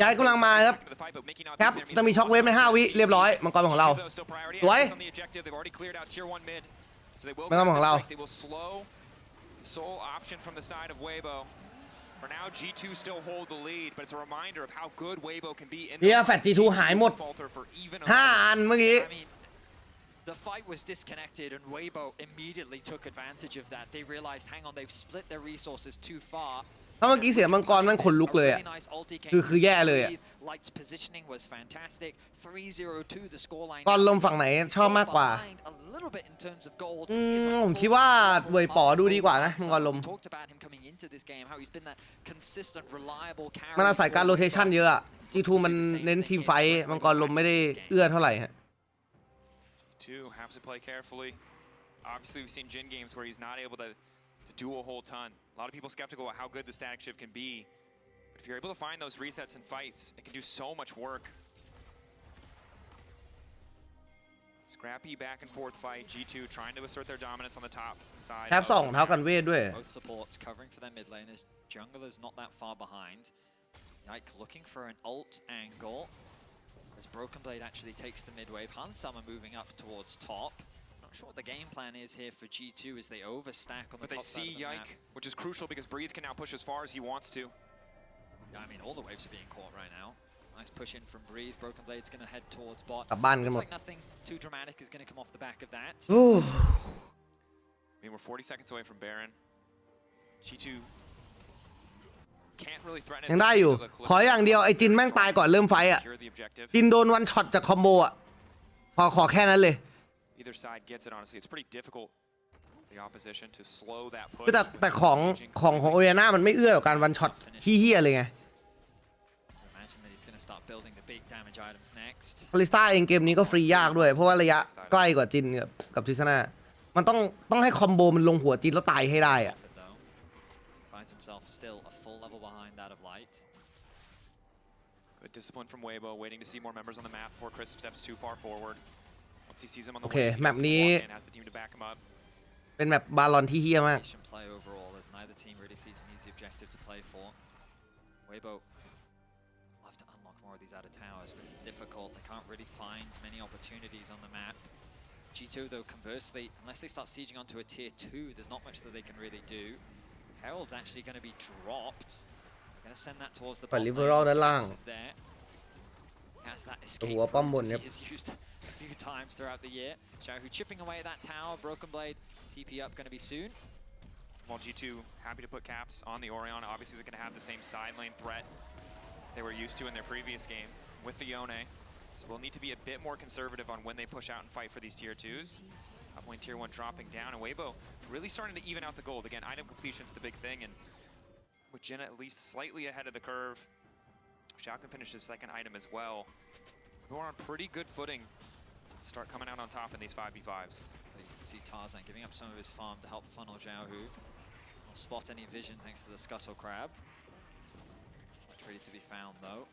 [SPEAKER 1] ย้ายกำลังมาครับจะมีช็อคเวฟใน5 วิเรียบร้อยมังกรของเราสวยมังกรของเราเนี่ยแฟต G2 หายหมด5 อันเมื่อกี้
[SPEAKER 2] The fight was disconnected and Weibo immediately took advantage of that. They realized, hang on, they've split their resources too far.
[SPEAKER 1] ถ้าเมื่อกี้เสียงมังกรมันขนลุกเลยอ่ะคือแย่เลยอ่ะก่อนลมฝั่งไหนชอบมากกว่าผมคิดว่าเวยป๋อดูดีกว่านะมังกรลมมันอาศัยการโรเทชันเยอะอะ G2 มันเน้นทีมไฟท์มังกรลมไม่ได้เอื้อเท่าไหร่ฮะ
[SPEAKER 3] Have to play carefully. Obviously, we've seen Jin games where he's not able to do a whole ton. A lot of people skeptical about how good the static shift can be. But if you're able to find those resets and fights, it can do so much work. Scrappy back and forth fight. G2 trying to assert their dominance on the top side.
[SPEAKER 1] แทบ2เท้ากันเวทด้วย
[SPEAKER 2] Both supports covering for their mid laners. Jungler's not that far behind. Yike looking for an ult angle. As Broken Blade actually takes the mid wave. Hansama moving up towards top. Not sure what the game plan is here for G2 as they overstack on the top side of the map. But they see Yike, which is crucial because Breathe can now push as far as he wants to. Yeah, I mean, all the waves are being caught right now. Nice push in from Breathe. Broken Blade's going to head towards bot.
[SPEAKER 1] กลับบ้านกันหม
[SPEAKER 2] Looks
[SPEAKER 1] ด
[SPEAKER 2] like nothing too dramatic is going to come off the back of that.
[SPEAKER 3] I mean, we're 40 seconds away from Baron. G2
[SPEAKER 1] ยังได้อยู่ขออย่างเดียวไอจินแม่งตายก่อนเริ่มไฟอ่ะจินโดนวันช็อตจากคอมโบอ่ะขอแค่นั้นเลยแต่ของโอเอน่ามันไม่เอื้อต่อการวันช็อตเฮี้ยเลยไงคาริสตาเองเกมนี้ก็ฟรียากด้วยเพราะว่าระยะใกล้กว่าจินกับทิซนามันต้องให้คอมโบมันลงหัวจินแล้วตายให้ได้อ่ะ
[SPEAKER 2] himself still a full level behind that of Light.
[SPEAKER 3] Good discipline from Weibo, waiting to see more members on the map before Chris steps too far forward. Once he sees him on the
[SPEAKER 1] way, แมปนี้เป็นแมปบาลอนที่เฮี้ยมาก
[SPEAKER 2] play overall as neither team really sees an easy objective to play for. Weibo love to unlock more of these outer towers, but difficult. They can't really find many opportunities on the map. G2 though, conversely, unless they start sieging onto a tier 2, there's not much that they can really do. Herald's actually going to be dropped. They're going to send that towards the bot lane. Has that escape route he has used a few times throughout the year. Xiaohu chipping away at that tower. Broken Blade TP up going to be soon.
[SPEAKER 3] While G2 happy to put caps on the Orion, obviously is going to have the same side lane threat they were used to in their previous game with the Yone. So we'll need to be a bit more conservative on when they push out and fight for these tier 2s. Top lane tier 1 dropping down, and Weibo really starting to even out the gold. Again, item completion's the big thing, and with Jenna at least slightly ahead of the curve, Xiao can finish his second item as well. We're on pretty good footing to start coming out on top in these 5v5s.
[SPEAKER 2] You can see Tarzan giving up some of his farm to help funnel Xiaohu. Will spot any vision thanks to the Scuttle Crab. Much ready to be found though.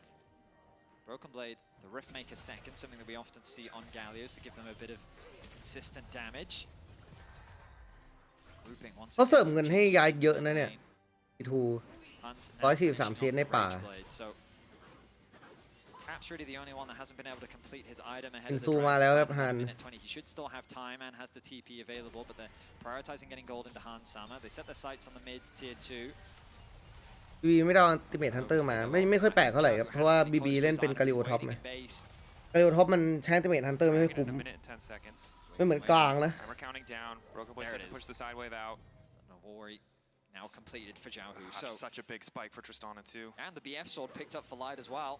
[SPEAKER 2] Broken Blade, the Riftmaker second, something that we often see on Gallios to give them a bit of consistent damage.
[SPEAKER 1] เขาเสริมเงินให้ยายเยอะนะเนี่ยทู143เซนในป่าอินซูมาแล้วครับฮัน
[SPEAKER 2] He should still have time and has the TP available, but they're prioritizing getting gold into Hansama. They set their sights on the mid tier 2.
[SPEAKER 1] บีไม่ได้เอาอัลติเมทฮันเตอร์มาไม่ค่อยแปลกเท่าไหร่ครับเพราะว่าบีเล่นเป็นกาลิโอท็อปไหมกาลิโอท็อปมันใช้อัลติเมทฮันเตอร์ไม่ค่อยคุ้มไม่เหมือนกลางนะ
[SPEAKER 2] Now completed for Xiaohu. So
[SPEAKER 3] such a big spike for Tristana too.
[SPEAKER 2] And the BF sword picked up for Light as well.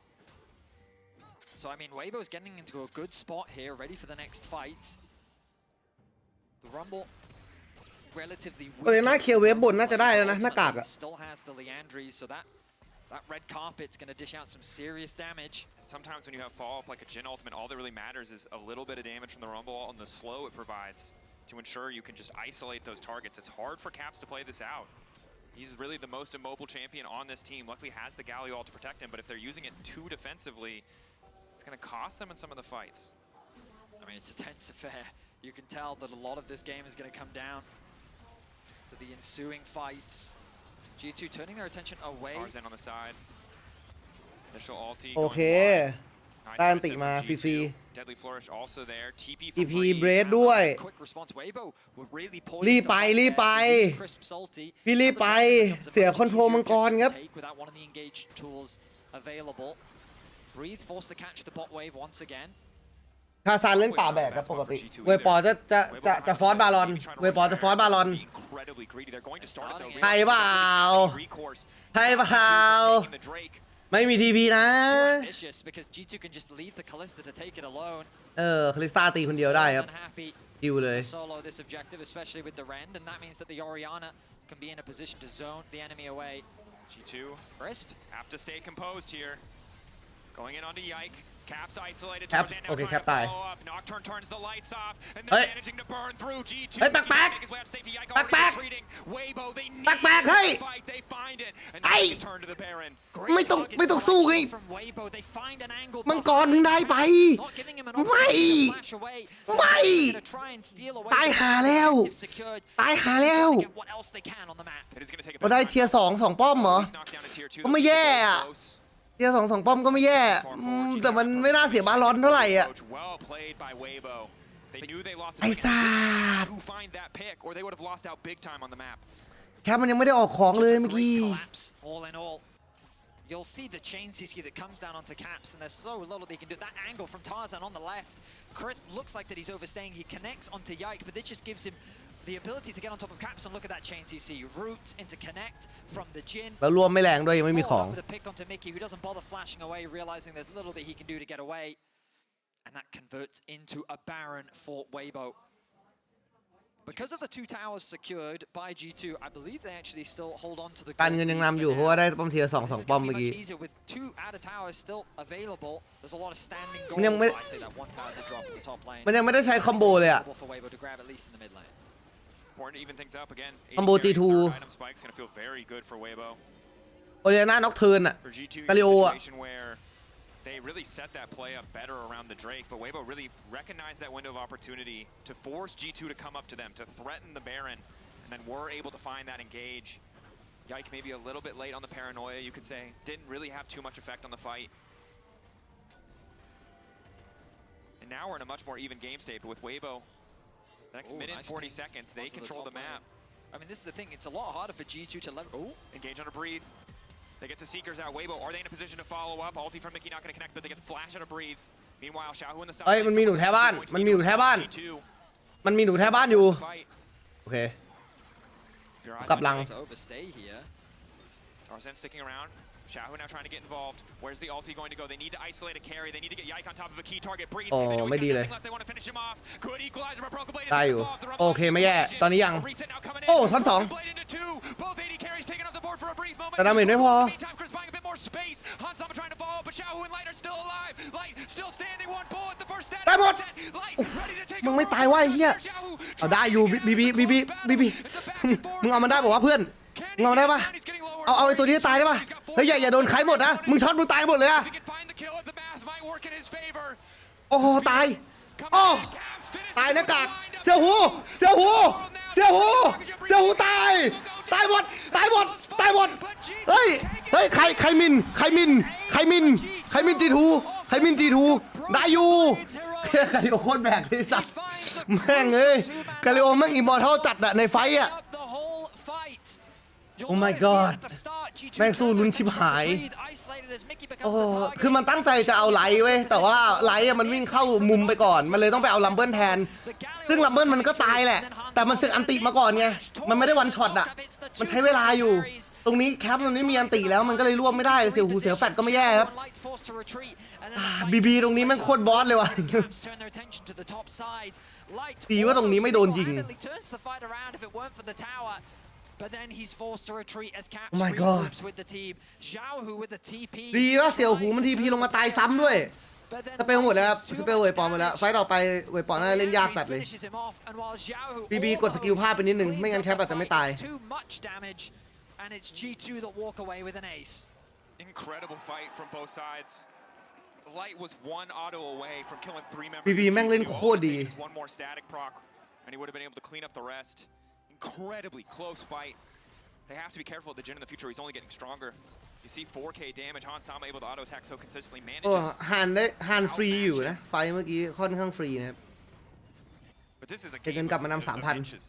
[SPEAKER 2] So I mean, Weibo's getting into a good spot here, ready for the next fight. The Rumble relatively weak.
[SPEAKER 1] หน้าเคียวเวฟบนน่าจะได้แล้วนะหน้ากากอะ
[SPEAKER 2] Still has the Leandries, so that red carpet's going to dish out some serious damage.
[SPEAKER 3] Sometimes when you have follow-up like a Jhin ultimate, all that really matters is a little bit of damage from the Rumble and the slow it provides to ensure you can just isolate those targets. It's hard for Caps to play this out. He's really the most immobile champion on this team. Luckily has the Galio to protect him, but if they're using it too defensively, it's going to cost them in some of the fights.
[SPEAKER 2] I mean, it's a tense affair. You can tell that a lot of this game is going to come down to the ensuing fights. G2 turning their attention away.
[SPEAKER 3] Tarzan on the side. Initial ulti.
[SPEAKER 1] โอเคได้อันติมาฟรี
[SPEAKER 3] Deadly Flourish also there. TP
[SPEAKER 1] เบรดด้วยรีบไปพี่รีบไปเสียคอนโทรลมังกรครับทาซานเล่นป่าแบกครับปกติเวปอจะฟอสบาลอนเวปอจะฟอสบาลอน
[SPEAKER 3] incredibly greedy. They're going to start it though.
[SPEAKER 1] ใช่เปล่า
[SPEAKER 3] Recourse.
[SPEAKER 1] ใช่เปล่า
[SPEAKER 3] Taking the Drake.
[SPEAKER 1] ไม่มีทีพีนะ
[SPEAKER 2] Too ambitious because G2 can just leave the Kalista to take it alone.
[SPEAKER 1] คลิสตาตีคนเดียวได้ครับ
[SPEAKER 2] Unhappy
[SPEAKER 1] คิวเลย
[SPEAKER 2] to solo this objective, especially with the Rend, and that means that the Orianna can be in a position to zone the enemy away.
[SPEAKER 3] G2
[SPEAKER 2] Crisp.
[SPEAKER 3] have to stay composed here. Going in onto Yike. Caps isolated.
[SPEAKER 1] Caps,
[SPEAKER 3] Tarzan now
[SPEAKER 1] okay,
[SPEAKER 3] trying
[SPEAKER 1] Cap
[SPEAKER 3] to
[SPEAKER 1] die.
[SPEAKER 3] follow up. Nocturne turns the lights off, and
[SPEAKER 1] Hey.
[SPEAKER 3] they're managing to burn through G2.
[SPEAKER 1] Hey, back, back.
[SPEAKER 3] Make his way out to safety. Yike
[SPEAKER 1] Back,
[SPEAKER 3] already
[SPEAKER 1] back.
[SPEAKER 3] retreating. Weibo, they need
[SPEAKER 1] Back, back,
[SPEAKER 3] to
[SPEAKER 1] hey.
[SPEAKER 3] fight. They find it, and
[SPEAKER 1] Hey.
[SPEAKER 3] they turn to the Baron.
[SPEAKER 1] ไม่ต้องสู้ไง
[SPEAKER 2] From Weibo, they find an angle
[SPEAKER 1] มังกรถึงได้ไป
[SPEAKER 2] not giving him an
[SPEAKER 1] ไม่
[SPEAKER 2] opportunity to flash away.
[SPEAKER 1] ไม่
[SPEAKER 2] They're gonna try and steal away
[SPEAKER 1] ตาย
[SPEAKER 2] from
[SPEAKER 1] หา
[SPEAKER 2] the
[SPEAKER 1] แล้ว
[SPEAKER 2] objective secured.
[SPEAKER 1] ตายหาแล้ว
[SPEAKER 2] Get what else they can on the map.
[SPEAKER 3] It is going to take a
[SPEAKER 1] เรา
[SPEAKER 3] bit
[SPEAKER 1] ได้
[SPEAKER 3] of time.
[SPEAKER 1] เทียร์สองป้อมเหรอ
[SPEAKER 3] He's knocked down to tier 2.
[SPEAKER 1] ก็ไม่แย่อะ
[SPEAKER 3] Close.
[SPEAKER 1] เทียร์สองป้อมก็ไม่แย่แต่มันไม่น่าเสียบาลอนเท่าไหร่อ่ะ
[SPEAKER 3] Well played by Weibo. They knew they lost.
[SPEAKER 1] ไอ้สัตว์
[SPEAKER 3] Who find that pick, or they would have lost out big time on the map.
[SPEAKER 1] แค่มันยังไม่ได้ออกของเลย
[SPEAKER 2] Just a
[SPEAKER 1] เมื่อ
[SPEAKER 2] great
[SPEAKER 1] กี้
[SPEAKER 2] collapse, all in all. You'll see the chain CC that comes down onto Caps, and there's so little they can do. That angle from Tarzan on the left, Chris looks like that he's overstaying. He connects onto Yike, but this just gives him the ability to get on top of Caps and look at that chain CC. Root into connect from the Jin.
[SPEAKER 1] แล้วรวมไม่แรงด้วยยังไม่มีของ
[SPEAKER 2] With a pick onto Mickey, who doesn't bother flashing away, realizing there's little that he can do to get away. And that converts into a Baron for Weibo. Because of the two towers secured by G2, I believe they actually still hold on to the
[SPEAKER 1] การเงินยังนำอยู่เพราะว่าได้ป้อมเทียร์สอง
[SPEAKER 2] This is
[SPEAKER 1] ป้อม
[SPEAKER 2] gonna
[SPEAKER 1] เมื่อ
[SPEAKER 2] be
[SPEAKER 1] กี้
[SPEAKER 2] much easier with two outer towers still available. There's a lot of standing
[SPEAKER 1] มันยัง
[SPEAKER 2] gold.
[SPEAKER 1] ไม่
[SPEAKER 2] I say that one tower did drop at the top lane.
[SPEAKER 1] มันยังไม่ได้ใช้คอมโบเลยอ่ะ
[SPEAKER 2] Available for Weibo to grab at least in the mid lane.
[SPEAKER 3] Important to even things up again.
[SPEAKER 1] Combo G2.
[SPEAKER 3] Item spike's gonna feel very good for Weibo.
[SPEAKER 1] โอเลียนาน็อกเทิร์นอ่ะ
[SPEAKER 3] For G2,
[SPEAKER 1] Galio
[SPEAKER 3] you're in a
[SPEAKER 1] อ่ะ
[SPEAKER 3] situation where they really set that play up better around the Drake, but Weibo really recognized that window of opportunity to force G2 to come up to them, to threaten the Baron, and then were able to find that engage. Yike maybe a little bit late on the paranoia, you could say. Didn't really have too much effect on the fight. And now we're in a much more even game state, but with Weibo, the next minute and
[SPEAKER 2] Nice
[SPEAKER 3] 40
[SPEAKER 2] pings
[SPEAKER 3] seconds, they
[SPEAKER 2] onto
[SPEAKER 3] control
[SPEAKER 2] top
[SPEAKER 3] the map.
[SPEAKER 2] lane. I mean, this is the thing. It's a lot harder for G2 to level. Oh,
[SPEAKER 3] Engage on a breathe. They get the Seekers out. Weibo, are they in a position to follow up? Ulti from Mickey not going to connect, but they get the flash out of breathe. Meanwhile, Xiaohu in the side.
[SPEAKER 1] เอ้ยมันมีหนูแถวบ้านมันมีหนูแถวบ้าน มันมีหนูแถวบ้านอยู่ โอเค กลับหลัง
[SPEAKER 2] to overstay here.
[SPEAKER 3] Tarzan sticking around. Xiaohu now trying to get involved. Where's the ulti going to go? They need to isolate a carry. They need to get Yike on top of a key target. Breathe.
[SPEAKER 1] โอ้
[SPEAKER 3] They know he's
[SPEAKER 1] ไม่
[SPEAKER 3] got
[SPEAKER 1] ดีเลย
[SPEAKER 3] nothing left. They want to finish him off. Good equalizer, but Broken Blade is
[SPEAKER 1] ได้อยู่
[SPEAKER 3] involved. The
[SPEAKER 1] โอเคไม่แย่ ตอนนี้ยัง
[SPEAKER 3] A reset now coming in.
[SPEAKER 1] โอ้ท่อนสอง
[SPEAKER 3] Broken Blade into two. Both AD carries taken off the board for a brief moment.
[SPEAKER 1] แต่ดาเมจไม่พอ
[SPEAKER 3] In the meantime, Chris buying a bit more space. Hansama trying to follow, but Xiaohu and Light are still alive. Light still standing. One bullet. The first status
[SPEAKER 1] ได้หมด
[SPEAKER 3] reset. Light ready to take
[SPEAKER 1] มึง
[SPEAKER 3] over.
[SPEAKER 1] ไม่ตายว่าไอ้เหี้ย
[SPEAKER 3] Xiaohu
[SPEAKER 1] เอาได้อยู่บีบีมึงเอามันได้บอกว่าเพื่อนมึงเอาได้ปะเอาไอ้ตัวนี้ตายได้ปะเฮ้ยอย่าโดนใครหมดนะมึงช็อตมึงตายหมดเลยอะ
[SPEAKER 3] If he can find the kill, the math might work in his favor.
[SPEAKER 1] โอ้โหตายโอ้ตายหน้ากากเสี่ยวหูเสี่ยวหูเสี่ยวหูเสี่ยวหูตายหมดเฮ้ยใครมินจีทูได้อยู่กาลิโอโคตรแบกเลยสัตว์แม่งเอ้ยกาลิโอแม่งอิมมอร์ทัลจัดอะในไฟอะ โอ้ my god แม่งสู้ลุ้นชิบหายโอ้คือมันตั้งใจจะเอาไลท์เว้ยแต่ว่าไลท์มันวิ่งเข้ามุมไปก่อนมันเลยต้องไปเอาลัมเบิลแทนซึ่งลัมเบิลมันก็ตายแหละแต่มันสึกอันติมาก่อนไงมันไม่ได้วันช็อตอะมันใช้เวลาอยู่ตรงนี้แคปมันไม่มีอันติแล้วมันก็เลยรวบไม่ได้เสียวหูเสียวแฟดก็ไม่แย่ครับบีตรงนี้แม่งโคตรบอสเลยว่ะดีว่าตรงนี้ไม่โดนยิง
[SPEAKER 2] But then he's forced to retreat as Caps
[SPEAKER 1] Oh my god.
[SPEAKER 2] regroups with the team. Xiaohu with the TP.
[SPEAKER 1] ดีว่าเสี่ยวหูมันทีพีลงมาตายซ้ำด้วยสเปลหมดแล้วครับสเปลเวปอนหมดแล้วไฟต่อไปเวปอนน่าจะเล่นยากจัดเลยบีกดสกิลพลาดไปนิดนึงไม่งั้นแคปอาจจะไม่ตาย
[SPEAKER 2] And it's G2 that walk away with an ace.
[SPEAKER 3] Incredible fight from both sides. Light was one auto away from killing 3 members.
[SPEAKER 1] บีแม่งเล่นโคตรดี
[SPEAKER 3] One more static proc, and he would have been able to clean up the rest. Incredibly close fight. They have to be careful of the Jin in the future. He's only getting stronger. You see 4K damage. Hansama able to auto attack so consistently.
[SPEAKER 1] โอ้
[SPEAKER 3] Manages.
[SPEAKER 1] ฮันฟรีอยู่นะไฟเมื่อกี้ค่อนข้างฟรีนะครับ
[SPEAKER 3] But this is a
[SPEAKER 1] เก็บเงิน
[SPEAKER 3] game
[SPEAKER 1] กลับมานำ
[SPEAKER 3] of
[SPEAKER 1] 3,000
[SPEAKER 3] inches.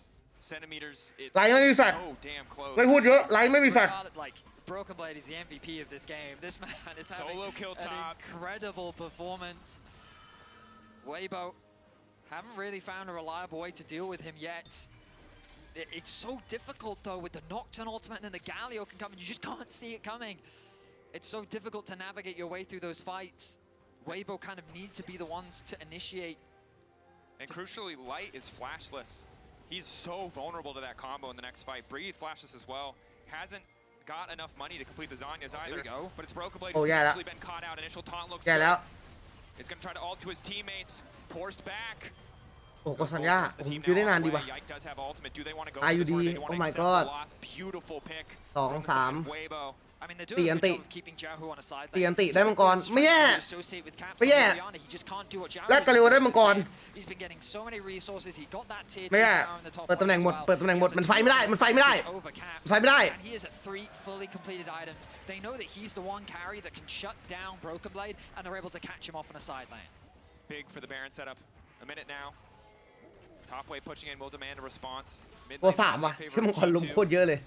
[SPEAKER 3] Centimeters. It's
[SPEAKER 1] ไลท์ไม่มีแฟลช
[SPEAKER 3] so damn close.
[SPEAKER 1] ไม่พูดเยอะไลท์ไม่มีแฟลช
[SPEAKER 2] Like Broken Blade is the MVP of this game. This man is having
[SPEAKER 3] Solo kill
[SPEAKER 2] an
[SPEAKER 3] top.
[SPEAKER 2] incredible performance. Weibo haven't really found a reliable way to deal with him yet. It's so difficult though with the Nocturne ultimate and then the Galio can come and you just can't see it coming. It's so difficult to navigate your way through those fights. Weibo kind of need to be the ones to initiate.
[SPEAKER 3] And crucially, Light is flashless. He's so vulnerable to that combo in the next fight. Breathe flashless as well. Hasn't got enough money to complete the Zanyas either.
[SPEAKER 2] There we go.
[SPEAKER 3] But it's Broken Blade.
[SPEAKER 1] Oh,
[SPEAKER 3] He's
[SPEAKER 1] yeah,
[SPEAKER 3] actually been caught out. Initial taunt looks
[SPEAKER 1] แย่แล้ว
[SPEAKER 3] He's going to try to ult to his teammates. Forced back.
[SPEAKER 1] โอ้โหสัญญาผมยืนได้นานดีว่ะ
[SPEAKER 3] Yike does have ultimate. Do they want to go
[SPEAKER 1] อายุ
[SPEAKER 3] for this
[SPEAKER 1] ดี
[SPEAKER 3] or do they want
[SPEAKER 1] โอ้
[SPEAKER 3] to
[SPEAKER 1] my
[SPEAKER 3] accept
[SPEAKER 1] god
[SPEAKER 3] the loss? Beautiful pick
[SPEAKER 1] สอง
[SPEAKER 3] from the
[SPEAKER 1] สาม
[SPEAKER 3] side of Weibo.
[SPEAKER 2] I mean, they're doing a good
[SPEAKER 1] Tianti.
[SPEAKER 2] job of keeping Jiahu on a side
[SPEAKER 1] ตีอัน
[SPEAKER 2] lane.
[SPEAKER 1] ติได้มังกรไม่แย่
[SPEAKER 2] Associate with Caps
[SPEAKER 1] ไม่แย่
[SPEAKER 2] and Rihanna, he just can't do what Jiahu
[SPEAKER 1] และ
[SPEAKER 2] is
[SPEAKER 1] กาลิโอ
[SPEAKER 2] doing.
[SPEAKER 1] ได้มังกร
[SPEAKER 2] He's been getting so many resources. He got that tier
[SPEAKER 1] ไม่
[SPEAKER 2] 2
[SPEAKER 1] แย่
[SPEAKER 2] tower in the top
[SPEAKER 1] เปิดตำแหน่ง
[SPEAKER 2] lane
[SPEAKER 1] หมด
[SPEAKER 2] as well.
[SPEAKER 1] เปิดตำแหน่งหมด
[SPEAKER 2] It's a
[SPEAKER 1] มันไฟไม่ได้ มันไฟไม่ได้
[SPEAKER 2] 2 over Caps.
[SPEAKER 1] ไฟไม่ได้
[SPEAKER 2] And he is at 3 fully completed items. They know that he's the one carry that can shut down Broken Blade, and they're able to catch him off on a side lane.
[SPEAKER 3] Big for the Baron setup. A minute now. Top way pushing in will demand a response. Mid
[SPEAKER 1] โอ้
[SPEAKER 3] lane
[SPEAKER 1] สามว่ะ
[SPEAKER 3] favor
[SPEAKER 1] ชื่อมังกรลม
[SPEAKER 3] G2.
[SPEAKER 1] โคตรเยอะเลย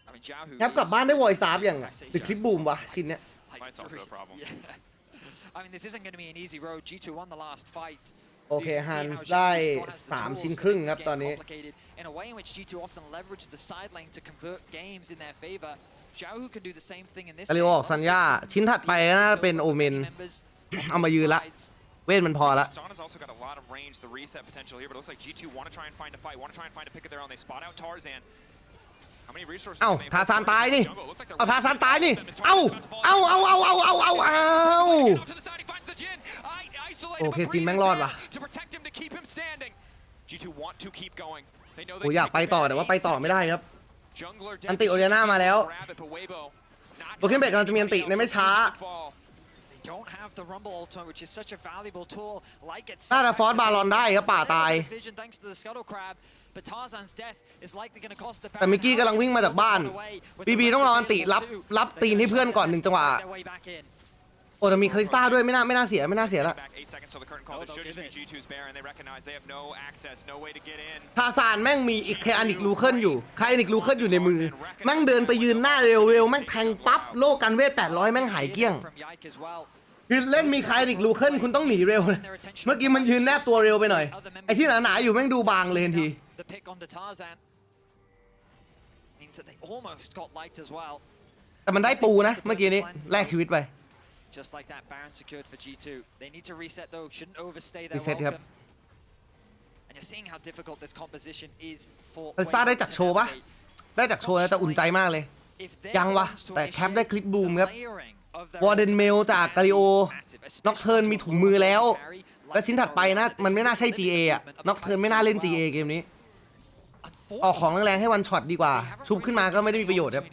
[SPEAKER 2] I mean, Jiahu
[SPEAKER 1] แทบกลับบ้านได้วอยซ์3อย่าง
[SPEAKER 2] I
[SPEAKER 1] อ่ะ
[SPEAKER 2] say
[SPEAKER 1] หรือคลิป
[SPEAKER 2] Jiahu
[SPEAKER 1] บูมวะชิ้นเนี้ย
[SPEAKER 2] like
[SPEAKER 3] Fight's also a problem.
[SPEAKER 2] Yeah. I mean, this isn't going to be an easy road. G2 won the last fight.
[SPEAKER 1] โอเค
[SPEAKER 2] You can see
[SPEAKER 1] ฮัน
[SPEAKER 2] how
[SPEAKER 1] ได้
[SPEAKER 2] Jiahu still has the
[SPEAKER 1] 3
[SPEAKER 2] tools
[SPEAKER 1] ชิ้น
[SPEAKER 2] to
[SPEAKER 1] ครึ่ง
[SPEAKER 2] make
[SPEAKER 1] ครับ
[SPEAKER 2] this
[SPEAKER 1] ตอน
[SPEAKER 2] game
[SPEAKER 1] นี้
[SPEAKER 2] complicated in a way in which G2 often leverage the side lane to convert games in their favor. Jiahu can do the same thing in this
[SPEAKER 1] กาลิโอออกสัญญาชิ้นถัดไปน่าจะเป็นโอเมน เอามายืนละ เวทมันพอละ
[SPEAKER 3] Zana's also got a lot of range, the reset potential here, but it looks like G2 want to try and find a fight, want to try and find a pick of their own. They spot out Tarzan. How many resources?
[SPEAKER 1] เอ้า
[SPEAKER 3] do they have?
[SPEAKER 1] ทาซานตายนี่
[SPEAKER 3] Jungle. It looks like they're
[SPEAKER 1] เอาทาซานตายนี่
[SPEAKER 3] running them.
[SPEAKER 1] เอ้า
[SPEAKER 3] Tarzan's about to fall
[SPEAKER 1] เอ้า
[SPEAKER 3] down.
[SPEAKER 1] เอ้าเอ้าเอ้าเอ้าเอ้าเอ้า
[SPEAKER 3] Off to the side, he finds the Jhin. Isolated,
[SPEAKER 1] โอเค
[SPEAKER 3] but
[SPEAKER 1] จิน
[SPEAKER 3] Breeze
[SPEAKER 1] แม่ง
[SPEAKER 3] is
[SPEAKER 1] รอด
[SPEAKER 3] there
[SPEAKER 1] ว่ะ
[SPEAKER 3] to protect him, to keep him standing. G2 want to keep going. They know
[SPEAKER 1] โอ้
[SPEAKER 3] they
[SPEAKER 1] อยาก
[SPEAKER 3] can
[SPEAKER 1] ไป
[SPEAKER 3] keep
[SPEAKER 1] ต่อ
[SPEAKER 3] it
[SPEAKER 1] แต่ว่า
[SPEAKER 3] 8
[SPEAKER 1] ไปต่อไม่ได้ครับ
[SPEAKER 3] Jungler
[SPEAKER 1] อันติโอเลียน่ามาแล้ว
[SPEAKER 3] grab it, but Weibo not
[SPEAKER 1] โอเคเบรกกำลังจะมีอันติในไม่ช้า
[SPEAKER 3] fall.
[SPEAKER 2] They don't have the Rumble ultimate, which is such a valuable tool. Like it's
[SPEAKER 1] น่าจะฟอสบาลอนได้ครับป่าตาย
[SPEAKER 2] vision thanks to the Scuttle Crab. But Tarzan's death is likely going to cost the
[SPEAKER 1] แต่มิกกี้กำลังวิ่งมาจากบ้าน BB ต้องรออันติรับตีนให้เพื่อนก่อน1จังหวะ โอ้แต่มีคาริสตาด้วยไม่น่าเสียละ
[SPEAKER 3] Back 8 seconds till the curtain call. This should just be G2's Baron. They recognize they have no access, no way to get in.
[SPEAKER 1] ทาซานแม่งมีอีกแคอานิกลูเคิลอยู่คาอานิกลูเคิลอยู่ในมือแม่งเดินไปยืนหน้าเร็วแม่งแทงปั๊บโลกกันเวท800แม่งหายเกลี้ยงคือเล่นมีคาอานิกลูเคิลคุณต้องหนีเร็วนะเมื่อกี้มันยืนแนบตัวเร็วไปหน่อยไอ้ที่หนาๆอยู่แม่งดูบางเลยทันที
[SPEAKER 2] The pick onto Tarzan means that they almost got light as well.
[SPEAKER 1] แต่มันได้ปูนะเมื่อกี้นี้แลกชีวิตไป
[SPEAKER 2] Just like that, Baron secured for G2. They need to reset though. Shouldn't overstay their
[SPEAKER 1] Reset,
[SPEAKER 2] welcome. And you're seeing how difficult this composition is for.
[SPEAKER 1] คาริสตาได้จากโชว์ปะได้จากโชว์นะแต่อุ่นใจมากเลย ยังวะแต่แคปได้คลิปบูมครับวอร์เดนเมลจากกาลิโอน็อกเทิร์นมีถุงมือแล้วและชิ้นถัดไปนะมันไม่น่าใช่ GA อ่ะน็อกเทิร์นไม่น่าเล่น GA เกมนี้ออกของแรงๆให้วันช็อตดีกว่าชุบขึ้นมาก็ไม่ได้มีประโยชน์ครับ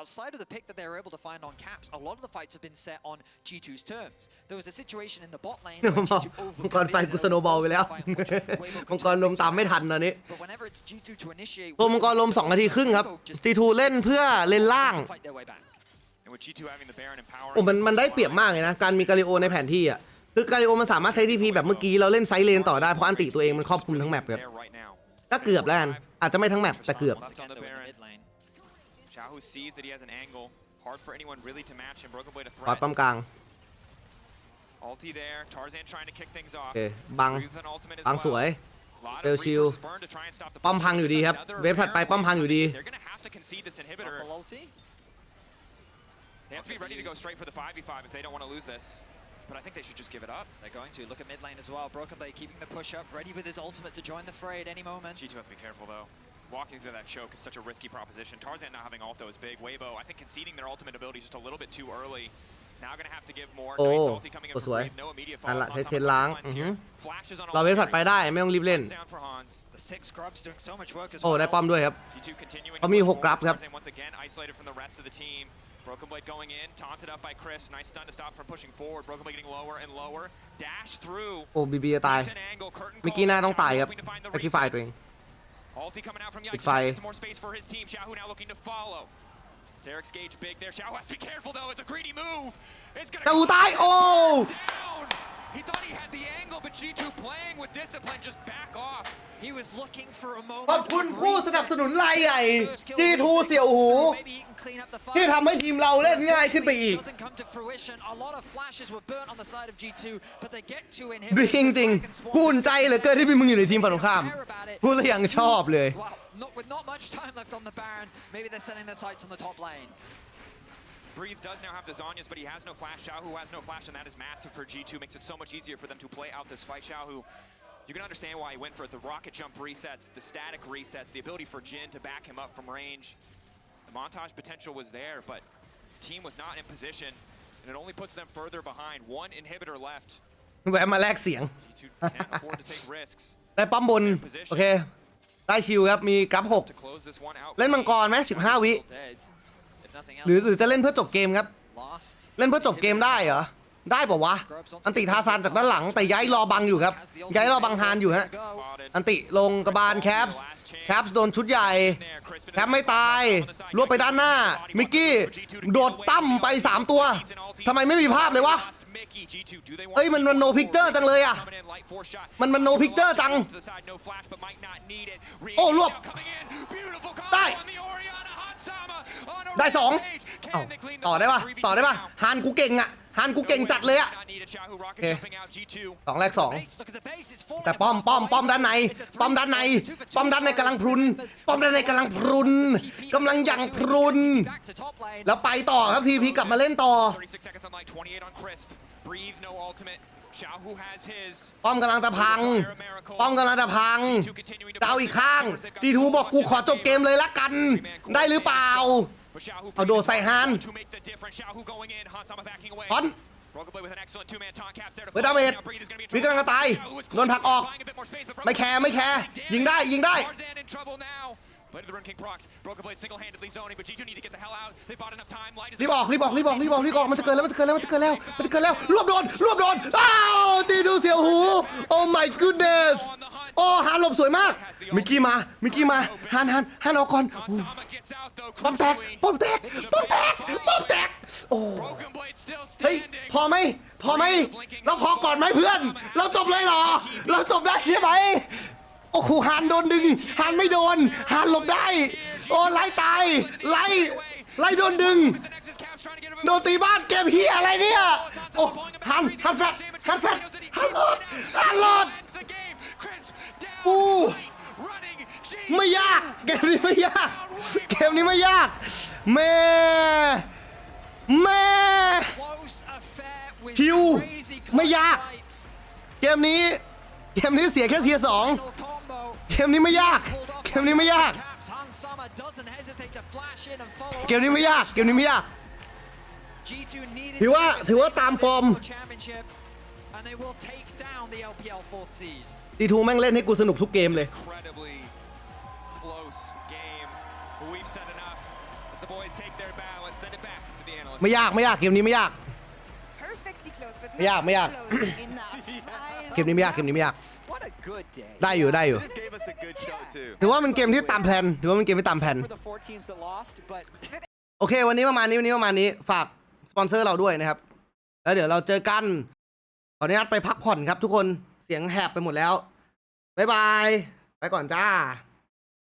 [SPEAKER 2] Outside of the pick that they were able to find on Caps, a lot of the fights have been set on G2's terms. There was a situation in the bot lane
[SPEAKER 1] มังกรไฟกูสโนว์บอลไปแล้วมังกรลมตามไม่ทันตอนนี้
[SPEAKER 2] But whenever it's G2 to initiate,
[SPEAKER 1] ตัวมังกรลม2 นาทีครึ่งครับ G2 เล่นเพื่อเลนล่าง
[SPEAKER 2] fight their way back.
[SPEAKER 3] And with G2 having the Baron in power.
[SPEAKER 1] โอ้มันได้เปรียบมากเลยนะการมีกาลิโอในแผนที่อ่ะคือกาลิโอมันสามารถใช้ทีพีแบบเมื่อกี้เราเล่นไซด์เลนต่อได้เพราะอันติตัวเองมันครอบคลุมทั้งแมปครับ
[SPEAKER 3] There right now.
[SPEAKER 1] ก็เกือบแล้วกันอาจจะไม่ทั้งแมปแต่เกือบ
[SPEAKER 2] Once again, though, in the mid lane.
[SPEAKER 3] Xiaohu sees that he has an angle. Hard for anyone really to match him. Broken Blade a
[SPEAKER 1] ปอด
[SPEAKER 3] threat.
[SPEAKER 1] ปั๊มกลาง
[SPEAKER 3] Ulti there. Tarzan trying to kick things
[SPEAKER 1] โอ
[SPEAKER 3] off.
[SPEAKER 1] เคบัง
[SPEAKER 3] Breathe an ultimate as
[SPEAKER 1] บังสวย
[SPEAKER 3] well. Lot
[SPEAKER 1] เร็ว
[SPEAKER 3] of
[SPEAKER 1] ชิล
[SPEAKER 3] resources burned to try and stop the
[SPEAKER 1] ป้อม
[SPEAKER 3] push.
[SPEAKER 1] พังอยู่ดีครับ
[SPEAKER 3] Another
[SPEAKER 1] เวฟถัดไป
[SPEAKER 3] Baron
[SPEAKER 1] ป้อมพังอยู่ดี
[SPEAKER 3] They're gonna have to concede this inhibitor.
[SPEAKER 2] Rumble ulti.
[SPEAKER 3] They have to be ready to go straight for the 5v5 if they don't want to lose this. But I think they should just give it up.
[SPEAKER 2] They're going to look at mid lane as well. Broken Blade keeping the push up, ready with his ultimate to join the fray at any moment.
[SPEAKER 3] G2 have to be careful though. Walking through that choke is such a risky proposition. Tarzan not having ulto is big. Weibo, I think conceding their ultimate ability just a little bit too early. Now gonna have to give more.
[SPEAKER 1] Oh,
[SPEAKER 3] Nice ulti coming in
[SPEAKER 1] โอ้
[SPEAKER 3] from
[SPEAKER 1] สวย
[SPEAKER 3] Breathe. No immediate
[SPEAKER 1] อัน
[SPEAKER 3] follow
[SPEAKER 1] ละ
[SPEAKER 3] on
[SPEAKER 1] ใช้
[SPEAKER 3] top
[SPEAKER 1] เท
[SPEAKER 3] of
[SPEAKER 1] น
[SPEAKER 3] the
[SPEAKER 1] ล้าง
[SPEAKER 3] cleanse here. Flashes on
[SPEAKER 1] เราเวฟถัดไปได้ไม่ต้องรีบเล่น
[SPEAKER 3] Down for Hans.
[SPEAKER 2] The 6 grubs doing so much work as
[SPEAKER 1] โอ้
[SPEAKER 2] well.
[SPEAKER 1] ได้ป้อมด้วยครับ
[SPEAKER 3] G2 continuing
[SPEAKER 1] เขา
[SPEAKER 3] to
[SPEAKER 1] มี
[SPEAKER 3] push
[SPEAKER 1] 6 กรับ
[SPEAKER 3] forward.
[SPEAKER 1] ครับ
[SPEAKER 3] Tarzan once again isolated from the rest of the team. Broken Blade going in, taunted up by Chris. Nice stun to stop from pushing forward. Broken Blade getting lower and lower. Dash through.
[SPEAKER 1] โอ้บีบีจะตาย
[SPEAKER 3] Decent angle. Curtain
[SPEAKER 1] เมื่อกี้หน้า
[SPEAKER 3] call.
[SPEAKER 1] ต้องตายครับ
[SPEAKER 3] Hoping to find the
[SPEAKER 1] ไอที่ฝ่ายตัวเอง
[SPEAKER 3] resets. Ulti coming out from Yike.
[SPEAKER 1] Big fight.
[SPEAKER 3] Some more space for his team. Xiaohu now looking to follow. Sterix gauge big there. Xiaohu has to be careful though. It's a greedy move. It's gonna
[SPEAKER 1] เจ้าตายโอ้
[SPEAKER 3] down. He thought he had the angle, but G2 playing with discipline. Just back off.
[SPEAKER 2] He was looking for a moment.
[SPEAKER 1] ขอบคุณผู้สนับสนุนรายใหญ่ G2 เสี่ยวหู
[SPEAKER 2] Maybe he can clean up the fight.
[SPEAKER 1] ที่ทำให้ทีมเราเล่นง่ายขึ้นไปอีก
[SPEAKER 2] Doesn't come to fruition. A lot of flashes were burnt on the side of G2, but they get to
[SPEAKER 1] ดี
[SPEAKER 2] inhibit.
[SPEAKER 1] จริงๆภูมิใจเหลือเกินที่มีมึงอยู่ในทีมฝั่งตรงข้าม พูดแล้วยังชอบเลย
[SPEAKER 2] Wow. with not much time left on the Baron, maybe they're setting their sights on the top lane.
[SPEAKER 3] Breathe does now have the Zhonya's, but he has no flash. Xiaohu has no flash, and that is massive for G2. Makes it so much easier for them to play out this fight. Xiaohu, you can understand why he went for it. The rocket jump resets, the static resets, the ability for Jin to back him up from range. The montage potential was there, but the team was not in position, and it only puts them further behind. One inhibitor left.
[SPEAKER 1] แวะมาแลกเสียง
[SPEAKER 3] G2 can't afford to take risks.
[SPEAKER 1] ได้ป้อมบนโอเคได้ชิวครับมีกราฟ
[SPEAKER 3] To close this one out.
[SPEAKER 1] 6เล่นมังกรไหม15 วิ
[SPEAKER 2] Still dead. If nothing
[SPEAKER 1] หรือ
[SPEAKER 2] else,
[SPEAKER 1] จะเล่นเพื่อจบเกมครับ
[SPEAKER 2] last.
[SPEAKER 1] เล่นเพื่อจบเกมได้เหรอได้ป่าวะอันติทาซานจากด้านหลังแต่ย้ายรอบังอยู่ครับย้ายรอบังฮานอยู่ฮะ
[SPEAKER 3] Spotted.
[SPEAKER 1] อันติลงกระบาลแคปโดนชุดใหญ่แคปไม่ตายรวบไปด้านหน้ามิกกี้โดดตั้มไป3ตัวทำไมไม่มีภาพเลยวะเอ้ยมันโนพิกเจอร์จังเลยอ่ะมันโนพิกเจอร์จังโอ้รวบได้2เอ้าต่อได้ปะฮานกูเก่งอ่ะฮานกูเก่งจัดเลยอ่ะ2แรก2แต่ป้อมด้านในป้อมด้านในกำลังพรุนกำลังอย่างพรุนแล้วไปต่อครับทีพีกลับมาเล่นต่อป้อมกำลังจะพังดาวอีกข้าง G2 บอกกูขอจบเกมเลยละกันได้หรือเปล่าเอาโดดใส่ฮานพอนเวดาเมดวิกำลังจะตายโดนผลักออกไม่แคร์ยิงได้รีบออกมันจะเกินแล้วรวบโดนอ้าวจีดูเสียวหูโอ้ my goodness โอ้ฮานหลบสวยมากมิกกี้มาฮานออกก่อนป้อมแตกโอ้เฮ้ยพอไหมเราพอก่อนไหมเพื่อนเราจบเลยเหรอเราจบได้ใช่ไหมโอ้โหฮานโดนดึงฮานไม่โดนฮานหลบได้โอ้ไล่ตายไล่โดนดึงโดนตีบ้านเกมเฮียอะไรเนี่ยโอ้ฮานแฟตฮานหลดอู้ไม่ยากเกมนี้ไม่ยากแม่ฮิวไม่ยากเกมนี้เสียแค่เทียร์2เกมนี้ไม่ยากถือว่าตามฟอร์มดีทูแม่งเล่นให้กูสนุกทุกเกมเลยไม่ยากเกมนี้ไม่ยากเกมนี้ไม่ยากได้อยู่ถือว่ามันเกมที่ตามแพลนโอเควันนี้ประมาณนี้ฝากสปอนเซอร์เราด้วยนะครับแล้วเดี๋ยวเราเจอกันขออนุญาตไปพักผ่อนครับทุกคนเสียงแหบไปหมดแล้วบ๊ายบายไปก่อนจ้า